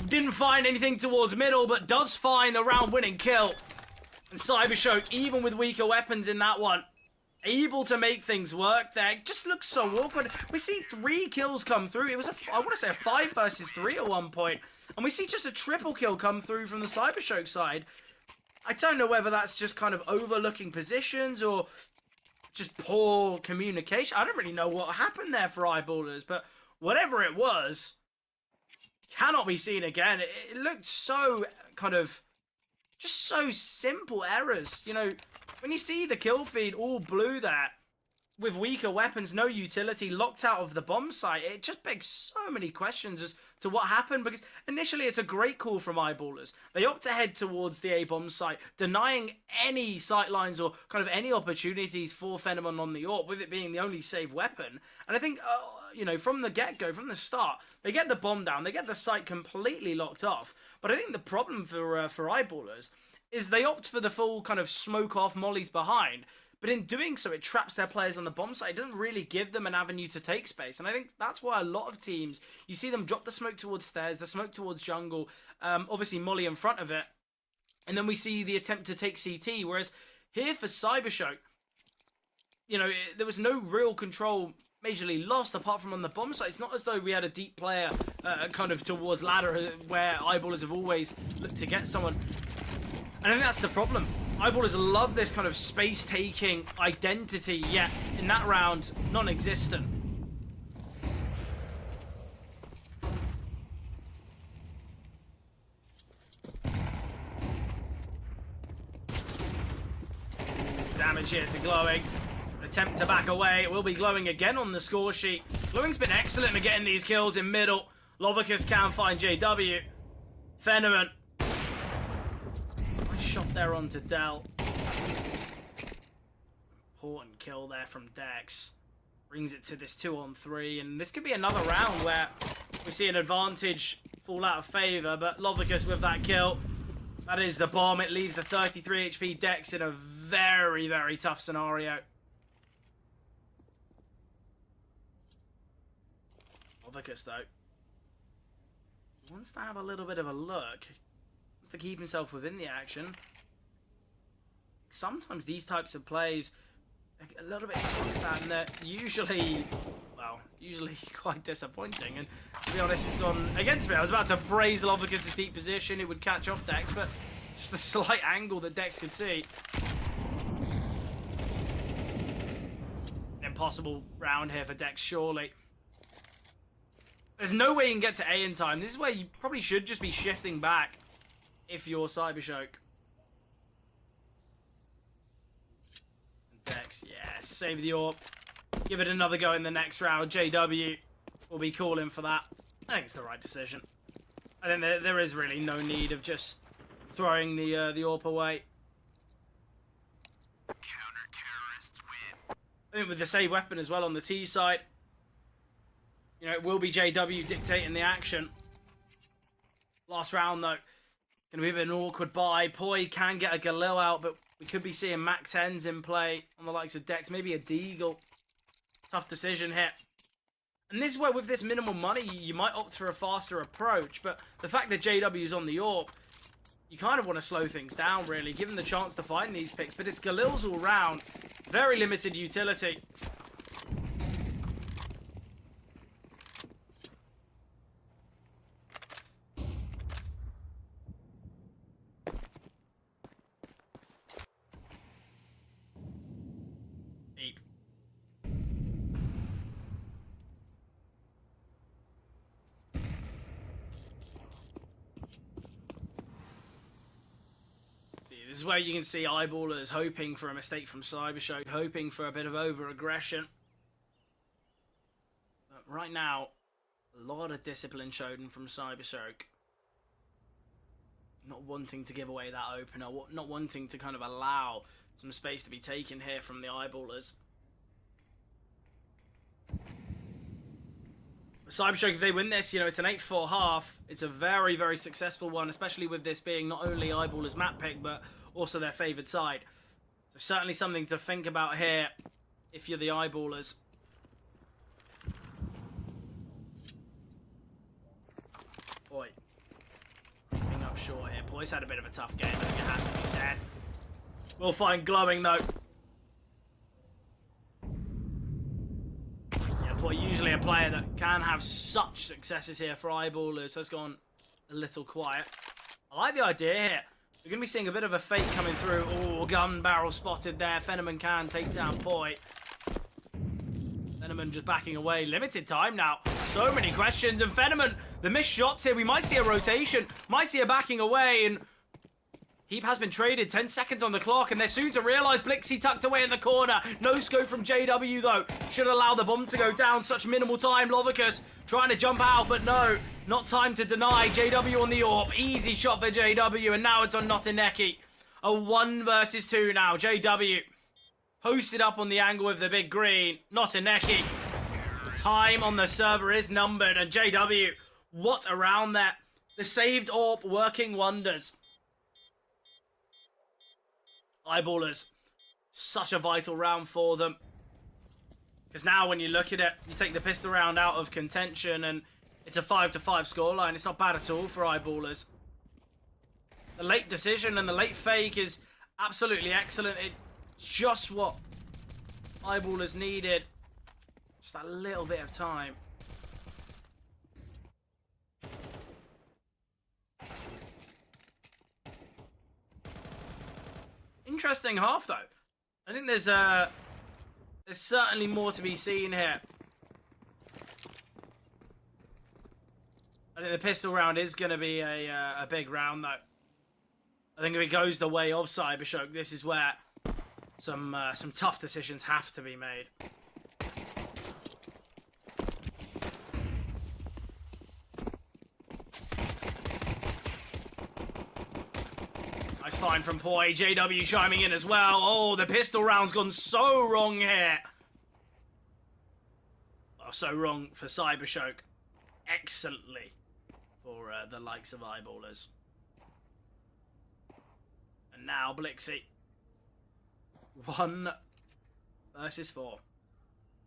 Didn't find anything towards middle, but does find the round-winning kill. And Cybershock, even with weaker weapons in that one, able to make things work there. Just looks so awkward. We see 3 kills come through. It was I want to say a 5 versus 3 at one point. And we see just a triple kill come through from the Cybershock side. I don't know whether that's just kind of overlooking positions or just poor communication. I don't really know what happened there for Eyeballers, but whatever it was, cannot be seen again. It looked so kind of just so simple errors. You know, when you see the kill feed all blue there, with weaker weapons, no utility, locked out of the bomb site, it just begs so many questions as to what happened, because initially it's a great call from Eyeballers. They opt to head towards the A bomb site, denying any sightlines or kind of any opportunities for Phenomen on the AWP, with it being the only save weapon. And I think, you know, from the get-go, from the start, they get the bomb down, they get the site completely locked off. But I think the problem for Eyeballers is they opt for the full kind of smoke off mollies behind, but in doing so, it traps their players on the bomb site. It doesn't really give them an avenue to take space, and I think that's why a lot of teams, you see them drop the smoke towards stairs, the smoke towards jungle, obviously Molly in front of it, and then we see the attempt to take CT, whereas here for Cybershock, you know, there was no real control majorly lost apart from on the bomb site. It's not as though we had a deep player kind of towards ladder where eyeballers have always looked to get someone. And I think that's the problem. Eyeballers love this kind of space-taking identity, yet in that round, non-existent. Damage here to Glowing. Attempt to back away. It will be Glowing again on the score sheet. Glowing's been excellent at getting these kills in middle. Lovicus can find JW. Phenomen. Nice shot there onto Dell. Important kill there from Dex. Brings it to this 2-on-3. And this could be another round where we see an advantage fall out of favour. But Lovicus with that kill. That is the bomb. It leaves the 33 HP Dex in a very, very tough scenario. Lovicus, though, wants to have a little bit of a look. Wants to keep himself within the action. Sometimes these types of plays are a little bit scoffed at, and they're usually, well, usually quite disappointing. And to be honest, it's gone against me. I was about to praise Lovicus' deep position. It would catch off Dex, but just the slight angle that Dex could see. An impossible round here for Dex, surely. There's no way you can get to A in time. This is where you probably should just be shifting back if you're Cybershock. Dex, yeah, save the AWP. Give it another go in the next round. JW will be calling for that. I think it's the right decision. I think there is really no need of just throwing the AWP away. Counter-terrorists win. I think with the save weapon as well on the T side, you know, it will be JW dictating the action. Last round, though. Going to be a bit of an awkward buy. Poi can get a Galil out, but we could be seeing Mac 10s in play on the likes of Dex. Maybe a Deagle. Tough decision here. And this is where, with this minimal money, you might opt for a faster approach. But the fact that JW's on the AWP, you kind of want to slow things down, really. Give him the chance to find these picks. But it's Galil's all round. Very limited utility. This is where you can see eyeballers hoping for a mistake from Cybershock, hoping for a bit of over-aggression. But right now, a lot of discipline showed from Cybershock. Not wanting to give away that opener, not wanting to kind of allow some space to be taken here from the eyeballers. Cybershock, if they win this, you know, it's an 8-4 half. It's a very, very successful one, especially with this being not only eyeballers' map pick, but also their favoured side. So certainly something to think about here if you're the eyeballers. Boy, coming up short here. Boy's had a bit of a tough game, I think it has to be said. We'll find Glowing, though. Boy, usually a player that can have such successes here for eyeballers has gone a little quiet. I like the idea here. We're going to be seeing a bit of a fake coming through. Oh, gun barrel spotted there. Phenomen can take down Poi. Phenomen just backing away. Limited time now. So many questions. And Phenomen, the missed shots here. We might see a rotation. Might see a backing away. And Heap has been traded. 10 seconds on the clock. And they're soon to realise Blixie tucked away in the corner. No scope from JW, though. Should allow the bomb to go down. Such minimal time. Lovicus trying to jump out, but no. Not time to deny. JW on the AWP. Easy shot for JW. And now it's on Notineki. A 1 versus 2 now. JW posted up on the angle with the big green. Notineki. Time on the server is numbered. And JW, what around there? The saved AWP working wonders. Eyeballers such a vital round for them. Because now when you look at it, you take the pistol round out of contention and it's a 5-5 scoreline. It's not bad at all for Eyeballers. The late decision and the late fake is absolutely excellent. It's just what Eyeballers needed. Just that little bit of time. Interesting half though. I think there's certainly more to be seen here. I think the pistol round is going to be a big round though. I think if it goes the way of Cybershock, this is where some tough decisions have to be made. Nice find from Poi. JW chiming in as well. Oh, the pistol round's gone so wrong here. Oh, so wrong for Cybershock. Excellently for the likes of Eyeballers. And now Blixie. 1 versus 4.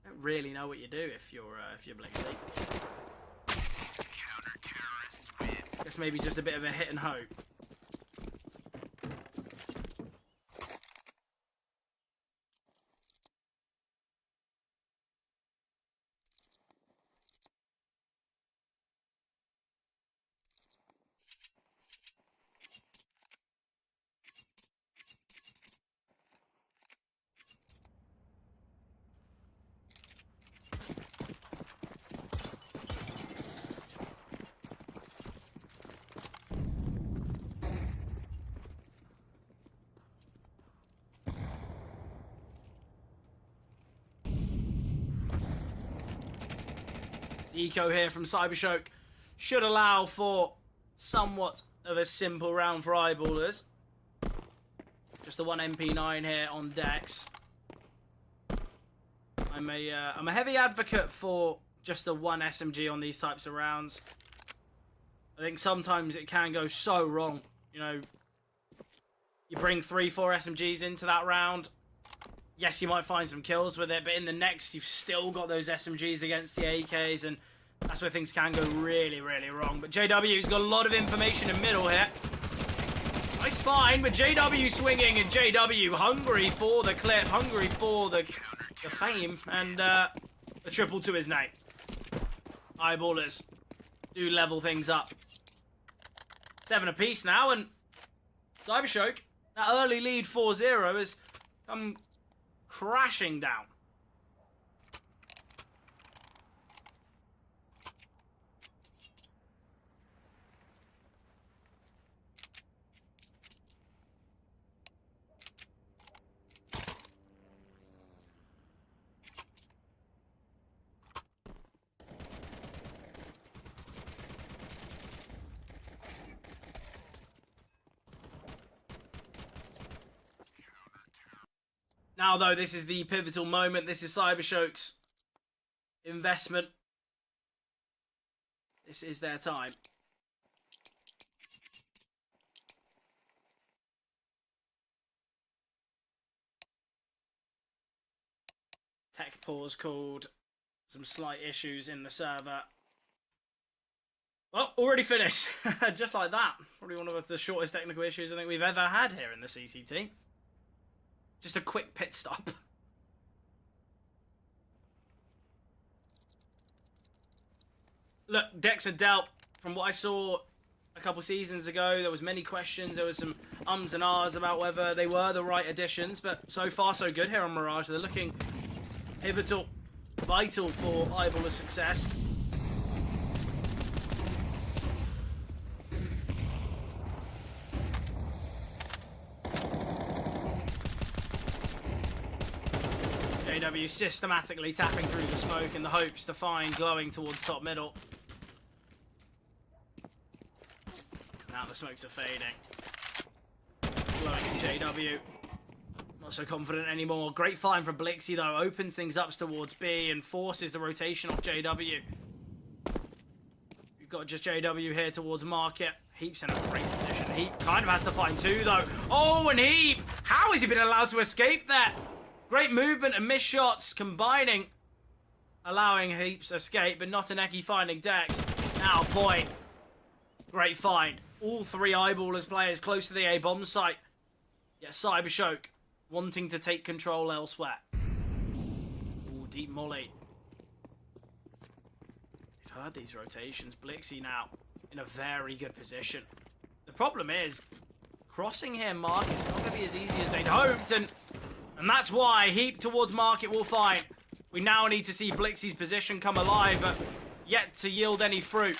Don't really know what you do if you're Blixie. Counter-terrorists win. Guess maybe just a bit of a hit and hope. The eco here from Cybershock should allow for somewhat of a simple round for Eyeballers. Just the one MP9 here on decks. I'm a heavy advocate for just the one SMG on these types of rounds. I think sometimes it can go so wrong. You know, you bring 3-4 SMGs into that round. Yes, you might find some kills with it, but in the next, you've still got those SMGs against the AKs, and that's where things can go really, really wrong. But JW's got a lot of information in middle here. Nice find, but JW swinging, and JW hungry for the clip, hungry for the fame, and a triple to his name. Eyeballers do level things up. 7 apiece now, and Cybershock, that early lead 4-0 has come crashing down. Now, though, this is the pivotal moment. This is Cybershock's investment. This is their time. Tech pause called. Some slight issues in the server. Well, already finished. Just like that. Probably one of the shortest technical issues I think we've ever had here in the CCT. Just a quick pit stop. Look, decks are dealt. From what I saw a couple seasons ago, there was many questions. There was some ums and ahs about whether they were the right additions. But so far, so good here on Mirage. They're looking pivotal, vital for Eyeballer's success. JW systematically tapping through the smoke in the hopes to find glowing towards top middle. Now the smokes are fading. Glowing in JW. Not so confident anymore. Great find from Blixie though. Opens things up towards B and forces the rotation off JW. We've got just JW here towards Market. Heap's in a great position. Heap kind of has to find two, though. Oh, and Heap! How has he been allowed to escape that? Great movement and missed shots combining, allowing Heap's escape, but not Aneki finding Dex. Now, Point. Great find. All three Eyeballers players close to the A-bomb site. Yet Cybershock wanting to take control elsewhere. Ooh, deep molly. We've heard these rotations. Blixie now in a very good position. The problem is, crossing here Market's not going to be as easy as they'd hoped, and that's why Heap towards Market will find. We now need to see Blixie's position come alive, but yet to yield any fruit.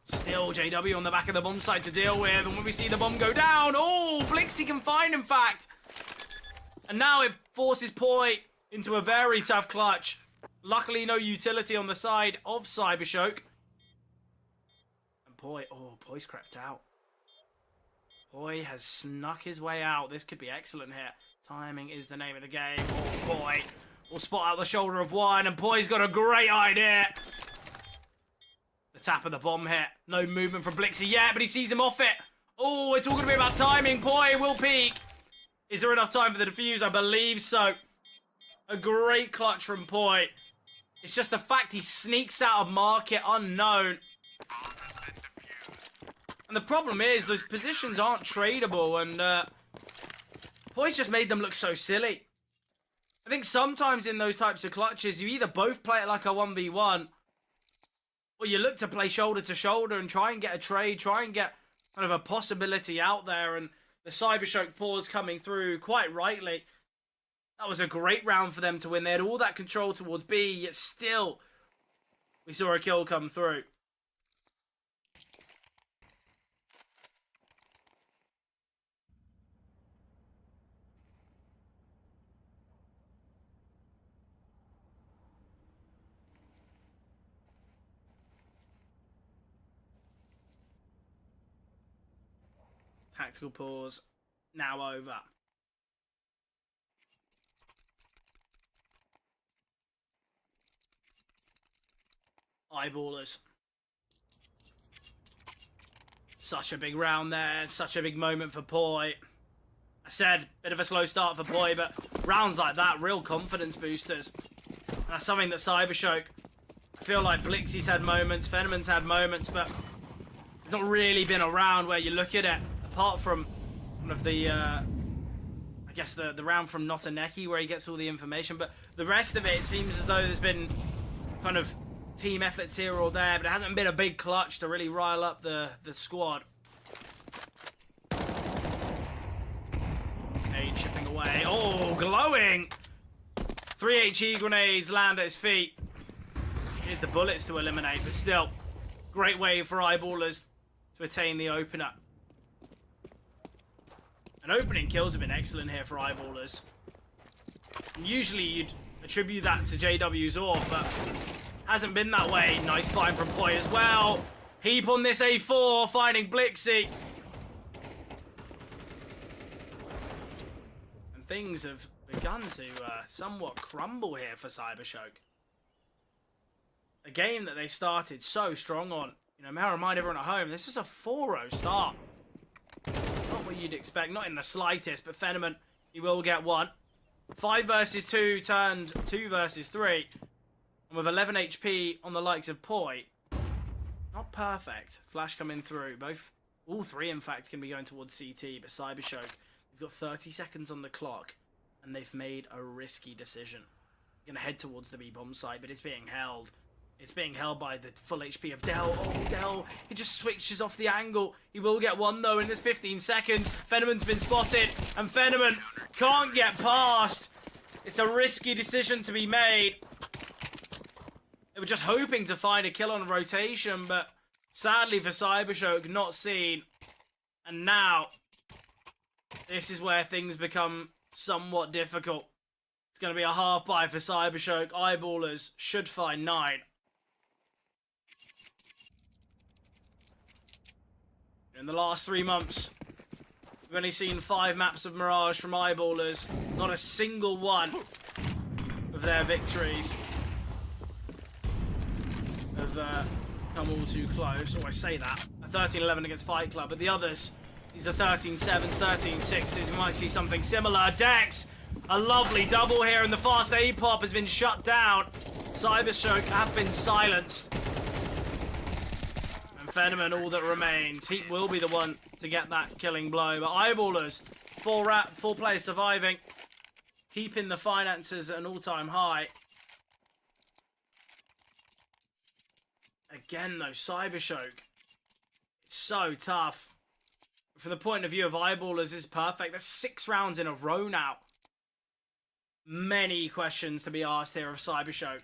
Still JW on the back of the bomb site to deal with, and when we see the bomb go down, oh, Blixie can find, in fact. And now it forces Poi into a very tough clutch. Luckily, no utility on the side of Cybershock. And Poi's crept out. Poi has snuck his way out. This could be excellent here. Timing is the name of the game. Oh, Poi will spot out the shoulder of one, and Poi's got a great idea. The tap of the bomb here. No movement from Blixie yet, but he sees him off it. Oh, it's all going to be about timing. Poi will peek. Is there enough time for the defuse? I believe so. A great clutch from Poi. It's just the fact he sneaks out of Market unknown. And the problem is, those positions aren't tradable, and Poi's just made them look so silly. I think sometimes in those types of clutches, you either both play it like a 1v1, or you look to play shoulder to shoulder and try and get a trade, try and get kind of a possibility out there, and the Cybershock pause coming through quite rightly. That was a great round for them to win. They had all that control towards B, yet still we saw a kill come through. Tactical pause now over. Eyeballers. Such a big round there. Such a big moment for Poi. I said, bit of a slow start for Poi, but rounds like that, real confidence boosters. And that's something that Cybershock, I feel like Blixie's had moments, Fenneman's had moments, but it's not really been a round where you look at it, apart from one of the, I guess the round from Notaneki where he gets all the information, but the rest of it seems as though there's been kind of team efforts here or there, but it hasn't been a big clutch to really rile up the squad. Nade chipping away. Oh, glowing! 3 HE grenades land at his feet. Here's the bullets to eliminate, but still, great way for Eyeballers to attain the opener. And opening kills have been excellent here for Eyeballers. And usually you'd attribute that to JW's off, but hasn't been that way. Nice find from Poi as well. Heap on this A4, finding Blixie. And things have begun to somewhat crumble here for Cybershock. A game that they started so strong on. You know, may I remind everyone at home, this was a 4-0 start. Not what you'd expect, not in the slightest, but Fenneman, he will get one. 5 versus 2 turned 2 versus 3. And with 11 HP on the likes of Poi, not perfect. Flash coming through. All three, in fact, can be going towards CT, but Cybershock, they've got 30 seconds on the clock, and they've made a risky decision. They're going to head towards the B-bomb site, but it's being held. It's being held by the full HP of Dell. Oh, Dell, he just switches off the angle. He will get one, though, in this 15 seconds. Fenneman's been spotted, and Fenneman can't get past. It's a risky decision to be made. They were just hoping to find a kill on rotation, but sadly for Cybershock, not seen. And now, this is where things become somewhat difficult. It's going to be a half buy for Cybershock. Eyeballers should find 9. In the last 3 months, we've only seen 5 maps of Mirage from Eyeballers. Not a single one of their victories have come all too close. Oh, I say that. A 13-11 against Fight Club, but the others, these are 13-7s, 13-6s. We might see something similar. Dex, a lovely double here, and the fast A-pop has been shut down. Cybershock have been silenced. And Fenneman, all that remains. Heat will be the one to get that killing blow, but Eyeballers, four players surviving, keeping the finances at an all-time high. Again, though, Cybershock, it's so tough. From the point of view of Eyeballers, is perfect. That's 6 rounds in a row now. Many questions to be asked here of Cybershock.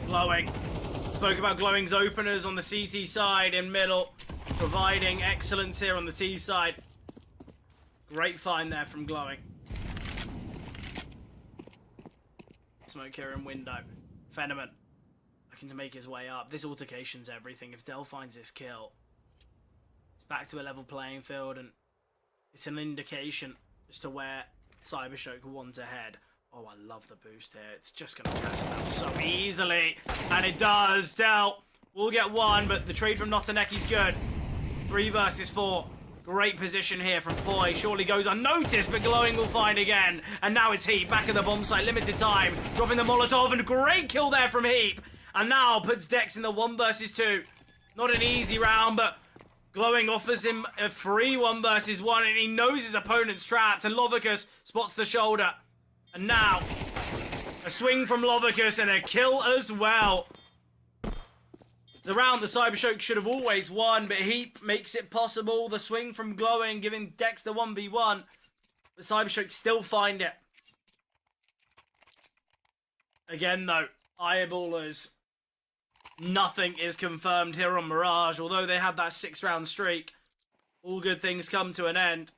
Glowing. Spoke about Glowing's openers on the CT side in middle, providing excellence here on the T side. Great find there from Glowing. Smoke here in window. Fenneman looking to make his way up. This altercation's everything. If Dell finds this kill, it's back to a level playing field, and it's an indication as to where Cybershock wants ahead. Oh, I love the boost here. It's just going to catch Dell so easily. And it does. Dell will get one, but the trade from Notaneki's good. 3 versus 4. Great position here from Foy. Surely goes unnoticed, but Glowing will find again. And now it's Heap back at the bomb site. Limited time. Dropping the Molotov, and great kill there from Heap. And now puts Dex in the 1 versus 2. Not an easy round, but Glowing offers him a free 1 versus 1, and he knows his opponent's trapped. And Lovicus spots the shoulder. And now, a swing from Lovicus and a kill as well. The round the Cybershock should have always won, but Heap makes it possible. The swing from Glowing, giving Dex the 1v1. The Cybershock still find it. Again, though, Eyeballers, nothing is confirmed here on Mirage. Although they had that 6-round streak, all good things come to an end.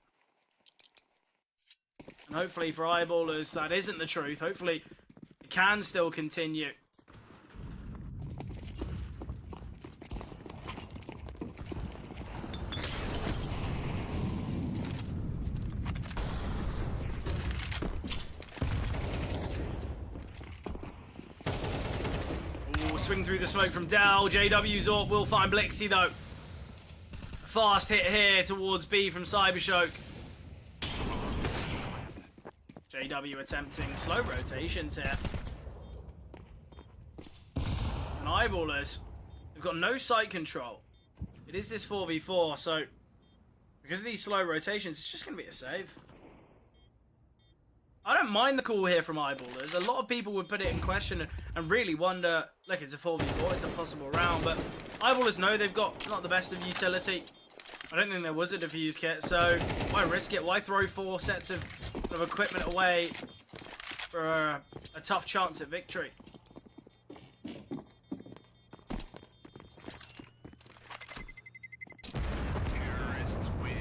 And hopefully for Eyeballers, that isn't the truth. Hopefully it can still continue. Ooh, swing through the smoke from Dell. JW's AWP will find Blixie though. Fast hit here towards B from Cybershock. JW attempting slow rotations here. And Eyeballers, they've got no sight control. It is this 4v4, so because of these slow rotations, it's just going to be a save. I don't mind the call here from Eyeballers. A lot of people would put it in question and really wonder, look, it's a 4v4, it's a possible round, but Eyeballers know they've got not the best of utility. I don't think there was a defuse kit, so why risk it? Why throw 4 sets of equipment away for a tough chance at victory? Terrorists win.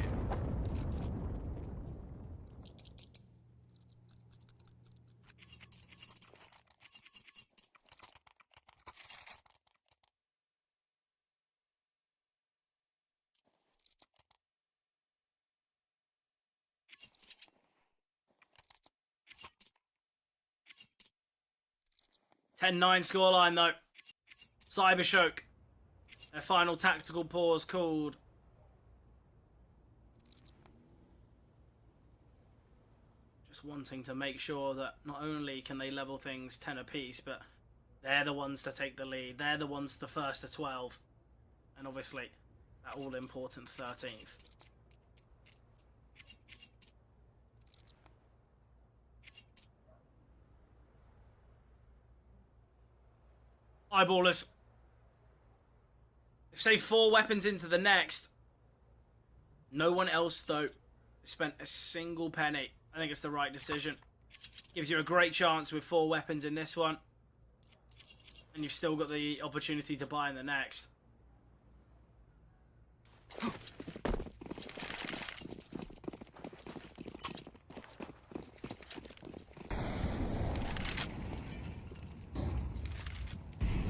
(10-9) scoreline though. Cybershock, their final tactical pause called. Just wanting to make sure that not only can they level things 10 apiece, but they're the ones to take the lead. They're the ones to first to 12. And obviously, that all-important 13th. Eyeballers. They've saved 4 weapons into the next. No one else, though, spent a single penny. I think it's the right decision. Gives you a great chance with 4 weapons in this one. And you've still got the opportunity to buy in the next.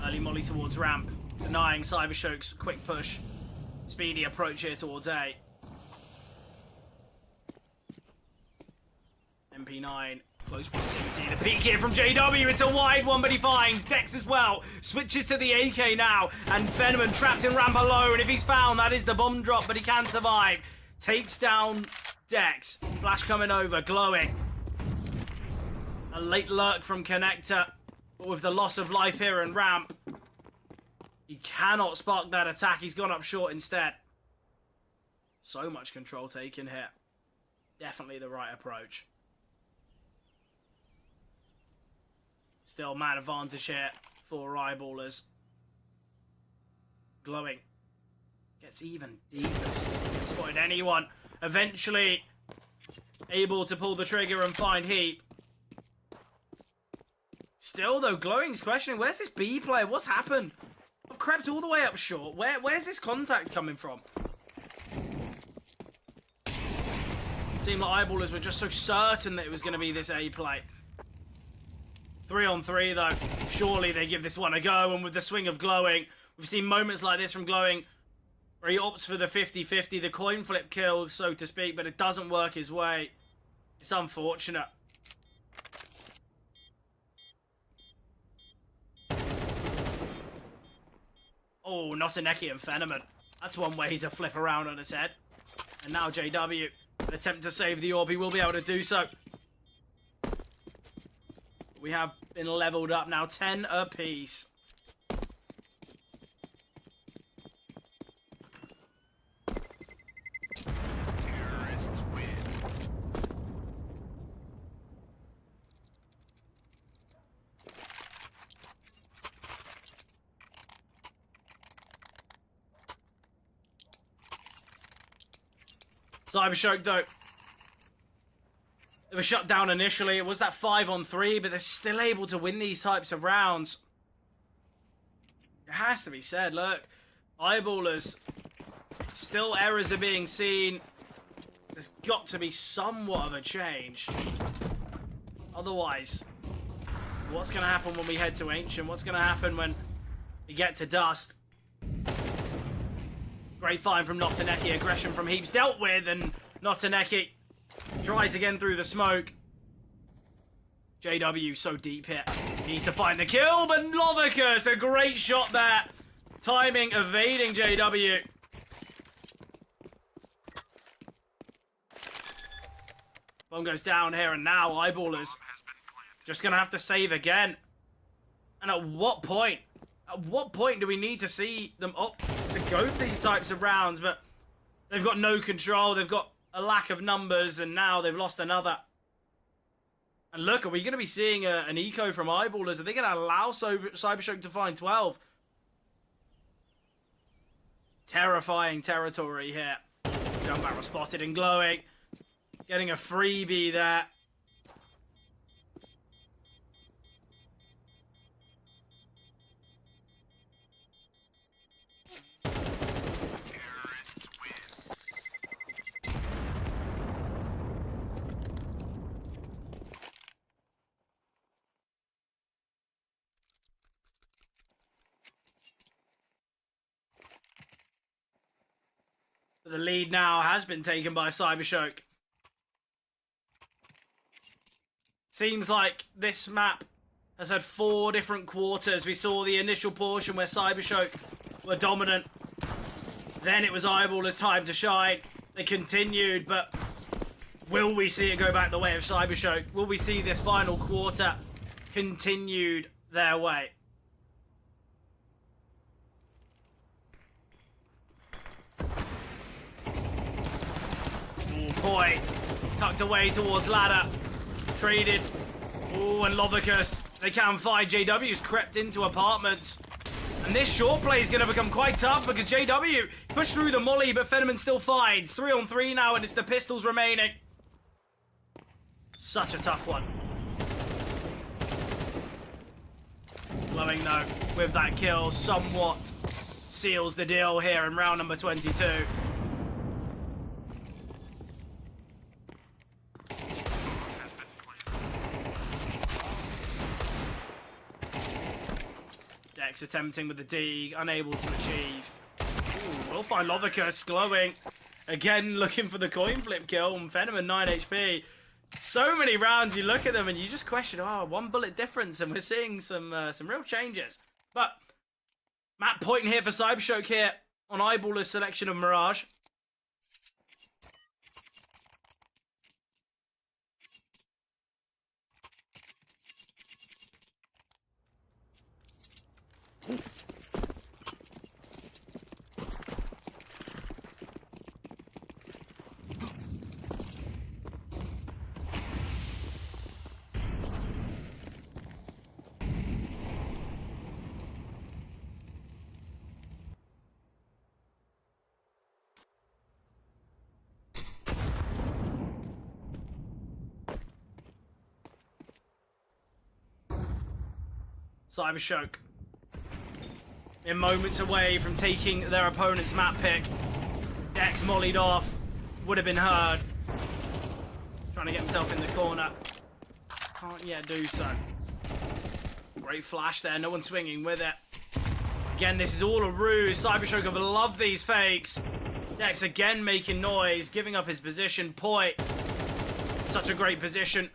Early molly towards ramp, denying Cybershock's quick push. Speedy approach here towards A. MP9, close proximity. The peek here from JW, it's a wide one, but he finds Dex as well. Switches to the AK now, and Fenman trapped in ramp alone. If he's found, that is the bomb drop, but he can survive. Takes down Dex. Flash coming over, glowing. A late lurk from Connector, but with the loss of life here and ramp, he cannot spark that attack. He's gone up short instead. So much control taken here. Definitely the right approach. Still man advantage here for Eyeballers. Glowing. Gets even deeper. Hasn't spotted anyone. Eventually able to pull the trigger and find Heap. Still though, Glowing's questioning, where's this B player? What's happened? I've crept all the way up short. Where's this contact coming from? Seemed like Eyeballers were just so certain that it was going to be this A play. 3-on-3 though. Surely they give this one a go, and with the swing of Glowing, we've seen moments like this from Glowing where he opts for the 50-50, the coin flip kill, so to speak, but it doesn't work his way. It's unfortunate. Oh, not a Neki and Fenneman. That's one way to flip around on his head. And now JW, an attempt to save the orb, he will be able to do so. We have been leveled up now, 10 apiece. Terrorists win. Cybershock though. They were shut down initially. It was that 5-on-3, but they're still able to win these types of rounds. It has to be said, look. Eyeballers, still errors are being seen. There's got to be somewhat of a change. Otherwise, what's going to happen when we head to Ancient? What's going to happen when we get to Dust? Great find from Notaneki. Aggression from Heaps dealt with, and Notaneki tries again through the smoke. JW so deep here. Needs to find the kill, but Lovicus, a great shot there. Timing, evading JW. Bomb goes down here, and now Eyeballers just going to have to save again. And at what point? At what point do we need to see them opt to go for these types of rounds? But they've got no control. They've got a lack of numbers, and now they've lost another. And look, are we going to be seeing an eco from Eyeballers? Are they going to allow Cybershock to find 12? Terrifying territory here. Gun barrel spotted and Glowing. Getting a freebie there. Terrorists win. The lead now has been taken by Cybershock. Seems like this map has had 4 different quarters. We saw the initial portion where Cybershock were dominant. Then it was Eyeballers' time to shine. They continued, but will we see it go back the way of Cybershock? Will we see this final quarter continued their way? Oh boy, tucked away towards ladder. Traded. Oh, and Lovicus. They can find JW's crept into apartments. And this short play is going to become quite tough because JW pushed through the molly, but Fenneman still finds. 3-on-3 now, and it's the pistols remaining. Such a tough one. Glowing though, with that kill, somewhat seals the deal here in round number 22. Dex attempting with the D, unable to achieve. Ooh, we'll find Lovicus glowing. Again, looking for the coin flip kill. And Fenneman 9 HP. So many rounds, you look at them and you just question, oh, 1 bullet difference, and we're seeing some real changes. But map point here for Cybershock here on Eyeballer's selection of Mirage. Cybershock in moments away from taking their opponent's map pick. Dex mollied off, would have been heard. Trying to get himself in the corner. Can't yet do so. Great flash there, no one swinging with it. Again, this is all a ruse. Cybershock have loved these fakes. Dex again making noise, giving up his position. Poi, such a great position.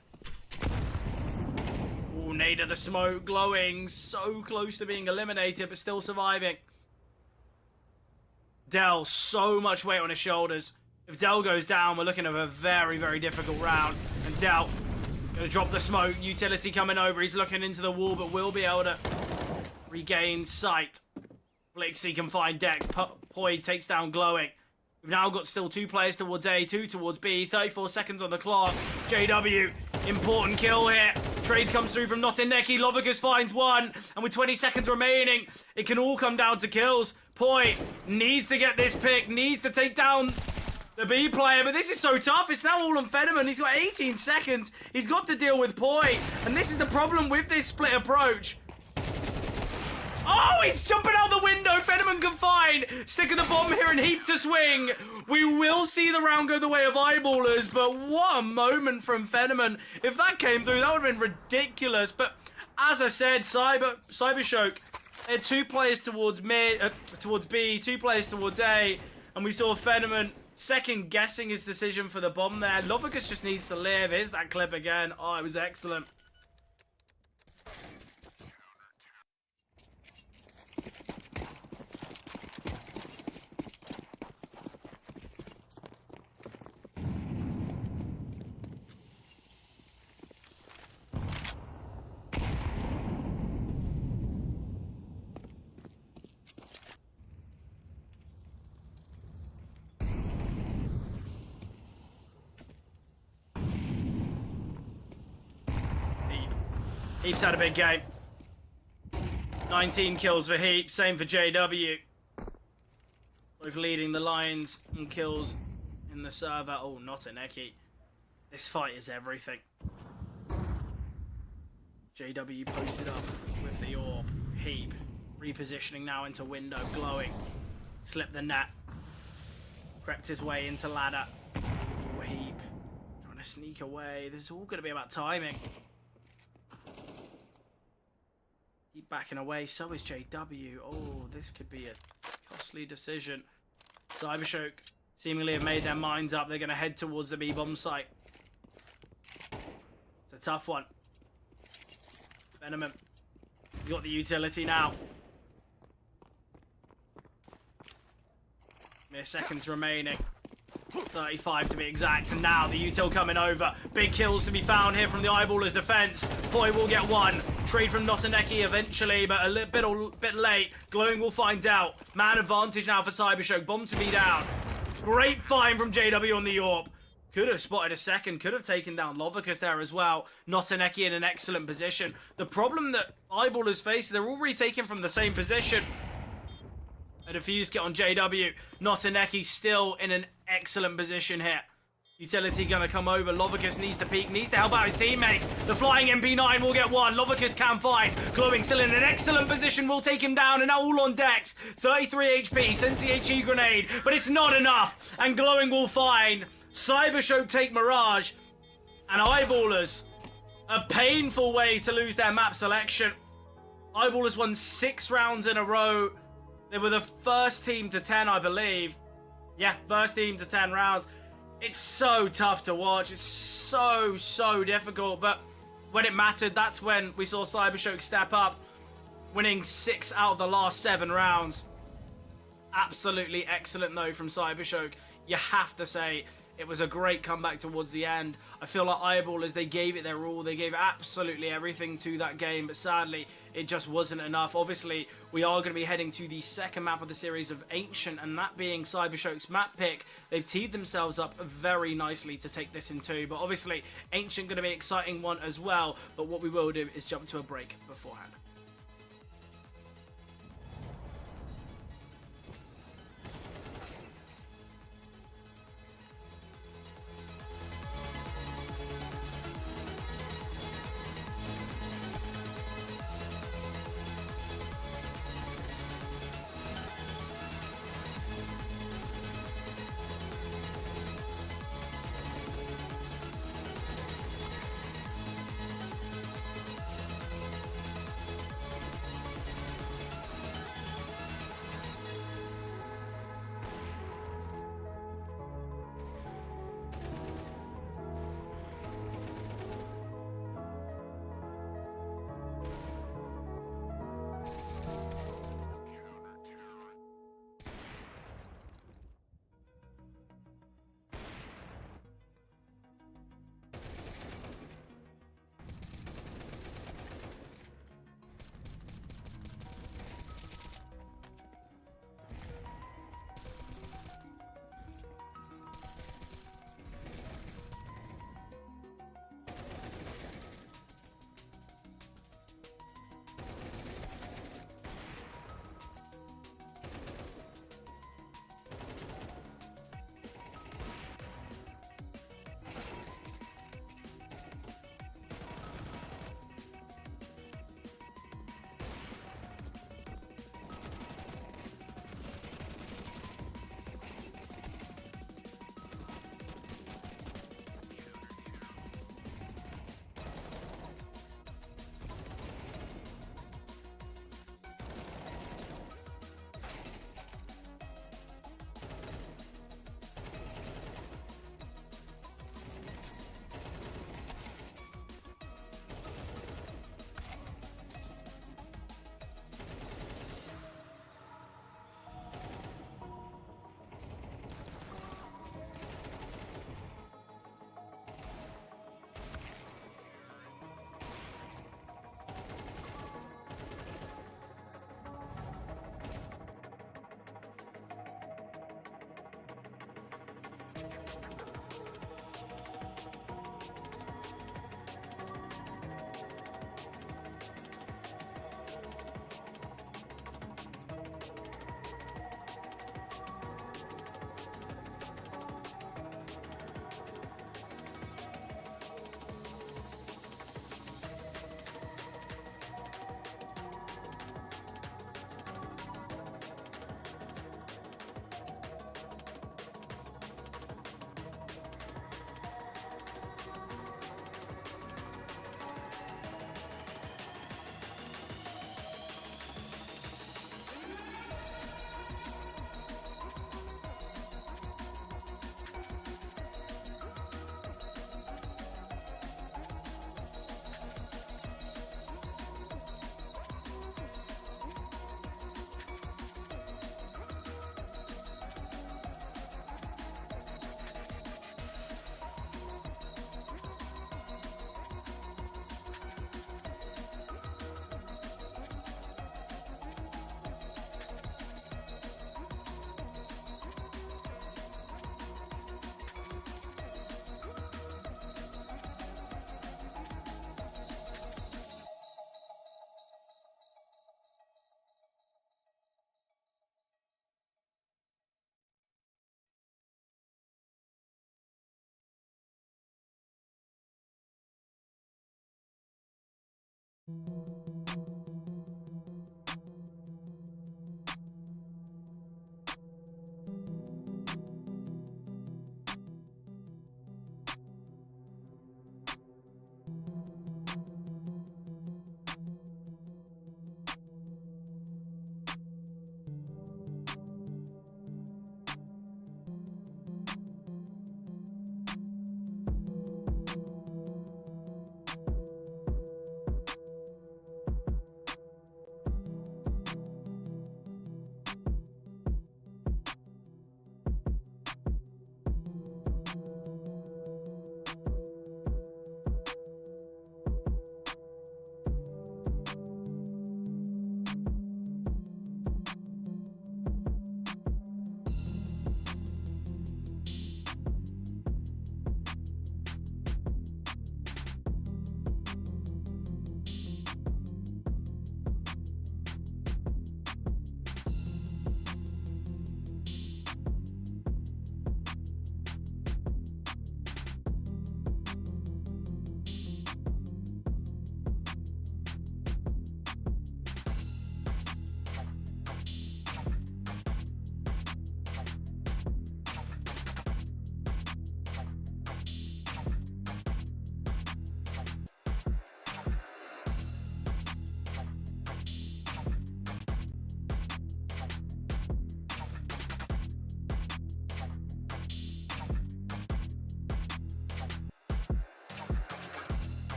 Nade of the smoke, glowing, so close to being eliminated, but still surviving. Dell, so much weight on his shoulders. If Dell goes down, we're looking at a very, very difficult round. And Dell, gonna drop the smoke. Utility coming over. He's looking into the wall, but will be able to regain sight. Blixie can find Dex. Poi takes down glowing. We've now got still 2 players towards A, 2 towards B. 34 seconds on the clock. JW, important kill here. Trade comes through from Notineki. Lovicus finds 1. And with 20 seconds remaining, it can all come down to kills. Poi needs to get this pick. Needs to take down the B player. But this is so tough. It's now all on Fenneman. He's got 18 seconds. He's got to deal with Poi. And this is the problem with this split approach. Oh, he's jumping out the window. Fenneman confined. Stick of the bomb here and Heap to swing. We will see the round go the way of Eyeballers, but what a moment from Fenneman. If that came through, that would have been ridiculous. But as I said, Cybershock had 2 players towards B, 2 players towards A, and we saw Fenneman second guessing his decision for the bomb there. Lovicus just needs to live. Here's that clip again. Oh, it was excellent. Heap's had a big game. 19 kills for Heap, same for JW. Both leading the lines and kills in the server. Oh, Notineki. This fight is everything. JW posted up with the orb. Heap repositioning now into window, glowing. Slipped the net. Crept his way into ladder. Oh, Heap trying to sneak away. This is all going to be about timing. Keep backing away, so is JW. Oh, this could be a costly decision. Cybershock seemingly have made their minds up. They're going to head towards the B-bomb site. It's a tough one. Venom, he's got the utility now. Mere seconds remaining. 35 to be exact, and now the util coming over. Big kills to be found here from the Eyeballers defense. Poi will get 1. Trade from Notineki eventually, but a bit late. Glowing will find out. Man advantage now for Cybershock. Bomb to be down. Great find from JW on the AWP. Could have spotted a second. Could have taken down Lovicus there as well. Notineki in an excellent position. The problem that Eyeballers face, they're all retaken from the same position. A defuse kit on JW. Notineki still in an excellent position here. Utility gonna come over. Lovicus needs to peek, needs to help out his teammates. The flying MP9 will get 1. Lovicus can find. Glowing still in an excellent position. Will take him down, and now all on Dex. 33 HP. Sensei HE grenade, but it's not enough. And Glowing will find. Cybershock take Mirage. And Eyeballers, a painful way to lose their map selection. Eyeball has won 6 rounds in a row. They were the first team to 10, I believe. Yeah, first team to 10 rounds. It's so tough to watch. It's so difficult. But when it mattered, that's when we saw Cybershock step up, winning 6 out of the last 7 rounds. Absolutely excellent, though, from Cybershock. You have to say, it was a great comeback towards the end. I feel like Eyeballers, they gave it their all. They gave absolutely everything to that game, but sadly, it just wasn't enough. Obviously, we are going to be heading to the second map of the series of Ancient, and that being Cybershock's map pick. They've teed themselves up very nicely to take this in two, but obviously, Ancient going to be an exciting one as well, but what we will do is jump to a break beforehand.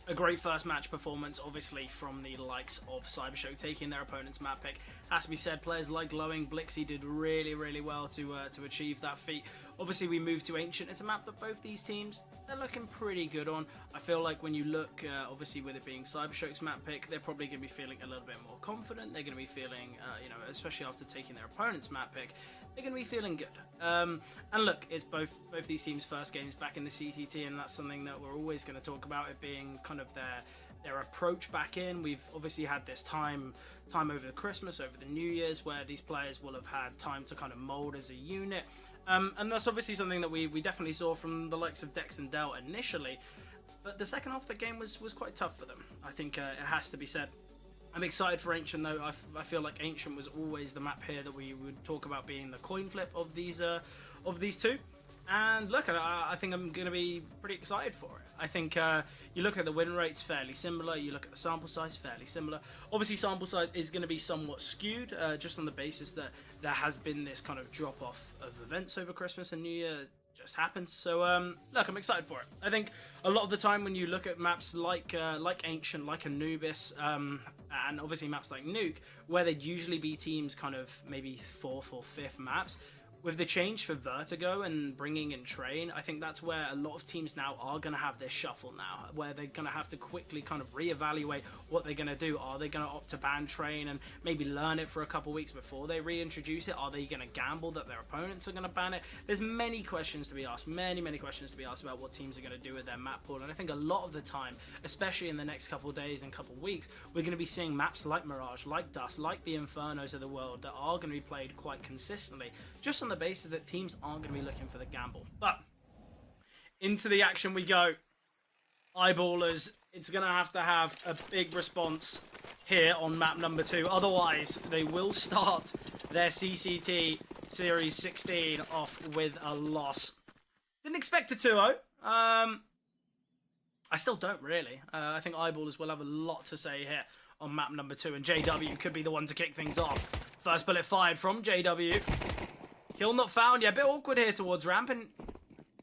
A great first match performance, obviously, from the likes of Cybershock taking their opponent's map pick. Has to be said, players like Glowing, Blixie did really, really well to achieve that feat. Obviously, we moved to Ancient. It's a map that both these teams, they're looking pretty good on. I feel like when you look, obviously, with it being Cybershock's map pick, they're probably going to be feeling a little bit more confident. They're going to be feeling, you know, especially after taking their opponent's map pick, they're going to be feeling good. And look, it's both these teams' first games back in the CCT, and that's something that we're always going to talk about, it being kind of their approach back in. We've obviously had this time over the Christmas, over the New Year's, where these players will have had time to kind of mold as a unit. And that's obviously something that we definitely saw from the likes of Dex and Del initially. But the second half of the game was quite tough for them. I think it has to be said. I'm excited for Ancient, though. I feel like Ancient was always the map here that we would talk about being the coin flip of these two. And look, I think I'm going to be pretty excited for it. I think you look at the win rates, fairly similar. You look at the sample size, fairly similar. Obviously, sample size is going to be somewhat skewed, just on the basis that there has been this kind of drop-off of events over Christmas and New Year. Just happens. So look, I'm excited for it. I think a lot of the time when you look at maps like Ancient, like Anubis, and obviously maps like Nuke, where they'd usually be teams kind of maybe 4th or 5th maps, with the change for Vertigo and bringing in Train, I think that's where a lot of teams now are going to have their shuffle now, where they're going to have to quickly kind of reevaluate what they're going to do. Are they going to opt to ban Train and maybe learn it for a couple weeks before they reintroduce it? Are they going to gamble that their opponents are going to ban it? There's many questions to be asked, many questions to be asked about what teams are going to do with their map pool. And I think a lot of the time, especially in the next couple of days and couple of weeks, we're going to be seeing maps like Mirage, like Dust, like the Infernos of the world that are going to be played quite consistently, just on the basis that teams aren't going to be looking for the gamble. But into the action we go. Eyeballers, it's going to have a big response here on map number 2. Otherwise, they will start their CCT Series 16 off with a loss. Didn't expect a 2-0. I still don't really. I think Eyeballers will have a lot to say here on map number 2, and JW could be the one to kick things off. First bullet fired from JW. Kill not found. Yeah, a bit awkward here towards ramp, and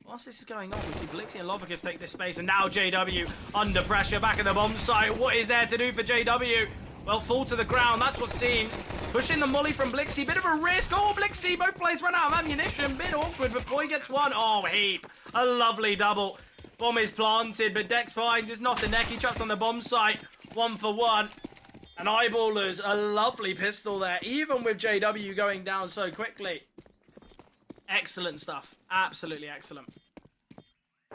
whilst this is going on, we see Blixie and Lovicus take this space, and now JW under pressure back at the bomb site. What is there to do for JW? Well, fall to the ground, that's what seems. Pushing the molly from Blixie, bit of a risk. Oh, Blixie, both players run out of ammunition. Bit awkward before he gets one. Oh, heap. A lovely double. Bomb is planted, but Dex finds it's not the neck. He trapped on the bomb site. 1 for 1. And Eyeballers, a lovely pistol there, even with JW going down so quickly. Excellent stuff. Absolutely excellent.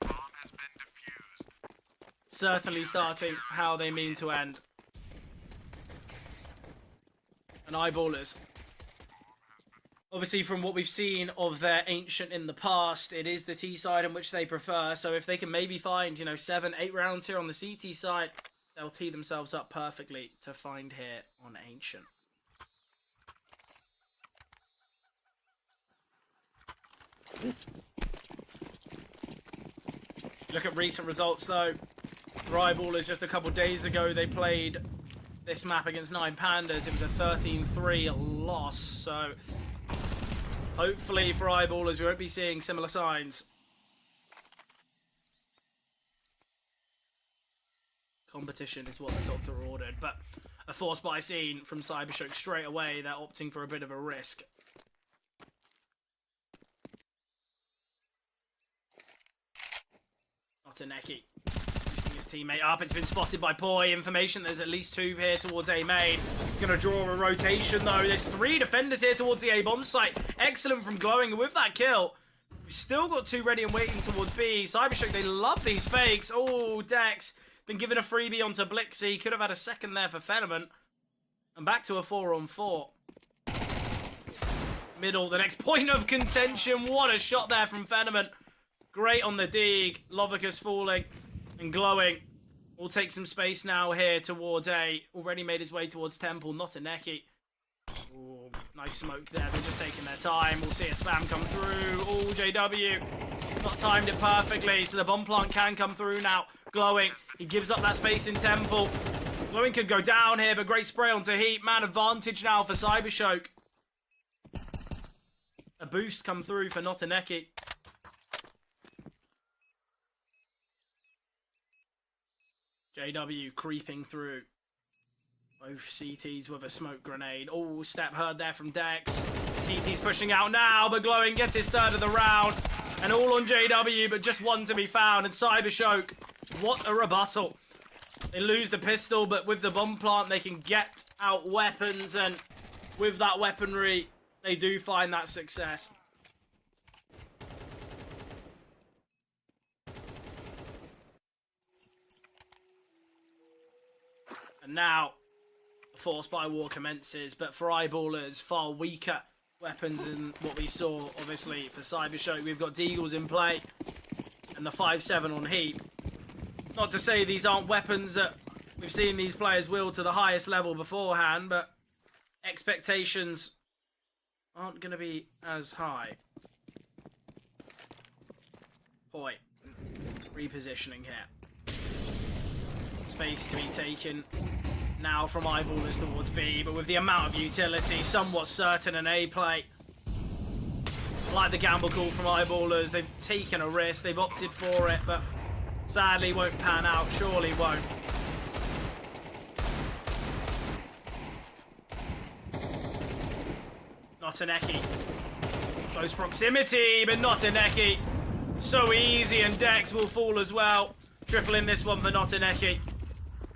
Bomb has been defused. Certainly starting how they mean to end. And Eyeballers. Obviously, from what we've seen of their Ancient in the past, it is the T side in which they prefer. So if they can maybe find, 7, 8 rounds here on the CT side, they'll tee themselves up perfectly to find here on Ancient. Look at recent results though. For Eyeballers, just a couple days ago, they played this map against 9 Pandas. It was a 13-3 loss, so hopefully for Eyeballers, we won't be seeing similar signs. Competition is what the doctor ordered, but a force buy scene from Cybershock straight away. They're opting for a bit of a risk. Neki boosting his teammate up. It's been spotted by Poi. Information there's at least 2 here towards A main. It's going to draw a rotation though. There's 3 defenders here towards the A bomb site. Excellent from Glowing, and with that kill, we've still got 2 ready and waiting towards B. Cybershock, they love these fakes. Oh, Dex been given a freebie onto Blixie. Could have had a second there for Phenomen. And back to a 4-on-4. Middle, the next point of contention. What a shot there from Phenomen. Great on the dig. Lovicus falling and glowing. Will take some space now here towards A. Already made his way towards Temple, not a Neki. Ooh, nice smoke there. They're just taking their time. We'll see a spam come through. Oh, JW. Not timed it perfectly, so the bomb plant can come through now. Glowing. He gives up that space in Temple. Glowing could go down here, but great spray onto Heat. Man advantage now for Cybershoke. A boost come through for Notaneki. JW creeping through. Both CTs with a smoke grenade. Oh, step heard there from Dex. CT's pushing out now, but Glowing gets his third of the round. And all on JW, but just one to be found. And Cybershoke, what a rebuttal. They lose the pistol, but with the bomb plant, they can get out weapons. And with that weaponry, they do find that success. And now, the Force by War commences, but for Eyeballers, far weaker weapons than what we saw, obviously, for Cybershoke. We've got Deagles in play, and the 5-7 on Heat. Not to say these aren't weapons that we've seen these players wield to the highest level beforehand, but expectations aren't going to be as high. Boy, repositioning here. Space to be taken now from Eyeballers towards B, but with the amount of utility, somewhat certain an A play. I like the gamble call from Eyeballers. They've taken a risk, they've opted for it, but sadly won't pan out, surely won't. Notaneki. Close proximity, but Notaneki. So easy, and Dex will fall as well. Triple in this one for Notaneki.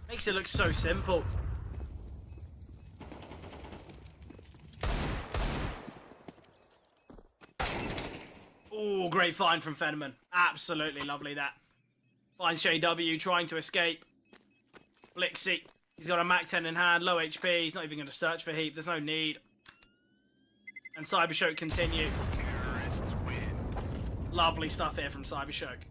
Makes it look so simple. Oh, great find from Fenneman. Absolutely lovely that. Finds JW trying to escape. Blixie. He's got a Mac 10 in hand, low HP. He's not even going to search for Heap. There's no need. And Cybershoke continue. Terrorists win. Lovely stuff here from Cybershoke.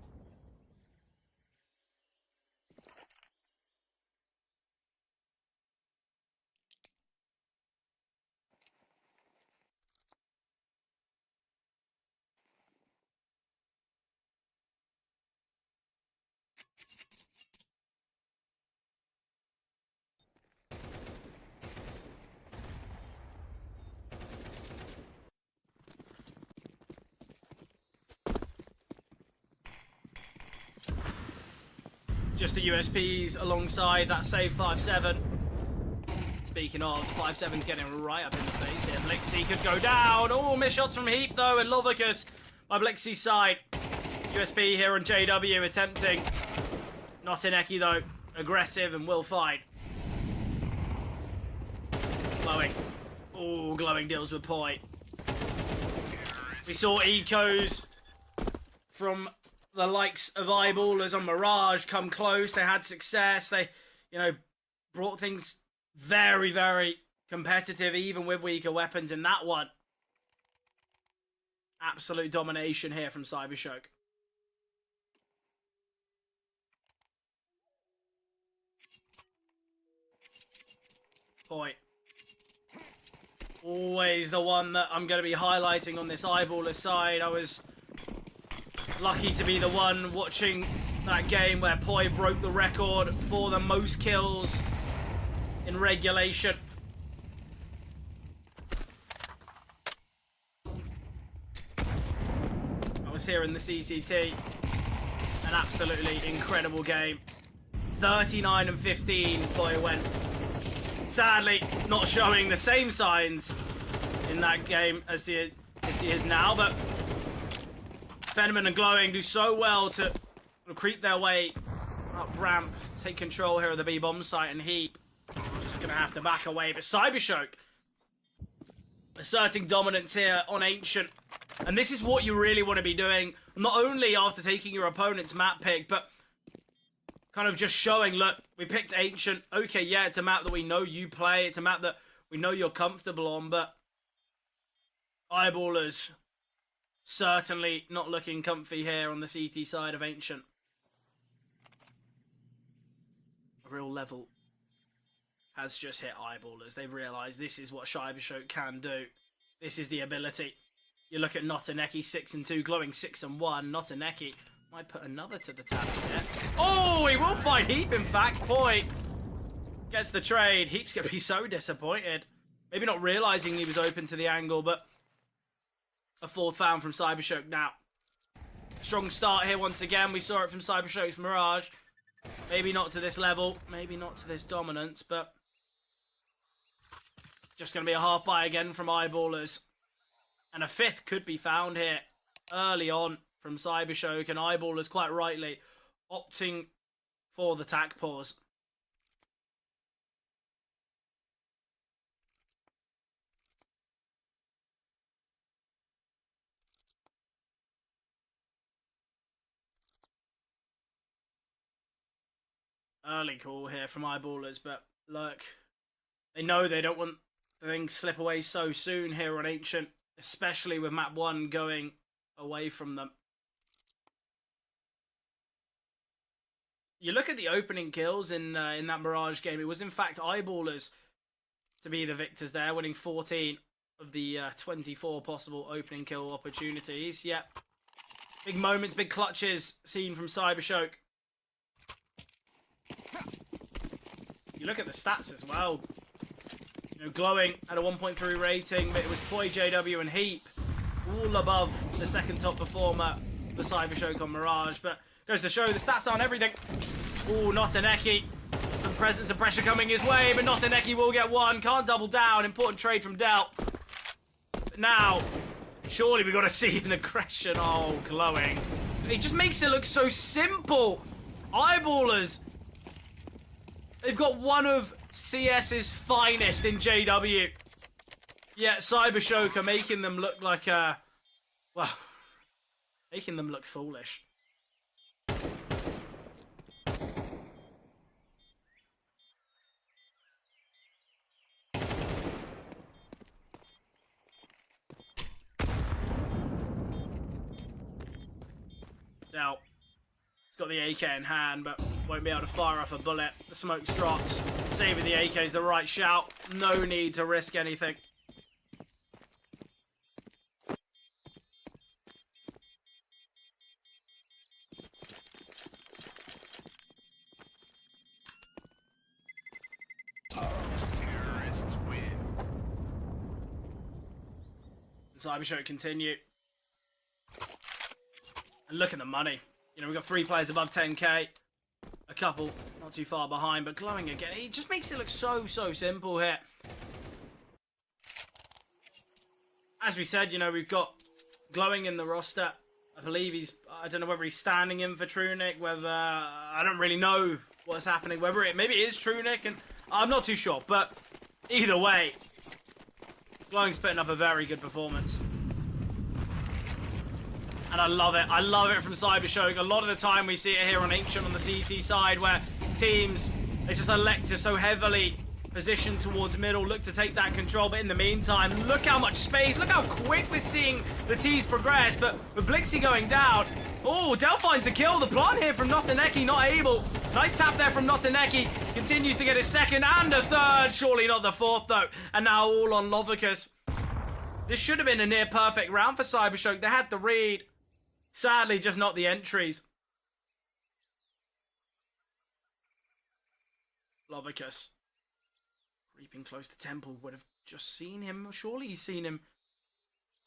Just the USPs alongside that save 5-7. Speaking of, 5-7's getting right up in the face here. Blixie could go down. Oh, missed shots from Heap though, and Lovicus by Blixie's side. USP here on JW attempting. Notaneki though, aggressive and will fight. Glowing. Oh, Glowing deals with Poi. We saw ecos from the likes of Eyeballers on Mirage come close. They had success. They, brought things very, very competitive, even with weaker weapons in that one. Absolute domination here from Cybershoke. Point. Always the one that I'm going to be highlighting on this Eyeballer side. I was lucky to be the one watching that game where Poi broke the record for the most kills in regulation. I was here in the CCT. An absolutely incredible game. 39-15 Poi went. Sadly, not showing the same signs in that game as he is now, but Fenneman and Glowing do so well to creep their way up ramp, take control here of the B-bomb site, and Heap just going to have to back away. But Cybershoke asserting dominance here on Ancient. And this is what you really want to be doing, not only after taking your opponent's map pick, but kind of just showing, look, we picked Ancient. Okay, yeah, it's a map that we know you play. It's a map that we know you're comfortable on, but Eyeballers certainly not looking comfy here on the CT side of Ancient. A real level has just hit Eyeballers. They've realised this is what Cybershock can do. This is the ability. You look at Notaneki 6-2, glowing 6-1. Notaneki might put another to the tap here. Oh, he will find Heap, in fact. Poi gets the trade. Heap's going to be so disappointed. Maybe not realising he was open to the angle, but a fourth found from Cybershock now. Strong start here once again. We saw it from Cybershock's Mirage. Maybe not to this level. Maybe not to this dominance, but just going to be a half buy again from Eyeballers. And a fifth could be found here early on from Cybershock, and Eyeballers quite rightly opting for the tack pause. Early call here from Eyeballers, but look, they know they don't want the things slip away so soon here on Ancient, especially with map 1 going away from them. You look at the opening kills in that Mirage game, it was in fact Eyeballers to be the victors there, winning 14 of the 24 possible opening kill opportunities. Yep. Big moments, big clutches seen from Cybershock. You look at the stats as well. You know, Glowing had a 1.3 rating, but it was Poi, JW, and Heap all above the second top performer for Cybershock on Mirage. But goes to show the stats aren't everything. Oh, Notaneki. Some presence and pressure coming his way, but Notaneki will get one. Can't double down. Important trade from Delt. But now, surely we got to see an aggression. Oh, Glowing. It just makes it look so simple. Eyeballers. They've got one of CS's finest in JW. Yeah, Cybershock are making them look like well, making them look foolish. Now, he's got the AK in hand, but won't be able to fire off a bullet. The smoke's dropped. Saving the AK is the right shout. No need to risk anything. Terrorists win. Cybershock continue. And look at the money. You know, we've got 3 players above 10k. A couple not too far behind, but Glowing again. It just makes it look so simple here. As we said, you know, we've got Glowing in the roster. I believe he's, I don't know whether he's standing in for Trunic, whether, I don't really know what's happening, whether maybe it is Trunic, and I'm not too sure, but either way, Glowing's putting up a very good performance. And I love it. I love it from Cybershock. A lot of the time we see it here on Ancient on the CT side where teams, they just elect to so heavily position towards middle, look to take that control. But in the meantime, look how much space, look how quick we're seeing the T's progress. But with Blixie going down, oh, Delphine to kill. The plant here from Notaneki, not able. Nice tap there from Notaneki. Continues to get his second and a third. Surely not the fourth, though. And now all on Lovicus. This should have been a near perfect round for Cybershock. They had the read. Sadly, just not the entries. Lovicus. Creeping close to Temple. Would have just seen him. Surely he's seen him.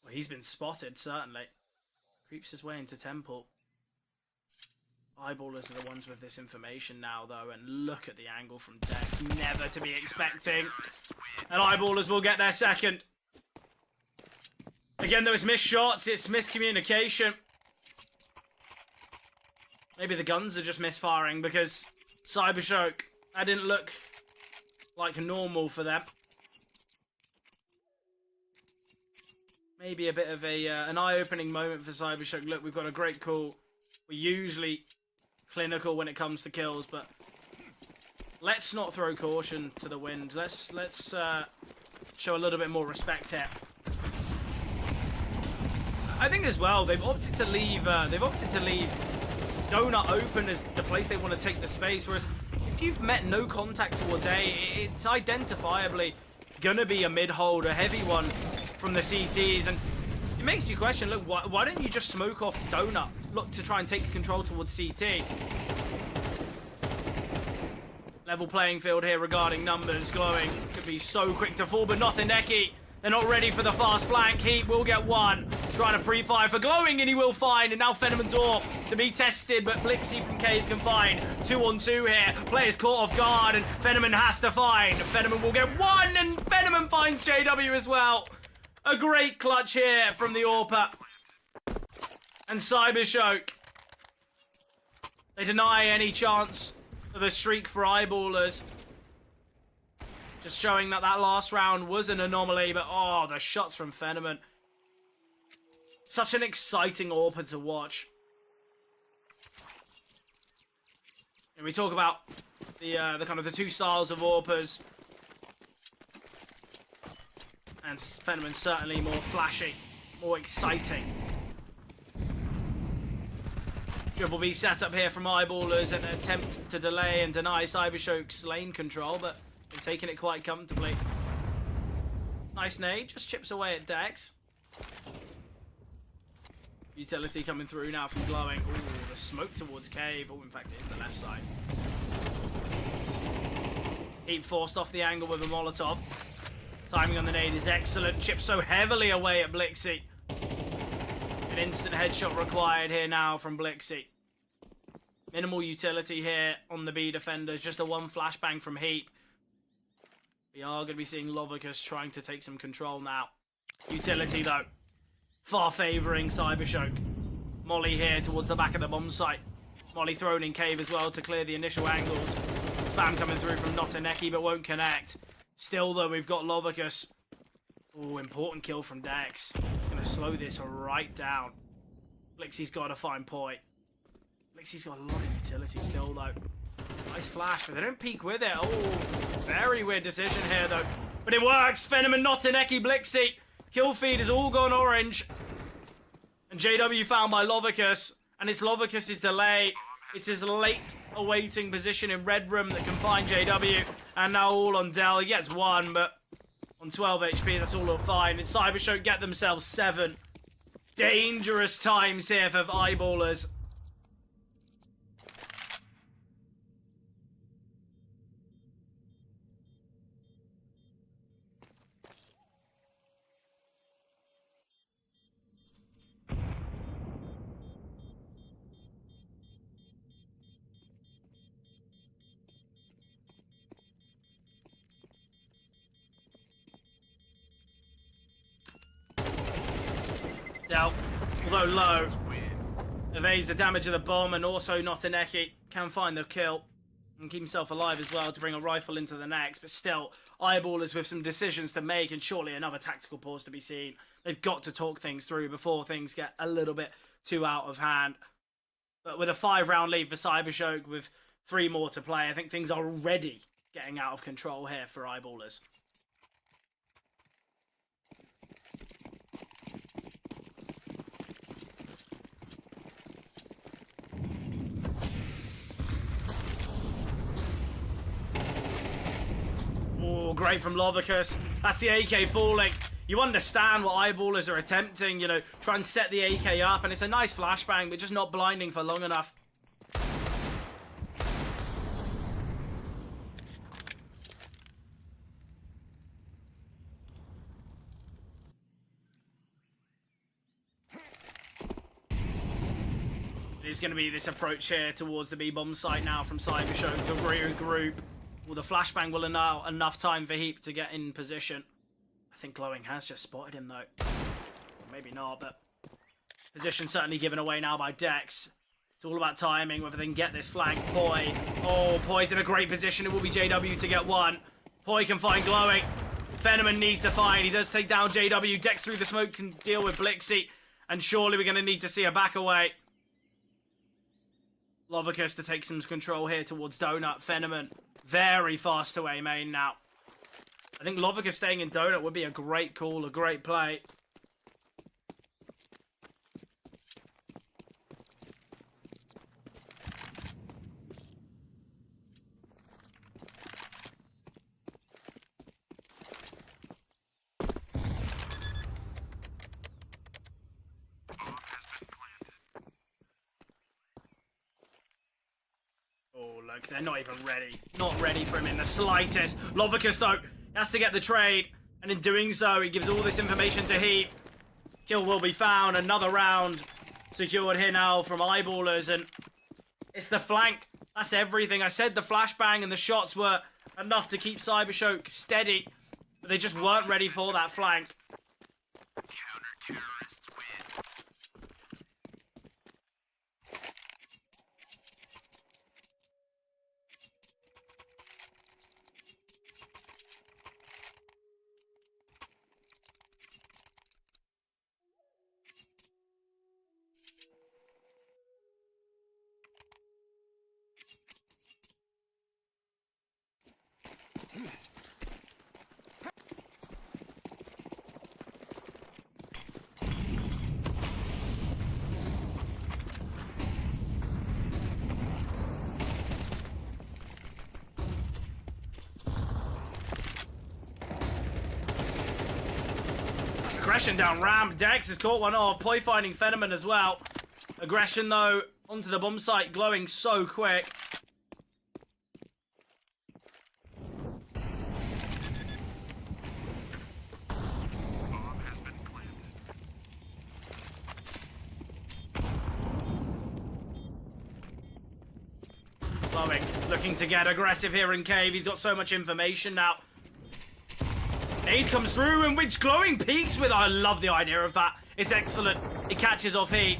Well, he's been spotted, certainly. Creeps his way into Temple. Eyeballers are the ones with this information now, though. And look at the angle from Dex. Never to be expecting. And Eyeballers will get their second. Again, there was missed shots. It's miscommunication. Maybe the guns are just misfiring because Cybershock, that didn't look like normal for them. Maybe a bit of an eye-opening moment for Cybershock. Look, we've got a great call. We're usually clinical when it comes to kills, but let's not throw caution to the wind. Let's show a little bit more respect here. I think as well they've opted to leave Donut open as the place they want to take the space. Whereas if you've met no contact towards A, it's identifiably gonna be a mid hold, a heavy one from the CTs, and it makes you question. Look, why don't you just smoke off Donut? Look to try and take control towards CT. Level playing field here regarding numbers. Glowing could be so quick to fall, but not Ineki. They're not ready for the fast flank. Heat will get one. Trying to pre-fire for Glowing, and he will find. And now Fenneman door to be tested, but Blixie from Cave can find. 2-on-2 here. Players caught off guard, and Fenneman has to find. Fenneman will get one, and Fenneman finds JW as well. A great clutch here from the AWPer. And Cybershock. They deny any chance of a streak for Eyeballers. Just showing that that last round was an anomaly, but oh, the shots from Fenneman. Such an exciting AWPer to watch. And we talk about the kind of the two styles of AWPers. And Fenneman's certainly more flashy, more exciting. Triple B set up here from Eyeballers, an attempt to delay and deny Cybershock's lane control, but they've taken it quite comfortably. Nice nade, just chips away at Dex. Utility coming through now from Glowing. Ooh, the smoke towards Cave. Oh, in fact, it is the left side. Heat forced off the angle with a Molotov. Timing on the nade is excellent. Chips so heavily away at Blixie. An instant headshot required here now from Blixie. Minimal utility here on the B defenders. Just a one flashbang from Heap. We are going to be seeing Lovicus trying to take some control now. Utility, though. Far favouring Cybershock. Molly here towards the back of the bomb site. Molly thrown in Cave as well to clear the initial angles. Spam coming through from Notaneki, but won't connect. Still, though, we've got Lovicus. Oh, important kill from Dex. It's going to slow this right down. Blixie's got to find Poi. Blixie's got a lot of utility still, though. Nice flash, but they don't peek with it. Oh, very weird decision here, though. But it works. Fenneman, Notaneki, Blixie. Kill feed has all gone orange. And JW found by Lovicus. And it's Lovicus' delay. It's his late awaiting position in red room that can find JW. And now all on Dell. He gets one, but on 12 HP, that's all fine. And Cybershock get themselves 7. Dangerous times here for Eyeballers. Dealt, although low, evades the damage of the bomb, and also Notaneki can find the kill and keep himself alive as well to bring a rifle into the next. But still, Eyeballers with some decisions to make, and surely another tactical pause to be seen. They've got to talk things through before things get a little bit too out of hand. But with a 5-round lead for Cybershock with 3 more to play, I think things are already getting out of control here for Eyeballers. Oh, great from Lovicus. That's the AK falling. You understand what Eyeballers are attempting, you know, try and set the AK up, and it's a nice flashbang, but just not blinding for long enough. There's going to be this approach here towards the B-bomb site now from Cybershock, the regroup. Well, the flashbang will allow enough time for Heap to get in position. I think Glowing has just spotted him, though. Maybe not, but position certainly given away now by Dex. It's all about timing, whether they can get this flank. Poi. Oh, Poi's in a great position. It will be JW to get one. Poi can find Glowing. Fenneman needs to find. He does take down JW. Dex through the smoke can deal with Blixie. And surely we're going to need to see a back away. Lovicus to take some control here towards Donut. Fenneman very fast away main now. I think Lovicus staying in Donut would be a great call, a great play. look, they're not even ready. Not ready for him in the slightest. Lovicus, though, has to get the trade. And in doing so, he gives all this information to Heap. Kill will be found. Another round secured here now from Eyeballers. And it's the flank. That's everything. I said the flashbang and the shots were enough to keep Cybershock steady. But they just weren't ready for that flank. Counter-terrorists win. Aggression down ramp. Dex has caught one off. Poi finding Phenomen as well. Aggression, though, onto the bomb site, glowing so quick. Bomb has been planted. Glowing, looking to get aggressive here in Cave. He's got so much information now. Aid comes through, and which Glowing peaks with. I love the idea of that. It's excellent. It catches off Heat.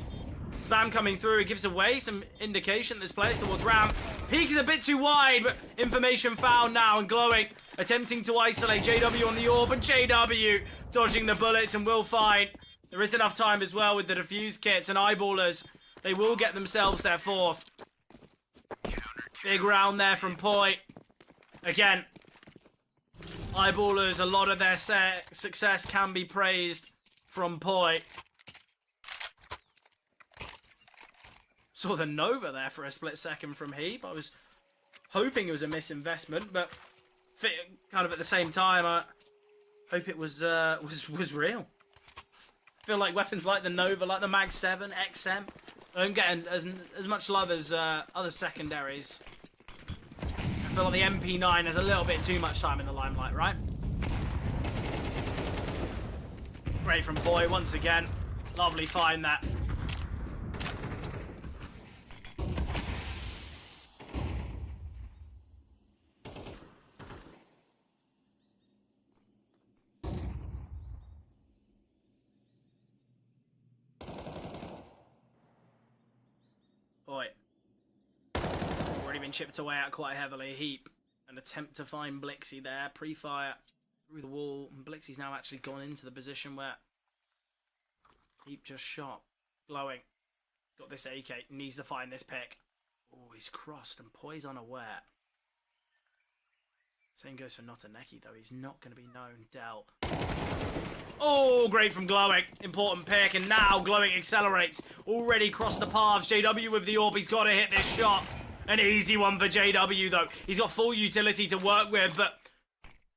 Spam coming through. It gives away some indication this player's towards ramp. Peak is a bit too wide, but information found now. And Glowing attempting to isolate JW on the orb, and JW dodging the bullets, and will find there is enough time as well with the defuse kits and Eyeballers. They will get themselves their fourth. Big round there from Poi. Again, Eyeballers, a lot of their success can be praised from Poi. Saw the Nova there for a split second from Heap. I was hoping it was a misinvestment, but kind of at the same time, I hope it was real. I feel like weapons like the Nova, like the Mag 7, XM, don't get as much love as other secondaries. I feel like the MP9 has a little bit too much time in the limelight, right? Great from Poi once again. Lovely find that. Poi. Already been chipped away at quite heavily. Heap. An attempt to find Blixie there. Pre-fire through the wall. And Blixie's now actually gone into the position where Heap just shot. Glowing. Got this AK. Needs to find this pick. Oh, he's crossed and Poi's unaware. Same goes for Notaneki though. He's not going to be known. Dealt. Oh, great from Glowing. Important pick. And now Glowing accelerates. Already crossed the paths. JW with the orb. He's got to hit this shot. An easy one for JW though. He's got full utility to work with, but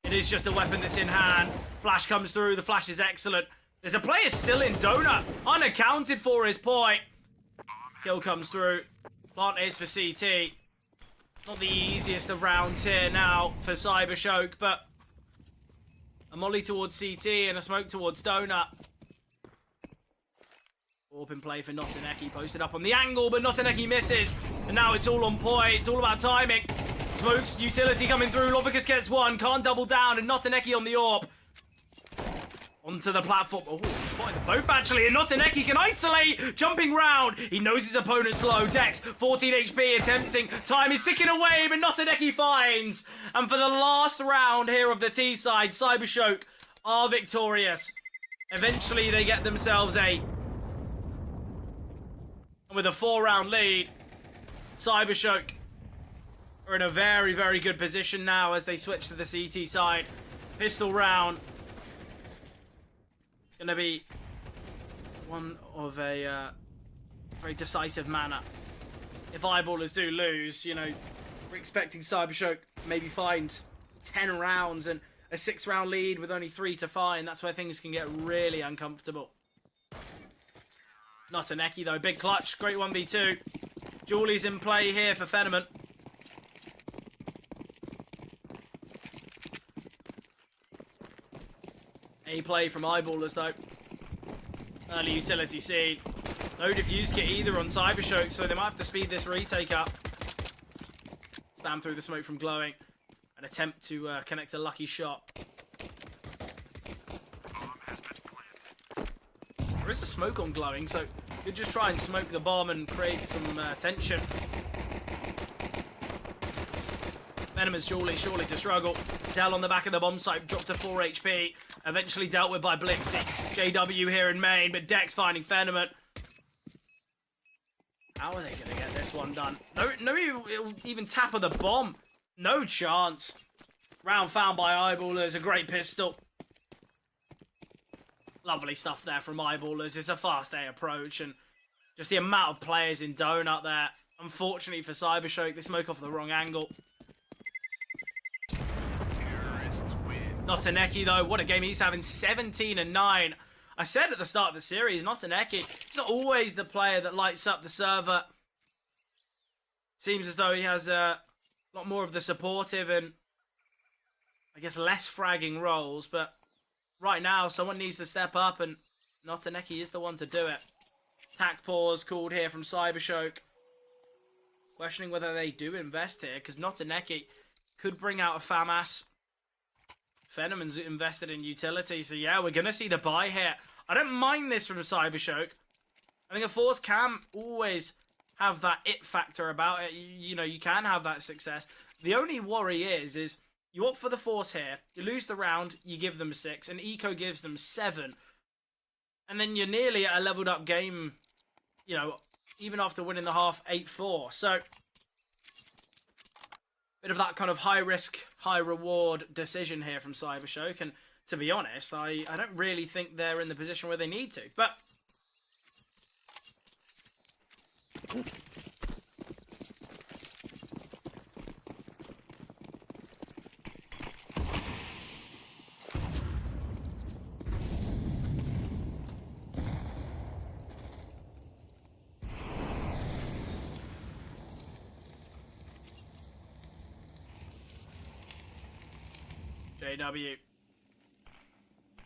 it is just a weapon that's in hand. Flash comes through. The flash is excellent. There's a player still in Donut. Unaccounted for his point. Kill comes through. Plant is for CT. Not the easiest of rounds here now for Cybershock, but a molly towards CT and a smoke towards Donut. Orb in play for Notaneki, posted up on the angle, but Notaneki misses. And now it's all on Poi. It's all about timing. Smoke's utility coming through. Lovicus gets one, can't double down, and Notaneki on the orb. Onto the platform. Oh, he spotted them both actually, and Notaneki can isolate. Jumping round. He knows his opponent's low. Dex, 14 HP, attempting. Time is ticking away, but Notaneki finds. And for the last round here of the T side, Cybershock are victorious. Eventually, they get themselves a... And with a 4-round lead, Cybershock are in a very, very good position now as they switch to the CT side. Pistol round. Going to be one of a very decisive manner. If Eyeballers do lose, you know, we're expecting Cybershock maybe find 10 rounds and a 6-round lead with only 3 to find. That's where things can get really uncomfortable. Notaneki though, big clutch, great 1v2. Julie's in play here for Phenomen. A play from Eyeballers though. Early utility seed. No diffuse kit either on Cybershock, so they might have to speed this retake up. Spam through the smoke from Glowing. An attempt to connect a lucky shot. There is a smoke on Glowing, so you just try and smoke the bomb and create some tension. Venom is surely to struggle. Dell on the back of the bomb site, dropped to 4 HP. Eventually dealt with by Blixie. JW here in main, but Dex finding Phenomen. How are they going to get this one done? No, it'll even tap of the bomb. No chance. Round found by Eyeballers, a great pistol. Lovely stuff there from Eyeballers. It's a fast A approach, and just the amount of players in Donut there. Unfortunately for Cybershock, they smoke off the wrong angle. Terrorists win. Notaneki, though, what a game he's having. 17-9. I said at the start of the series, Notaneki, he's not always the player that lights up the server. Seems as though he has a lot more of the supportive and, I guess, less fragging roles, but right now, someone needs to step up, and Notaneki is the one to do it. Tac pause called here from Cybershock. Questioning whether they do invest here, because Notaneki could bring out a FAMAS. Phenomen's invested in utility, so yeah, we're going to see the buy here. I don't mind this from Cybershock. I think a Force can always have that it factor about it. You know, you can have that success. The only worry is you opt for the Force here, you lose the round, you give them 6, and Eco gives them 7. And then you're nearly at a leveled up game, you know, even after winning the half 8-4. So, bit of that kind of high risk, high reward decision here from Cybershock. And to be honest, I don't really think they're in the position where they need to. But JW.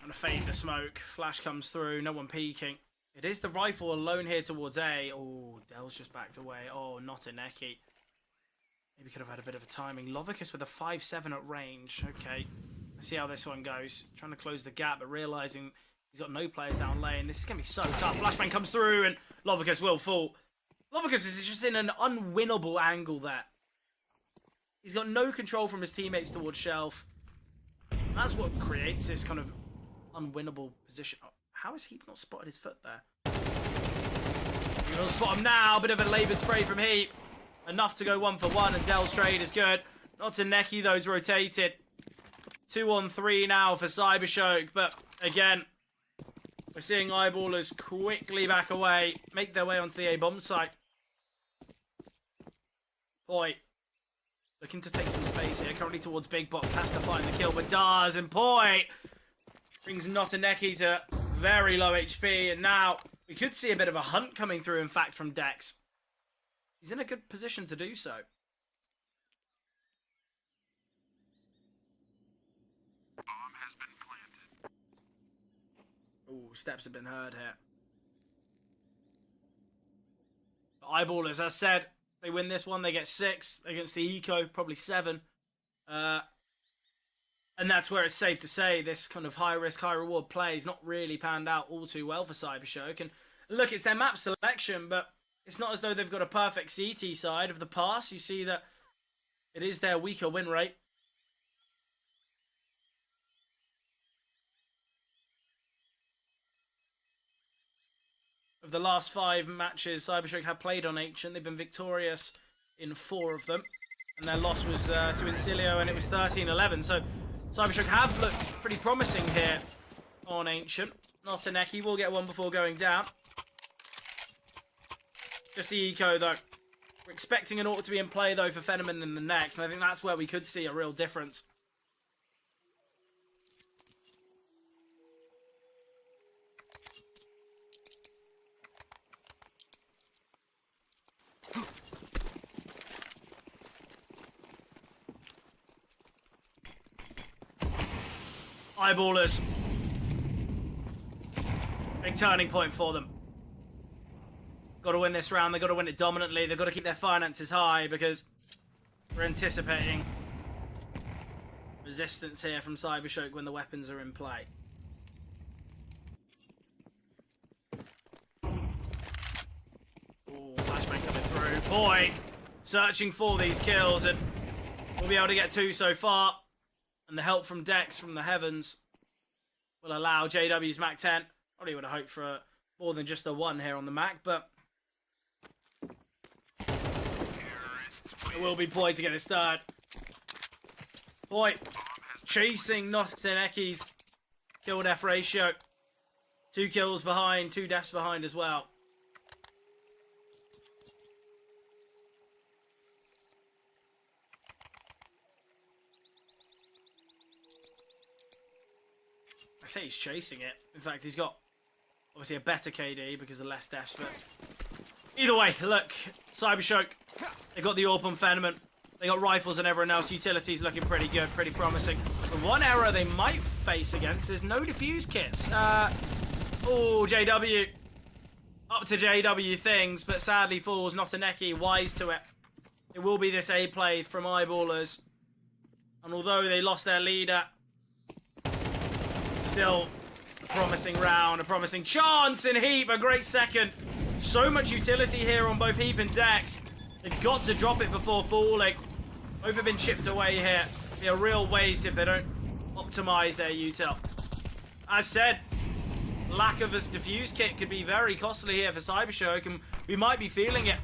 Gonna fade the smoke. Flash comes through. No one peeking. It is the rifle alone here towards A. Oh, Dell's just backed away. Oh, not a Neki. Maybe could have had a bit of a timing. Lovicus with a 5-7 at range. Okay. Let's see how this one goes. Trying to close the gap, but realizing he's got no players down lane. This is going to be so tough. Flashbang comes through, and Lovicus will fall. Lovicus is just in an unwinnable angle there. He's got no control from his teammates towards Shelf. That's what creates this kind of unwinnable position. Oh, how has Heap not spotted his foot there? He will spot him now. Bit of a laboured spray from Heap. Enough to go 1-for-1, and Dell's trade is good. Not to Neki, though, is rotated. 2-on-3 now for Cybershock, but again, we're seeing Eyeballers quickly back away, make their way onto the A-bomb site. Boy, looking to take some space here, currently towards Big Box, has to find the kill, but does, and Poi brings Notaneki to very low HP, and now we could see a bit of a hunt coming through, in fact, from Dex. He's in a good position to do so. Bomb has been planted. Ooh, steps have been heard here. Eyeballers, as I said, they win this one, they get 6 against the Eco, probably 7. And that's where it's safe to say this kind of high-risk, high-reward play is not really panned out all too well for Cybershock. And look, it's their map selection, but it's not as though they've got a perfect CT side of the pass. You see that it is their weaker win rate. Of the last 5 matches Cybershock have played on Ancient, they've been victorious in 4 of them. And their loss was to Incilio, and it was 13-11. So Cybershock have looked pretty promising here on Ancient. Notaneki will get one before going down. Just the Eco, though. We're expecting an auto to be in play, though, for Phenomen in the next. And I think that's where we could see a real difference. Eyeballers Big turning point for them. Got to win this round. They've got to win it dominantly. They've got to keep their finances high because we're anticipating resistance here from Cybershock when the weapons are in play. Ooh, flashbang coming through. Boy, searching for these kills, and we'll be able to get 2 so far. And the help from Dex from the heavens will allow JW's Mac 10. Probably would have hoped for more than just the 1 here on the Mac, but it will be Poi to get his 3rd. Poi chasing Noteneki's kill death ratio. 2 kills behind, 2 deaths behind as well. I say he's chasing it. In fact, he's got obviously a better KD because of less deaths, but either way, look, Cybershock, they got the AWP on Phenomen, they got rifles and everyone else. Utilities looking pretty good, pretty promising. The one error they might face against is no defuse kits. Oh, JW. Up to JW things, but sadly falls. Noteneki wise to it. It will be this A play from Eyeballers. And although they lost their leader, still a promising round, a promising chance in Heap, a great second. So much utility here on both Heap and Dex. They've got to drop it before falling. Both have been chipped away here. It'll be a real waste if they don't optimize their util. As said, lack of a diffuse kit could be very costly here for Cybershock, and we might be feeling it.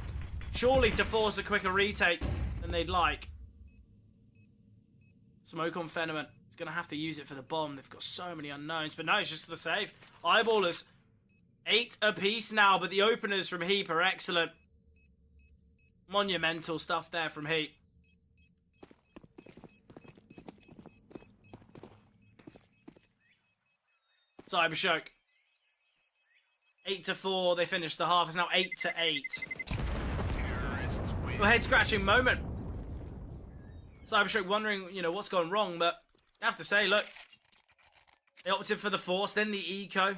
Surely to force a quicker retake than they'd like. Smoke on Phenomen. He's going to have to use it for the bomb. They've got so many unknowns, but no, it's just the save. Eyeballers, 8 apiece now, but the openers from Heap are excellent. Monumental stuff there from Heap. Cybershock. 8-4. They finished the half. It's now 8-8. Well, head-scratching moment. Cybershock wondering, you know, what's gone wrong, but I have to say, look, they opted for the Force, then the Eco,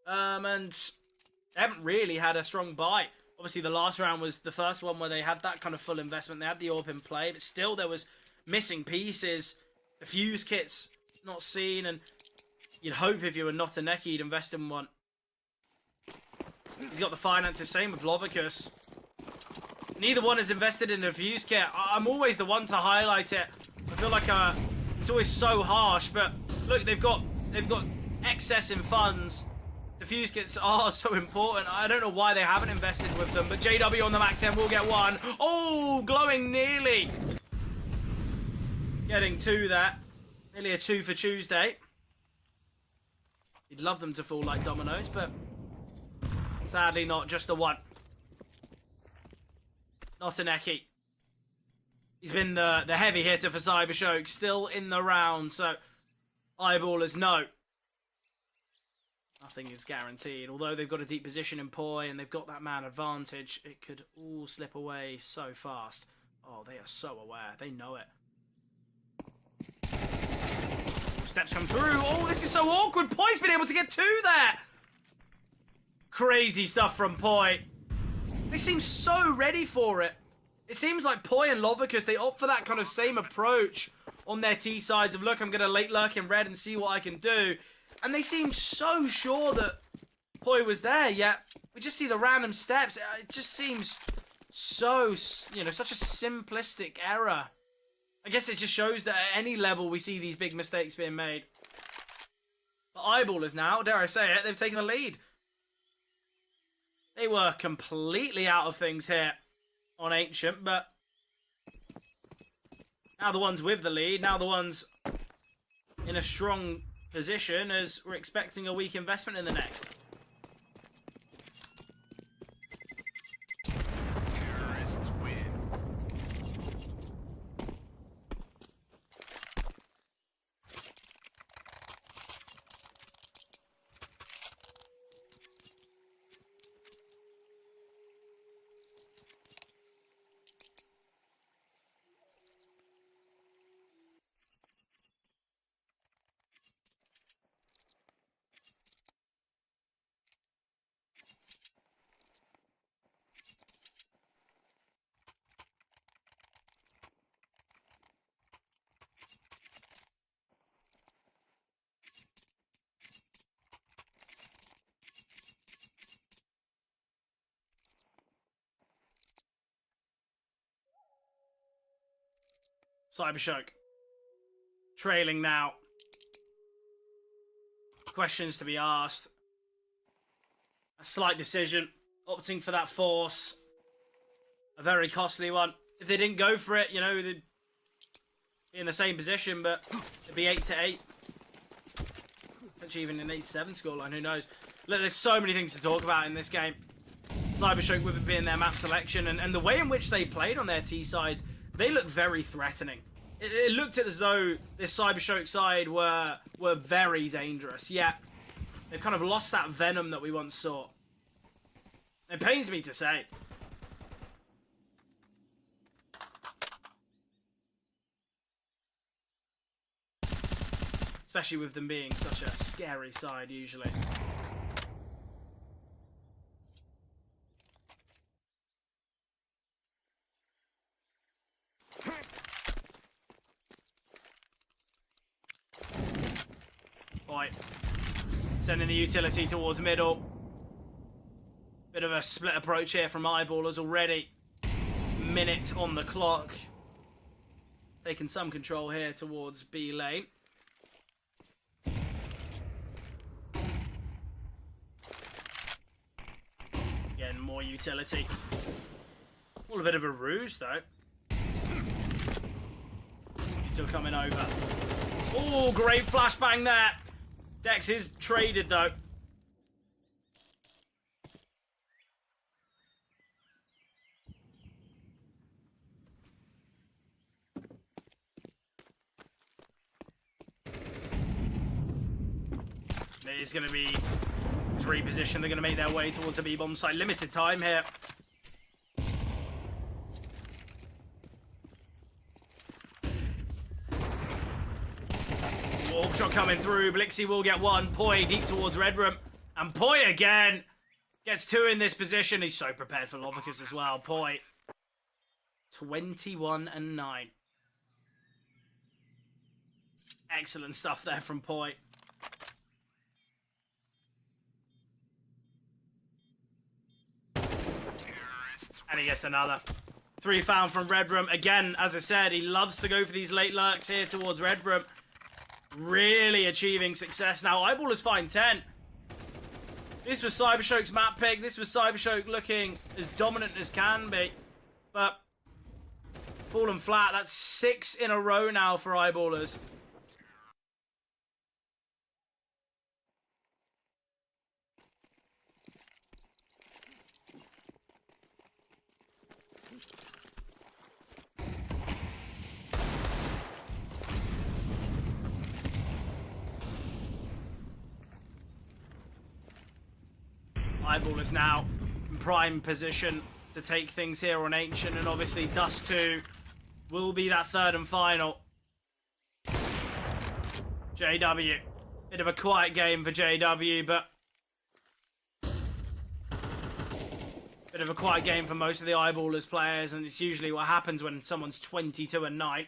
and they haven't really had a strong bite. Obviously, the last round was the first one where they had that kind of full investment. They had the AWP in play, but still there was missing pieces. The fuse kit's not seen, and you'd hope if you were not a Neki, you'd invest in one. He's got the finances, same with Lovicus. Neither one is invested in a fuse kit. I'm always the one to highlight it. I feel like it's always so harsh, but look, they've got excess in funds. The fuse kits are so important. I don't know why they haven't invested with them, but JW on the Mac 10 will get 1. Oh, glowing nearly. Getting 2 there. Nearly a 2 for Tuesday. You'd love them to fall like dominoes, but sadly not, just the 1. Noteneki. He's been the heavy hitter for Cybershock, still in the round, so Eyeballers know nothing is guaranteed. Although they've got a deep position in Poi and they've got that man advantage, it could all slip away so fast. Oh, they are so aware. They know it. Steps come through. Oh, this is so awkward. Poi's been able to get 2 there. Crazy stuff from Poi. They seem so ready for it. It seems like Poi and Lovicus, they opt for that kind of same approach on their T sides of, look, I'm going to late lurk in red and see what I can do. And they seem so sure that Poi was there, yet we just see the random steps. It just seems so, you know, such a simplistic error. I guess it just shows that at any level we see these big mistakes being made. The Eyeballers now, dare I say it, they've taken the lead. They were completely out of things here on Ancient, but now the ones with the lead, now the ones in a strong position as we're expecting a weak investment in the next. Cybershock trailing now. Questions to be asked. A slight decision, opting for that force. A very costly one. If they didn't go for it, you know, they'd be in the same position, but it'd be 8-8. Potentially even an 8-7 scoreline, who knows. Look, there's so many things to talk about in this game. Cybershock with it being their map selection, and the way in which they played on their T side, they look very threatening. It looked as though this Cybershock side were very dangerous, yet they've kind of lost that venom that we once saw. It pains me to say. Especially with them being such a scary side usually. Boy, sending the utility towards middle. Bit of a split approach here from Eyeballers already. Minute on the clock. Taking some control here towards B lane. Getting more utility. All a bit of a ruse though. Still coming over. Oh, great flashbang there. Dex is traded though. It is going to be repositioned. They're going to make their way towards the B-bomb site. Limited time here. Warp shot coming through. Blixie will get one. Poi deep towards Red Room. And Poi again gets two in this position. He's so prepared for Lovicus as well. Poi 21-9. Excellent stuff there from Poi. And he gets another. 3 found from Red Room. Again, as I said, he loves to go for these late lurks here towards Red Room. Really achieving success now. Eyeballers find 10. This was Cybershock's map pick. This was Cybershock looking as dominant as can be. But fallen flat. That's 6 in a row now for Eyeballers. Eyeballers now in prime position to take things here on Ancient, and obviously Dust 2 will be that third and final. JW, bit of a quiet game for JW, but bit of a quiet game for most of the Eyeballers players, and it's usually what happens when someone's 22-9. Not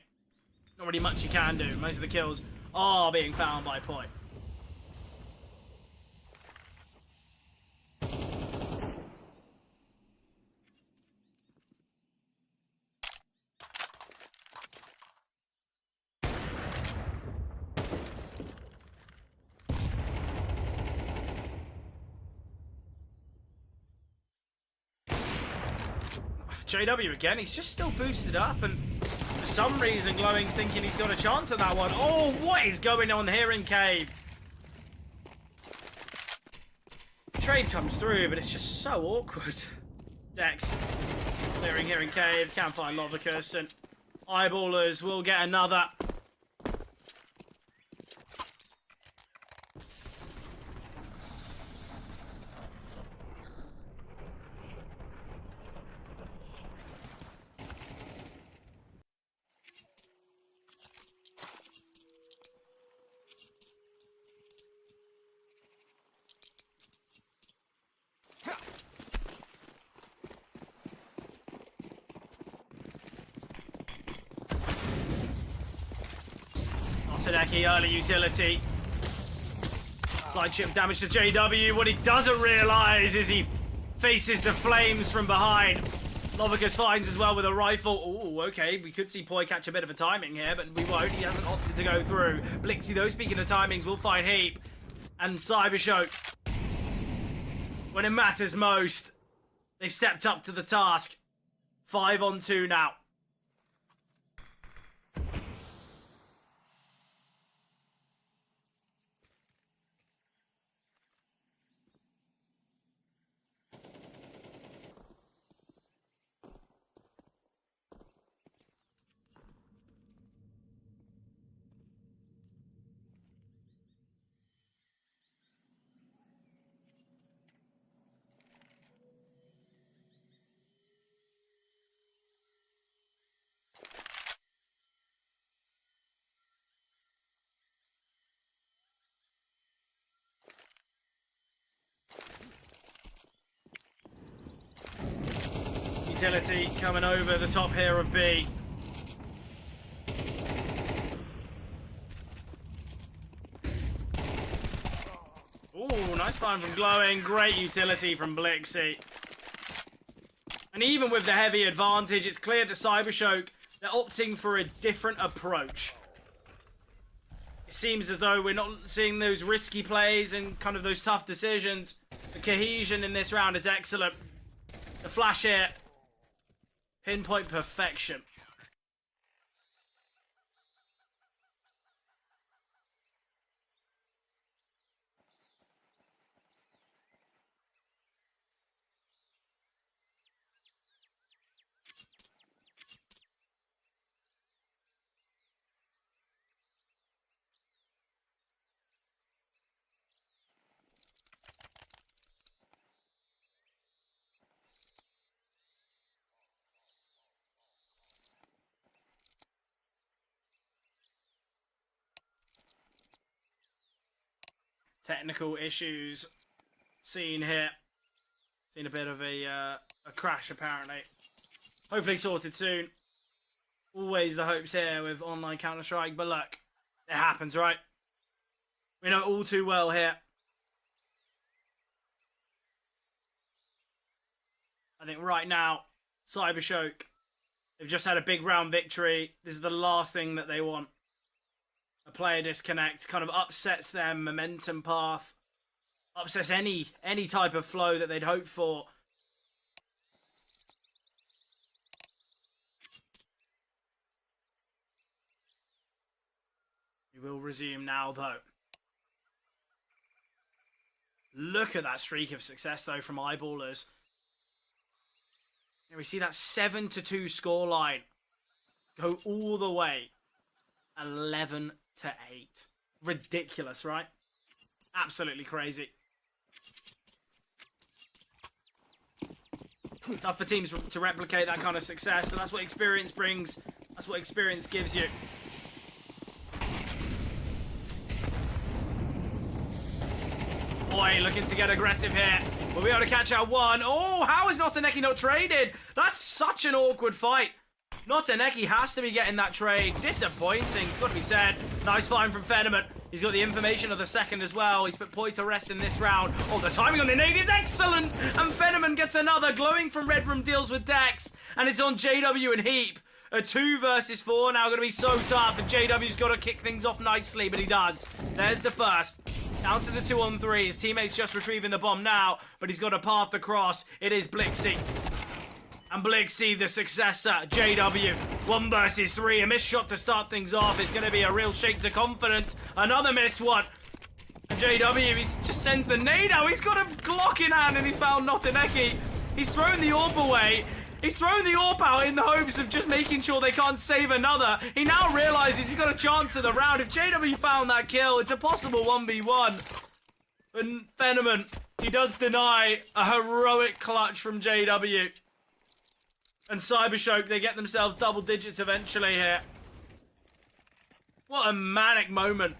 really much you can do. Most of the kills are being found by Poi. JW again, he's just still boosted up, and for some reason Glowing's thinking he's got a chance at that one. Oh, what is going on here in Cave? Trade comes through, but it's just so awkward. Dex clearing here in Cave, can't find Lovicus, and Eyeballers will get another. Tadeki, early utility. Slight chip damage to JW. What he doesn't realise is he faces the flames from behind. Lovicus finds as well with a rifle. Oh, okay. We could see Poi catch a bit of a timing here, but we won't. He hasn't opted to go through. Blixie, though, speaking of timings, will find Heap. And Cybershock, when it matters most, they've stepped up to the task. 5 on 2 now. Utility coming over the top here of B. Ooh, nice find from Glowing. Great utility from Blixie. And even with the heavy advantage, it's clear that Cybershock, they're opting for a different approach. It seems as though we're not seeing those risky plays and kind of those tough decisions. The cohesion in this round is excellent. The flash here, pinpoint perfection. Technical issues seen here. Seen a bit of a crash apparently. Hopefully sorted soon. Always the hopes here with online Counter-Strike, but look, it happens, right? We know all too well here. I think right now, Cybershock, they've just had a big round victory. This is the last thing that they want. A player disconnect kind of upsets their momentum path, upsets any type of flow that they'd hoped for. We will resume now, though. Look at that streak of success, though, from Eyeballers. Here we see that 7-2 scoreline go all the way. 11-8. Ridiculous, right? Absolutely crazy. Tough for teams to replicate that kind of success, but that's what experience brings. That's what experience gives you. Boy, looking to get aggressive here. We'll be able to catch out one. Oh, how is Notaneki not traded? That's such an awkward fight. Notaneki has to be getting that trade. Disappointing, it's got to be said. Nice find from Phenomen. He's got the information of the second as well. He's put Poi to rest in this round. Oh, the timing on the nade is excellent. And Phenomen gets another. Glowing from Red Room deals with Dex. And it's on JW and Heap. A 2 versus 4 now going to be so tough. And JW's got to kick things off nicely, but he does. There's the first. Down to the 2-on-3. His teammate's just retrieving the bomb now, but he's got a path across. It is Blixie. And Blixie, the successor, JW, 1 versus 3. A missed shot to start things off is going to be a real shake to confidence. Another missed one. And JW, he just sends the nade out. He's got a Glock in hand and he's found Notaneki. He's thrown the AWP away. He's thrown the AWP out in the hopes of just making sure they can't save another. He now realizes he's got a chance of the round. If JW found that kill, it's a possible 1v1. But Phenomen, he does deny a heroic clutch from JW. And Cybershock, they get themselves double digits eventually here. What a manic moment.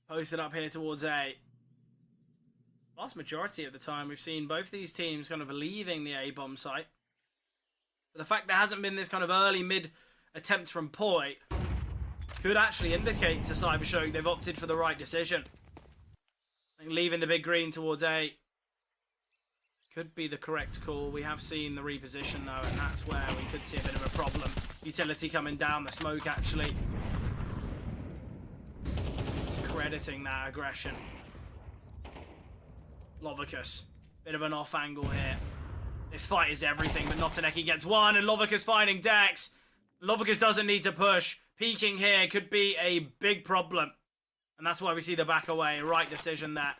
Posted up here towards A. Vast majority of the time, we've seen both these teams kind of leaving the A bomb site. But the fact there hasn't been this kind of early mid attempt from Poi could actually indicate to Cybershock they've opted for the right decision. I think leaving the big green towards A could be the correct call. We have seen the reposition though, and that's where we could see a bit of a problem. Utility coming down, the smoke actually. It's crediting that aggression. Lovicus, bit of an off angle here. This fight is everything, but Notaneki gets one, and Lovicus finding Dex. Lovicus doesn't need to push. Peeking here could be a big problem. And that's why we see the back away. Right decision there.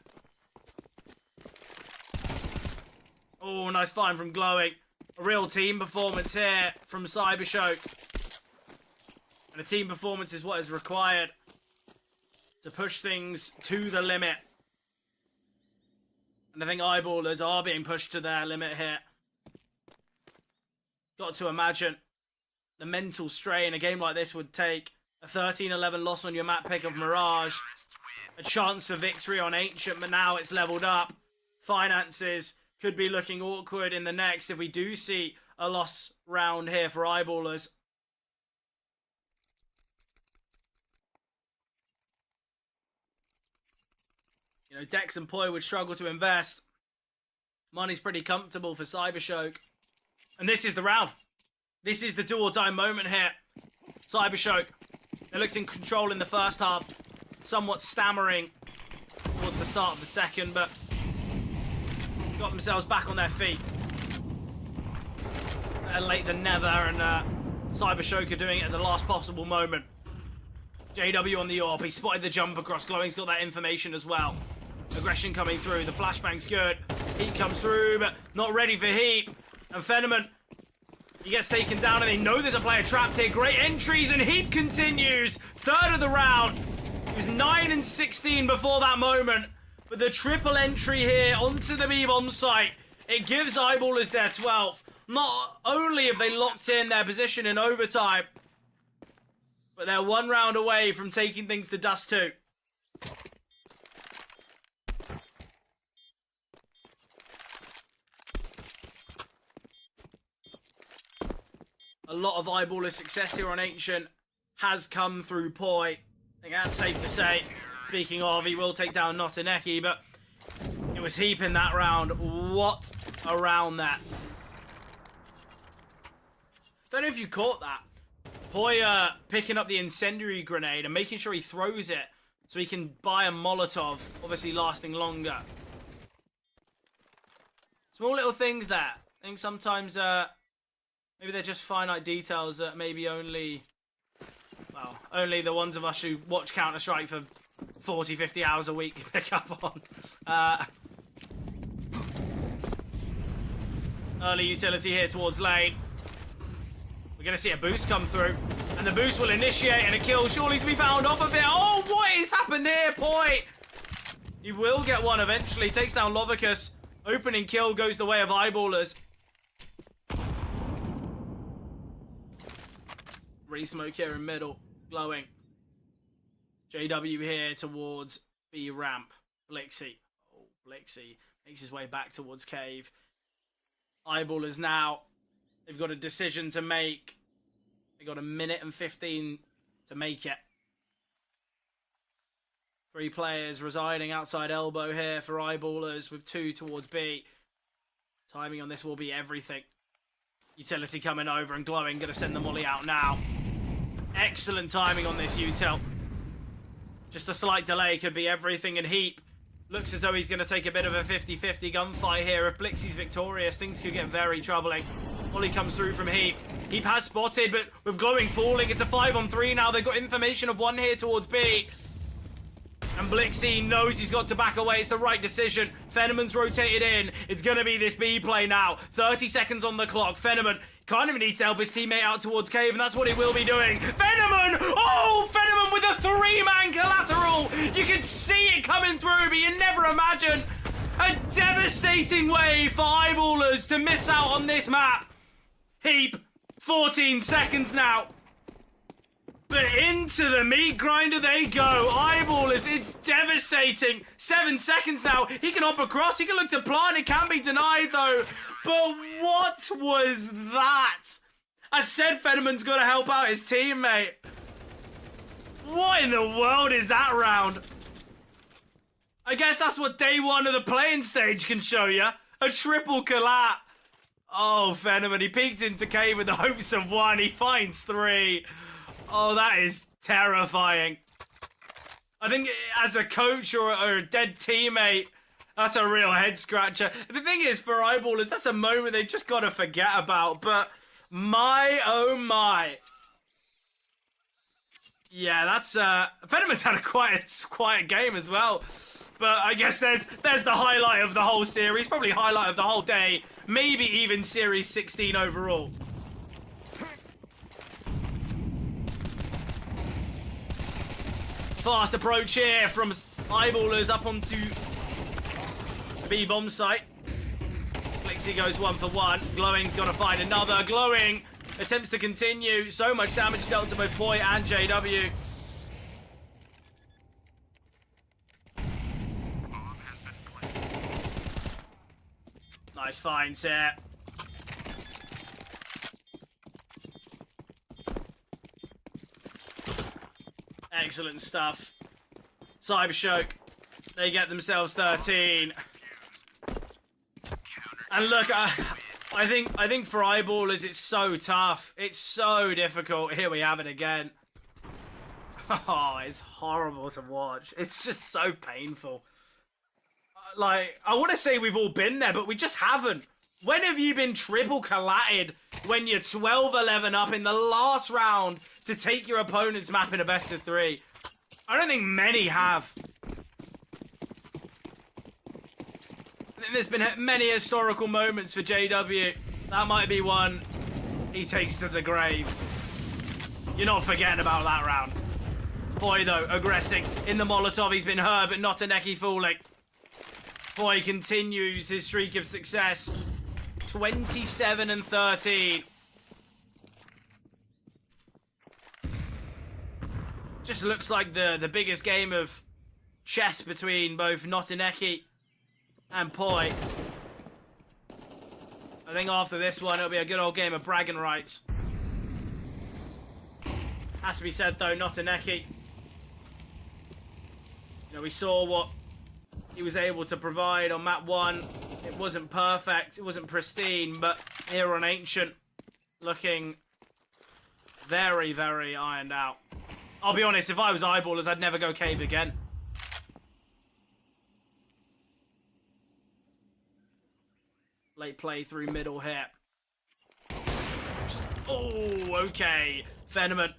Oh, nice find from Glowing. A real team performance here from Cybershock. And a team performance is what is required to push things to the limit. And I think Eyeballers are being pushed to their limit here. Got to imagine the mental strain a game like this would take. A 13-11 loss on your map pick of Mirage. A chance for victory on Ancient, but now it's leveled up. Finances could be looking awkward in the next if we do see a loss round here for Eyeballers. You know, Dex and Poi would struggle to invest. Money's pretty comfortable for Cybershock. And this is the round. This is the do or die moment here. Cybershock, they looked in control in the first half. Somewhat stammering towards the start of the second, but got themselves back on their feet. Better late than never, and Cybershock are doing it at the last possible moment. JW on the AWP, he spotted the jump across. Glowing's got that information as well. Aggression coming through, the flashbang's good. Heat comes through, but not ready for Heat. And Phenomen, he gets taken down, and they know there's a player trapped here. Great entries, and Heat continues. Third of the round. He was 9 and 16 before that moment. But the triple entry here onto the B-bomb site, it gives Eyeballers their 12th. Not only have they locked in their position in overtime, but they're one round away from taking things to dust too. A lot of Eyeballer success here on Ancient has come through Poi. I think that's safe to say. Speaking of, he will take down Notaneki, but it was Heap in that round. What a round that. Don't know if you caught that. Poi picking up the incendiary grenade and making sure he throws it so he can buy a Molotov, obviously lasting longer. Small little things there. I think sometimes maybe they're just finite details that maybe only the ones of us who watch Counter-Strike for 40, 50 hours a week pick up on. Early utility here towards lane. We're going to see a boost come through. And the boost will initiate, and a kill surely to be found off of it. Oh, what has happened here, Poi? He will get one eventually. Takes down Lovicus. Opening kill goes the way of Eyeballers. Re-smoke here in middle. Glowing. JW here towards B ramp. Blixie. Oh, Blixie makes his way back towards cave. Eyeballers now. They've got a decision to make. They've got a minute and 15 to make it. 3 players residing outside elbow here for Eyeballers with 2 towards B. Timing on this will be everything. Utility coming over and Glowing. Going to send the molly out now. Excellent timing on this util. Just a slight delay could be everything, and Heap looks as though he's going to take a bit of a 50-50 gunfight here. If Blixie's victorious, things could get very troubling. Molly comes through from Heap. Heap has spotted, but with Glowing falling, it's a 5-on-3 now. They've got information of 1 here towards B. And Blixie knows he's got to back away. It's the right decision. Phenomen's rotated in. It's going to be this B play now. 30 seconds on the clock. Phenomen kind of needs to help his teammate out towards cave, and that's what he will be doing. Phenomen! Oh, Phenomen with a 3-man collateral! You can see it coming through, but you never imagine a devastating way for Eyeballers to miss out on this map. Heap, 14 seconds now. But into the meat grinder they go. Eyeballers, it's devastating. 7 seconds now. He can hop across. He can look to plant. It can be denied, though. But what was that? I said Fenneman's got to help out his teammate. What in the world is that round? I guess that's what day one of the playing stage can show you. A triple collapse. Oh, Fenneman, he peeked into K with the hopes of 1. He finds 3. Oh, that is terrifying. I think as a coach or a dead teammate, that's a real head scratcher. The thing is, for Eyeballers, that's a moment they've just got to forget about. But my, oh my. Yeah, that's Fenneman's had a quiet game as well. But I guess there's the highlight of the whole series, probably highlight of the whole day, maybe even Series 16 overall. Fast approach here from Eyeballers up onto the B-bomb site. Flixie goes 1 for 1. Glowing's got to find another. Glowing attempts to continue. So much damage dealt to both Boy and JW. Nice finds here. Excellent stuff. Cybershock, they get themselves 13. And look, I think for Eyeballers it's so tough. It's so difficult. Here we have it again. Oh, it's horrible to watch. It's just so painful. Like, I want to say we've all been there, but we just haven't. When have you been triple collatted when you're 12-11 up in the last round to take your opponent's map in a best of 3? I don't think many have. I think there's been many historical moments for JW. That might be one he takes to the grave. You're not forgetting about that round. Boy, though, aggressing in the Molotov. He's been hurt, but not a necky fooling. Boy continues his streak of success. 27 and 13. Just looks like the biggest game of chess between both Notineki and Poi. I think after this one, it'll be a good old game of bragging rights. Has to be said, though, Notineki. You know, we saw what he was able to provide on map 1. It wasn't perfect, it wasn't pristine, but here on Ancient, looking very, very ironed out. I'll be honest, if I was Eyeballers, I'd never go cave again. Late play through middle here. Oh, okay. Fenneman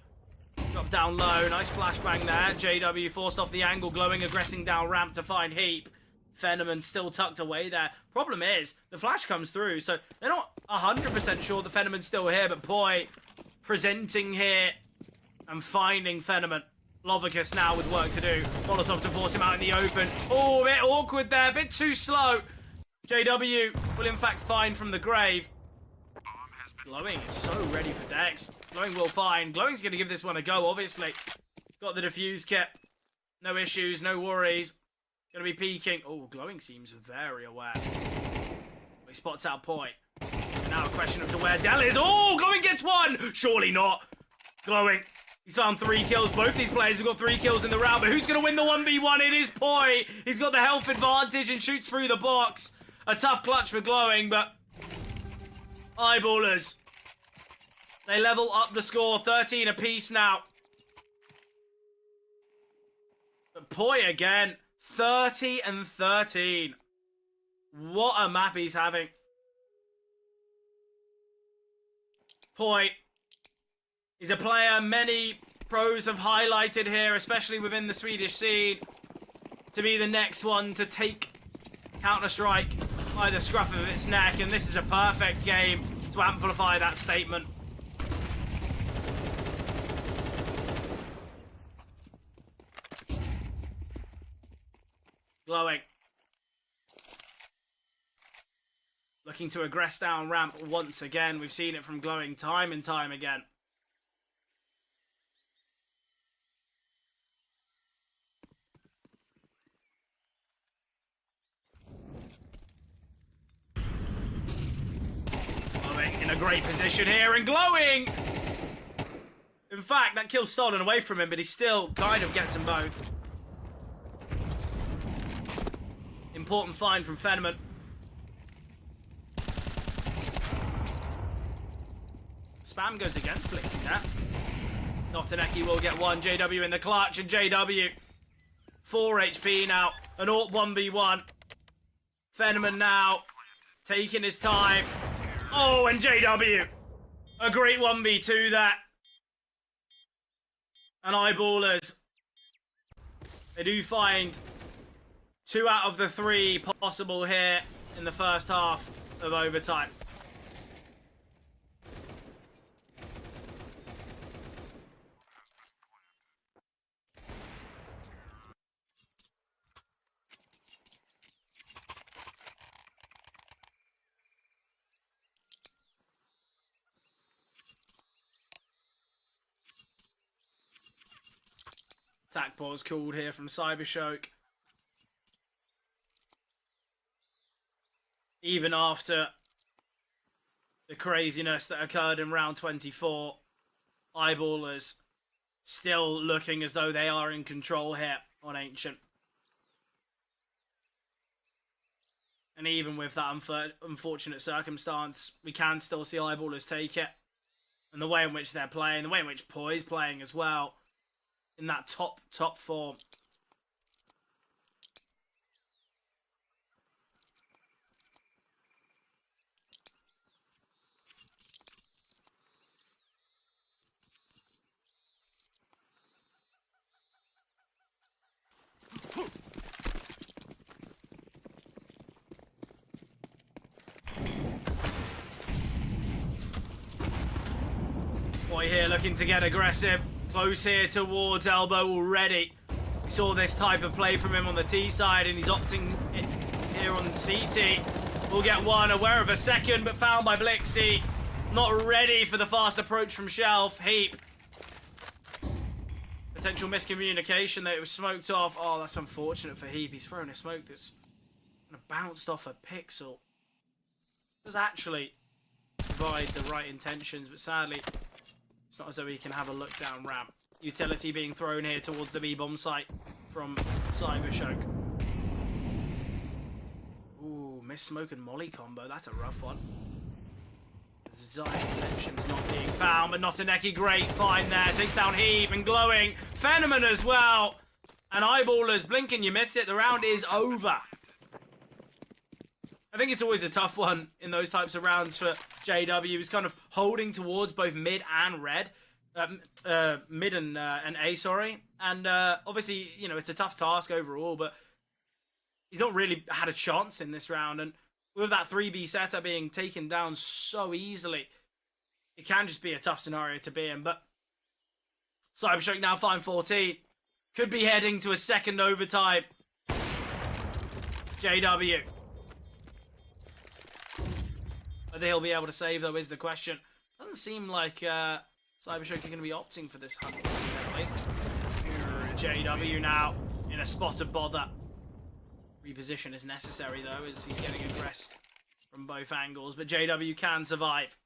dropped down low. Nice flashbang there. JW forced off the angle. Glowing, aggressing down ramp to find Heap. Fenneman still tucked away there. Problem is, the flash comes through, so they're not 100% sure that Fenneman's still here, but Poi presenting here and finding Fenneman. Lovicus now with work to do. Molotov to force him out in the open. Oh, a bit awkward there, a bit too slow. JW will in fact find from the grave. Glowing is so ready for Dex. Glowing will find. Glowing's going to give this one a go, obviously. Got the defuse kit. No issues, no worries. Going to be peeking. Oh, Glowing seems very aware. He spots out Poi. Now a question of to where Dell is. Oh, Glowing gets 1! Surely not. Glowing. He's found 3 kills. Both these players have got 3 kills in the round, but who's going to win the 1v1? It is Poi. He's got the health advantage and shoots through the box. A tough clutch for Glowing, but Eyeballers. They level up the score. 13 apiece now. But Poi again. 30 and 13. What a map he's having. Poi. He's a player many pros have highlighted here, especially within the Swedish scene, to be the next one to take Counter-Strike by the scruff of its neck, and this is a perfect game to amplify that statement. Glowing. Looking to aggress down ramp once again. We've seen it from Glowing time and time again. great position here, and glowing! In fact, that kill's stolen away from him, but he still kind of gets them both. Important find from Fenneman. Spam goes against Flixie there. Notaneki will get one. JW in the clutch, and JW 4 HP now. An AWP 1v1. Fenneman now taking his time. Oh, and JW. A great 1v2 there. And Eyeballers, they do find 2 out of the 3 possible here in the first half of overtime. Attack pause called here from Cybershoke. Even after the craziness that occurred in round 24, Eyeballers still looking as though they are in control here on Ancient. And even with that unfortunate circumstance, we can still see Eyeballers take it. And the way in which they're playing, the way in which Poi's playing as well, in that top form. Boy here looking to get aggressive. Close here towards elbow already. We saw this type of play from him on the T side, and he's opting it here on CT. We'll get one, aware of a second, but found by Blixie. Not ready for the fast approach from Shelf. Heap. Potential miscommunication that it was smoked off. Oh, that's unfortunate for Heap. He's throwing a smoke that's kind of bounced off a pixel. Does actually provide the right intentions, but sadly, it's not as though he can have a look down ramp. Utility being thrown here towards the B-bomb site from Cybershoke. Ooh, miss smoke and molly combo. That's a rough one. The desired connection's not being found, but Notaneki, great find there. Takes down Heap and glowing. Fenneman as well. And Eyeballers, blinking, you missed it. The round is over. I think it's always a tough one in those types of rounds for JW. He's kind of holding towards both mid and red. Mid and A, sorry. And obviously, you know, it's a tough task overall, but he's not really had a chance in this round. And with that 3B setup being taken down so easily, it can just be a tough scenario to be in. But Cybershoke now 5-14. Could be heading to a second overtime. JW. Whether he'll be able to save, though, is the question. Doesn't seem like Cybershoke are going to be opting for this hunt. JW now in a spot of bother. Reposition is necessary, though, as he's getting aggressed from both angles. But JW can survive.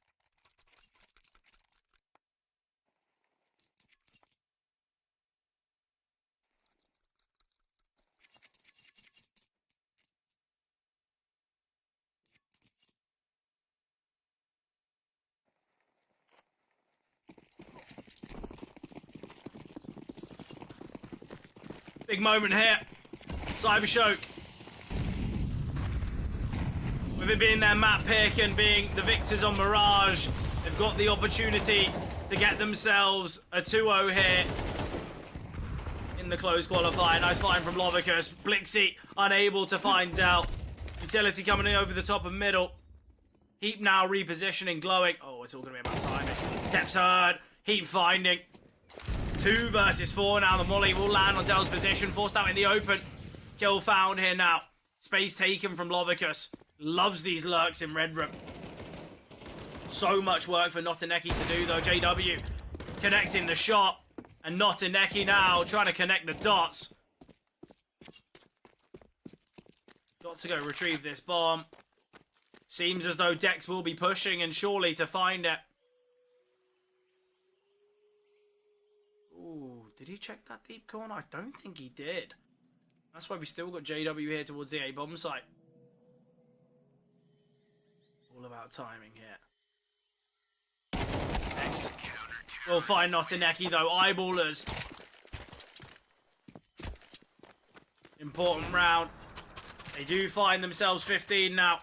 Big moment here. Cybershoke. With it being their map pick and being the victors on Mirage, they've got the opportunity to get themselves a 2-0 here in the close qualifier. Nice find from Lovicus. Blixie unable to find out. Utility coming in over the top of middle. Heap now repositioning, glowing. Oh, it's all going to be about timing. Steps heard. Heap finding. 2 versus 4 now. The molly will land on Dell's position. Forced out in the open. Kill found here now. Space taken from Lovicus. Loves these lurks in Red Room. So much work for Notaneki to do, though. JW connecting the shot. And Notaneki now trying to connect the dots. Got to go retrieve this bomb. Seems as though Dex will be pushing and surely to find it. Ooh, did he check that deep corner? I don't think he did. That's why we still got JW here towards the A bomb site. All about timing here. Next. We'll find Notineki though. Eyeballers. Important round. They do find themselves 15 now.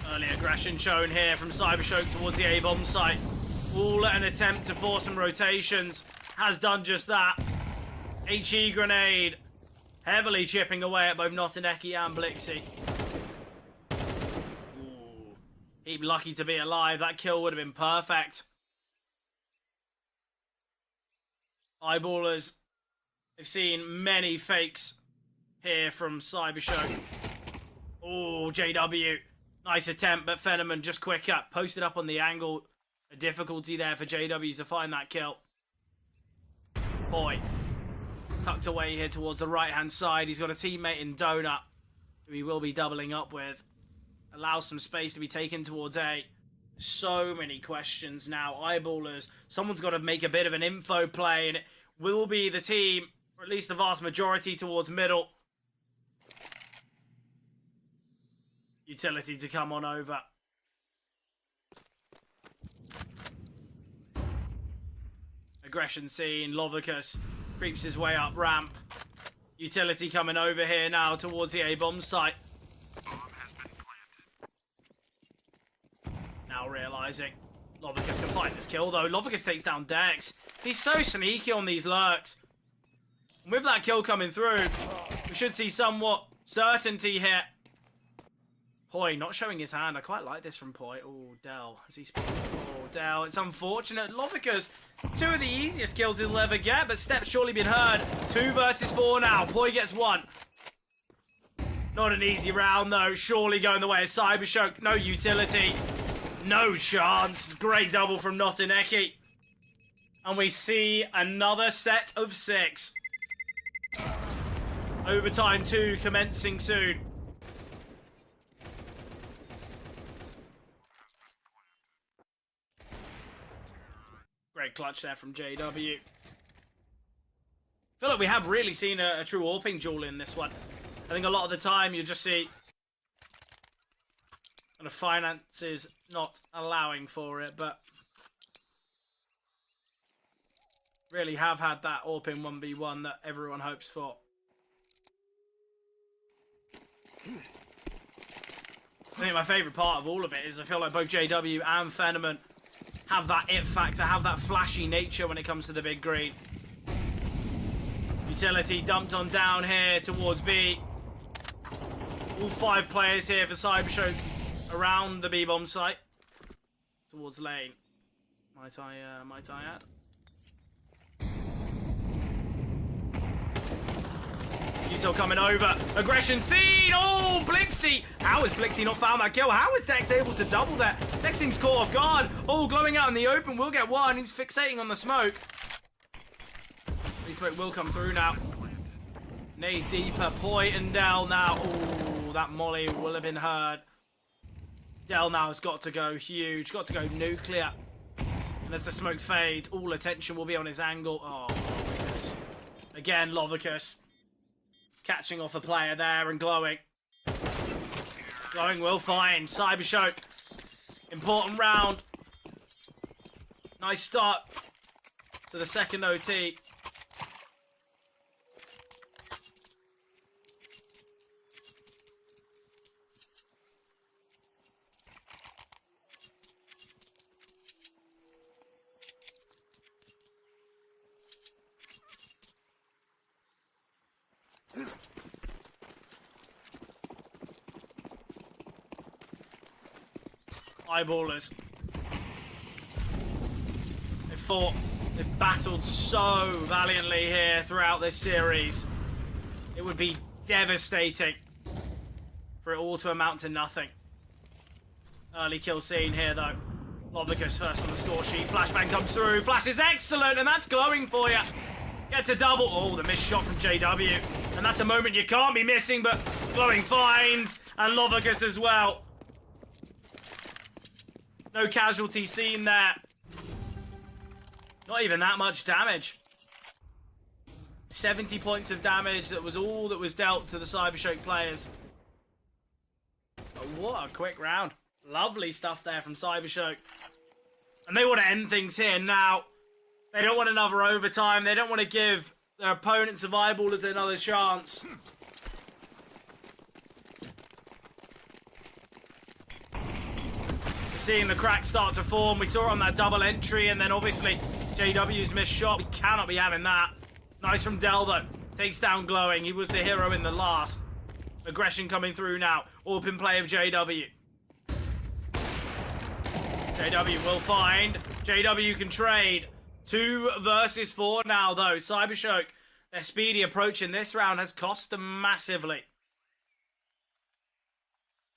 Early aggression shown here from Cybershock towards the A-bomb site. All an attempt to force some rotations. Has done just that. HE grenade. Heavily chipping away at both Notineki and Blixie. Ooh. He'd be lucky to be alive. That kill would have been perfect. Eyeballers. They've seen many fakes here from Cybershock. Oh, JW. Nice attempt, but Fenneman just quicker. Posted up on the angle. A difficulty there for JW to find that kill. Boy. Tucked away here towards the right-hand side. He's got a teammate in Donut, who he will be doubling up with. Allows some space to be taken towards A. So many questions now. Eyeballers. Someone's got to make a bit of an info play, and it will be the team, or at least the vast majority, towards middle. Utility to come on over. Aggression seen. Lovicus creeps his way up ramp. Utility coming over here now towards the A-bomb site. Bomb has been planted. Now realizing Lovicus can find this kill though. Lovicus takes down Dex. He's so sneaky on these lurks. And with that kill coming through, we should see somewhat certainty here. Poi not showing his hand. I quite like this from Poi. Oh, Dell. Has he spoken? Oh, Dell. It's unfortunate. Lovicus, 2 of the easiest kills he'll ever get, but steps surely been heard. 2 versus 4 now. Poi gets 1. Not an easy round, though. Surely going the way of Cybershock. No utility. No chance. Great double from Notineki. And we see another set of 6. Overtime 2 commencing soon. Great clutch there from JW. I feel like we have really seen a true AWPing duel in this one. I think a lot of the time you just see kind of finances not allowing for it, but really have had that AWPing 1v1 that everyone hopes for. I think my favourite part of all of it is I feel like both JW and Fenneman have that it factor, have that flashy nature when it comes to the big green. Utility dumped on down here towards B. All 5 players here for Cybershock around the B-bomb site. Towards lane. Might I add? Util coming over. Aggression seen! Oh, Blixie! How has Blixie not found that kill? How is Dex able to double that? Dex seems caught off guard. Oh, glowing out in the open. We'll get 1. He's fixating on the smoke. The smoke will come through now. Nade deeper. Poi and Dell now. Oh, that molly will have been heard. Dell now has got to go huge. Got to go nuclear. And as the smoke fades, all attention will be on his angle. Oh, Lovicus. Again, Lovicus. Catching off a player there and glowing. Glowing will find Cybershock. Important round. Nice start to the second OT. Eyeballers. They've battled so valiantly here throughout this series. It would be devastating for it all to amount to nothing. Early kill scene here, though. Lovicus first on the score sheet. Flashbang comes through. Flash is excellent, and that's glowing for you. Gets a double. Oh, the missed shot from JW. And that's a moment you can't be missing, but glowing finds. And Lovicus as well. No casualty seen there. Not even that much damage. 70 points of damage. That was all that was dealt to the Cybershock players. But what a quick round. Lovely stuff there from Cybershock. And they want to end things here now. They don't want another overtime. They don't want to give their opponents of Eyeballers another chance. Seeing the cracks start to form. We saw it on that double entry, and then obviously JW's missed shot. We cannot be having that. Nice from Del, though. Takes down Glowing. He was the hero in the last. Aggression coming through now. Open play of JW. JW will find. JW can trade. 2 versus 4 now, though. Cybershock, their speedy approach in this round has cost them massively.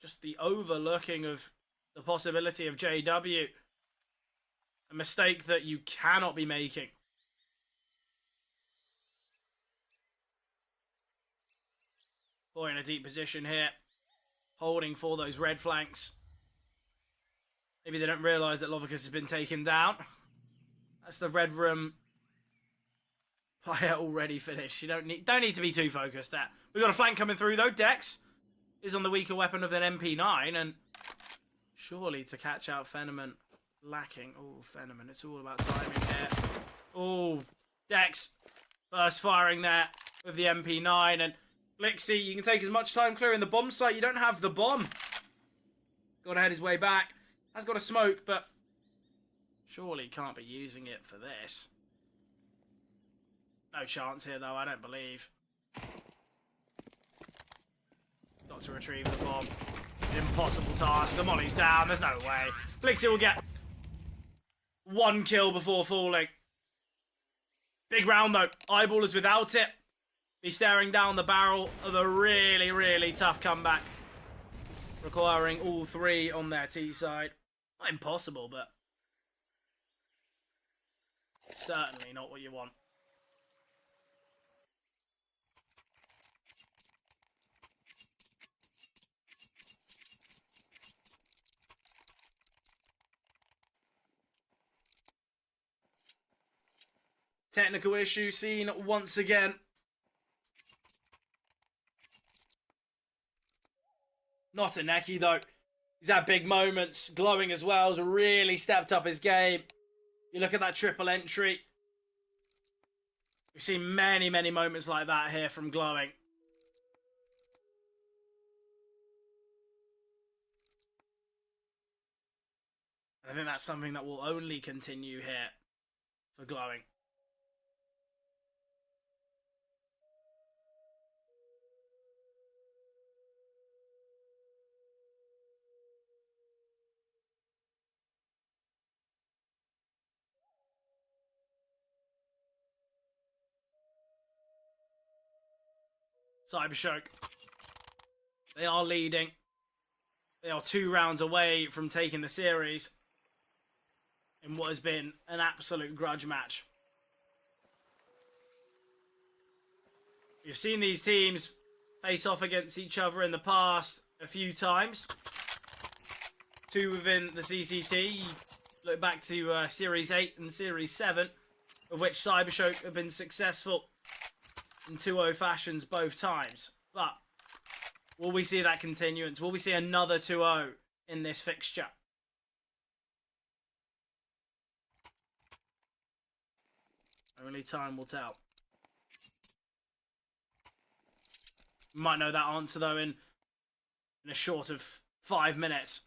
Just the overlooking of the possibility of JW. A mistake that you cannot be making. Boy in a deep position here. Holding for those red flanks. Maybe they don't realise that Lovicus has been taken down. That's the red room player already finished. You don't need to be too focused there. We've got a flank coming through though. Dex is on the weaker weapon of an MP9, and surely to catch out Phenomen lacking. Oh, Phenomen, it's all about timing here. Oh, Dex first firing there with the MP9, and Blixie, you can take as much time clearing the bomb site. You don't have the bomb. Got to head his way back. Has got a smoke, but surely can't be using it for this. No chance here, though, I don't believe. Got to retrieve the bomb. Impossible task. The molly's down. There's no way. Blixie will get 1 kill before falling. Big round, though. Eyeballers without it. Be staring down the barrel of a really, really tough comeback. Requiring all 3 on their T side. Not impossible, but certainly not what you want. Technical issue seen once again. Not a Neki, though. He's had big moments. Glowing as well. Has really stepped up his game. You look at that triple entry. We've seen many, many moments like that here from Glowing. I think that's something that will only continue here for Glowing. Cybershock. They are leading. They are 2 rounds away from taking the series in what has been an absolute grudge match. We've seen these teams face off against each other in the past a few times. 2 within the CCT. Look back to Series 8 and Series 7, of which Cybershock have been successful in 2-0 fashions both times. But will we see that continuance? Will we see another 2-0 in this fixture? Only time will tell. We might know that answer, though, in a short of 5 minutes.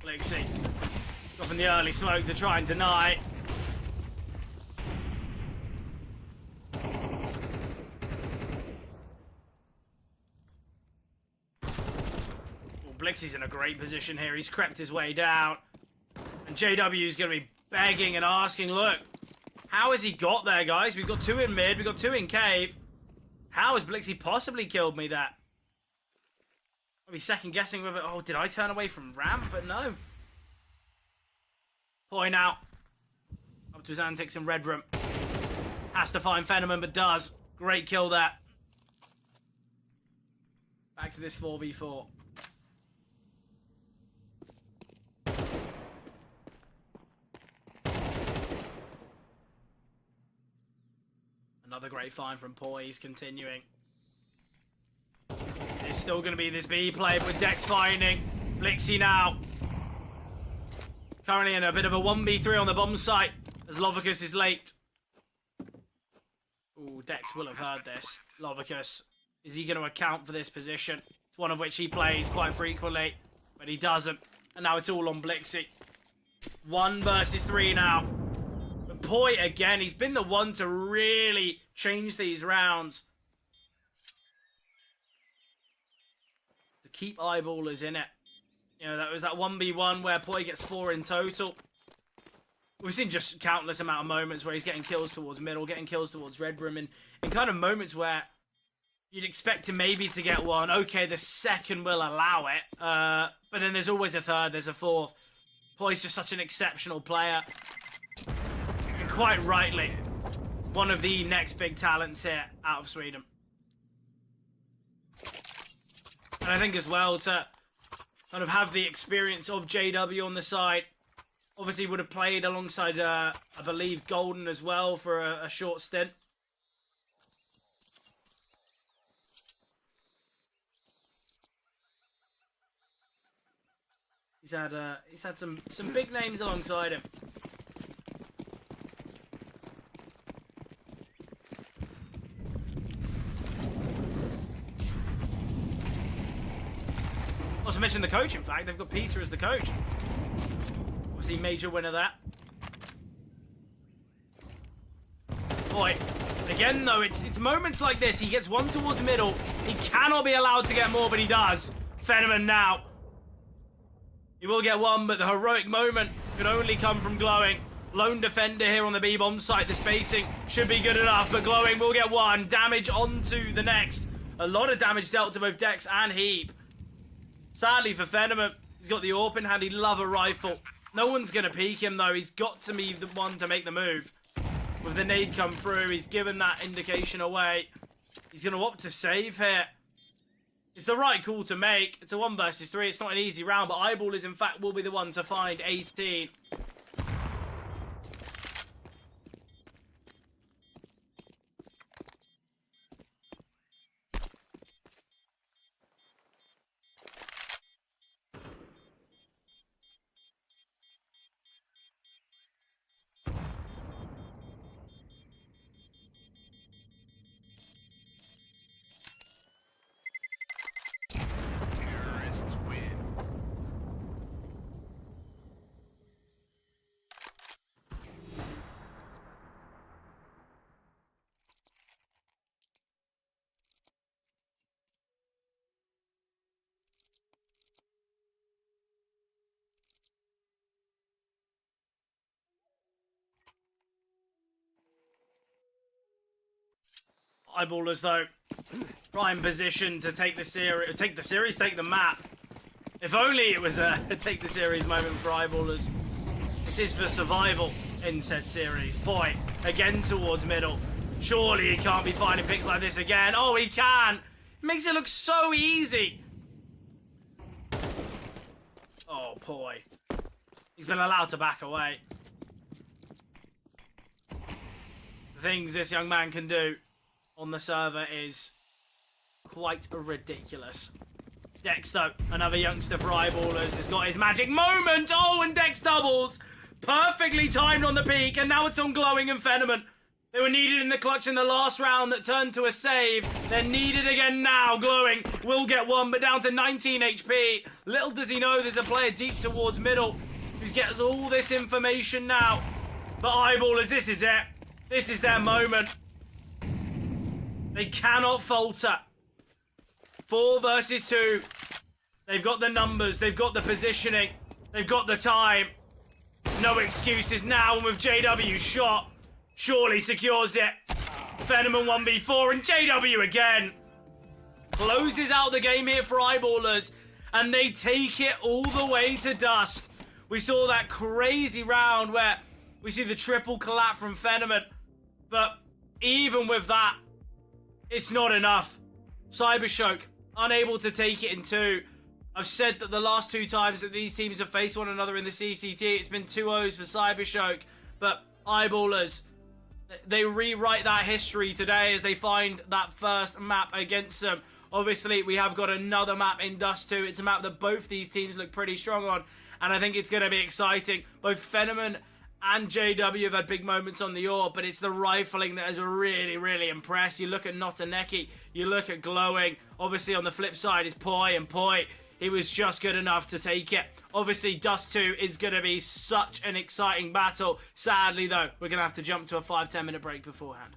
Flixie dropping the early smoke to try and deny. Blixie's in a great position here. He's crept his way down. And JW's going to be begging and asking, look, how has he got there, guys? We've got 2 in mid. We've got 2 in cave. How has Blixie possibly killed me there? I'll be second guessing with it. Oh, did I turn away from ramp? But no. Point out. Up to his antics in red room. Has to find Phenomen, but does. Great kill there. Back to this 4v4. Another great find from Poi. He's continuing. It's still going to be this B play with Dex finding Blixie now. Currently in a bit of a 1v3 on the bomb site as Lovicus is late. Ooh, Dex will have heard this. Lovicus, is he going to account for this position? It's one of which he plays quite frequently, but he doesn't. And now it's all on Blixie. 1 versus 3 now. But Poi, again, he's been the one to really change these rounds. To keep eyeballers in it. You know, that was that 1v1 where Poi gets 4 in total. We've seen just countless amount of moments where he's getting kills towards middle, getting kills towards red room, and in kind of moments where you'd expect him maybe to get 1. Okay, the second will allow it, but then there's always a third, there's a 4th. Poi's just such an exceptional player. And quite rightly, one of the next big talents here out of Sweden. And I think as well to kind of have the experience of JW on the side. Obviously would have played alongside, I believe, Golden as well for a short stint. He's had some big names alongside him. Not to mention the coach, in fact. They've got Peter as the coach. Obviously, major winner that. Boy, again, though, it's moments like this. He gets 1 towards middle. He cannot be allowed to get more, but he does. Phenomen now. He will get 1, but the heroic moment can only come from Glowing. Lone defender here on the B-bomb site. The spacing should be good enough, but Glowing will get 1. Damage onto the next. A lot of damage dealt to both Dex and Heap. Sadly for Phenomen, he's got the AWP in hand. He'd love a rifle. No one's going to peek him, though. He's got to be the one to make the move. With the nade come through, he's given that indication away. He's going to opt to save here. It's the right call to make. It's a 1 versus 3. It's not an easy round, but Eyeballers, in fact, will be the one to find 18. Terrorists win. Eyeballers, though, prime position to take the series, take the map. If only it was a take the series moment for Eyeballers. This is for survival in said series. Boy, again towards middle. Surely he can't be finding picks like this again. Oh, he can. Makes it look so easy. Oh, boy. He's been allowed to back away. The things this young man can do on the server is quite ridiculous. Dex, though, another youngster for Eyeballers, has got his magic moment. Oh, and Dex doubles. Perfectly timed on the peak, and now it's on Glowing and Phenomen. They were needed in the clutch in the last round that turned to a save. They're needed again now. Glowing will get one, but down to 19 HP. Little does he know there's a player deep towards middle who's getting all this information now. But Eyeballers, this is it. This is their moment. They cannot falter. 4 versus 2. They've got the numbers. They've got the positioning. They've got the time. No excuses now, and with JW shot, surely secures it. Phenomen 1v4, and JW again closes out the game here for Eyeballers, and they take it all the way to dust. We saw that crazy round where we see the triple collapse from Phenomen, but even with that, it's not enough. Cybershock unable to take it in 2. I've said that the last 2 times that these teams have faced one another in the CCT, it's been 2-0s for Cybershock, but Eyeballers, they rewrite that history today as they find that first map against them. Obviously, we have got another map in Dust 2. It's a map that both these teams look pretty strong on, and I think it's going to be exciting. Both Phenomen and JW have had big moments on the AWP, but it's the rifling that has really, really impressed. You look at Notaneki, you look at Glowing. Obviously, on the flip side is Poi, and Poi, he was just good enough to take it. Obviously, Dust 2 is going to be such an exciting battle. Sadly, though, we're going to have to jump to a 5-10 minute break beforehand.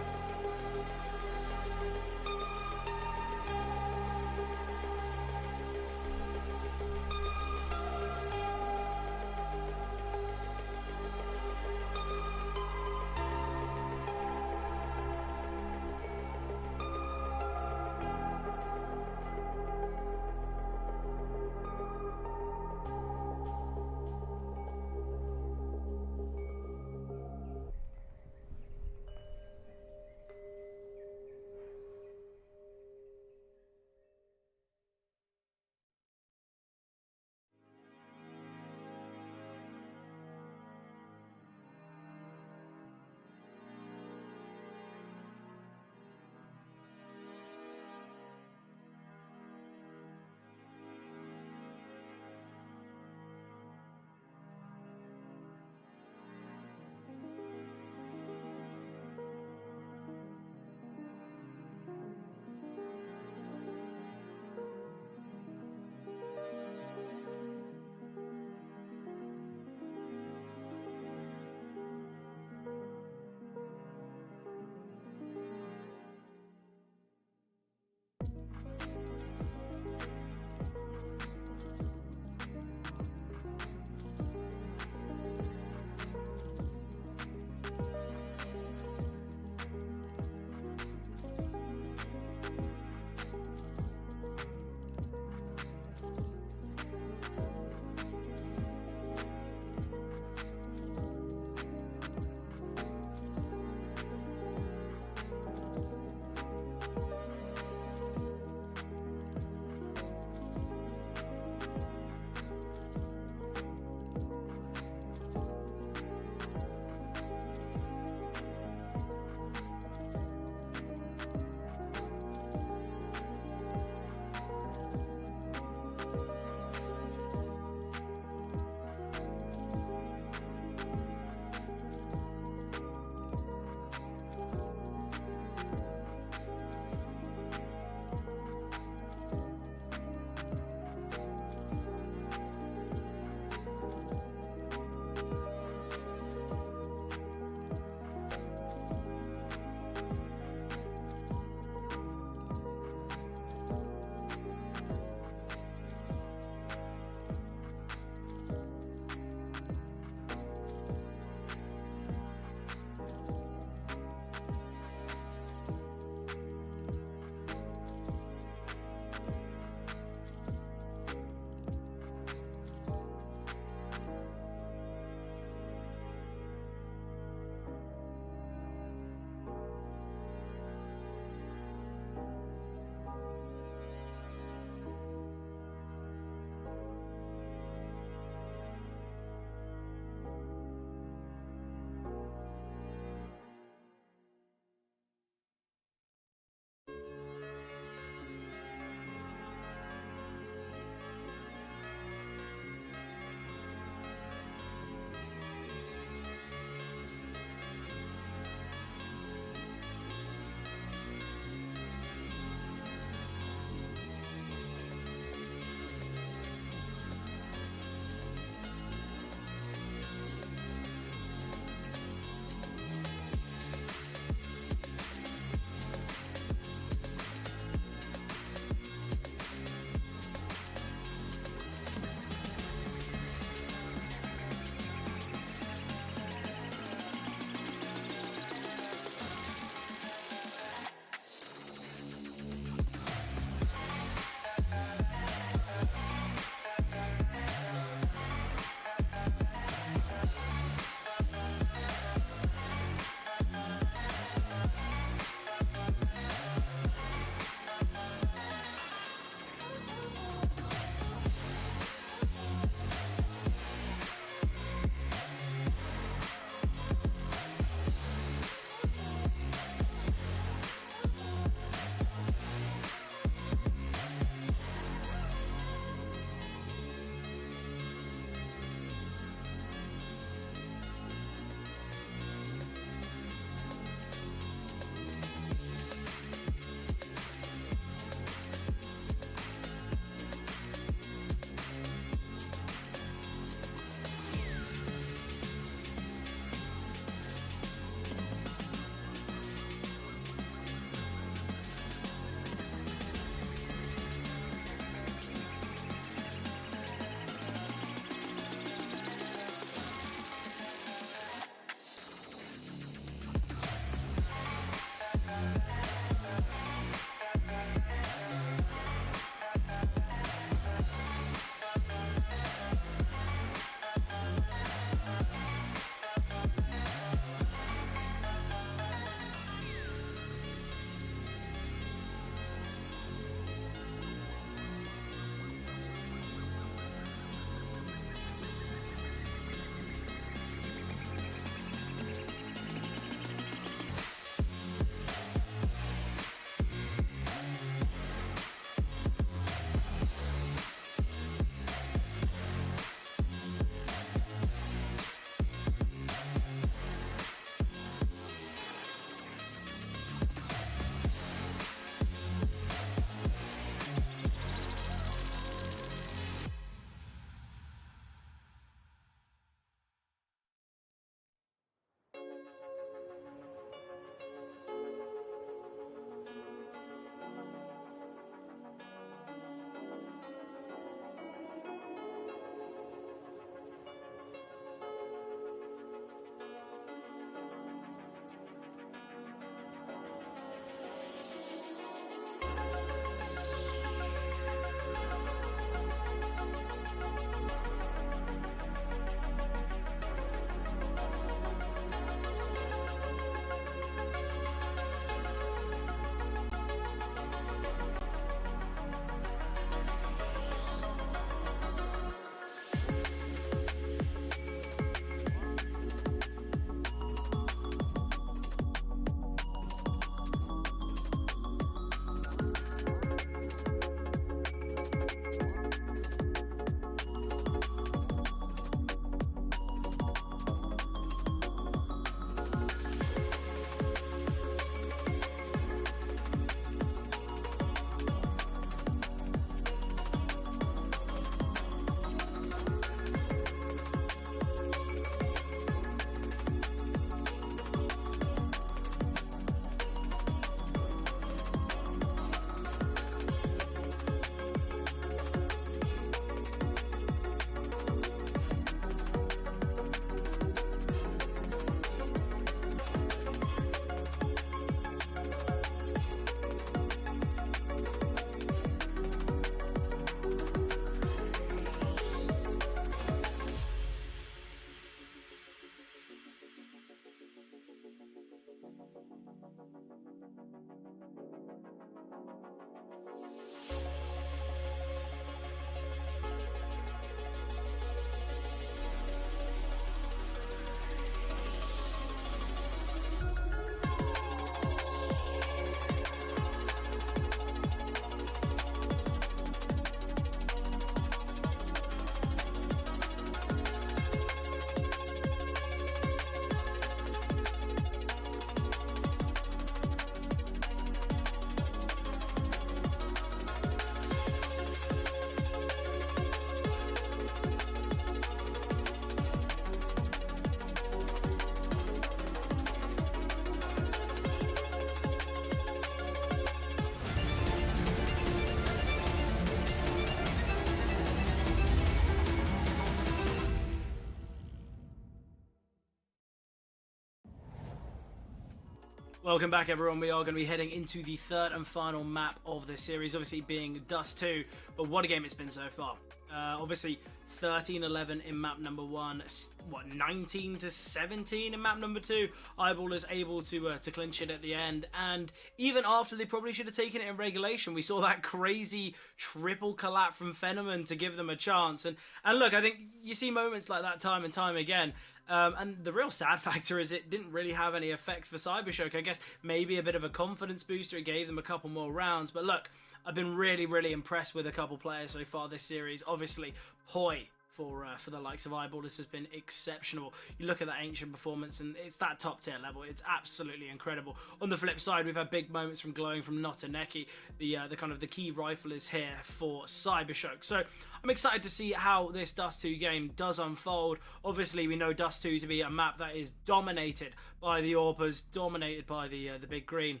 Welcome back, everyone. We are going to be heading into the third and final map of this series, obviously being Dust 2. But what a game it's been so far. Obviously, 13-11 in map number 1. What, 19-17 in map number 2. Eyeballers able to clinch it at the end. And even after they probably should have taken it in regulation, we saw that crazy triple collapse from Phenomen to give them a chance. And look, I think you see moments like that time and time again. And the real sad factor is it didn't really have any effects for Cybershock. I guess maybe a bit of a confidence booster. It gave them a couple more rounds. But look, I've been really, really impressed with a couple players so far this series. Obviously, Poi for the likes of Eyeballers has been exceptional. You look at that Ancient performance and it's that top tier level. It's absolutely incredible. On the flip side, we've had big moments from Glowing from Notaneki, the kind of the key riflers here for Cybershock. So I'm excited to see how this Dust 2 game does unfold. Obviously, we know Dust 2 to be a map that is dominated by the AWPers, dominated by the Big Green.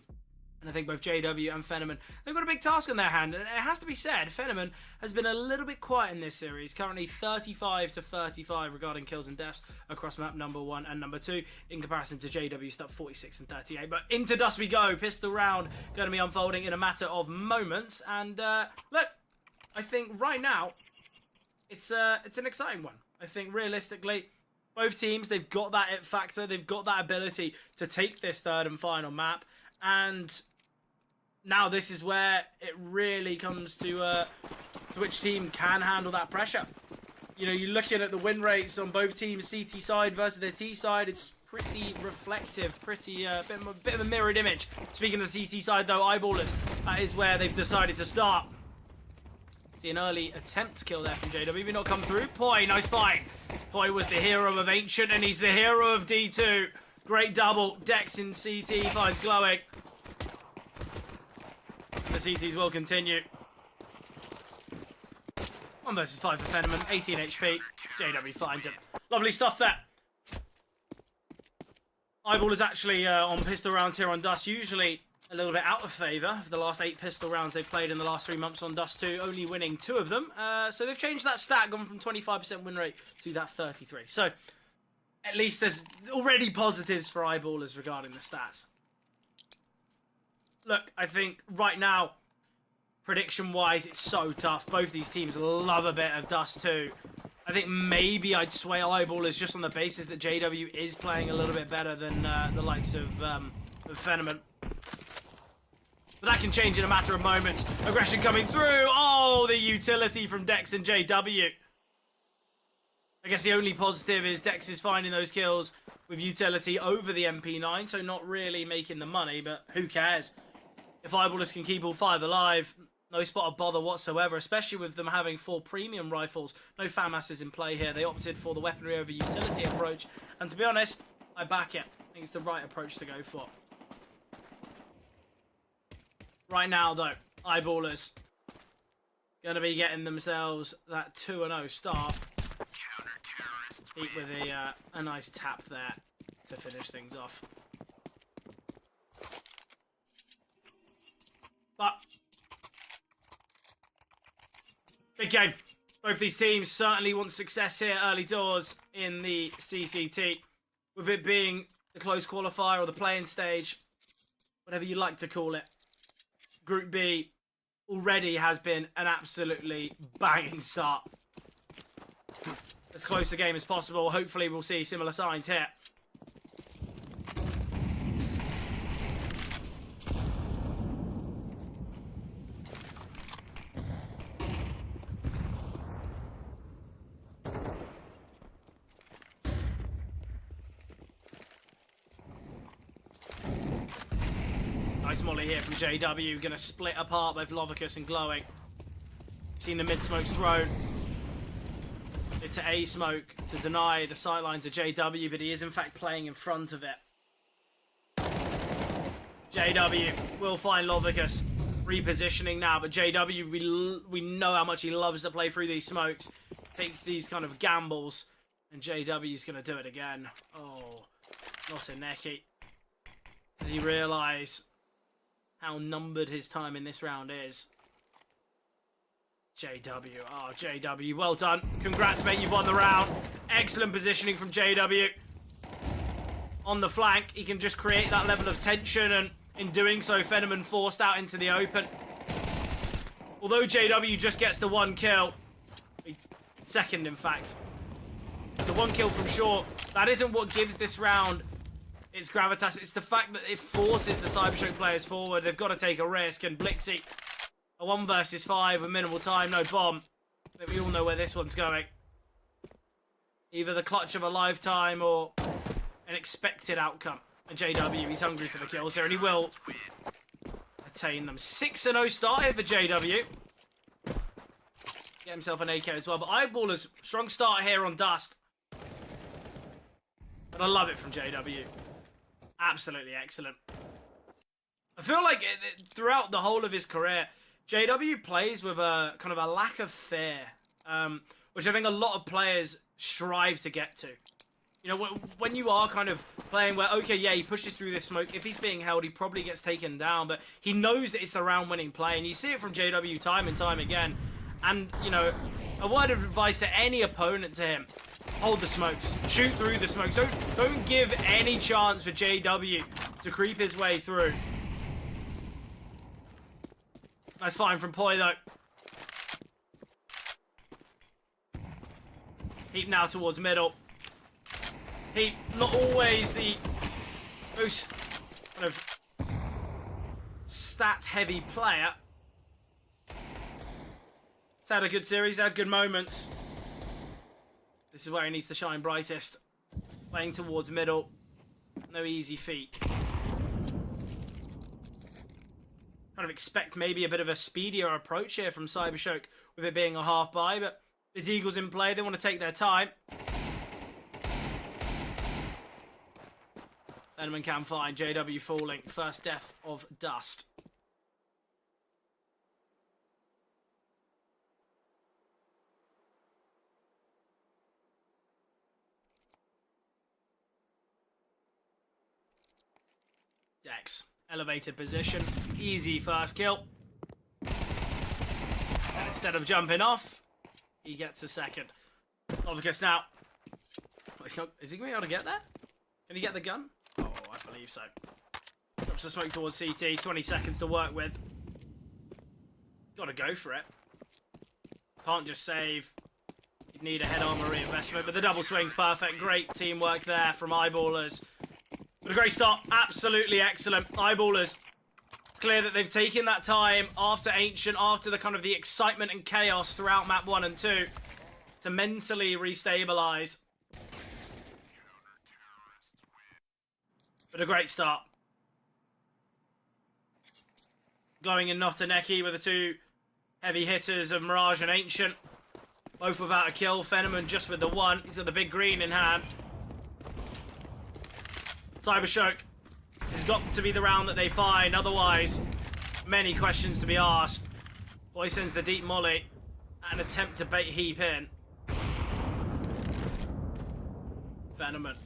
And I think both JW and Phenomen, they've got a big task on their hand. And it has to be said, Phenomen has been a little bit quiet in this series. Currently 35-35 regarding kills and deaths across map number 1 and number 2. In comparison to JW, stuff 46 and 38. But into Dust we go. Pistol round going to be unfolding in a matter of moments. And look, I think right now, it's an exciting one. I think realistically, both teams, they've got that it factor. They've got that ability to take this third and final map. And now this is where it really comes to which team can handle that pressure. You know, you're looking at the win rates on both teams' CT side versus their T side. It's pretty reflective, pretty bit of a mirrored image. Speaking of the CT side, though, Eyeballers, that is where they've decided to start. See an early attempt to kill there from JW, but not come through. Poi, nice fight. Poi was the hero of Ancient, and he's the hero of D2. Great double. Dex in CT finds Glowing. The CTs will continue. 1 versus 5 for Phenomen. 18 HP. JW finds him. Lovely stuff there. Eyeball is actually on pistol rounds here on Dust. Usually a little bit out of favour for the last 8 pistol rounds they've played in the last 3 months on Dust 2. Only winning 2 of them. So they've changed that stat. Gone from 25% win rate to that 33. So at least there's already positives for Eyeballers regarding the stats. Look, I think right now, prediction-wise, it's so tough. Both these teams love a bit of Dust 2. I think maybe I'd sway Eyeballers just on the basis that JW is playing a little bit better than the likes of Phenomen. But that can change in a matter of moments. Aggression coming through. Oh, the utility from Dex and JW. I guess the only positive is Dex is finding those kills with utility over the MP9, so not really making the money, but who cares? If Eyeballers can keep all 5 alive, no spot of bother whatsoever, especially with them having 4 premium rifles. No FAMASs in play here. They opted for the weaponry over utility approach, and to be honest, I back it. I think it's the right approach to go for. Right now, though, Eyeballers going to be getting themselves that 2-0 start. Eat with a nice tap there to finish things off. But big game. Both these teams certainly want success here early doors in the CCT. With it being the close qualifier or the playing stage, whatever you like to call it. Group B already has been an absolutely banging start. As close a game as possible. Hopefully we'll see similar signs here. Nice molly here from JW. Going to split apart both Lovicus and Glowing. Seen the mid-smokes thrown. To A smoke to deny the sightlines of JW, but he is in fact playing in front of it. JW will find Lovicus repositioning now, but JW, we know how much he loves to play through these smokes. Takes these kind of gambles, and JW's going to do it again. Oh, Notaneki. Does he realise how numbered his time in this round is? JW. Oh, JW. Well done. Congrats, mate. You've won the round. Excellent positioning from JW. on the flank, he can just create that level of tension, and in doing so, Fenneman forced out into the open. Although JW just gets the 1 kill, second in fact, the 1 kill from short, that isn't what gives this round its gravitas. It's the fact that it forces the Cybershock players forward. They've got to take a risk, and Blixie, a 1 versus 5 with minimal time, no bomb. But we all know where this one's going. Either the clutch of a lifetime or an expected outcome. And JW, he's hungry for the kills here, and he will attain them. 6-0 start here for JW. Get himself an AK as well. But Eyeballers, strong start here on Dust. But I love it from JW. Absolutely excellent. I feel like throughout the whole of his career, JW plays with a kind of a lack of fear, which I think a lot of players strive to get to. You know, when you are kind of playing where, okay, yeah, he pushes through this smoke. If he's being held, he probably gets taken down, but he knows that it's the round-winning play, and you see it from JW time and time again. And, you know, a word of advice to any opponent to him: hold the smokes. Shoot through the smokes. Don't give any chance for JW to creep his way through. Nice find from Poi, though. Heap now towards middle. Heap, not always the most kind of stat-heavy player. He's had a good series, had good moments. This is where he needs to shine brightest. Playing towards middle. No easy feat. Kind of expect maybe a bit of a speedier approach here from Cybershock with it being a half buy, but the Deagle's in play. They want to take their time. Fenneman can find JW falling. First death of Dust. Dex, elevated position, easy first kill. And instead of jumping off, he gets a second. Novicus now. Is he going to be able to get there? Can he get the gun? Oh, I believe so. Drops the smoke towards CT, 20 seconds to work with. Gotta go for it. Can't just save. You'd need a head armor reinvestment, but the double swing's perfect. Great teamwork there from Eyeballers. But a great start, absolutely excellent. Eyeballers, it's clear that they've taken that time after Ancient, after the kind of the excitement and chaos throughout map 1 and 2, to mentally restabilize. But a great start. Going in Notaneki with the 2 heavy hitters of Mirage and Ancient. Both without a kill. Fenneman just with the 1. He's got the big green in hand. Cybershock has got to be the round that they find. Otherwise, many questions to be asked. Boy sends the deep molly. An attempt to bait Heap in. Fenneman.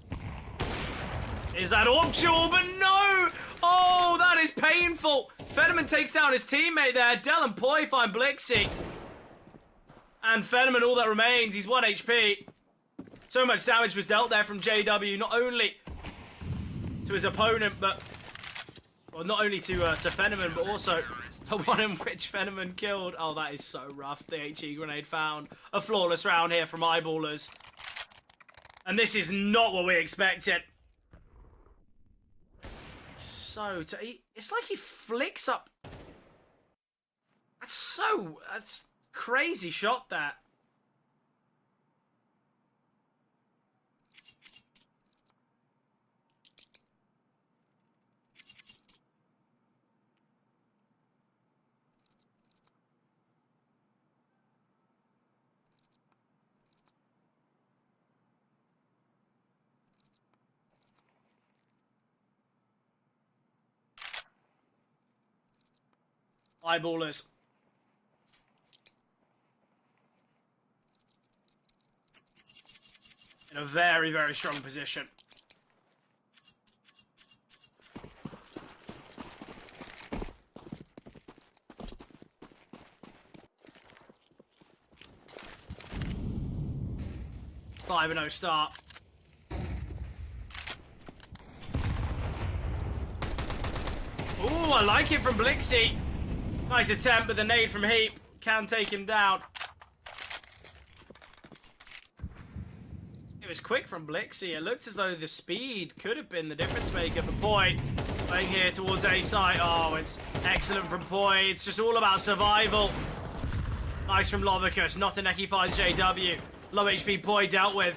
Is that Orpjul? But no! Oh, that is painful. Fenneman takes down his teammate there. Del and Poi find Blixie. And Fenneman, all that remains, he's 1 HP. So much damage was dealt there from JW, not only to his opponent, but... well, not only to Fenneman, but also the one in which Fenneman killed. Oh, that is so rough. The HE grenade found. A flawless round here from Eyeballers. And this is not what we expected. It's like he flicks up. That's crazy shot that. Eyeballers. In a very, very strong position. Five 5-0 start. I like it from Blixie. Nice attempt, but the nade from Heap can take him down. It was quick from Blixie. It looked as though the speed could have been the difference maker. But Poi playing here towards A side. Oh, it's excellent from Poi. It's just all about survival. Nice from Lovicus. Notaneki finds JW. Low HP Poi dealt with.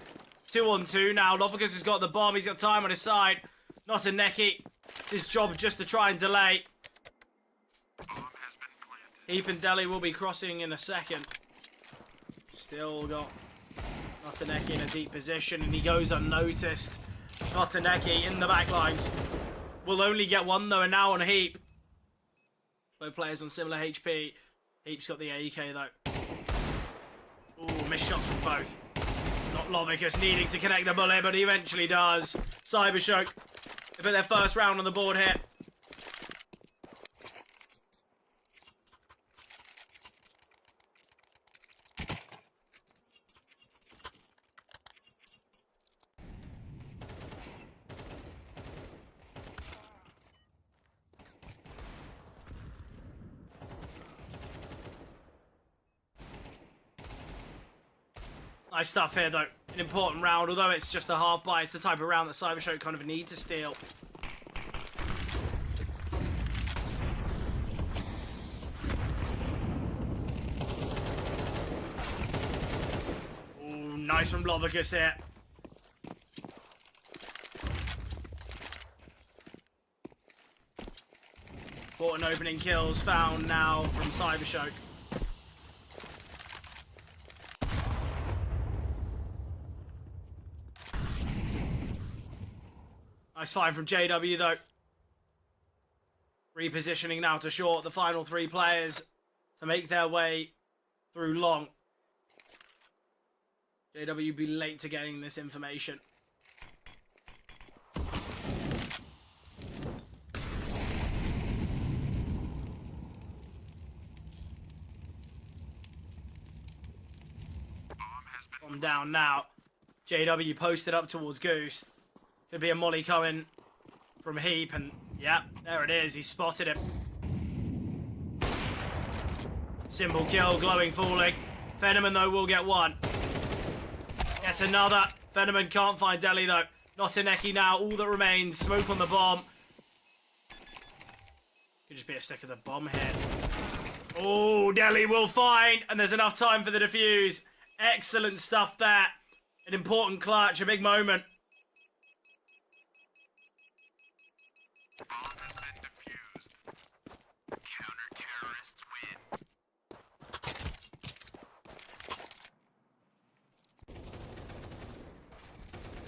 2-on-2 now. Lovicus has got the bomb. He's got time on his side. Notaneki. It's his job just to try and delay. Heap and Deli will be crossing in a second. Still got Notaneki in a deep position, and he goes unnoticed. Notaneki in the back lines. Will only get one, though, and now on Heap. Both players on similar HP. Heap's got the AEK, though. Ooh, missed shots from both. Not Lovicus needing to connect the bullet, but he eventually does. Cybershock. They put their first round on the board here. Nice stuff here, though. An important round, although it's just a half buy. It's the type of round that Cybershock kind of need to steal. Ooh, nice from Lovicus here. Important opening kills found now from Cybershock. Nice find from JW, though. Repositioning now to short the final three players to make their way through long. JW be late to getting this information. Bomb down now. JW posted up towards Goose. Could be a molly coming from Heap, and yeah, there it is. He spotted him. Simple kill, glowing falling. Fenneman, though, will get one. Gets another. Fenneman can't find Deli, though. Notaneki now, all that remains. Smoke on the bomb. Could just be a stick of the bomb here. Oh, Deli will find, and there's enough time for the defuse. Excellent stuff there. An important clutch, a big moment.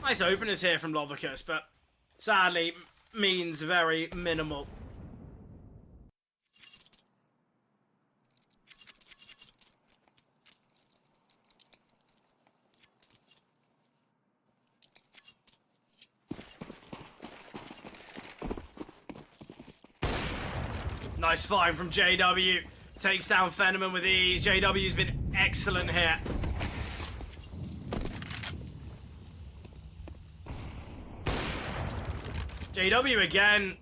Nice openers here from Lovicus, but sadly means very minimal. Nice find from JW. Takes down Fenneman with ease. JW's been excellent here. JW again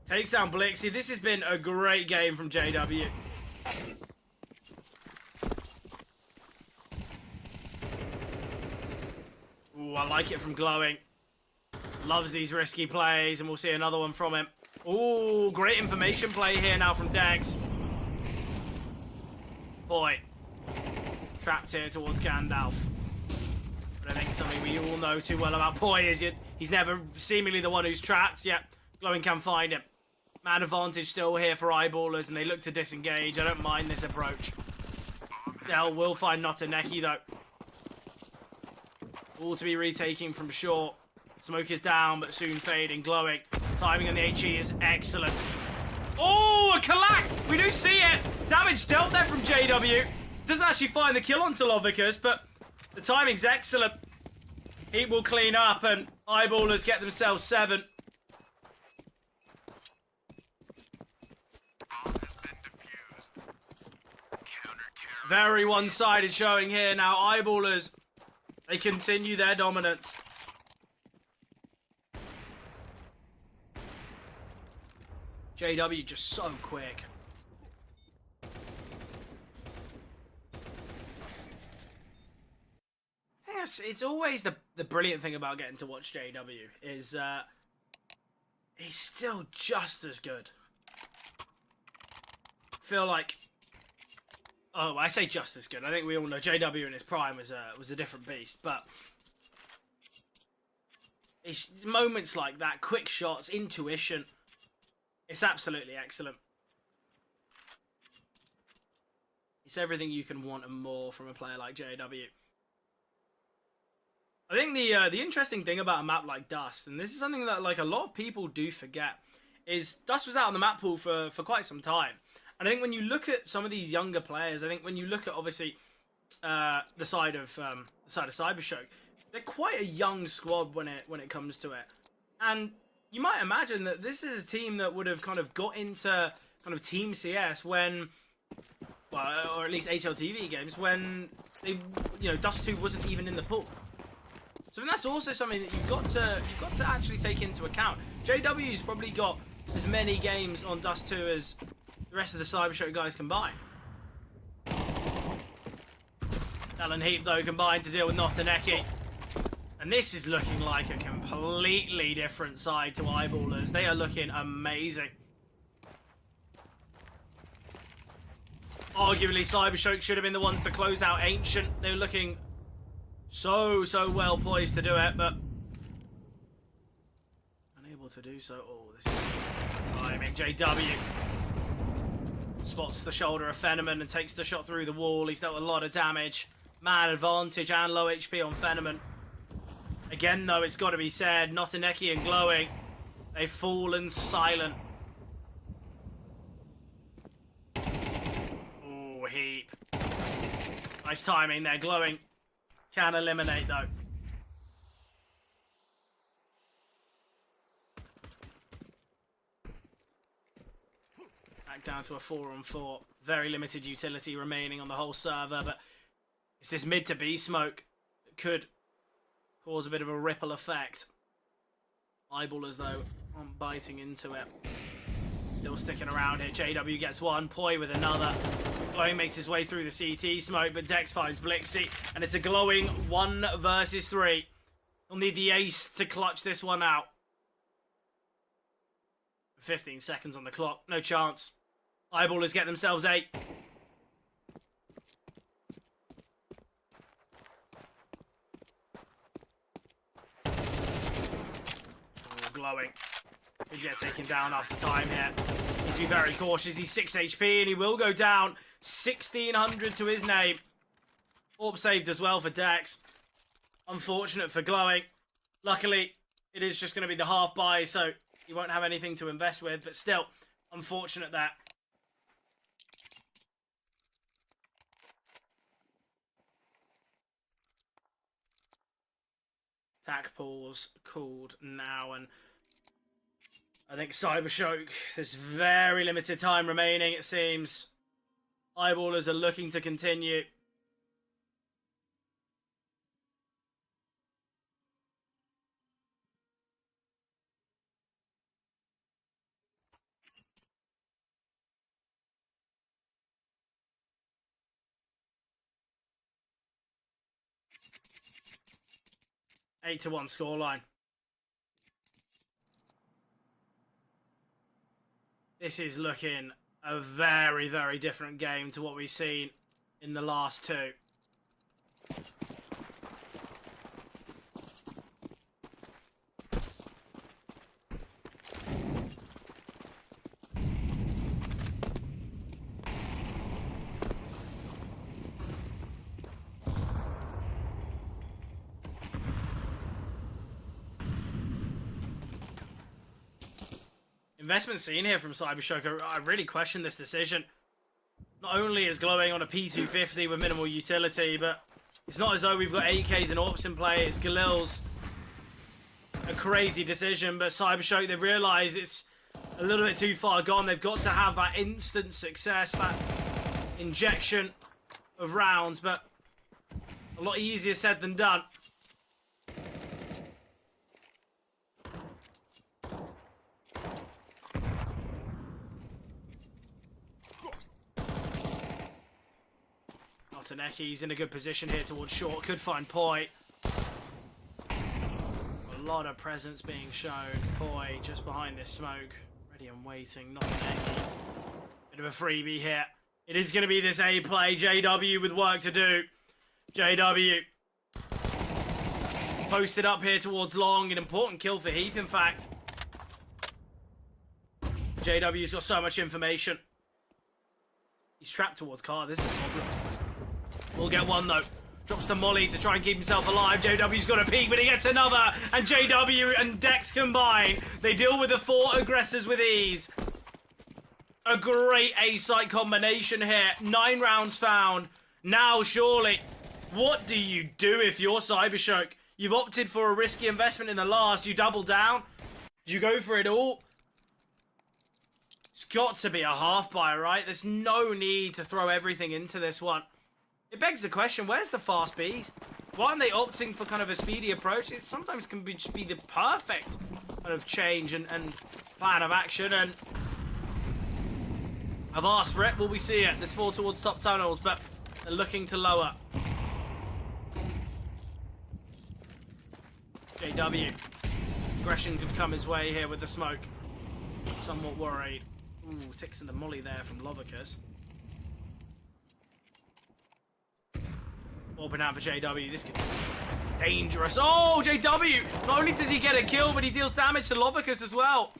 takes down Blixie. This has been a great game from JW. Ooh, I like it from Glowing. Loves these risky plays, and we'll see another one from him. Ooh, great information play here now from Dex. Boy. Trapped here towards Gandalf. But I think something we all know too well about Poi is he's never seemingly the one who's trapped. Yep, Glowing can find him. Man advantage still here for Eyeballers, and they look to disengage. I don't mind this approach. Del will find Notaneki, though. All to be retaking from short. Smoke is down, but soon fading. Glowing. Timing on the HE is excellent. Oh, a collect! We do see it! Damage dealt there from JW. Doesn't actually find the kill onto Lovicus, but the timing's excellent. Heat will clean up, and Eyeballers get themselves 7. Very one-sided showing here now. Eyeballers, they continue their dominance. JW just so quick. Yes, it's always the brilliant thing about getting to watch JW is he's still just as good. Feel like, oh, I say just as good. I think we all know JW in his prime was a different beast, but it's moments like that, quick shots, intuition. It's absolutely excellent. It's everything you can want and more from a player like JW. I think the interesting thing about a map like Dust, and this is something that like a lot of people do forget, is Dust was out on the map pool for quite some time. And I think when you look at some of these younger players, I think when you look at obviously the side of Cybershock, they're quite a young squad when it comes to it. And you might imagine that this is a team that would have kind of got into kind of Team CS when, well, or at least HLTV games when they, Dust 2 wasn't even in the pool. So that's also something that you've got to actually take into account. JW's probably got as many games on Dust 2 as the rest of the Cybershock guys combined. Alan Heap, though, combined to deal with Notaneki. And this is looking like a completely different side to Eyeballers. They are looking amazing. Arguably, Cybershock should have been the ones to close out Ancient. They were looking so well poised to do it, but unable to do so. Oh, this is timing. JW spots the shoulder of Fenneman and takes the shot through the wall. He's dealt a lot of damage. Man advantage and low HP on Fenneman. Again, though, it's got to be said, Notaneki and Glowing, they've fallen silent. Oh, Heap. Nice timing there. Glowing can eliminate, though. Back down to a 4-on-4. Very limited utility remaining on the whole server, but it's this mid to B smoke that could cause a bit of a ripple effect. Eyeballers, though, aren't biting into it. Still sticking around here. JW gets one. Poi with another. Glowing makes his way through the CT smoke, but Dex finds Blixie, and it's a Glowing 1 versus 3. He'll need the ace to clutch this one out. 15 seconds on the clock. No chance. Eyeballers get themselves 8. Glowing. He'll get taken down after time here. Needs to be very cautious. He's 6 HP and he will go down. 1600 to his name. Orb saved as well for Dex. Unfortunate for Glowing. Luckily, it is just going to be the half buy, so he won't have anything to invest with, but still, unfortunate that. Attack pools called now, and I think Cybershock, there's very limited time remaining, it seems. Eyeballers are looking to continue. Eight to 1 scoreline. This is looking a very different game to what we've seen in the last two. Investment seen here from Cybershock. I really question this decision. Not only is Glowing on a P250 with minimal utility, but it's not as though we've got AKs and AWPs in play. It's Galil's a crazy decision, but Cybershock, they've realised it's a little bit too far gone. They've got to have that instant success, that injection of rounds, but a lot easier said than done. Taneki's in a good position here towards short. Could find Poi. A lot of presence being shown. Poi just behind this smoke. Ready and waiting. Not Taneki. Bit of a freebie here. It is going to be this A play. JW with work to do. JW. Posted up here towards long. An important kill for Heap, in fact. JW's got so much information. He's trapped towards car. This is the problem. We'll get one, though. Drops to Molly to try and keep himself alive. JW's got a peek, but he gets another. And JW and Dex combine. They deal with the 4 aggressors with ease. A great A-site combination here. 9 rounds found. Now, surely, what do you do if you're Cybershock? You've opted for a risky investment in the last. You double down. Do you go for it all? It's got to be a half buy, right? There's no need to throw everything into this one. It begs the question, where's the fast Bs? Why aren't they opting for kind of a speedy approach? It sometimes can be the perfect kind of change and plan of action. And I've asked for it. Will we see it? There's 4 towards top tunnels, but they're looking to lower. JW. Aggression could come his way here with the smoke. Somewhat worried. Ooh, ticks in the molly there from Lovicus. Open out for JW. This could be dangerous. Oh, JW! Not only does he get a kill, but he deals damage to Lovicus as well.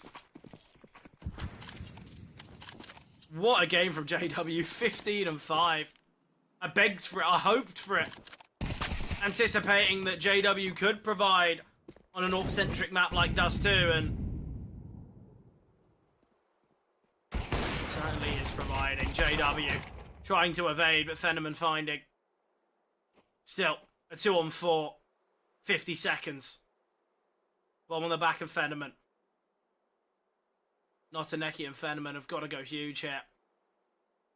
What a game from JW. 15 and 5. I begged for it. I hoped for it. Anticipating that JW could provide on an AUP-centric map like Dust 2, and certainly is providing. JW trying to evade, but Fenneman finding. Still, a 2-on-4. 50 seconds. Bomb on the back of Fenneman. Notaneki and Fenneman have got to go huge here.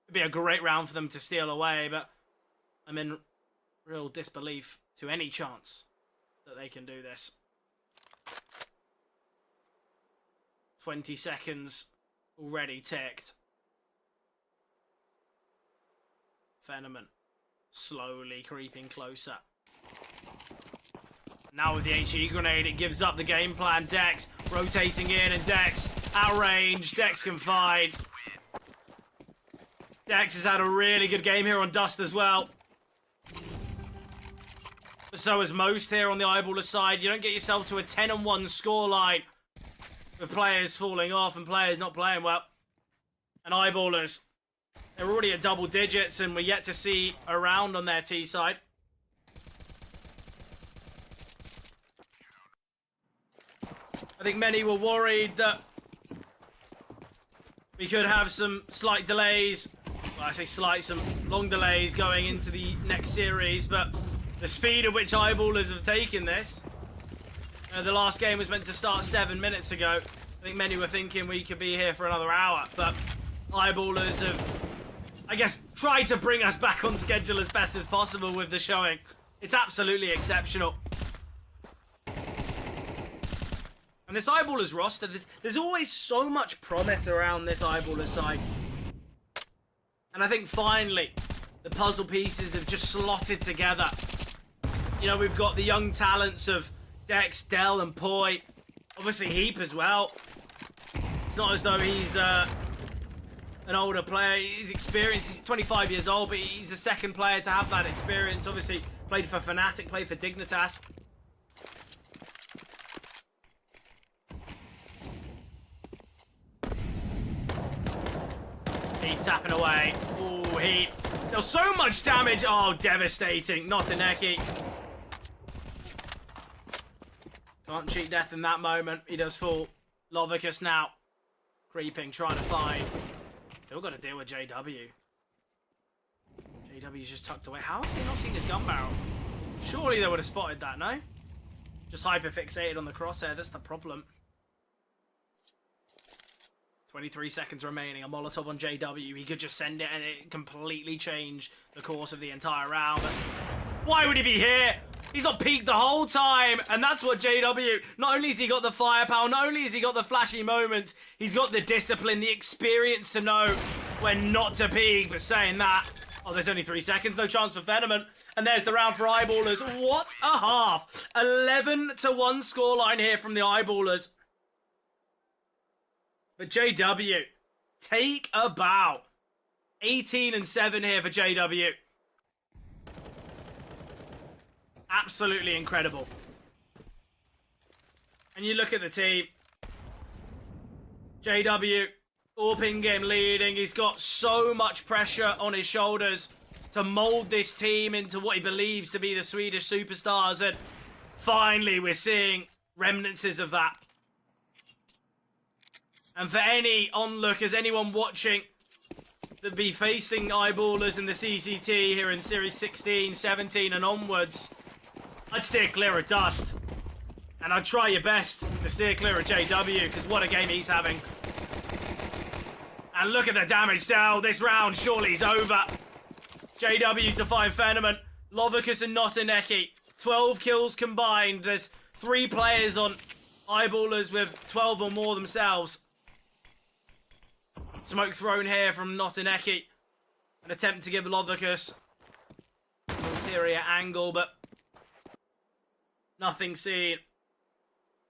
It'd be a great round for them to steal away, but I'm in real disbelief to any chance that they can do this. 20 seconds already ticked. Fenneman slowly creeping closer. Now with the HE grenade, it gives up the game plan. Dex rotating in, and Dex out range. Dex can find. Dex has had a really good game here on Dust as well. But so has most here on the Eyeballer side. You don't get yourself to a 10-1 scoreline with players falling off and players not playing well. And Eyeballers, they're already at double digits, and we're yet to see a round on their T side. I think many were worried that we could have some slight delays. Well, I say slight, some long delays going into the next series, but the speed at which Eyeballers have taken this. The last game was meant to start 7 minutes ago. I think many were thinking we could be here for another hour, but Eyeballers have, I guess, tried to bring us back on schedule as best as possible with the showing. It's absolutely exceptional. And this Eyeballers roster, there's always so much promise around this Eyeballers side. And I think finally, the puzzle pieces have just slotted together. You know, we've got the young talents of Dex, Dell, and Poi. Obviously, Heap as well. It's not as though he's an older player. He's experienced. He's 25 years old, but he's the second player to have that experience. Obviously, played for Fnatic, played for Dignitas. Heap tapping away. Ooh, Heap. There's so much damage. Oh, devastating. Not a Neki. Can't cheat death in that moment. He does fall. Lovicus now. Creeping, trying to find. Still got to deal with JW. JW's just tucked away. How have they not seen his gun barrel? Surely they would have spotted that, no? Just hyper-fixated on the crosshair. That's the problem. 23 seconds remaining. A Molotov on JW. He could just send it and it completely change the course of the entire round. But why would he be here? He's not peaked the whole time. And that's what JW... Not only has he got the firepower, not only has he got the flashy moments, he's got the discipline, the experience to know when not to peak. But saying that, Oh, there's only 3 seconds. No chance for Venomant. And there's the round for Eyeballers. What a half. 11-1 scoreline here from the Eyeballers. But JW, take a bow. 18-7 here for JW. Absolutely incredible. And you look at the team. JW, AWP game leading. He's got so much pressure on his shoulders to mold this team into what he believes to be the Swedish superstars. And finally, we're seeing remnants of that. And for any onlookers, anyone watching that be facing Eyeballers in the CCT here in Series 16, 17 and onwards, I'd steer clear of Dust. And I'd try your best to steer clear of JW, because what a game he's having. And look at the damage now. This round surely is over. JW to find Phenomen. Lovicus and Notaneki. 12 kills combined. There's 3 players on Eyeballers with 12 or more themselves. Smoke thrown here from Notaneki. An attempt to give Lovicus an ulterior angle, but nothing seen.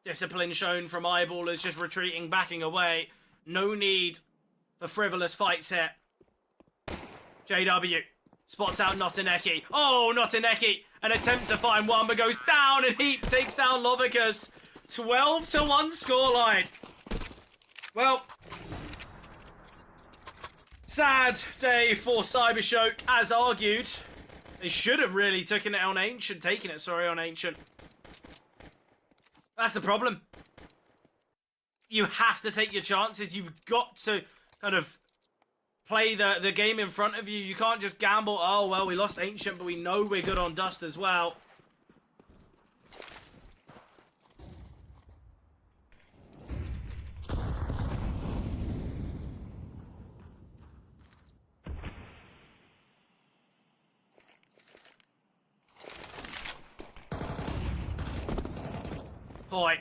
Discipline shown from Eyeballers, just retreating, backing away. No need for frivolous fights here. JW spots out Notaneki. Oh, Notaneki! An attempt to find one, but goes down, and Heap takes down Lovicus. 12-1 scoreline. Well, sad day for Cybershock, as argued. They should have really taken it on Ancient. That's the problem. You have to take your chances. You've got to kind of play the game in front of you. You can't just gamble, oh, well, we lost Ancient, but we know we're good on Dust as well. Point.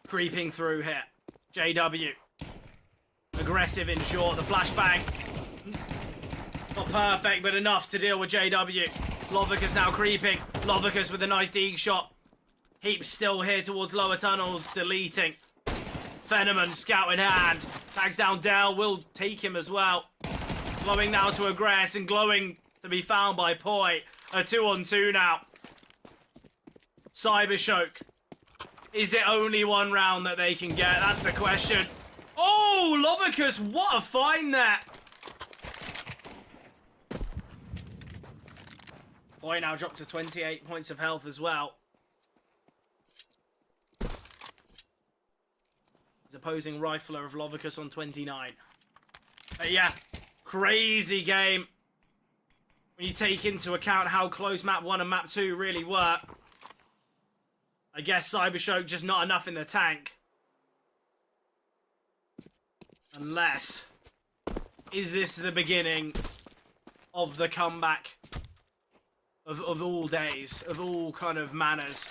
Creeping through here. JW. Aggressive in short. The flashbang. Not perfect, but enough to deal with JW. Lovicus now creeping. Lovicus with a nice dig shot. Heap still here towards lower tunnels. Deleting. Phenomen, scout in hand. Tags down Dell. Will take him as well. Glowing now to aggress and glowing to be found by Poi. A 2-on-2 now. Cybershock. Is it only one round that they can get? That's the question. Oh, Lovicus, what a find there. Boy now dropped to 28 points of health as well. His opposing rifler of Lovicus on 29. But yeah, crazy game. When you take into account how close map 1 and map 2 really were. I guess Cybershock just not enough in the tank. Unless, is this the beginning of the comeback of all days, of all kind of manners?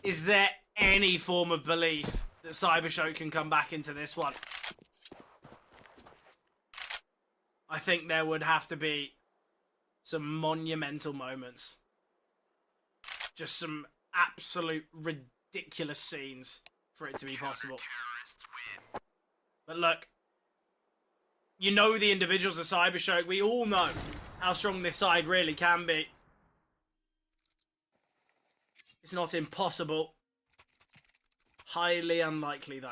Is there any form of belief that Cybershock can come back into this one? I think there would have to be some monumental moments. Just some absolute ridiculous scenes for it to be possible. But look, you know the individuals of Cybershock. We all know how strong this side really can be. It's not impossible. Highly unlikely, though.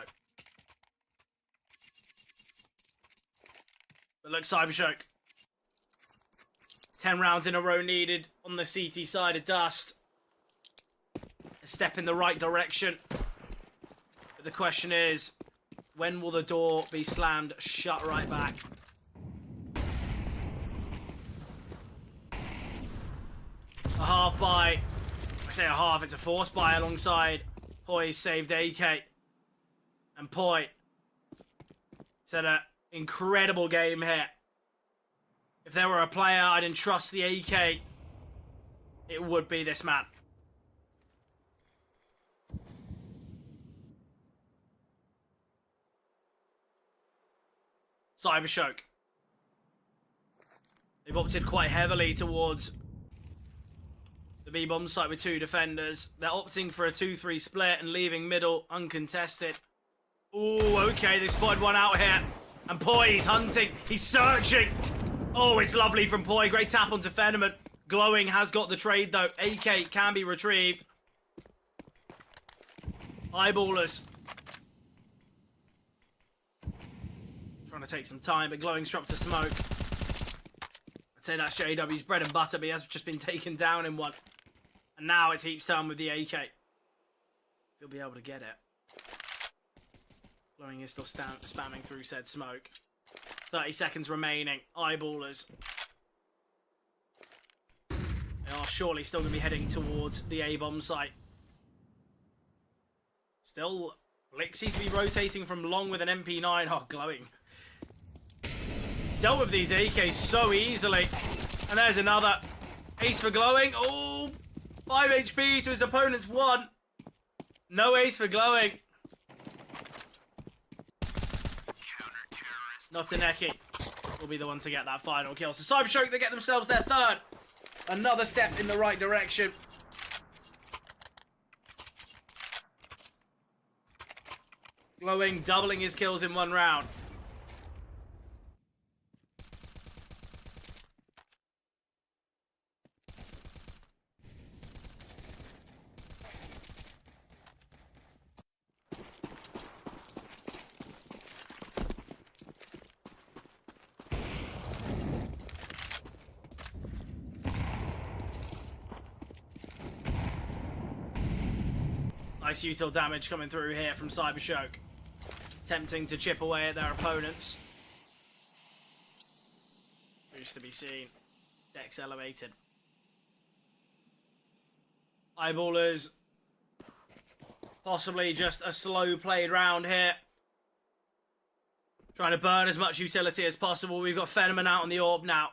But look, Cybershock. 10 rounds in a row needed on the CT side of Dust. A step in the right direction. But the question is, when will the door be slammed shut right back? A half buy. I say a half, it's a force buy alongside Poi's saved AK. And Poi said an incredible game here. If there were a player I'd entrust the AK, it would be this man. Cybershock. They've opted quite heavily towards the B-bomb site with 2 defenders. They're opting for a 2-3 split and leaving middle uncontested. Ooh, okay, they spotted one out here. And Poi, he's hunting, he's searching. Oh, it's lovely from Poi. Great tap onto Phenomen. Glowing has got the trade though. AK can be retrieved. Eyeballers. Trying to take some time, but Glowing's dropped to smoke. I'd say that's JW's bread and butter, but he has just been taken down in one. And now it's Heap's turn with the AK. He'll be able to get it. Glowing is still spamming through said smoke. 30 seconds remaining. Eyeballers. They are surely still going to be heading towards the A-bomb site. Still, Flix seems to be rotating from long with an MP9. Oh, Glowing. Dealt with these AKs so easily. And there's another. Ace for Glowing. Oh, 5 HP to his opponent's 1. No ace for Glowing. Not a Neki will be the one to get that final kill. So Cybershock, they get themselves their 3rd. Another step in the right direction. Glowing, doubling his kills in 1 round. Nice util damage coming through here from Cybershock. Attempting to chip away at their opponents. Who's to be seen. Dex elevated. Eyeballers. Possibly just a slow played round here. Trying to burn as much utility as possible. We've got Phenomen out on the orb now.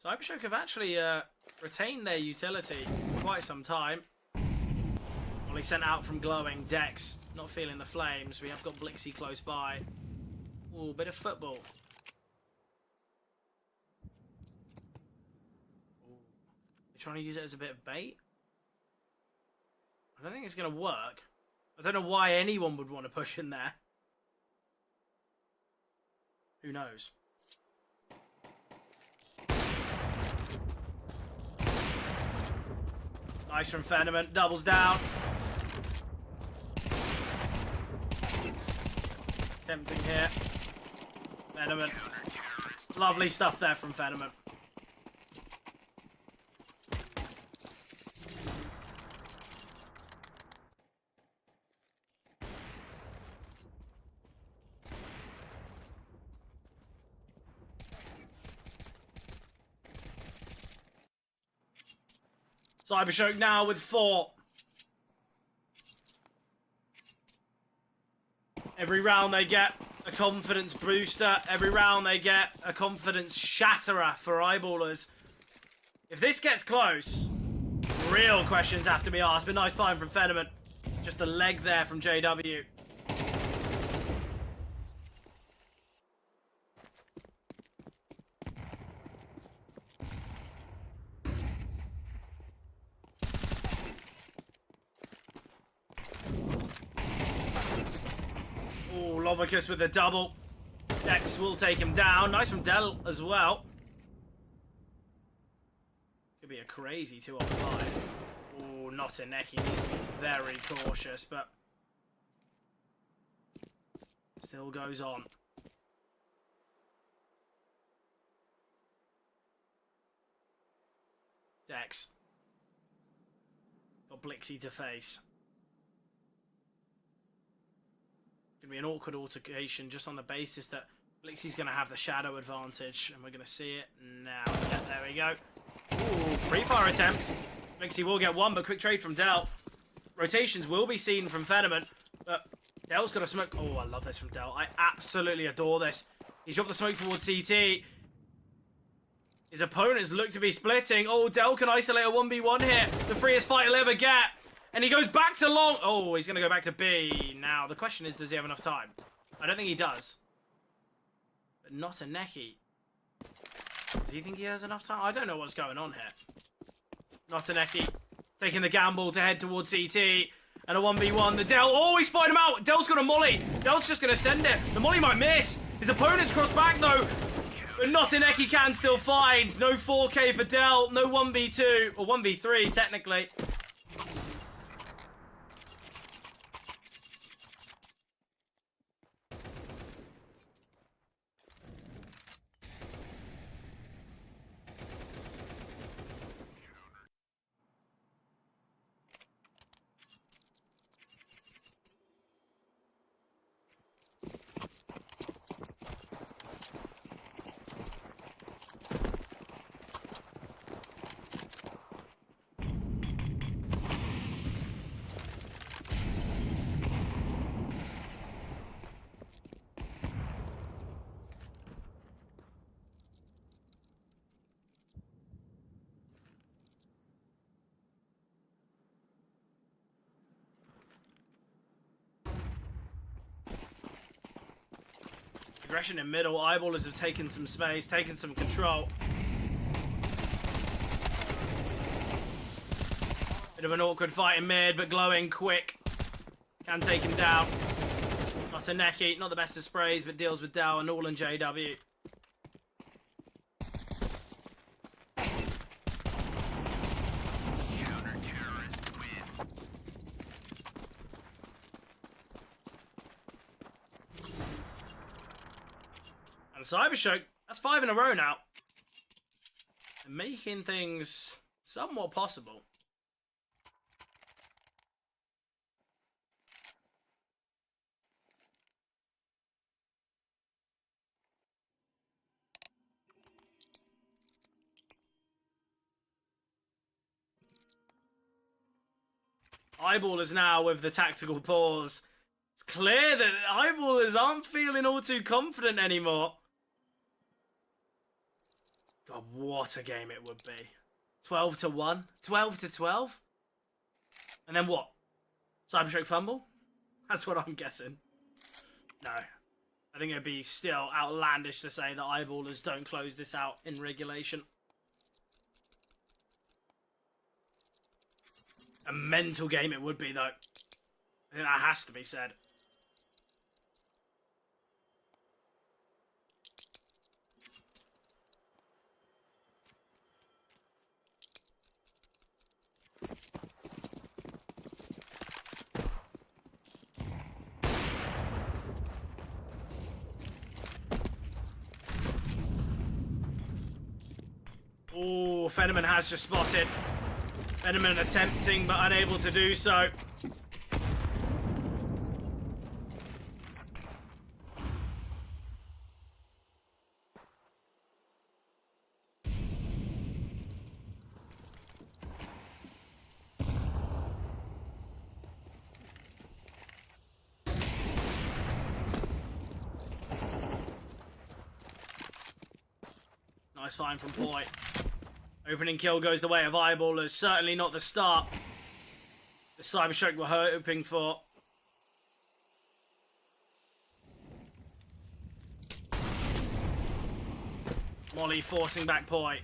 Cybershock have actually retained their utility for quite some time. Only sent out from Glowing. Dex not feeling the flames. We have got Blixie close by. Ooh, bit of football. Ooh. They're trying to use it as a bit of bait. I don't think it's going to work. I don't know why anyone would want to push in there. Who knows? Nice from Phenomen, doubles down. Tempting here. Phenomen. Lovely stuff there from Phenomen. Cybershock now with 4. Every round they get a confidence booster. Every round they get a confidence shatterer for Eyeballers. If this gets close, real questions have to be asked. But nice find from Phenomen. Just the leg there from JW. Lovicus with a double. Dex will take him down. Nice from Del as well. Could be a crazy 2 on 5. Oh, not a neck. He needs to be very cautious, but still goes on. Dex. Got Blixie to face. Going to be an awkward altercation just on the basis that Blixie's going to have the shadow advantage, and we're going to see it now. Yeah, there we go. Ooh, pre-fire attempt. Blixie will get 1, but quick trade from Del. Rotations will be seen from Phenomen, but Del's got a smoke. Oh, I love this from Del. I absolutely adore this. He's dropped the smoke towards CT. His opponents look to be splitting. Oh, Del can isolate a 1v1 here. The freest fight he'll ever get. And he goes back to long. Oh, he's going to go back to B. Now, the question is, does he have enough time? I don't think he does. But not a Neki. Does he think he has enough time? I don't know what's going on here. Not a Neki. Taking the gamble to head towards CT. And a 1v1. The Del. Oh, he spied him out. Del's got a molly. Del's just going to send it. The molly might miss. His opponent's crossed back, though. But not an Eki can still find. No 4K for Del. No 1v2. Or 1v3, technically. Aggression in middle. Eyeballers have taken some space, taken some control. Bit of an awkward fight in mid, but glowing quick. Can take him down. Not a Neki, not the best of sprays, but deals with Dow and all in JW. Cybershock, that's 5 in a row now. And making things somewhat possible. Eyeballers now with the tactical pause. It's clear that eyeballers aren't feeling all too confident anymore. God, what a game it would be. 12-1? 12-12? And then what? Cybershock fumble? That's what I'm guessing. No. I think it'd be still outlandish to say that eyeballers don't close this out in regulation. A mental game it would be, though. I think that has to be said. Oh, Fenneman has just spotted. Fenneman attempting but unable to do so. Nice find from Poi. Opening kill goes the way of eyeballers. Certainly not the start the Cybershock were hoping for. Molly forcing back Poi.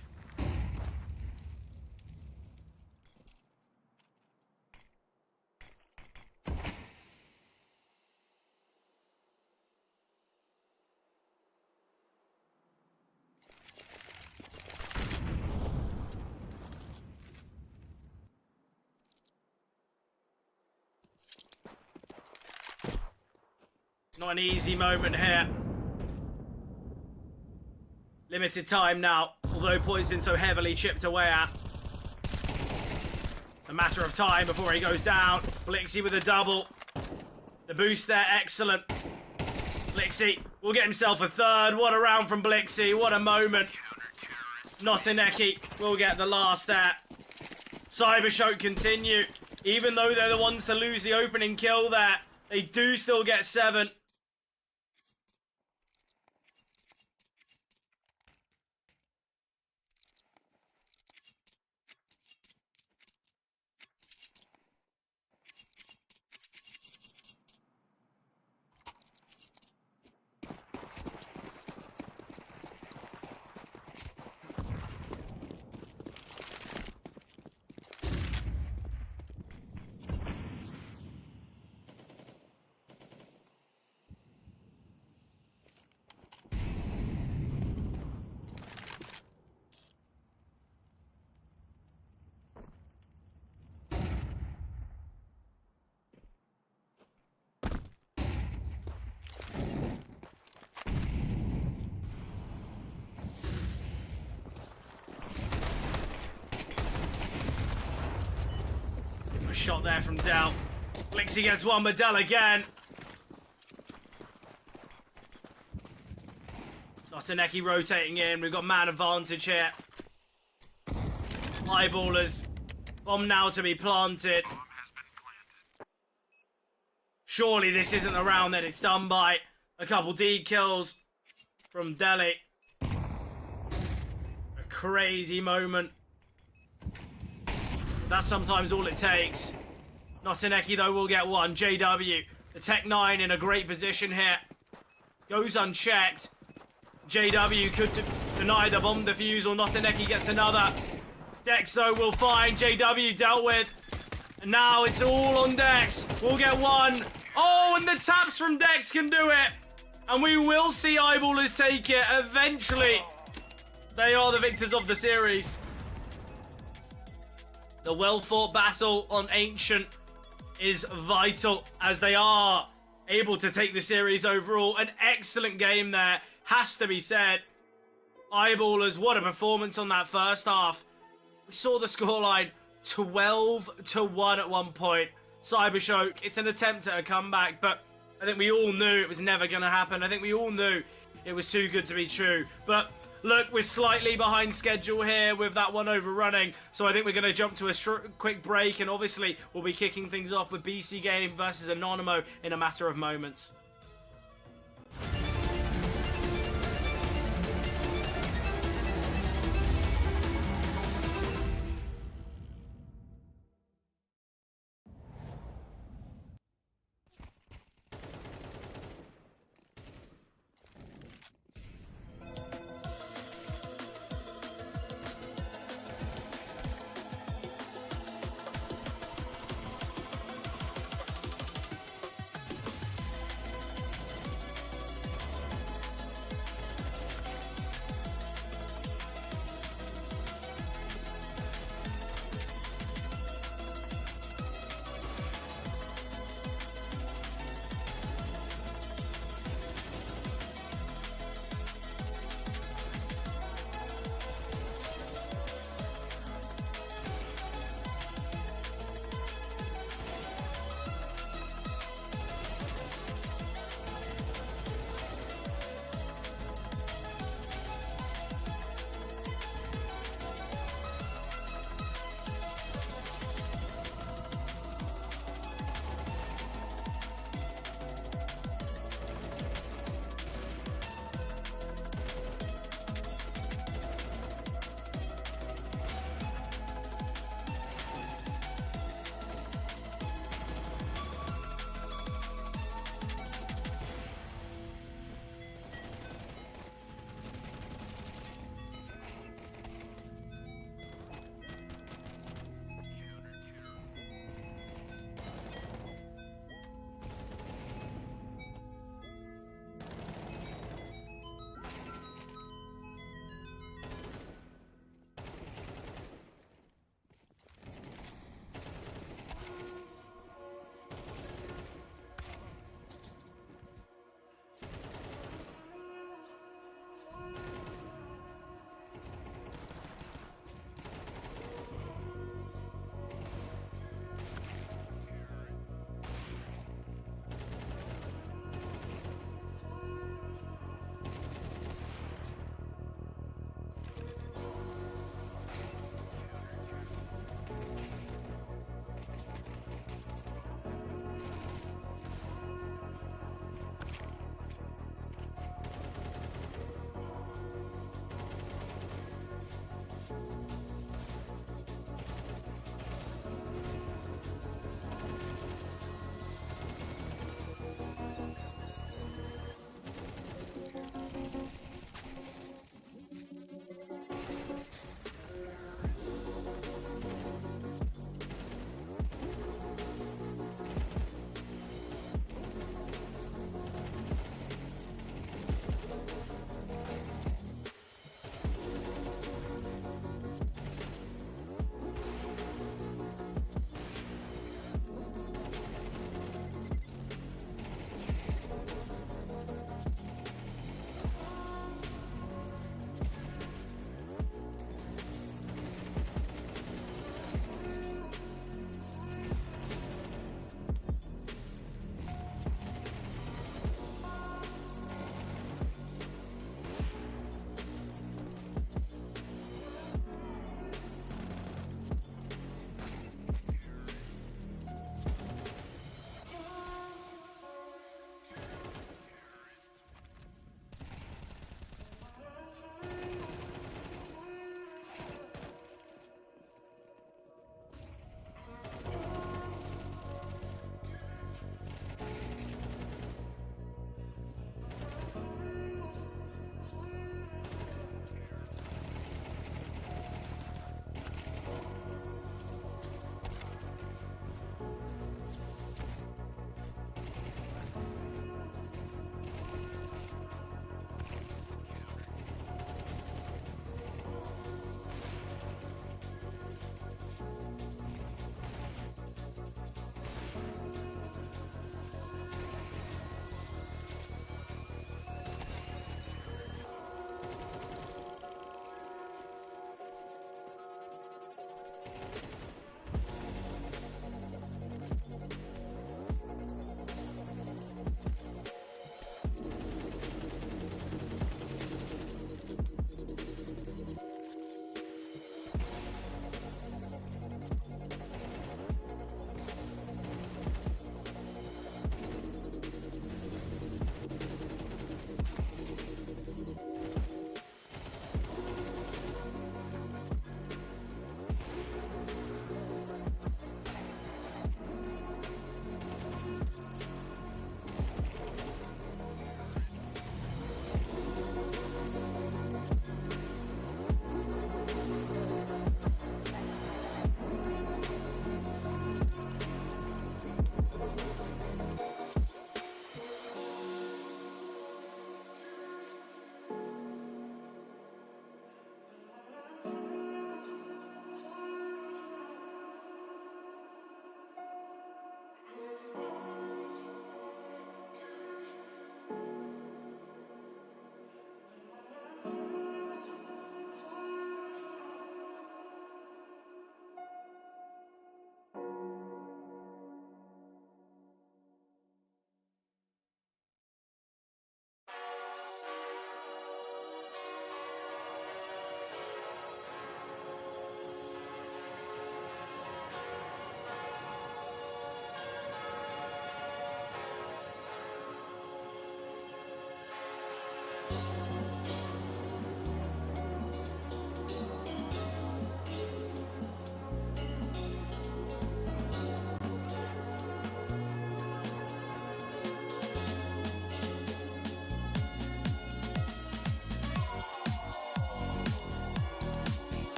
Not an easy moment here. Limited time now, although Poi's been so heavily chipped away at. It's a matter of time before he goes down. Blixie with a double. The boost there, excellent. Blixie will get himself a third. What a round from Blixie. What a moment. Not a Neki will get the last there. Cybershock continue. Even though they're the ones to lose the opening kill there. They do still get 7. A shot there from Del. Lixie gets one, but Del again. Notaneki rotating in. We've got man advantage here. Eyeballers. Bomb now to be planted. Surely this isn't the round that it's done by. A couple D kills from Deli. A crazy moment. That's sometimes all it takes. Notaneki, though, will get one. JW, the Tech 9 in a great position here. Goes unchecked. JW could deny the bomb defusal. Notaneki gets another. Dex, though, will find JW dealt with. And now it's all on Dex. We'll get one. Oh, and the taps from Dex can do it. And we will see Eyeballers take it eventually. They are the victors of the series. The well-fought battle on Ancient is vital as they are able to take the series overall. An excellent game there, has to be said. Eyeballers, what a performance on that first half. We saw the scoreline 12-1 at one point. Cybershock, it's an attempt at a comeback, but I think we all knew it was never going to happen. I think we all knew it was too good to be true. But look, we're slightly behind schedule here with that one overrunning, so I think we're going to jump to a quick break, and obviously we'll be kicking things off with BC Game versus Anonymous in a matter of moments.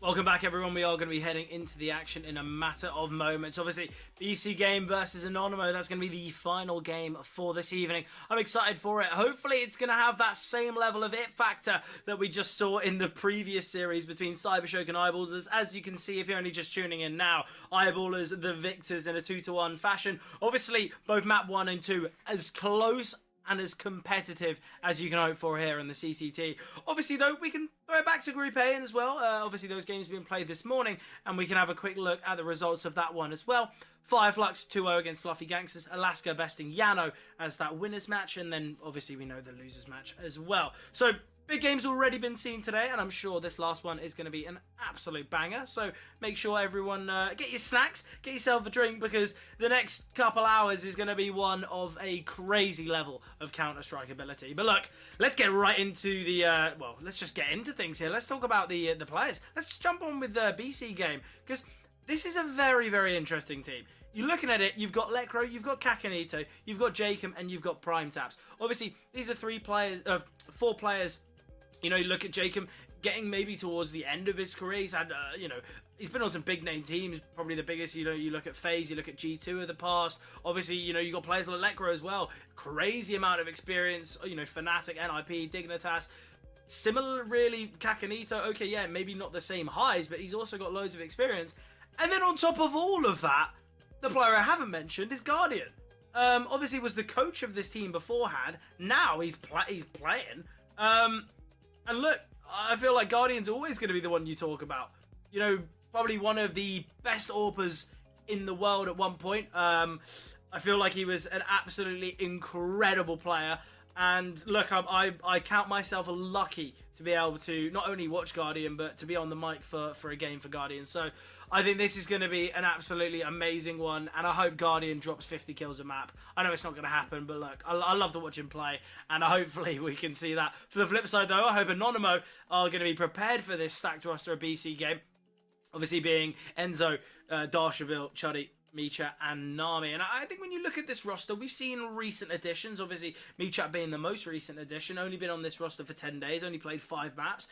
Welcome back, everyone. We are going to be heading into the action in a matter of moments. Obviously, BC Game versus Anonymous. That's going to be the final game for this evening. I'm excited for it. Hopefully, it's going to have that same level of it factor that we just saw in the previous series between Cybershock and Eyeballers. As you can see, if you're only just tuning in now, Eyeballers, the victors in a 2-1 fashion. Obviously, both map 1 and 2 as close and as competitive as you can hope for here in the CCT. Obviously, though, we can throw it back to Group A as well. Obviously, those games have been played this morning, and we can have a quick look at the results of that one as well. Flux 2-0 against Fluffy Gangsters. Alaska besting Yano as that winners match, and then obviously we know the losers match as well. So big games already been seen today, and I'm sure this last one is going to be an absolute banger. So make sure everyone get your snacks, get yourself a drink, because the next couple hours is going to be one of a crazy level of Counter-Strike ability. But look, let's get right into the, well, let's just get into things here. Let's talk about the players. Let's just jump on with the BC Game, because this is a very, very interesting team. You're looking at it, you've got Lekro, you've got Kakanito, you've got Jacob, and you've got Prime Taps. Obviously, these are four players. You know, you look at Jacob getting maybe towards the end of his career. He's had, you know, he's been on some big name teams, probably the biggest. You know, you look at FaZe, you look at G2 of the past. Obviously, you know, you got players like Lekro as well. Crazy amount of experience. You know, Fnatic, NIP, Dignitas. Similar, really, Kakanito. Okay, yeah, maybe not the same highs, but he's also got loads of experience. And then on top of all of that, the player I haven't mentioned is Guardian. Obviously, was the coach of this team beforehand. Now he's playing. And look, I feel like Guardian's always going to be the one you talk about. You know, probably one of the best AWPers in the world at one point. I feel like he was an absolutely incredible player. And look, I count myself lucky to be able to not only watch Guardian, but to be on the mic for a game for Guardian. So I think this is going to be an absolutely amazing one, and I hope Guardian drops 50 kills a map. I know it's not going to happen, but look, I love to watch him play, and hopefully we can see that. For the flip side, though, I hope Anonymous are going to be prepared for this stacked roster of BC Game. Obviously being Enzo, Darsheville, Chuddy, Micha and Nami. And I think when you look at this roster, we've seen recent additions. Obviously, Micha being the most recent addition, only been on this roster for 10 days, only played 5 maps,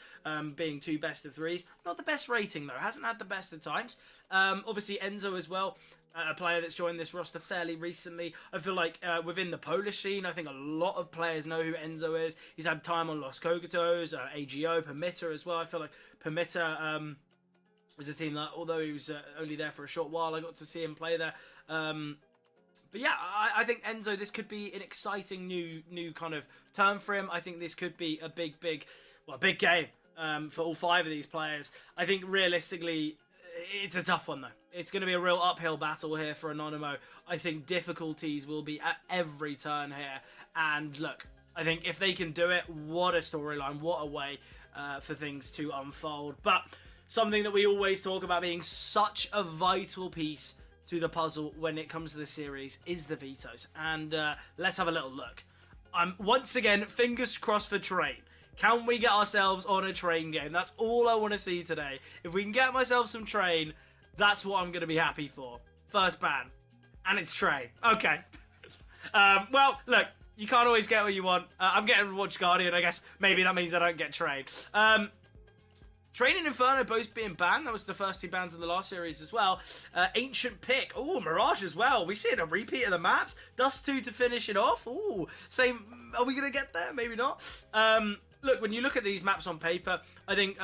being 2 best of 3s. Not the best rating, though. Hasn't had the best of times. Obviously, Enzo as well, a player that's joined this roster fairly recently. I feel like within the Polish scene, I think a lot of players know who Enzo is. He's had time on Los Kokotos, AGO, Permitter as well. I feel like Permitter was a team that, although he was only there for a short while, I got to see him play there. But yeah, I think Enzo, this could be an exciting new kind of term for him. I think this could be a big game for all 5 of these players. I think realistically, it's a tough one though. It's going to be a real uphill battle here for Anonymous. I think difficulties will be at every turn here. And look, I think if they can do it, what a storyline, what a way for things to unfold. But something that we always talk about being such a vital piece to the puzzle when it comes to the series is the vetoes. And let's have a little look. Once again, fingers crossed for Train. Can we get ourselves on a Train game? That's all I want to see today. If we can get myself some Train, that's what I'm going to be happy for. First ban. And it's Train. Okay. Well, look, you can't always get what you want. I'm getting to watch Guardian. I guess maybe that means I don't get Train. Train and Inferno both being banned. That was the first 2 bans in the last series as well. Ancient Pick. Oh, Mirage as well. We see a repeat of the maps. Dust 2 to finish it off. Oh, same. Are we going to get there? Maybe not. Look, when you look at these maps on paper, I think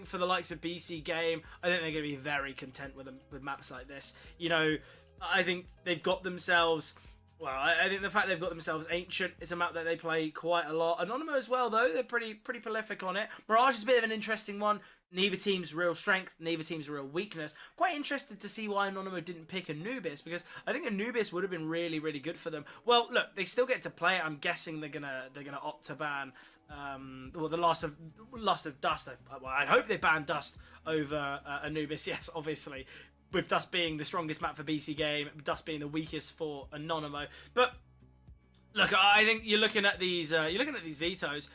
for the likes of BC Game, I think they're going to be very content with maps like this. You know, I think they've got themselves... Well, I think the fact they've got themselves Ancient is a map that they play quite a lot. Anonymous as well, though. They're pretty prolific on it. Mirage is a bit of an interesting one. Neither team's real strength, neither team's real weakness. Quite interested to see why Anonymous didn't pick Anubis, because I think Anubis would have been really, really good for them. Well, look, they still get to play it. I'm guessing they're gonna opt to ban well, the Lust of Dust. Well, I hope they ban Dust over Anubis. Yes, obviously. With Dust being the strongest map for BC Game, Dust being the weakest for Anonymous. But look, I think you're looking at these vetoes.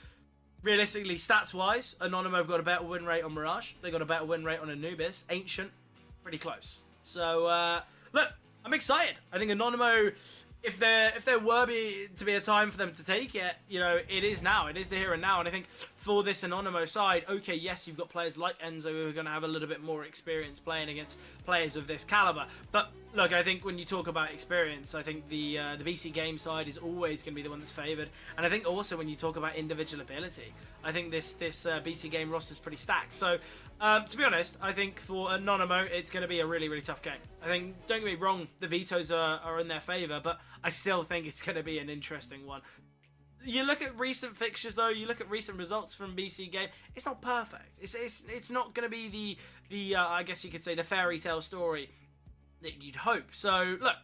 Realistically, stats-wise, Anonymous have got a better win rate on Mirage. They got a better win rate on Anubis. Ancient, pretty close. So look, I'm excited. I think Anonymous if there were to be a time for them to take it, you know, it is now. It is the here and now. And I think for this Anonymous side, okay, yes, you've got players like Enzo who are going to have a little bit more experience playing against players of this caliber. But look, I think when you talk about experience, I think the BC game side is always going to be the one that's favoured. And I think also when you talk about individual ability, I think this BC game roster is pretty stacked. So to be honest, I think for Anonymo, it's going to be a really, really tough game. I think, don't get me wrong, the vetoes are in their favour, but I still think it's going to be an interesting one. You look at recent fixtures, though, you look at recent results from BC game, it's not perfect. It's not going to be the I guess you could say, the fairy tale story that you'd hope. So, look,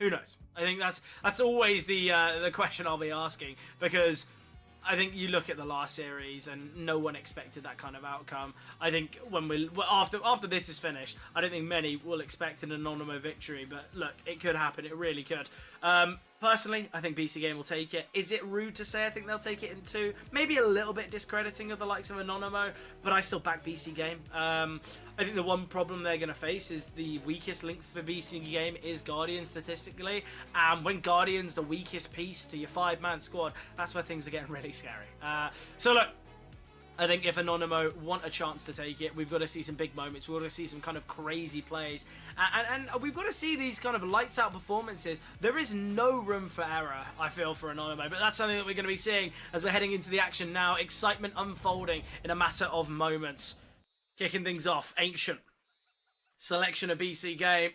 who knows? I think that's always the question I'll be asking, because I think you look at the last series and no one expected that kind of outcome. I think after this is finished, I don't think many will expect an Anonymo victory, but look, it could happen. It really could. Personally, I think BC Game will take it. Is it rude to say I think they'll take it in 2? Maybe a little bit discrediting of the likes of Anonymo, but I still back BC Game. I think the one problem they're going to face is the weakest link for BC Game is Guardian statistically. And when Guardian's the weakest piece to your 5-man squad, that's where things are getting really scary. So look, I think if Anonymo want a chance to take it, we've got to see some big moments. We've got to see some kind of crazy plays. And we've got to see these kind of lights-out performances. There is no room for error, I feel, for Anonymo. But that's something that we're going to be seeing as we're heading into the action now. Excitement unfolding in a matter of moments. Kicking things off, Ancient. Selection of BC Game.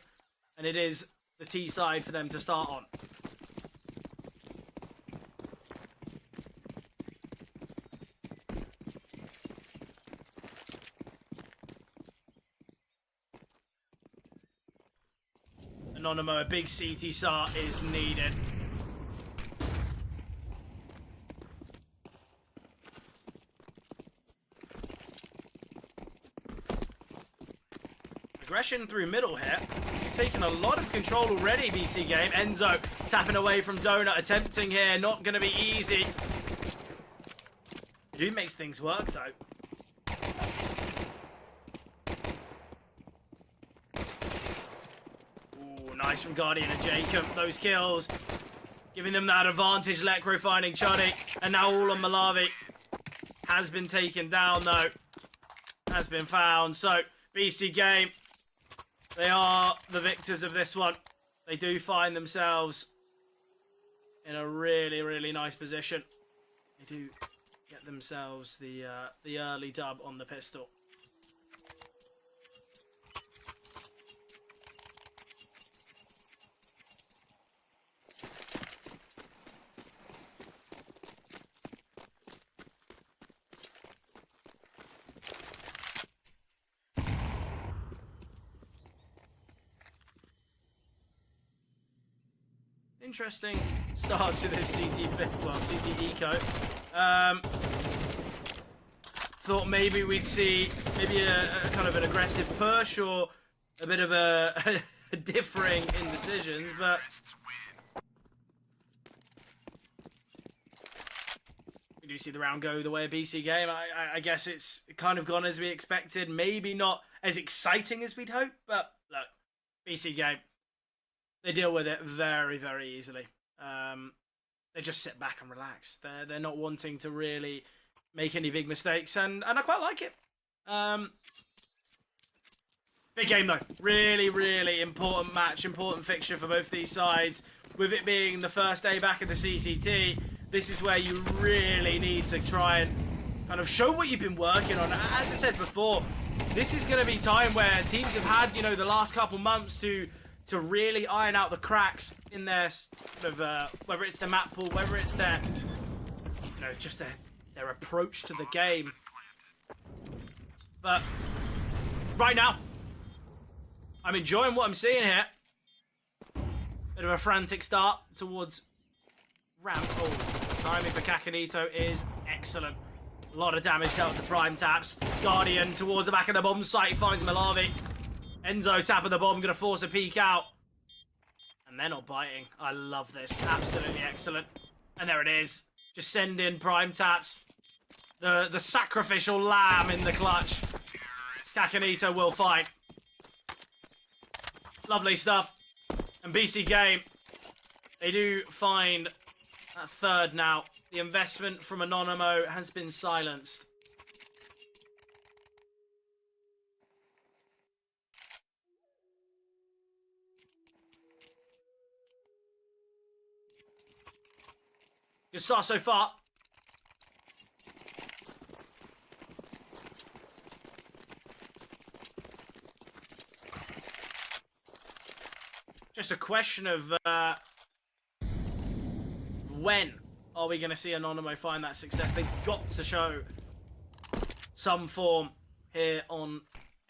And it is the T side for them to start on. Anonymo, a big CT start is needed. Aggression through middle here. Taking a lot of control already, BC Game. Enzo tapping away from Donut, attempting here. Not going to be easy. Who makes things work, though? Nice from Guardian and Jacob. Those kills giving them that advantage. Lekro finding Chuddy. And now all on Malavi. Has been taken down, though. Has been found. So, BC Game, they are the victors of this one. They do find themselves in a really, really nice position. They do get themselves the early dub on the pistol. Interesting start to this CT Eco. Thought maybe we'd see a kind of an aggressive push or a bit of a differing in decisions, but we do see the round go the way of BC Game. I guess it's kind of gone as we expected. Maybe not as exciting as we'd hoped, but look, BC Game, they deal with it very, very easily. They just sit back and relax. They're not wanting to really make any big mistakes, and I quite like it. Big game though. Really, really important match, important fixture for both these sides. With it being the first day back at the CCT, this is where you really need to try and kind of show what you've been working on. As I said before, this is going to be time where teams have had, you know, the last couple months to really iron out the cracks in their sort of, whether it's the map pool, whether it's their, you know, just their approach to the game. But right now, I'm enjoying what I'm seeing here. Bit of a frantic start towards ramp. Oh, timing for Kakanito is excellent. A lot of damage dealt to Prime Taps. Guardian towards the back of the bomb site finds Malavi. Enzo tapping the bomb, gonna force a peek out. And they're not biting. I love this. Absolutely excellent. And there it is. Just send in Prime Taps. The sacrificial lamb in the clutch. Kakanito will fight. Lovely stuff. And BC Game, They do find that third now. The investment from Anonymo has been silenced. Good start so far. Just a question of when are we going to see Anonymo find that success? They've got to show some form here on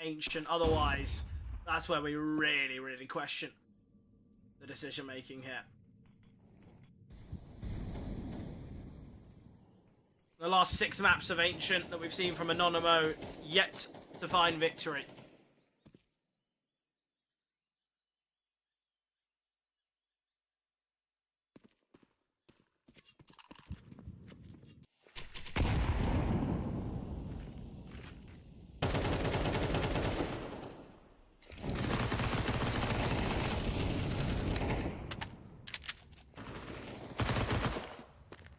Ancient. Otherwise, that's where we really, really question the decision making here. The last 6 maps of Ancient that we've seen from Anonymo yet to find victory.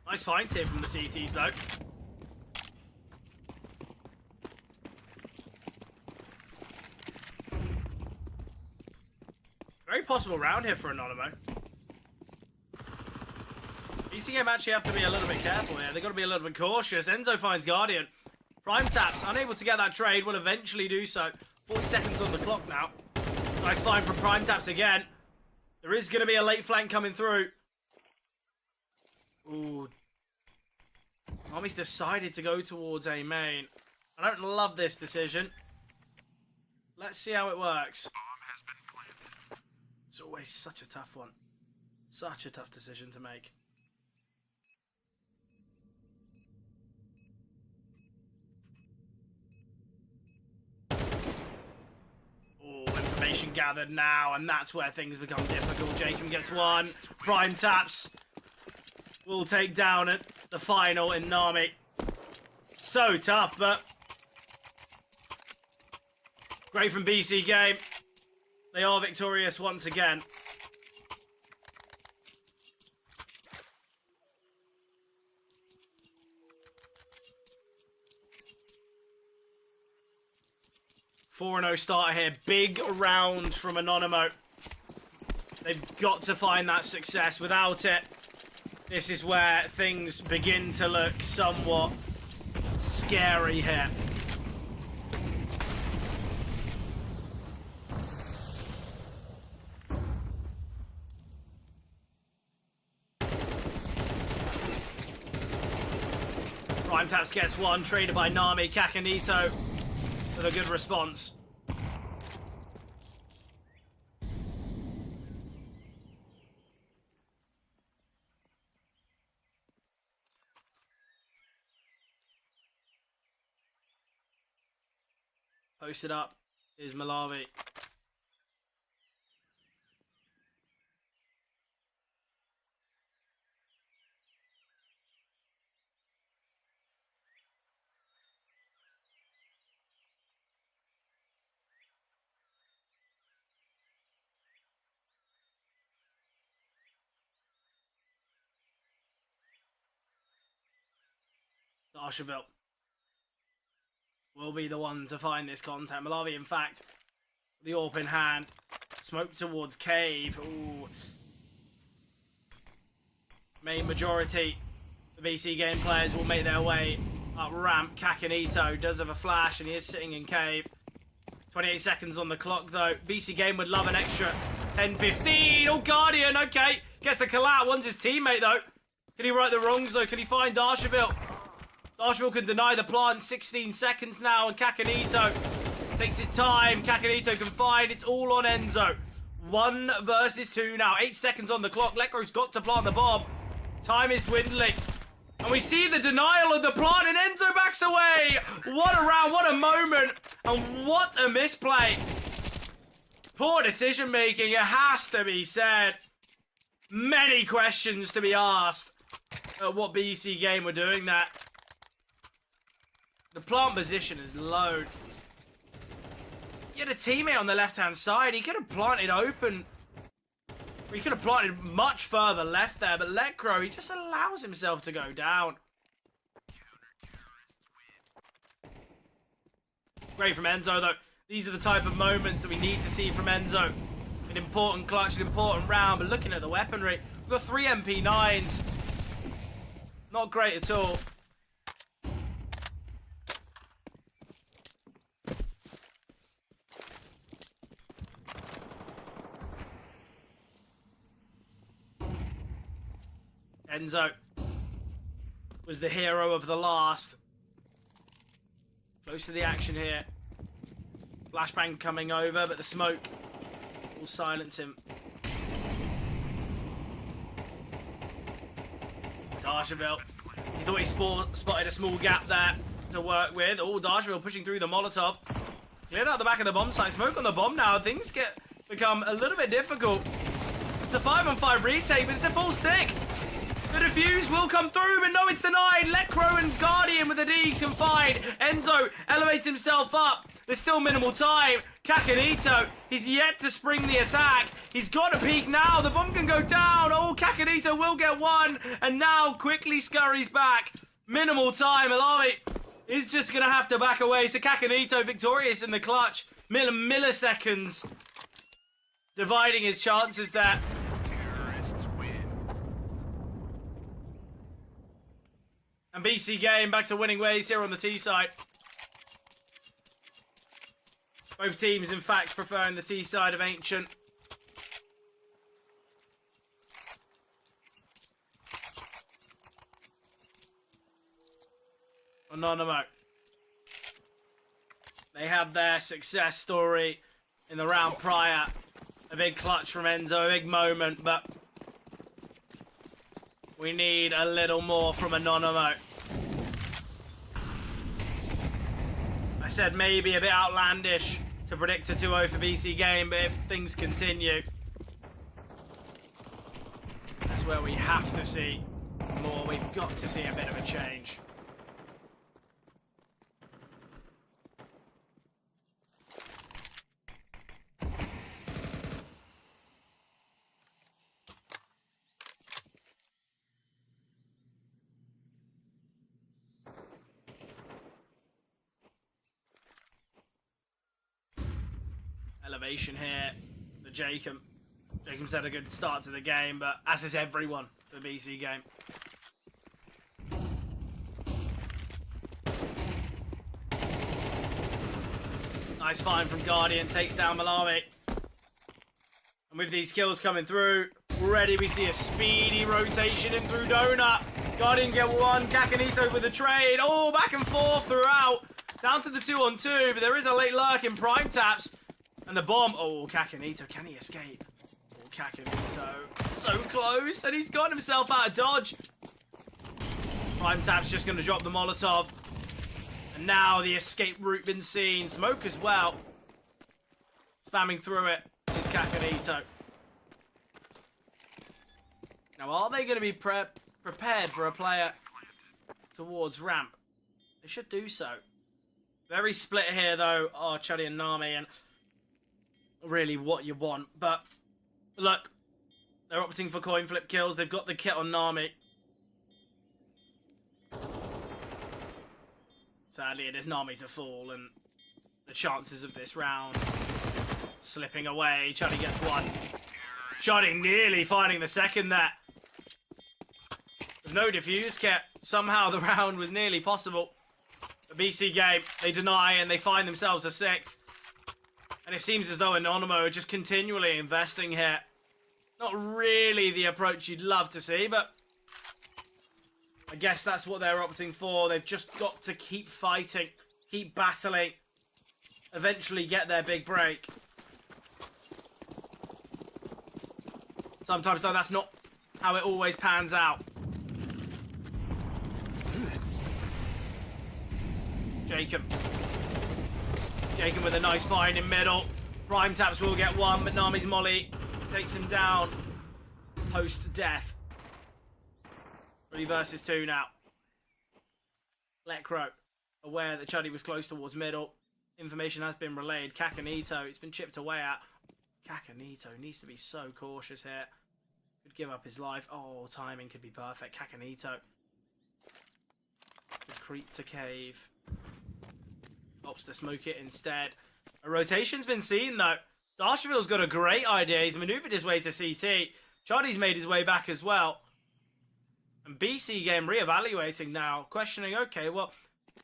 Nice fight here from the CTs though. Very possible round here for Anonymo. BCM actually have to be a little bit careful here. They've got to be a little bit cautious. Enzo finds Guardian. Prime taps, unable to get that trade, will eventually do so. 40 seconds on the clock now. Nice find from Prime taps again. There is going to be a late flank coming through. Ooh. Army's decided to go towards A main. I don't love this decision. Let's see how it works. It's always such a tough one. Such a tough decision to make. Oh, information gathered now, and that's where things become difficult. Jacob gets one. Prime taps. Will take down at the final in Nami. So tough, but great from BC Game. They are victorious once again. Four 4-0 starter here. Big round from Anonymo. They've got to find that success. Without it, this is where things begin to look somewhat scary here. Prime Taps gets one, traded by Nami. Kakanito with a good response. Posted up is Malawi. Darsheville will be the one to find this contact. Malawi, in fact, the AWP in hand. Smoke towards Cave. Ooh. Main majority, the BC Game players will make their way up ramp. Kakanito does have a flash, and he is sitting in Cave. 28 seconds on the clock, though. BC Game would love an extra 10-15. Oh, Guardian, okay. Gets a collat. One's his teammate, though. Can he right the wrongs, though? Can he find Darsheville? Darsheville can deny the plant. 16 seconds now, and Kakanito takes his time. Kakanito can find. It's all on Enzo. 1 versus 2 now. 8 seconds on the clock. Lekro's got to plant the bomb. Time is dwindling. And we see the denial of the plant, and Enzo backs away. What a round, what a moment, and what a misplay. Poor decision making, it has to be said. Many questions to be asked at what BC Game were doing that. The plant position is low. He had a teammate on the left-hand side. He could have planted open He could have planted much further left there, but Lekro, he just allows himself to go down. Great from Enzo, though. These are the type of moments that we need to see from Enzo. An important clutch, an important round, but looking at the weaponry, we've got 3 MP9s. Not great at all. Enzo was the hero of the last. Close to the action here. Flashbang coming over, but the smoke will silence him. Darsheville. He thought he spotted a small gap there to work with. Oh, Darsheville pushing through the Molotov. Cleared out the back of the bomb site. Smoke on the bomb now. Things become a little bit difficult. It's a 5-on-5 retake, but it's a full stick. The defuse will come through, but no, it's denied. Lekro and Guardian with the D's can find. Enzo elevates himself up. There's still minimal time. Kakanito, he's yet to spring the attack. He's got to peek now. The bomb can go down. Oh, Kakanito will get one. And now quickly scurries back. Minimal time. Alavi is just going to have to back away. So Kakanito victorious in the clutch. Milliseconds. Dividing his chances there. Terrorists win. And BC Game back to winning ways here on the T side. Both teams, in fact, preferring the T side of Ancient. Anonymous. They had their success story in the round prior. A big clutch from Enzo, a big moment, but we need a little more from Anonymous. I said maybe a bit outlandish to predict a 2-0 for BC Game, but if things continue, that's where we have to see more. We've got to see a bit of a change. Elevation here for Jacob. Jacob's had a good start to the game, but as is everyone for BC Game. Nice find from Guardian, takes down Malawi. And with these kills coming through, already we see a speedy rotation in through Donut. Guardian get one, Kakanito with a trade. Oh, back and forth throughout. Down to the 2-on-2, but there is a late lurk in Prime Taps. And the bomb. Oh, Kakanito, can he escape? Oh, Kakanito, so close, and he's got himself out of dodge. Prime Tap's just going to drop the Molotov. And now the escape route been seen. Smoke as well. Spamming through it is Kakanito. Now, are they going to be prepared for a player towards ramp? They should do so. Very split here, though, are Chuddy and Nami, and really what you want. But look, they're opting for coin flip kills. They've got the kit on Nami. Sadly, it is Nami to fall, and the chances of this round slipping away. Chuddy gets one. Chuddy nearly finding the second there. With no defuse kit, somehow the round was nearly possible. The BC Game, they deny and they find themselves a 6th. And it seems as though Anonymous are just continually investing here. Not really the approach you'd love to see, but I guess that's what they're opting for. They've just got to keep fighting, keep battling, eventually get their big break. Sometimes, though, that's not how it always pans out. Jacob with a nice find in middle. Prime Taps will get one, but Nami's Molly takes him down post-death. 3 versus 2 now. Lekro, aware that Chuddy was close towards middle. Information has been relayed. Kakanito, it's been chipped away at. Kakanito needs to be so cautious here. Could give up his life. Oh, timing could be perfect. Kakanito could creep to cave. Opts to smoke it instead. A rotation's been seen though. Darshville's got a great idea. He's maneuvered his way to CT. Chardy's made his way back as well. And BC game reevaluating now. Questioning, okay, well,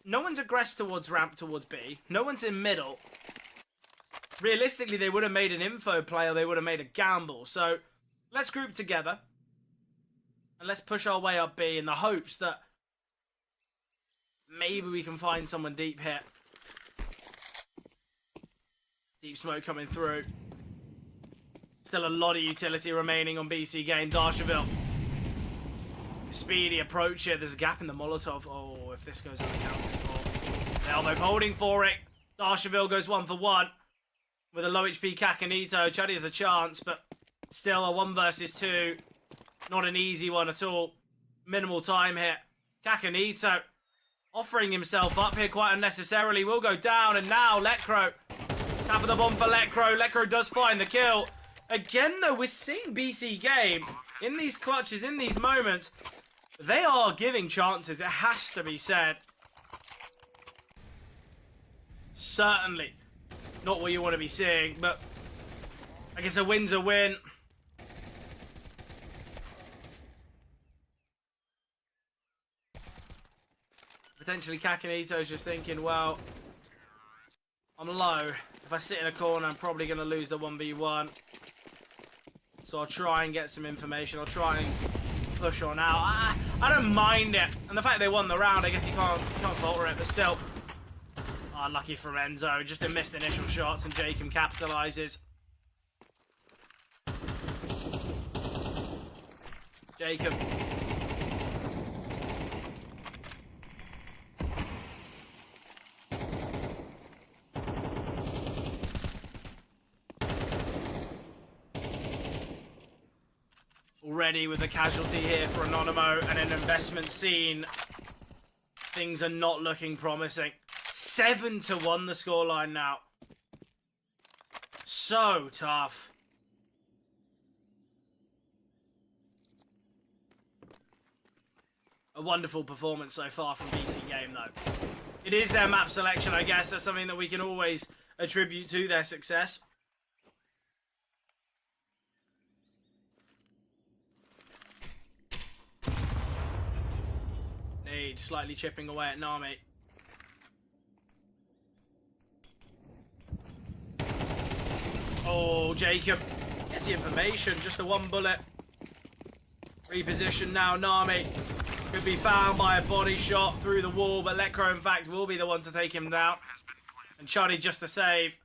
no one's aggressed towards ramp towards B. No one's in middle. Realistically, they would have made an info play or they would have made a gamble. So let's group together. And let's push our way up B in the hopes that maybe we can find someone deep here. Deep smoke coming through. Still a lot of utility remaining on BC game. Darshville. Speedy approach here. There's a gap in the Molotov. Oh, if this goes unaccounted for. The elbow holding for it. Darshville goes 1 for 1. With a low HP Kakanito. Chuddy has a chance, but still a 1 versus 2. Not an easy one at all. Minimal time here. Kakanito offering himself up here quite unnecessarily. Will go down, and now Lekro. Tap of the bomb for Lekro. Lekro does find the kill. Again, though, we're seeing BC game in these clutches, in these moments. They are giving chances, it has to be said. Certainly not what you want to be seeing, but I guess a win's a win. Potentially Kakanito's just thinking, well, I'm low. If I sit in a corner, I'm probably going to lose the 1v1. So I'll try and get some information. I'll try and push on out. I don't mind it. And the fact they won the round, I guess you can't falter it, but still. Unlucky from Enzo. Just a missed initial shots, and Jacob capitalizes. Jacob. Already with a casualty here for Anonymous and an investment scene. Things are not looking promising. 7-1 the scoreline now. So tough. A wonderful performance so far from BC game though. It is their map selection, I guess. That's something that we can always attribute to their success. Nade slightly chipping away at Nami. Oh, Jacob gets the information. Just a 1 bullet. Reposition now. Nami could be found by a body shot through the wall, but Lekro, in fact, will be the one to take him down. And Chuddy just the save.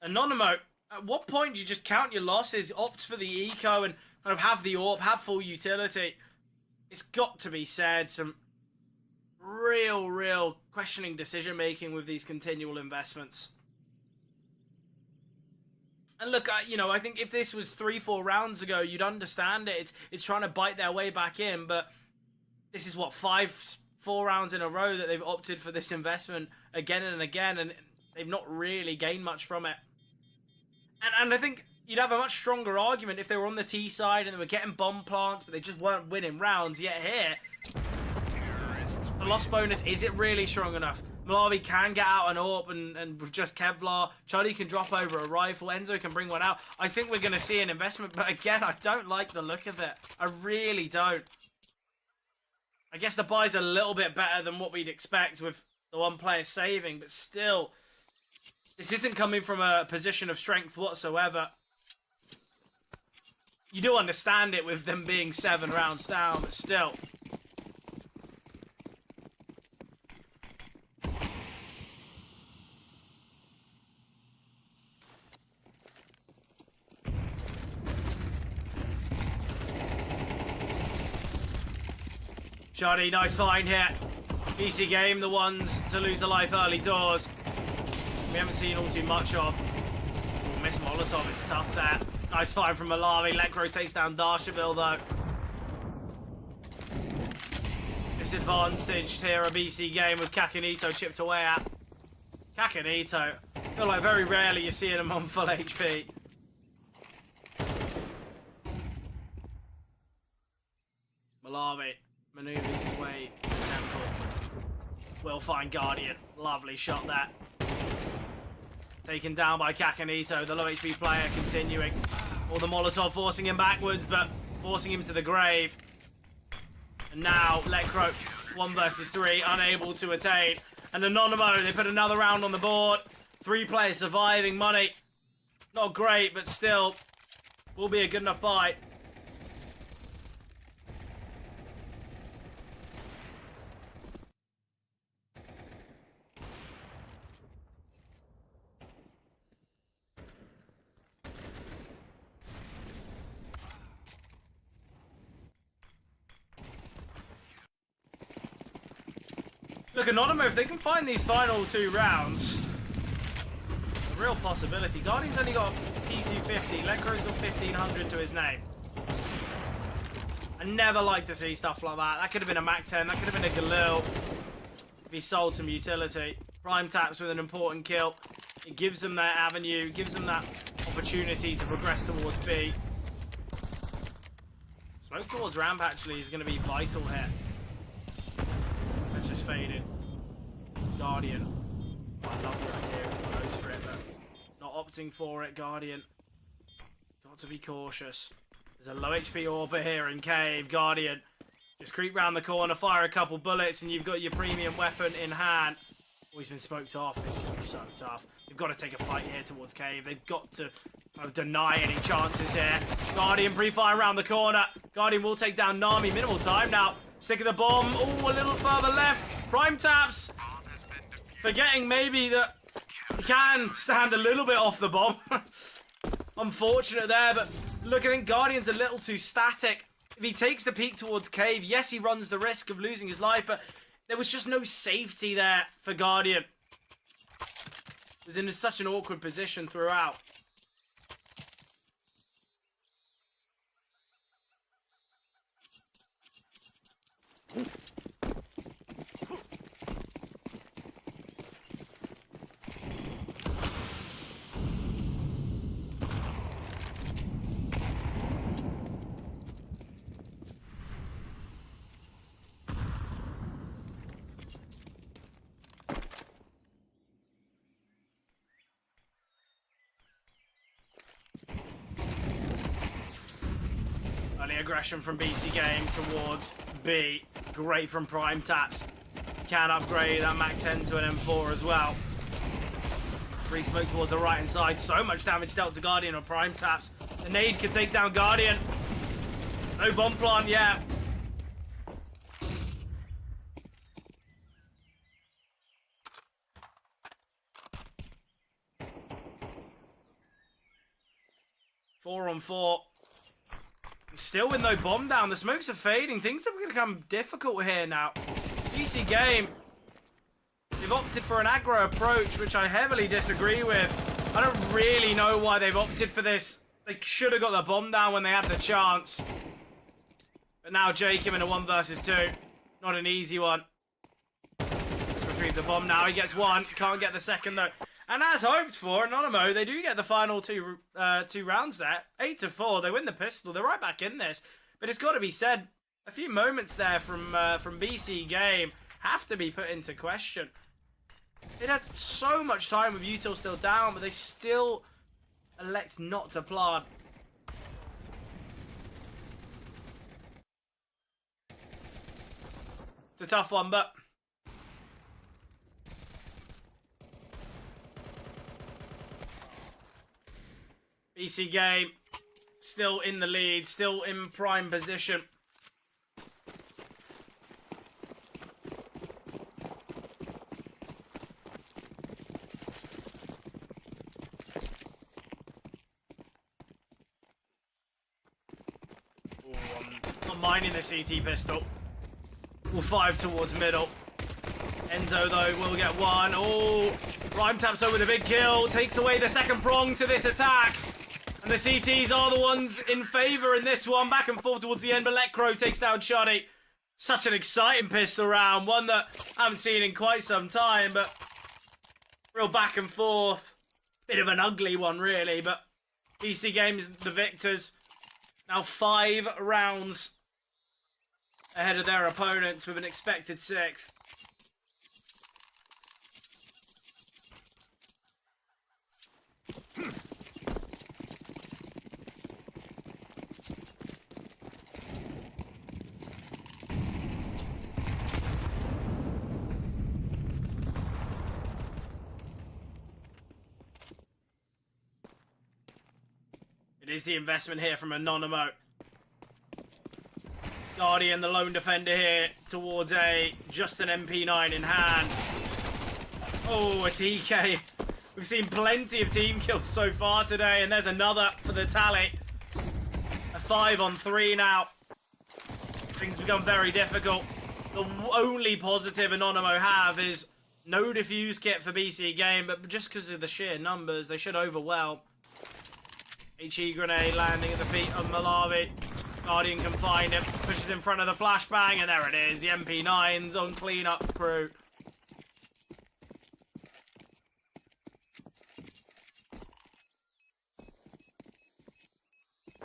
Anonymo, at what point do you just count your losses, opt for the eco, and kind of have the AWP, have full utility? It's got to be said, some real questioning decision-making with these continual investments. And look, I think if this was 3-4 rounds ago, you'd understand it. It's trying to bite their way back in, but this is, what, 4 rounds in a row that they've opted for this investment again and again, and they've not really gained much from it. And I think you'd have a much stronger argument if they were on the T side and they were getting bomb plants, but they just weren't winning rounds. Yet here, the loss bonus, is it really strong enough? Malawi can get out an AWP and with just Kevlar. Chuddy can drop over a rifle. Enzo can bring one out. I think we're going to see an investment, but again, I don't like the look of it. I really don't. I guess the buy's a little bit better than what we'd expect with the one player saving, but still, this isn't coming from a position of strength whatsoever. You do understand it with them being 7 rounds down, but still. Chuddy, nice find here. BC game, the ones to lose the life early doors. We haven't seen all too much of. Ooh, miss Molotov, it's tough there. Nice find from Malawi. Lekro takes down Darshville though. Disadvantaged here, a BC game with Kakanito chipped away at. Kakanito, I feel like very rarely you're seeing him on full HP. will find Guardian. Lovely shot there. Taken down by Kakanito, the low HP player continuing. All the Molotov forcing him backwards, but forcing him to the grave. And now, Lekro, 1 versus 3, unable to attain. And Anonymo, they put another round on the board. 3 players surviving, money. Not great, but still, will be a good enough buy. Look, Anonymous, if they can find these final 2 rounds, a real possibility. Guardian's only got P250, Lekro's got 1500 to his name. I never like to see stuff like that. That could have been a Mac 10, that could have been a Galil. If he sold some utility. Prime taps with an important kill. It gives them that avenue, gives them that opportunity to progress towards B. Smoke towards ramp actually is going to be vital here. Let's just fade in. Guardian. I love the idea if he goes for it, but not opting for it. Guardian. Got to be cautious. There's a low HP Orber here in Cave. Guardian. Just creep round the corner, fire a couple bullets, and you've got your premium weapon in hand. Oh, he's been smoked off. This is going to be so tough. They've got to take a fight here towards Cave. They've got to deny any chances here. Guardian pre-fire around the corner. Guardian will take down Nami. Minimal time now. Stick of the bomb. Oh, a little further left. Prime taps. Forgetting maybe that he can stand a little bit off the bomb. Unfortunate there, but look, I think Guardian's a little too static. If he takes the peek towards Cave, yes, he runs the risk of losing his life, but there was just no safety there for Guardian. He was in such an awkward position throughout. Aggression from BC Game towards B. Great from Prime Taps. Can upgrade that Mac 10 to an M4 as well. Free smoke towards the right hand side. So much damage dealt to Guardian on Prime Taps. The nade could take down Guardian. No bomb plant yet. Four on 4. Still with no bomb down. The smokes are fading. Things are going to become difficult here now. PC Game. They've opted for an aggro approach, which I heavily disagree with. I don't really know why they've opted for this. They should have got the bomb down when they had the chance. But now Jacob in a 1 versus 2. Not an easy one. Let's retrieve the bomb now. He gets 1. Can't get the second though. And as hoped for, Anonymo, they do get the final two rounds there. 8-4, they win the pistol. They're right back in this. But it's got to be said, a few moments there from BC Game have to be put into question. It had so much time with Util still down, but they still elect not to plant. It's a tough one, but BC Game still in the lead, still in prime position. Ooh, I'm mining the CT pistol. We'll 5 towards middle. Enzo though will get 1. Oh, Prime taps over the big kill, takes away the second prong to this attack. And the CTs are the ones in favour in this one. Back and forth towards the end, but Lekro takes down Shoddy. Such an exciting pistol round. One that I haven't seen in quite some time, but real back and forth. Bit of an ugly one, really, but BC Games the victors. Now 5 rounds ahead of their opponents with an expected 6th. It is the investment here from Anonymous. Guardian, the lone defender here, towards just an MP9 in hand. Oh, a TK. We've seen plenty of team kills so far today, and there's another for the tally. A 5-on-3 now. Things become very difficult. The only positive Anonymous have is no defuse kit for BC game, but just because of the sheer numbers, they should overwhelm. HE grenade landing at the feet of Malawi. Guardian can find him, pushes in front of the flashbang, and there it is, the MP9's on cleanup crew.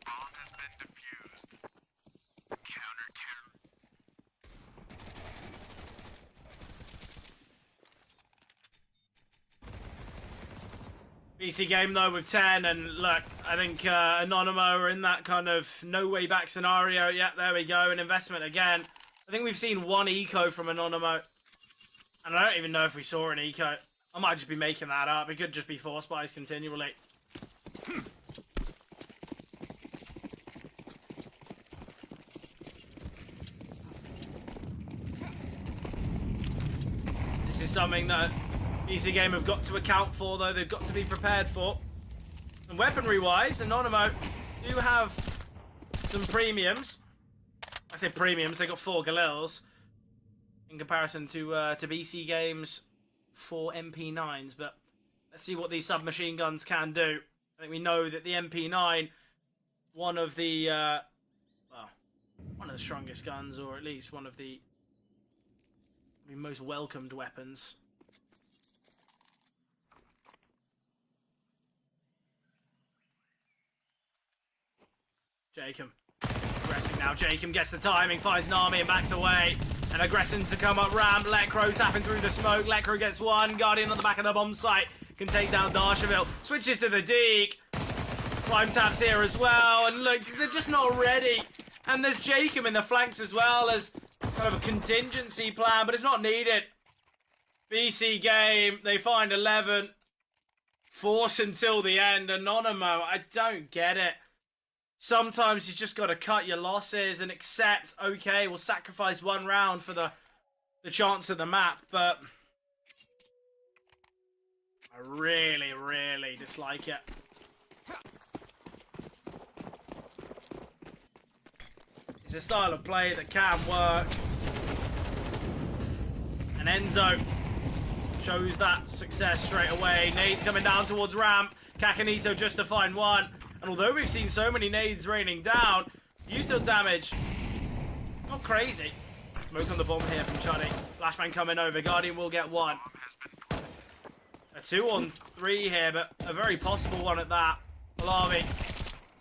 Bomb has been defused. Counter-terror. BC game though with 10, and look, I think Anonymous are in that kind of no way back scenario. Yeah, there we go, an investment again. I think we've seen one eco from Anonymous, and I don't even know if we saw an eco. I might just be making that up. It could just be force buys continually. This is something that BC game have got to account for, though. They've got to be prepared for. And weaponry-wise, Anonymous do have some premiums. I say premiums, they got 4 Galils in comparison to BC game's 4 MP9s. But let's see what these submachine guns can do. I think we know that the MP9, one of the strongest guns, or at least one of the most welcomed weapons. Jacob aggressing now. Jacob gets the timing, finds Nami and backs away. And aggressing to come up ramp. Lekro tapping through the smoke. Lekro gets one. Guardian on the back of the bomb site can take down Darsheville. Switches to the Deke. Prime taps here as well. And look, they're just not ready. And there's Jacob in the flanks as well as kind of a contingency plan, but it's not needed. BC game, they find 11. Force until the end. Anonymous, I don't get it. Sometimes you just got to cut your losses and accept, okay, we'll sacrifice one round for the chance of the map, but I really, really dislike it. It's a style of play that can work. And Enzo shows that success straight away. Nade's coming down towards ramp. Kakanito just to find one. And although we've seen so many nades raining down, util damage, not crazy. Smoke on the bomb here from Chuddy. Flashbang coming over. Guardian will get one. A 2-on-3 here, but a very possible one at that. Malawi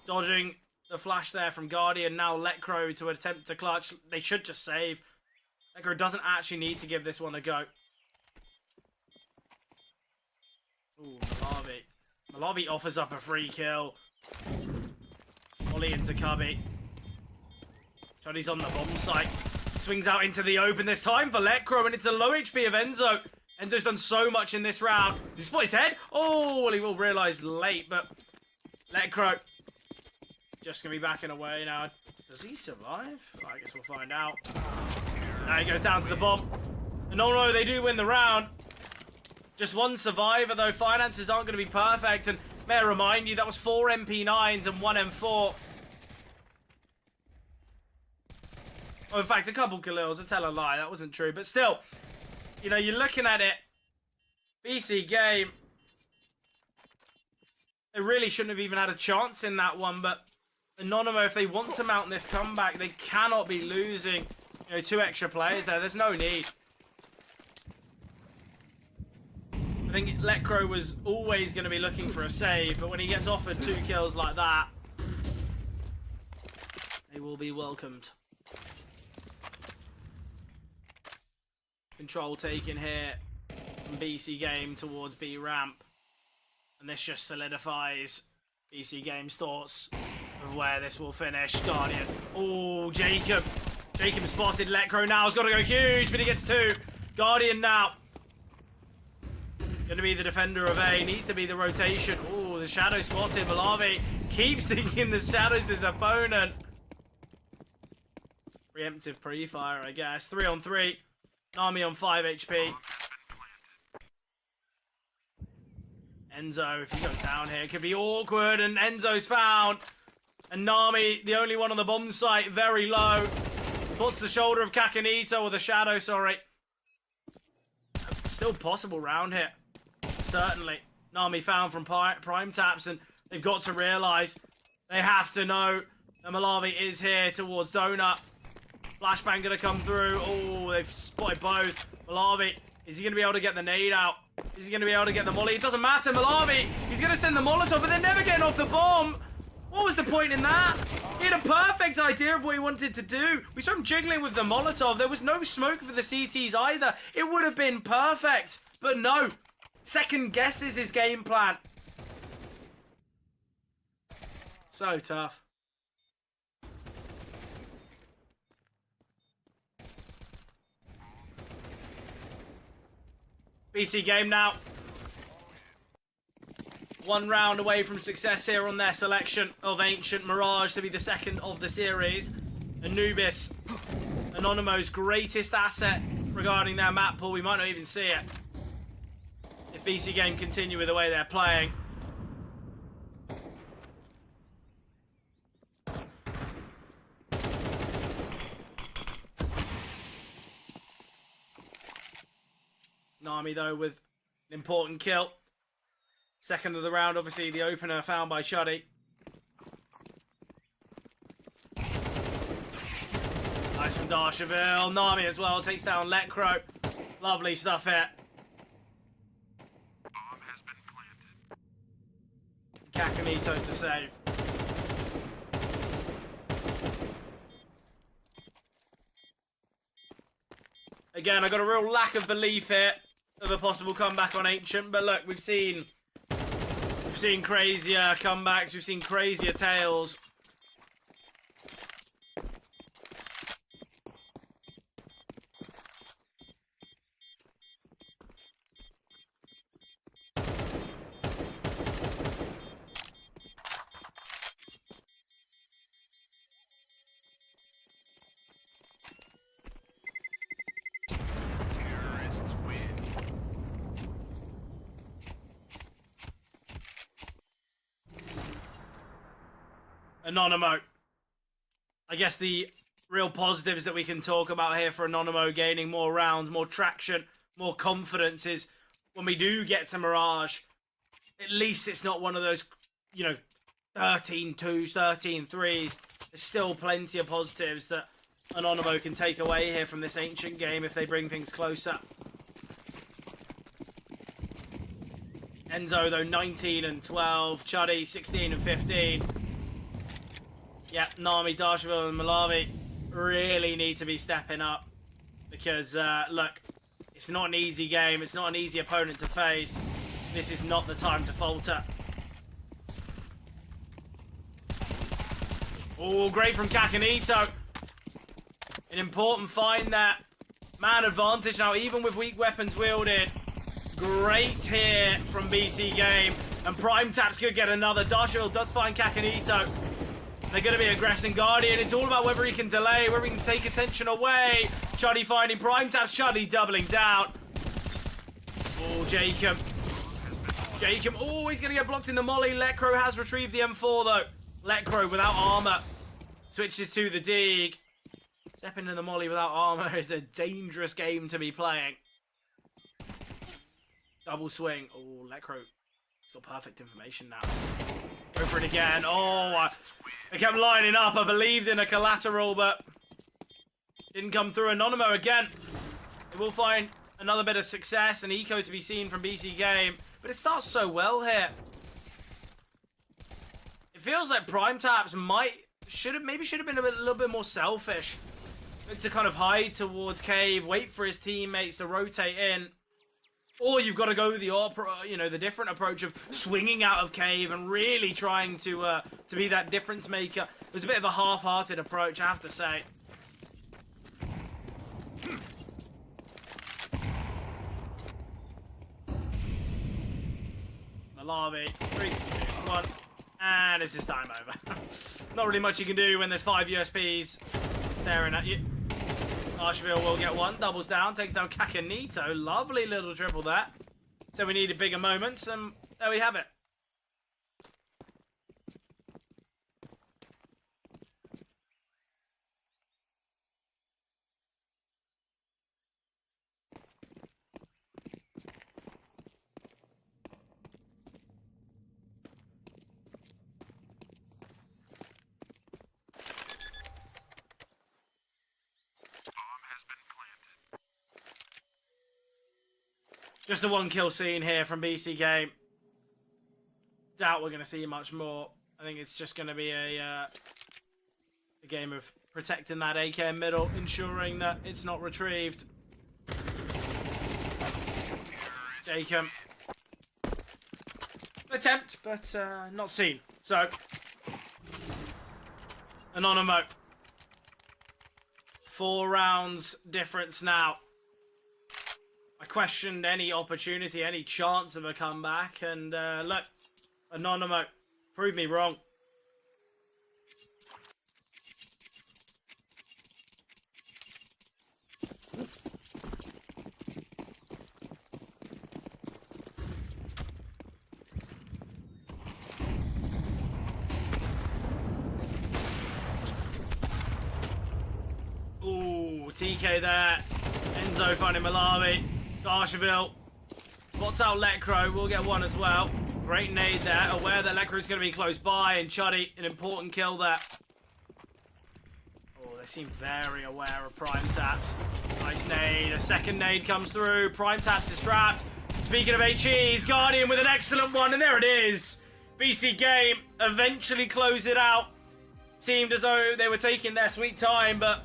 dodging the flash there from Guardian. Now Lekro to attempt to clutch. They should just save. Lekro doesn't actually need to give this one a go. Ooh, Malawi. Malawi offers up a free kill. Ollie into Cubby. Chuddy's on the bomb site. Swings out into the open this time for Lekro, and it's a low HP of Enzo. Enzo's done so much in this round. Did he spot his head? Oh, well, he will realise late, but Lekro just going to be backing away now. Does he survive? Well, I guess we'll find out. Now he goes down to the bomb. And no, they do win the round. Just one survivor, though. Finances aren't going to be perfect, and may I remind you, that was 4 MP9s and 1 M4. Oh, in fact, a couple Khalils. I tell a lie. That wasn't true. But still, you know, you're looking at it. BC game. They really shouldn't have even had a chance in that one. But Anonymous, if they want to mount this comeback, they cannot be losing, you know, 2 extra players there. There's no need. I think Lekro was always going to be looking for a save, but when he gets offered 2 kills like that, they will be welcomed. Control taken here from BC game towards B ramp, and this just solidifies BC game's thoughts of where this will finish. Guardian. Oh, Jacob spotted Lekro now. Has got to go huge, but he gets 2. Guardian now. Going to be the defender of A. Needs to be the rotation. Oh, the shadow spotted. Malavi keeps thinking the shadow's his opponent. Preemptive pre-fire, I guess. 3 on 3. Nami on 5 HP. Enzo, if he goes down here, it could be awkward. And Enzo's found. And Nami, the only one on the bomb site, very low. Spots the shoulder of Kakanito, or the shadow, sorry. Still possible round here. Certainly. Nami found from prime taps, and they've got to realise they have to know that Malavi is here towards Donut. Flashbang going to come through. Oh, they've spotted both. Malavi, is he going to be able to get the nade out? Is he going to be able to get the molly? It doesn't matter. Malavi, he's going to send the Molotov, but they're never getting off the bomb. What was the point in that? He had a perfect idea of what he wanted to do. We saw him jiggling with the Molotov. There was no smoke for the CTs either. It would have been perfect. But no. Second guesses his game plan. So tough. BC game now. 1 round away from success here on their selection of Ancient Mirage to be the second of the series. Anubis, Anonymo's greatest asset regarding their map pool. We might not even see it if BC game continue with the way they're playing. Nami though with an important kill. Second of the round, obviously the opener found by Chuddy. Nice from Darsheville. Nami as well takes down Letcrow. Lovely stuff here. Bomb has been planted. Kakanito to save. Again, I got a real lack of belief here of a possible comeback on Ancient, but look, we've seen crazier comebacks, we've seen crazier tales. Terrorists win. Anonymo. I guess the real positives that we can talk about here for Anonymo gaining more rounds, more traction, more confidence is when we do get to Mirage, at least it's not one of those, 13-2s, 13-3s. There's still plenty of positives that Anonymo can take away here from this Ancient game if they bring things closer. Enzo, though, 19 and 12. Chuddy, 16 and 15. Yeah, Nami, Darsheville, and Malavi really need to be stepping up. Because, look, it's not an easy game. It's not an easy opponent to face. This is not the time to falter. Oh, great from Kakanito. An important find there. Man advantage now, even with weak weapons wielded. Great here from BC game. And Prime Taps could get another. Darsheville does find Kakanito. They're going to be aggressing Guardian. It's all about whether he can delay, whether he can take attention away. Chuddy finding Prime Taps. Chuddy doubling down. Oh, Jacob. Jacob. Oh, he's going to get blocked in the molly. Letcrow has retrieved the M4, though. Letcrow without armor. Switches to the dig. Stepping in the molly without armor is a dangerous game to be playing. Double swing. Oh, Letcrow. He's got perfect information now. Go for it again. Oh, I kept lining up. I believed in a collateral, but didn't come through. Anonymo again. They will find another bit of success and eco to be seen from BC game, but it starts so well here. It feels like Prime Taps should have been a little bit more selfish to kind of hide towards Cave, wait for his teammates to rotate in. Or you've got to go the different approach of swinging out of Cave and really trying to be that difference maker. It was a bit of a half-hearted approach, I have to say. Malawi. 3, 2, 1. And this is time over. Not really much you can do when there's 5 USPs staring at you. Archville will get one. Doubles down. Takes down Kakanito. Lovely little triple there. So we needed bigger moments, and there we have it. Just a 1-kill scene here from BCK. Doubt we're going to see much more. I think it's just going to be a game of protecting that AK middle, ensuring that it's not retrieved. Jacob. Attempt, but not seen. So, Anonymous. 4 rounds difference now. I questioned any opportunity, any chance of a comeback, and look, Anonymous proved me wrong. Ooh, TK there. Enzo finding Malawi. Darsheville. Spots out Lekro. We'll get one as well. Great nade there. Aware that Lekro's going to be close by. And Chuddy, an important kill there. Oh, they seem very aware of Prime Taps. Nice nade. A second nade comes through. Prime Taps is trapped. Speaking of HEs, Guardian with an excellent one. And there it is. BC Game eventually closed it out. Seemed as though they were taking their sweet time, but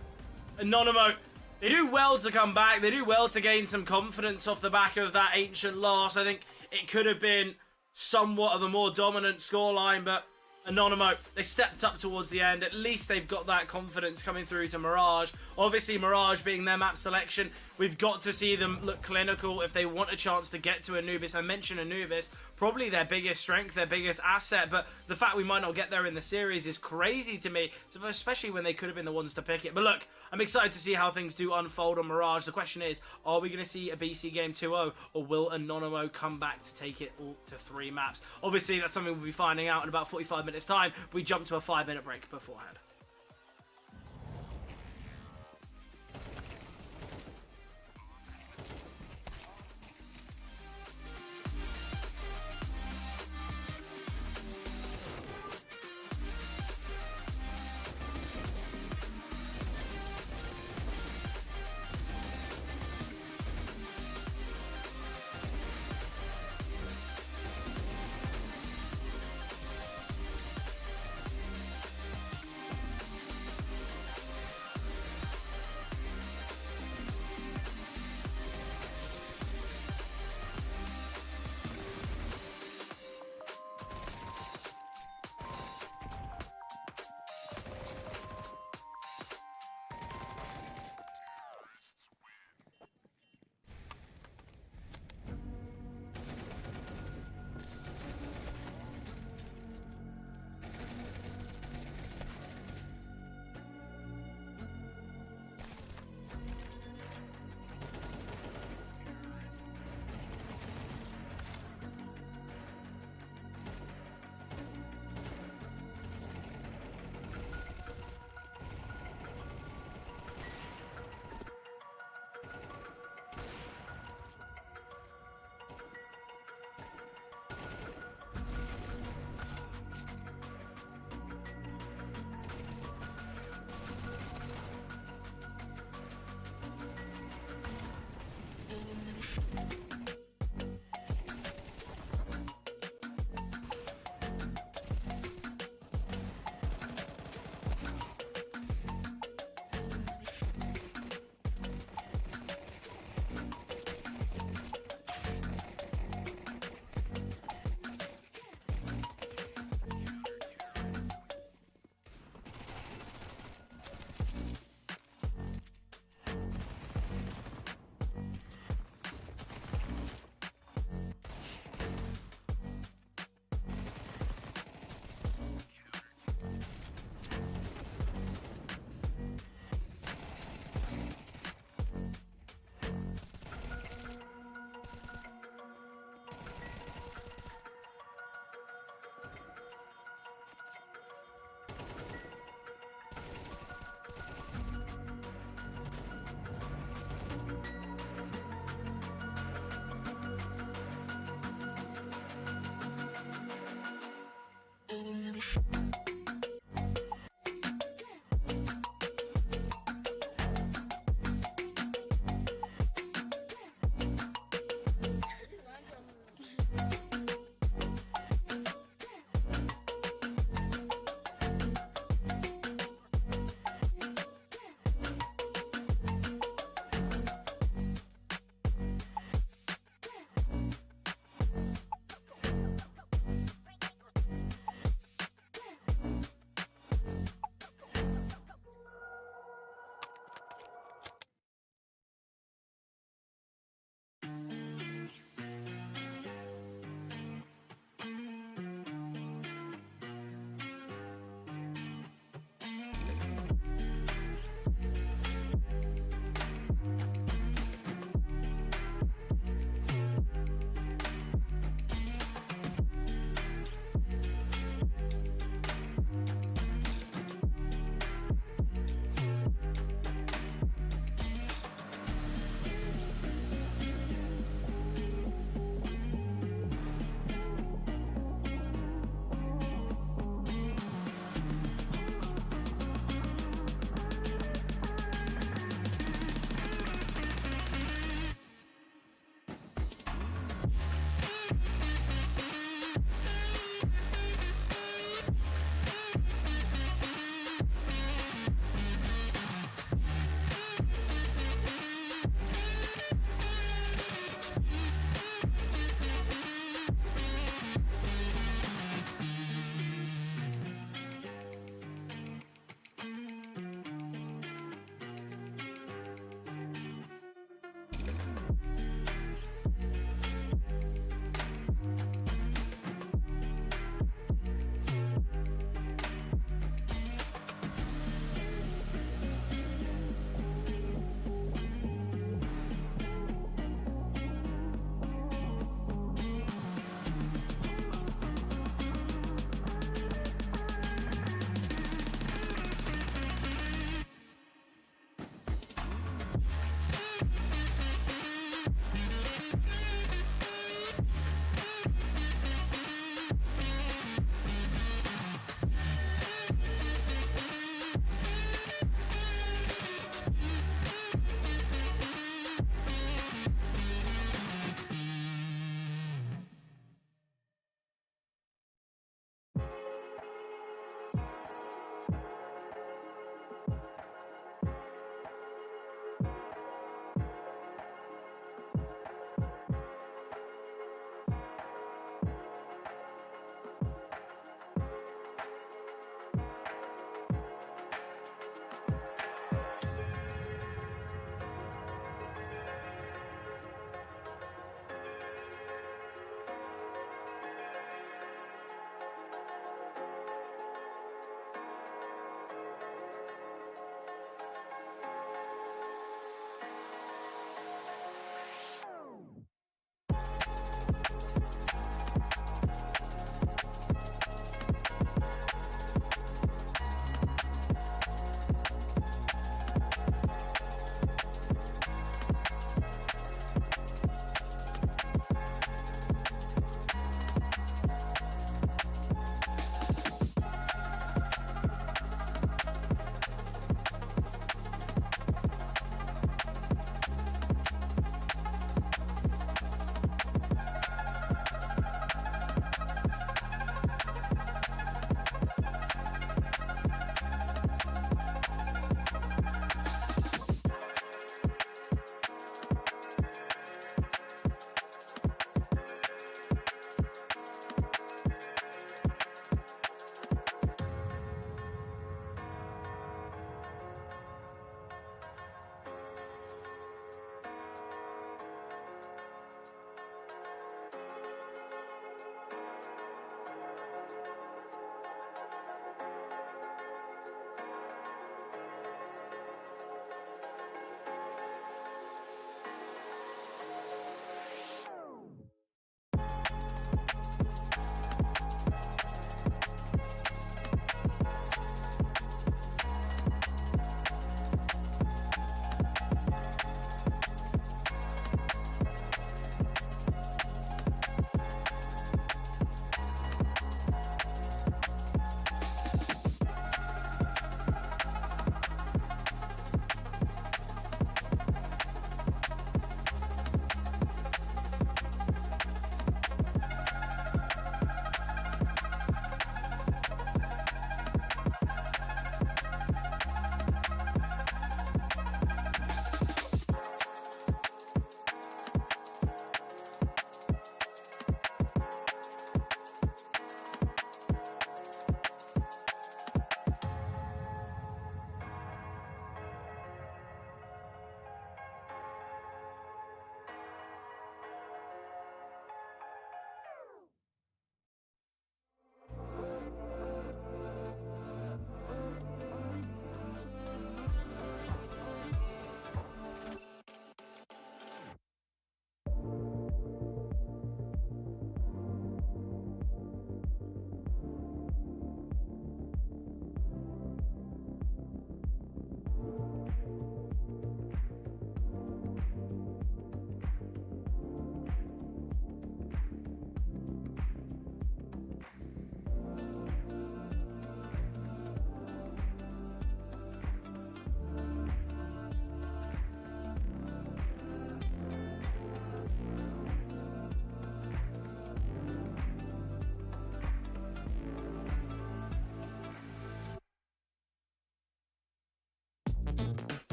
Anonymous, they do well to come back. They do well to gain some confidence off the back of that ancient loss. I think it could have been somewhat of a more dominant scoreline, but Anonymous, they stepped up towards the end. At least they've got that confidence coming through to Mirage. Obviously, Mirage being their map selection, we've got to see them look clinical if they want a chance to get to Anubis. I mentioned Anubis, probably their biggest strength, their biggest asset, but the fact we might not get there in the series is crazy to me, especially when they could have been the ones to pick it. But look, I'm excited to see how things do unfold on Mirage. The question is, are we going to see a BC Game 2-0, or will Anonymous come back to take it all to 3 maps? Obviously, that's something we'll be finding out in about 45 minutes time. We jump to a 5-minute break beforehand.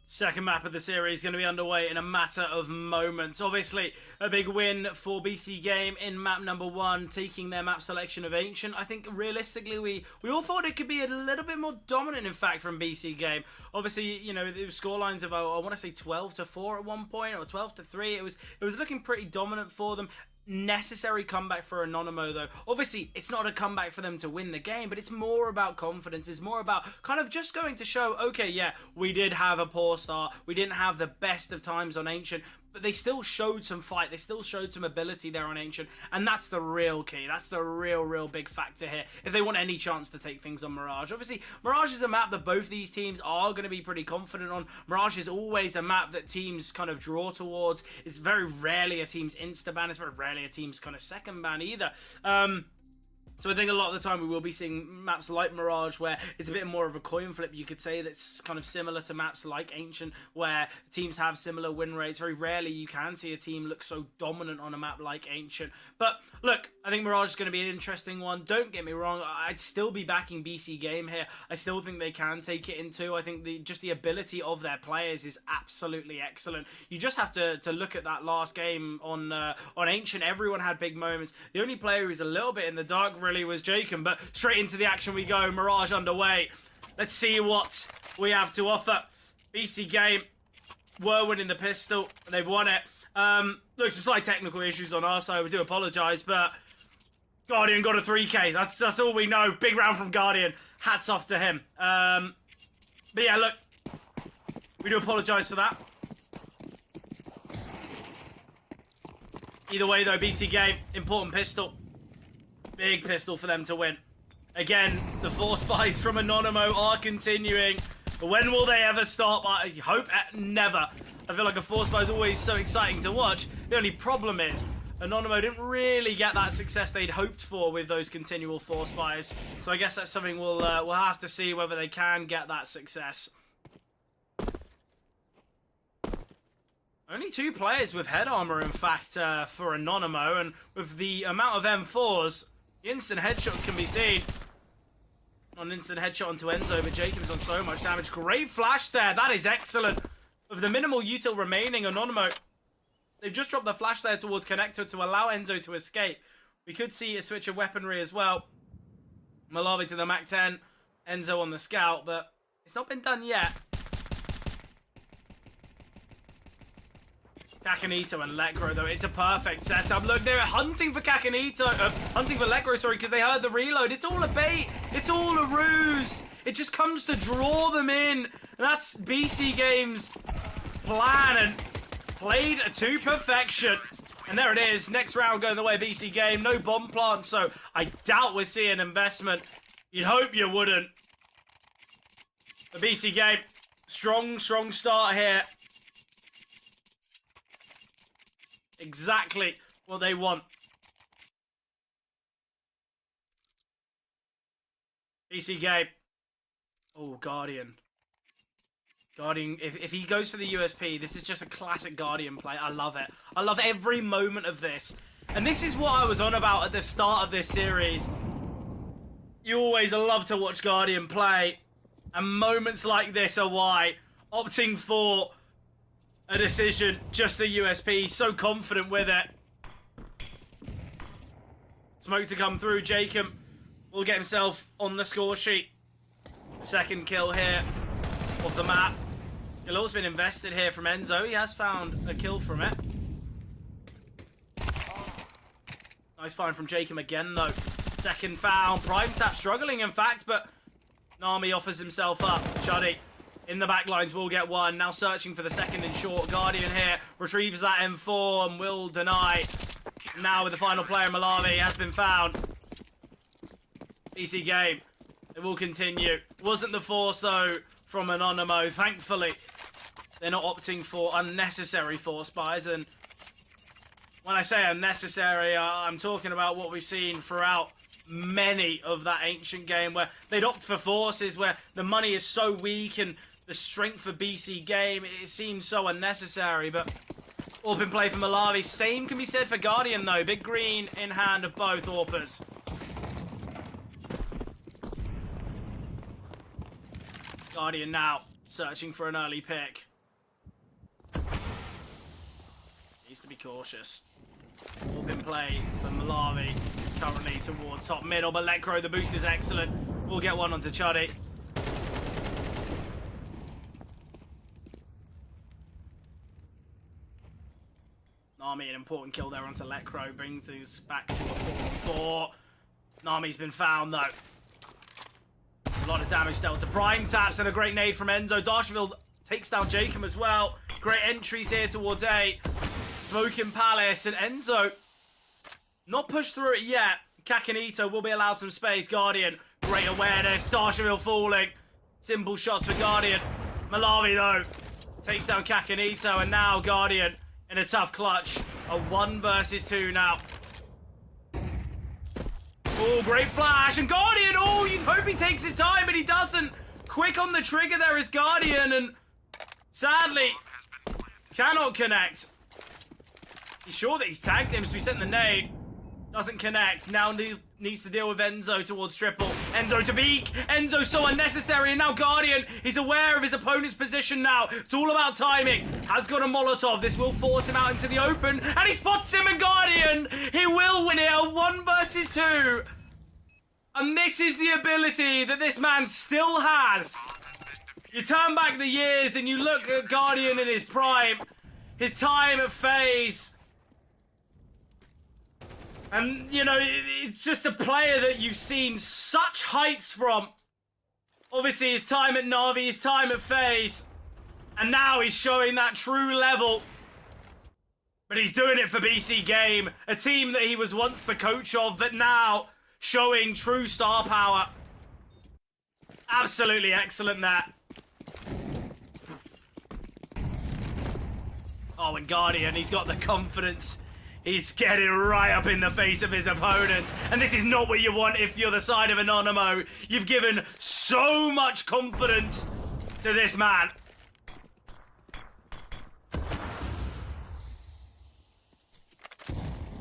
Second map of the series going to be underway in a matter of moments. Obviously, a big win for BC Game in map number 1, taking their map selection of Ancient. I think realistically, we all thought it could be a little bit more dominant, in fact, from BC Game. Obviously, you know, it was scorelines of, I want to say 12-4 at one point, or 12-3. It was looking pretty dominant for them. Necessary comeback for Anonimo, though. Obviously, it's not a comeback for them to win the game, but it's more about confidence. It's more about kind of just going to show, okay, yeah, we did have a poor start. We didn't have the best of times on Ancient, but they still showed some fight. They still showed some ability there on Ancient, and that's the real key. That's the real big factor here if they want any chance to take things on Mirage. Obviously, Mirage is a map that both these teams are going to be pretty confident on. Mirage is always a map that teams kind of draw towards. It's very rarely a team's insta-ban. It's very rarely a team's kind of second ban either. So I think a lot of the time we will be seeing maps like Mirage where it's a bit more of a coin flip, you could say, that's kind of similar to maps like Ancient where teams have similar win rates. Very rarely you can see a team look so dominant on a map like Ancient. But look, I think Mirage is going to be an interesting one. Don't get me wrong, I'd still be backing BC Game here. I still think they can take it in 2. I think just the ability of their players is absolutely excellent. You just have to look at that last game on Ancient. Everyone had big moments. The only player who's a little bit in the dark really was Jacob, but straight into the action we go. Mirage underway. Let's see what we have to offer. BC Game were winning the pistol. They've won it. Look, some slight technical issues on our side. We do apologise, but Guardian got a 3K. That's all we know. Big round from Guardian. Hats off to him. But yeah, look, we do apologise for that. Either way, though, BC Game, important pistol. Big pistol for them to win. Again, the force buys from Anonimo are continuing. But when will they ever stop? I hope never. I feel like a force buy is always so exciting to watch. The only problem is Anonimo didn't really get that success they'd hoped for with those continual force buys. So I guess that's something we'll have to see whether they can get that success. Only 2 players with head armor, in fact, for Anonimo, and with the amount of M4s, instant headshots can be seen. Not an instant headshot onto Enzo, but Jacob's on so much damage. Great flash there. That is excellent. With the minimal util remaining, Anonimo, they've just dropped the flash there towards Connector to allow Enzo to escape. We could see a switch of weaponry as well. Malawi to the MAC-10, Enzo on the scout, but it's not been done yet. Kakanito and Lekro, though, it's a perfect setup. Look, they're hunting for Kakanito, hunting for Lekro, sorry, because they heard the reload. It's all a bait. It's all a ruse. It just comes to draw them in. And that's BC Game's plan, and played to perfection. And there it is. Next round going the way of BC Game. No bomb plant, so I doubt we're seeing investment. You'd hope you wouldn't. The BC Game, strong start here. Exactly what they want. BC Game. Oh, Guardian. Guardian, if he goes for the USP, this is just a classic Guardian play. I love it. I love every moment of this. And this is what I was on about at the start of this series. You always love to watch Guardian play. And moments like this are why. Opting for a decision, just the USP, so confident with it. Smoke to come through, Jacob will get himself on the score sheet. Second kill here of the map. Kill's been invested here from Enzo. He has found a kill from it. Nice find from Jacob again, though. Second foul. Prime Tap struggling, in fact, but Nami offers himself up. Chuddy in the back lines will get one. Now searching for the second and short. Guardian here retrieves that M4 and will deny. Now with the final player, Malawi has been found. BC Game. It will continue. Wasn't the force, though, from Anonimo. Thankfully, they're not opting for unnecessary force buys. And when I say unnecessary, I'm talking about what we've seen throughout many of that Ancient game, where they'd opt for forces, where the money is so weak and the strength for BC Game, it seems so unnecessary. But AWP in play for Malawi. Same can be said for Guardian, though. Big green in hand of both AWPers. Guardian now searching for an early pick. needs to be cautious. Warp in play for Malawi. Is currently towards top middle, but Lekro, the boost is excellent. We'll get one onto Chuddy. Nami, an important kill there onto Lekro, brings us back to a 4-4. Nami's been found though. A lot of damage dealt to Prime Taps and a great nade from Enzo. Darshville takes down Jacob as well. Great entries here towards A. Smoking Palace and Enzo not pushed through it yet. Kakanito will be allowed some space. Guardian, great awareness. Darshville falling. Simple shots for Guardian. Malawi though takes down Kakanito, and now Guardian in a tough clutch. A 1 versus 2 now. Oh, great flash. And Guardian, oh, you'd hope he takes his time, but he doesn't. Quick on the trigger there is Guardian, and sadly, cannot connect. He's sure that he's tagged him, so he sent the nade. Doesn't connect. Now needs to deal with Enzo towards triple. Enzo to beak. Enzo so unnecessary. And now Guardian, he's aware of his opponent's position now. It's all about timing. Has got a Molotov. This will force him out into the open. And he spots him, and Guardian, he will win it. A 1 versus 2. And this is the ability that this man still has. You turn back the years and you look at Guardian in his prime. His time at FaZe. And, you know, it's just a player that you've seen such heights from. Obviously, his time at Na'Vi, his time at FaZe. And now he's showing that true level. But he's doing it for BC Game, a team that he was once the coach of, but now showing true star power. Absolutely excellent there. Oh, and Guardian, he's got the confidence. He's getting right up in the face of his opponent. And this is not what you want if you're the side of Anonymo. You've given so much confidence to this man.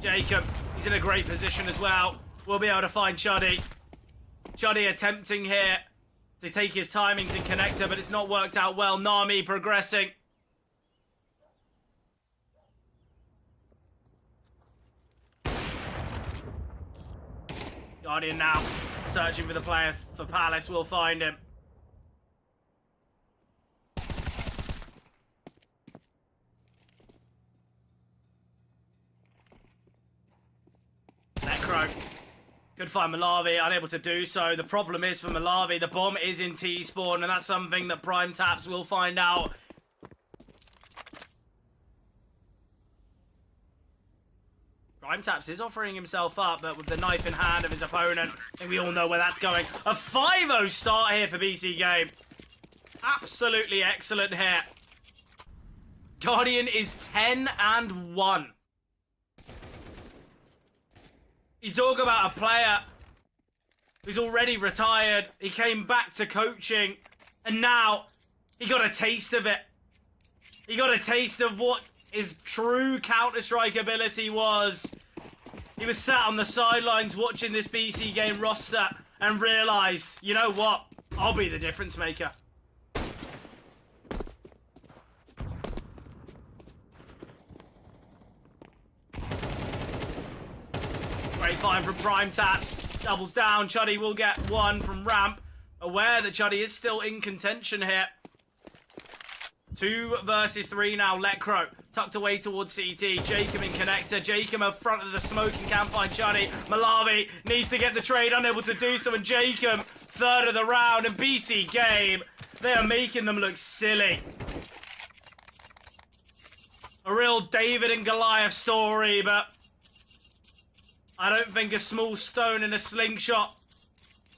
Jacob, he's in a great position as well. We'll be able to find Chuddy. Chuddy attempting here to take his timings and connector, but it's not worked out well. Nami progressing. Guardian now searching for the player for Palace. We'll find him. Necro could find Malawi, unable to do so. The problem is for Malawi, the bomb is in T-spawn, and that's something that Prime Taps will find out. Prime Taps is offering himself up, but with the knife in hand of his opponent, I think we all know where that's going. A 5-0 start here for BC Game. Absolutely excellent here. Guardian is 10-1. You talk about a player who's already retired. He came back to coaching, and now he got a taste of it. He got a taste of what his true Counter-Strike ability was. He was sat on the sidelines watching this BC Game roster and realised, you know what? I'll be the difference maker. Great find from Prime Taps. Doubles down. Chuddy will get one from Ramp. Aware that Chuddy is still in contention here. 2 versus 3 now. Lekro tucked away towards CT. Jacob in connector. Jacob in front of the smoke and can't find Chuddy. Malawi needs to get the trade, unable to do so. And Jacob, third of the round. And BC Game, they are making them look silly. A real David and Goliath story, but I don't think a small stone and a slingshot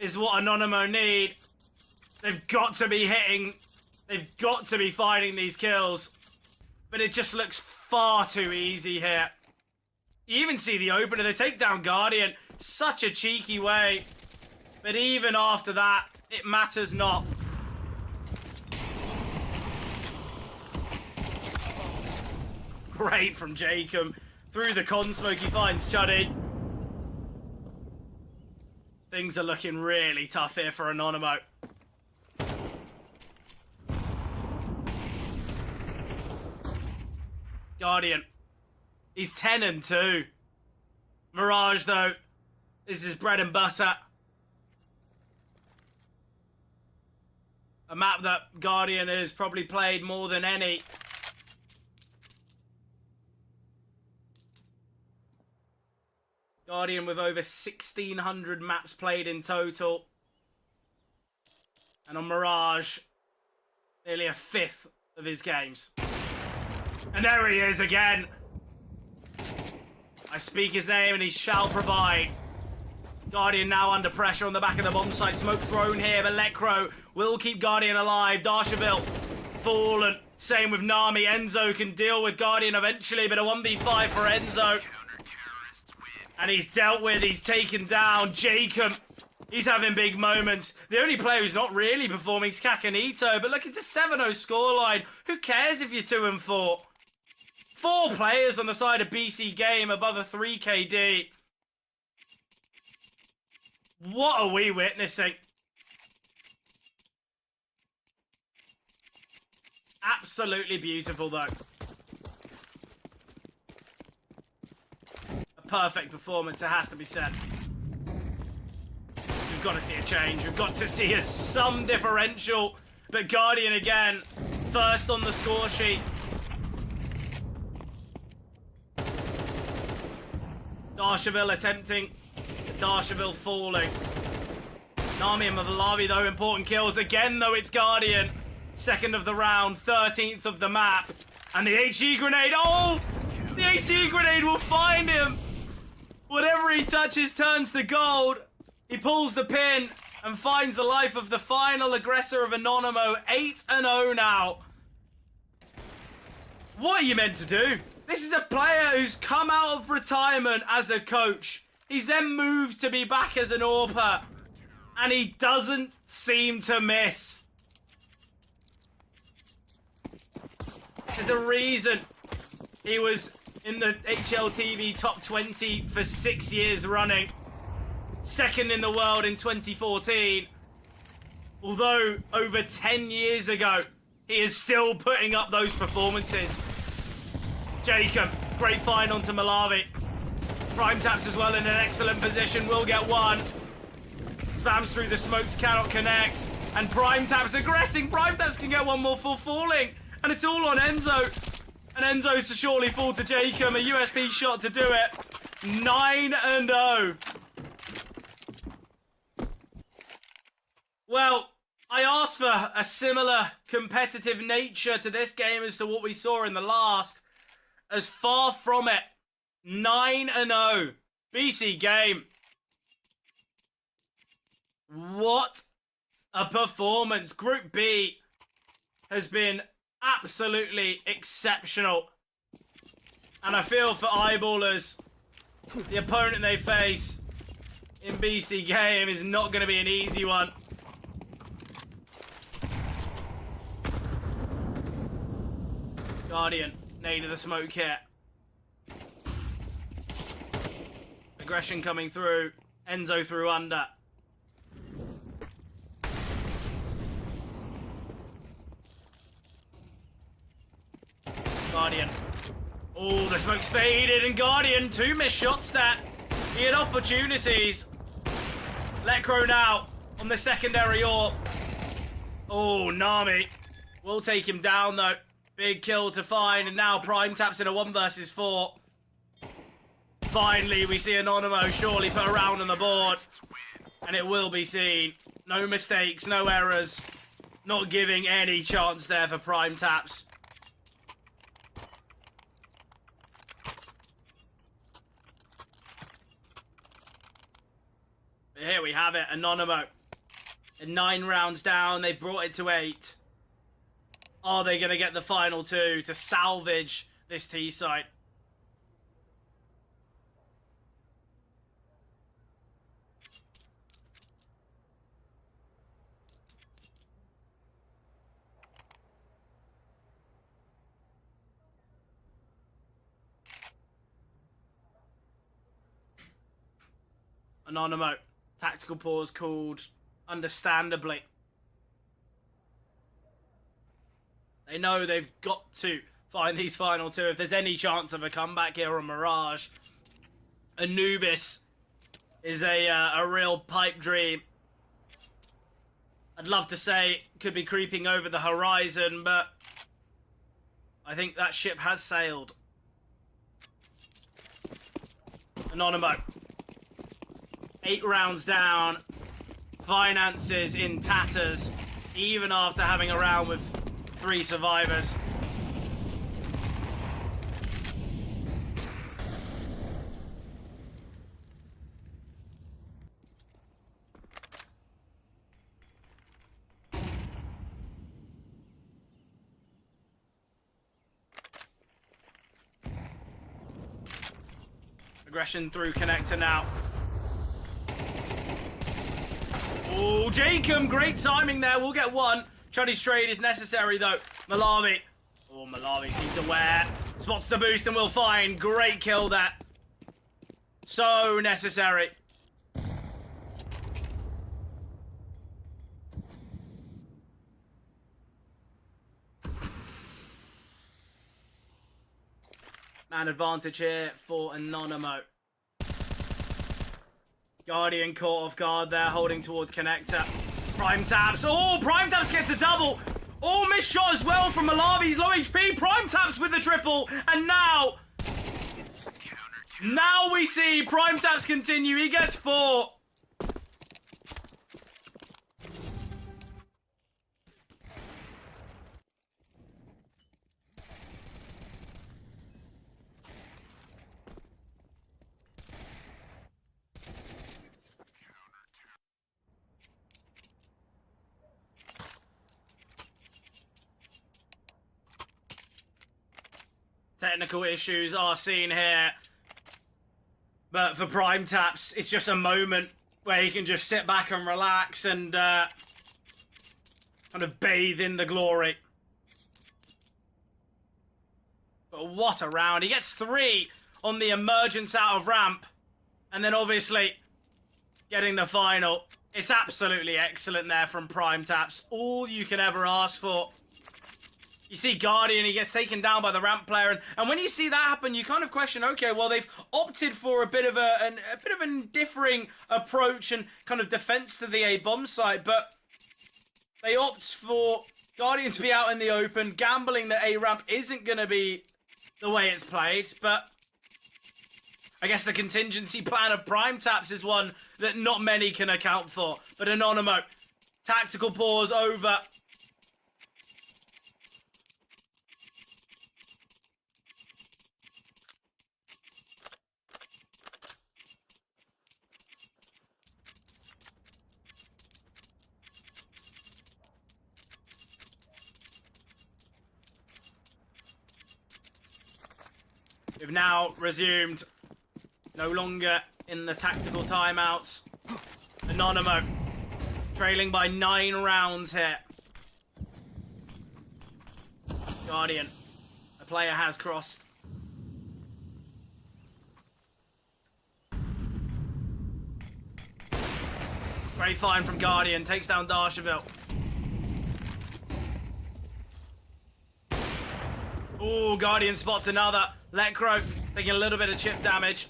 is what Anonymo need. They've got to be hitting. They've got to be finding these kills. But it just looks far too easy here. You even see the opener. They take down Guardian. Such a cheeky way. But even after that, it matters not. Great from Jacob. Through the con smoke, he finds Chuddy. Things are looking really tough here for Anonymo. Guardian He's 10-2. Mirage, though, this is bread and butter. A map that Guardian has probably played more than any. Guardian with over 1,600 maps played in total. And on Mirage, nearly a fifth of his games. And there he is again. I speak his name and he shall provide. Guardian now under pressure on the back of the bomb site. Smoke thrown here, but Lekro will keep Guardian alive. Darsheville fallen. Same with Nami. Enzo can deal with Guardian eventually, but a 1v5 for Enzo. And he's dealt with, he's taken down. Jacob, he's having big moments. The only player who's not really performing is Kakanito, but look, it's a 7-0 scoreline. Who cares if you're 2-4? 4 players on the side of BC Game above a 3 KD. What are we witnessing? Absolutely beautiful, though. A perfect performance, it has to be said. We've got to see a change. We've got to see some differential. But Guardian again, first on the score sheet. Darsheville attempting. Darsheville falling. Nami and Malavi, though, important kills. Again, though, it's Guardian. Second of the round, 13th of the map. And the HE grenade. Oh! The HE grenade will find him. Whatever he touches turns to gold. He pulls the pin and finds the life of the final aggressor of Anonymo. 8-0 now. What are you meant to do? This is a player who's come out of retirement as a coach. He's then moved to be back as an AWPer. And he doesn't seem to miss. There's a reason he was in the HLTV top 20 for 6 years running. Second in the world in 2014. Although over 10 years ago, he is still putting up those performances. Jacob, great find onto Malavi. Prime taps as well in an excellent position, will get one. Spams through the smokes, cannot connect. And Prime taps aggressing. Prime taps can get one more for falling. And it's all on Enzo. And Enzo to surely fall to Jacob. A USB shot to do it. 9-0. Well, I asked for a similar competitive nature to this game as to what we saw in the last. As far from it. 9-0. BC Game. What a performance. Group B has been absolutely exceptional. And I feel for Eyeballers, the opponent they face in BC Game is not going to be an easy one. Guardian, nade of the smoke here. Aggression coming through. Enzo through under. Guardian. Oh, the smoke's faded, and Guardian, 2 missed shots there. He had opportunities. Lekro now on the secondary AWP. Oh, Nami will take him down, though. Big kill to find, and now Prime taps in a 1 versus 4. Finally, we see Anonymo surely put a round on the board. And it will be seen. No mistakes, no errors. Not giving any chance there for Prime taps. But here we have it, Anonymo. And 9 rounds down, they brought it to 8. Are they going to get the final 2 to salvage this T-site? Anonymo. Tactical pause called, understandably. They know they've got to find these final two. If there's any chance of a comeback here on Mirage, Anubis is a real pipe dream. I'd love to say could be creeping over the horizon, but I think that ship has sailed. Anonymous. 8 rounds down. Finances in tatters, even after having a round with 3 survivors. Aggression through connector now. Oh, Jacob, great timing there. We'll get one. Chuddy's trade is necessary, though. Malawi. Oh, Malawi seems aware. Spots the boost and will find. Great kill there. So necessary. Man advantage here for Anonymous. Guardian caught off guard there, holding towards connector. Prime taps. Oh, Prime taps gets a double. Oh, missed shot as well from Malawi. He's low HP. Prime taps with the triple. And now we see Prime taps continue. He gets 4. Technical issues are seen here. But for Prime taps, it's just a moment where he can just sit back and relax and kind of bathe in the glory. But what a round. He gets 3 on the emergence out of ramp. And then obviously getting the final. It's absolutely excellent there from Prime taps. All you can ever ask for. You see Guardian, he gets taken down by the ramp player, and when you see that happen, you kind of question, okay, well, they've opted for a bit of an differing approach and kind of defense to the A-bomb site, but they opt for Guardian to be out in the open, gambling that A-ramp isn't going to be the way it's played, but I guess the contingency plan of Prime taps is one that not many can account for. But Anonymous, tactical pause over. We've now resumed, no longer in the tactical timeouts. Anonymous, trailing by 9 rounds here. Guardian, a player has crossed. Great find from Guardian, takes down Darsheville. Ooh, Guardian spots another. Lecro taking a little bit of chip damage.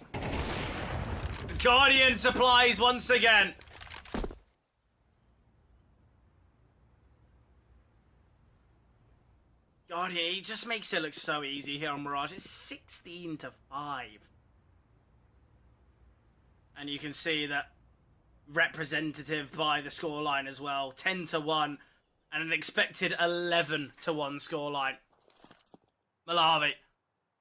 Guardian supplies once again. Guardian, he just makes it look so easy here on Mirage. It's 16-5. And you can see that representative by the scoreline as well. 10-1 and an expected 11-1 scoreline. Malawi.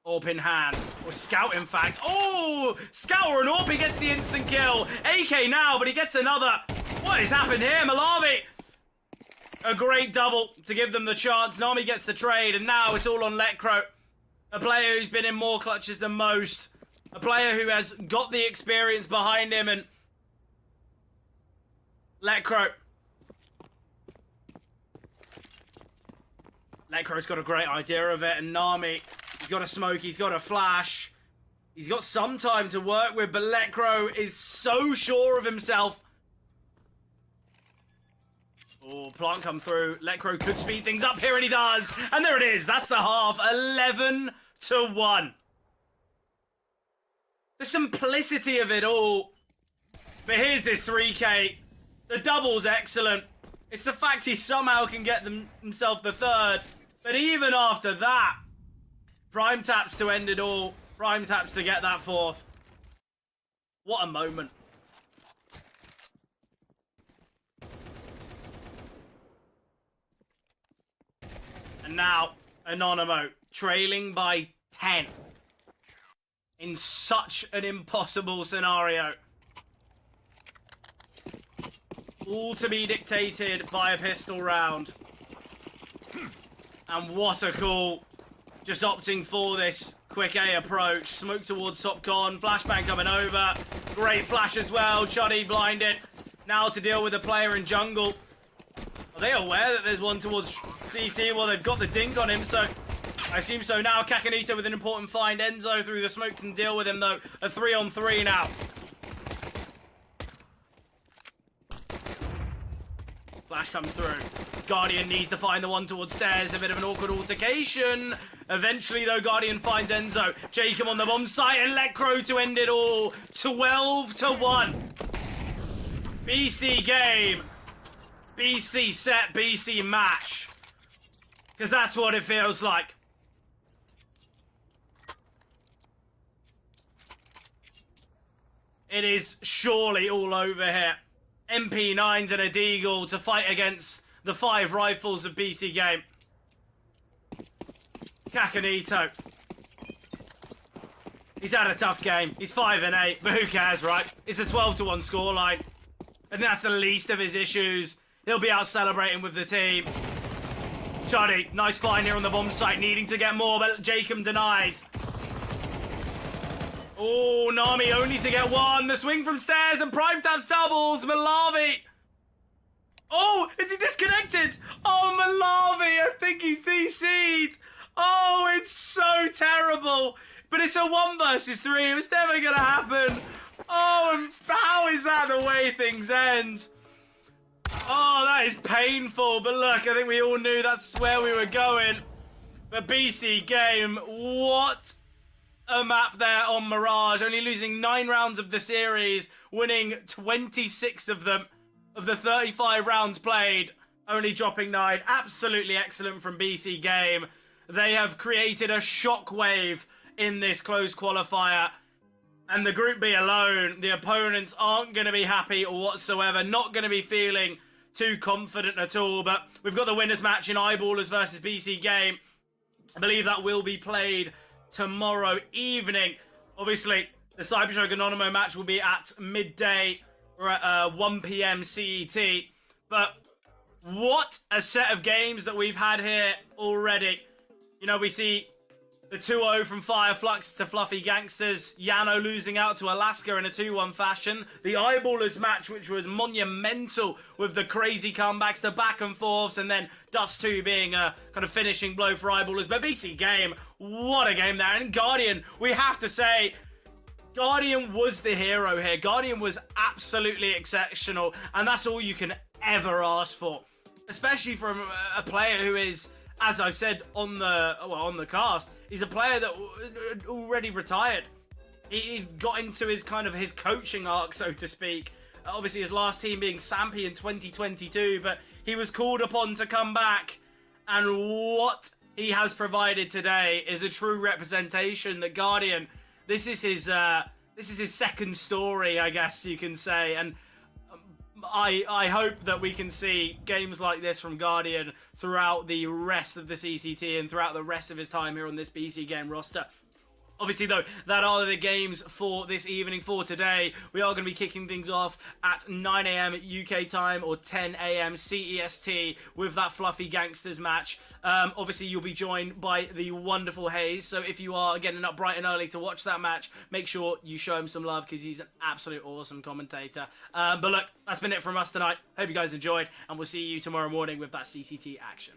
AWP in hand. Or Scout, in fact. Oh! Scout or an AWP, he gets the instant kill. AK now, but he gets another. What has happened here? Malawi. A great double to give them the chance. Nami gets the trade, and now it's all on Lecro. A player who's been in more clutches than most. A player who has got the experience behind him, and Lecro. Lecro's got a great idea of it, and Nami, he's got a smoke, he's got a flash. He's got some time to work with, but Lecro is so sure of himself. Oh, Plant come through. Lecro could speed things up here, and he does. And there it is. That's the half. 11-1. The simplicity of it all. But here's this 3K. The double's excellent. It's the fact he somehow can get himself the third. But even after that, prime taps to end it all. Prime taps to get that fourth. What a moment. And now, Anonimo, trailing by 10. In such an impossible scenario. All to be dictated by a pistol round. And what a call. Just opting for this quick A approach. Smoke towards Topcon. Flashbang coming over. Great flash as well. Chuddy blinded. Now to deal with the player in jungle. Are they aware that there's one towards CT? Well, they've got the dink on him, so I assume so. Now Kakanito with an important find. Enzo through the smoke can deal with him, though. A 3-on-3 now. Flash comes through. Guardian needs to find the one towards stairs. A bit of an awkward altercation. Eventually, though, Guardian finds Enzo. Jacob on the bomb site and Lecro to end it all. 12-1. BC game. BC set, BC match. Because that's what it feels like. It is surely all over here. MP9s and a Deagle to fight against the 5 rifles of BC game. Kakanito. He's had a tough game. He's 5-8, but who cares, right? It's a 12-1 scoreline. And that's the least of his issues. He'll be out celebrating with the team. Chuddy, nice find here on the bomb site, needing to get more, but Jacob denies. Oh, Nami only to get one. The swing from stairs and prime taps doubles. Malavi. Oh, is he disconnected? Oh, Malavi, I think he's DC'd. Oh, it's so terrible. But it's a 1 versus 3. It's never going to happen. Oh, and how is that the way things end? Oh, that is painful. But look, I think we all knew that's where we were going. But BC game, what a map there on Mirage. Only losing 9 rounds of the series, winning 26 of them, of the 35 rounds played, only dropping 9. Absolutely excellent from BC game. They have created a shockwave in this close qualifier. And the Group B alone, the opponents aren't going to be happy whatsoever. Not going to be feeling too confident at all. But we've got the winners match in Eyeballers versus BC game. I believe that will be played tomorrow evening. Obviously, the Cybershock Anonimo match will be at midday or at 1 PM CET. But what a set of games that we've had here already. You know, we see the 2-0 from Fire Flux to Fluffy Gangsters. Yano losing out to Alaska in a 2-1 fashion. The Eyeballers match, which was monumental with the crazy comebacks, the back and forths, and then Dust 2 being a kind of finishing blow for Eyeballers. But BC game, what a game there. And Guardian, we have to say, Guardian was the hero here. Guardian was absolutely exceptional, and that's all you can ever ask for. Especially from a player who is, as I said on the cast, he's a player that already retired. He got into his his coaching arc, so to speak. Obviously, his last team being Sampi in 2022, but he was called upon to come back, and what he has provided today is a true representation that Guardian. This is his second story, I guess you can say, and I hope that we can see games like this from Guardian throughout the rest of the CCT and throughout the rest of his time here on this BC game roster. Obviously, though, that are the games for this evening, for today. We are going to be kicking things off at 9 AM UK time or 10 AM CEST with that Fluffy Gangsters match. Obviously, you'll be joined by the wonderful Hayes. So if you are getting up bright and early to watch that match, make sure you show him some love because he's an absolute awesome commentator. But look, that's been it from us tonight. Hope you guys enjoyed, and we'll see you tomorrow morning with that CCT action.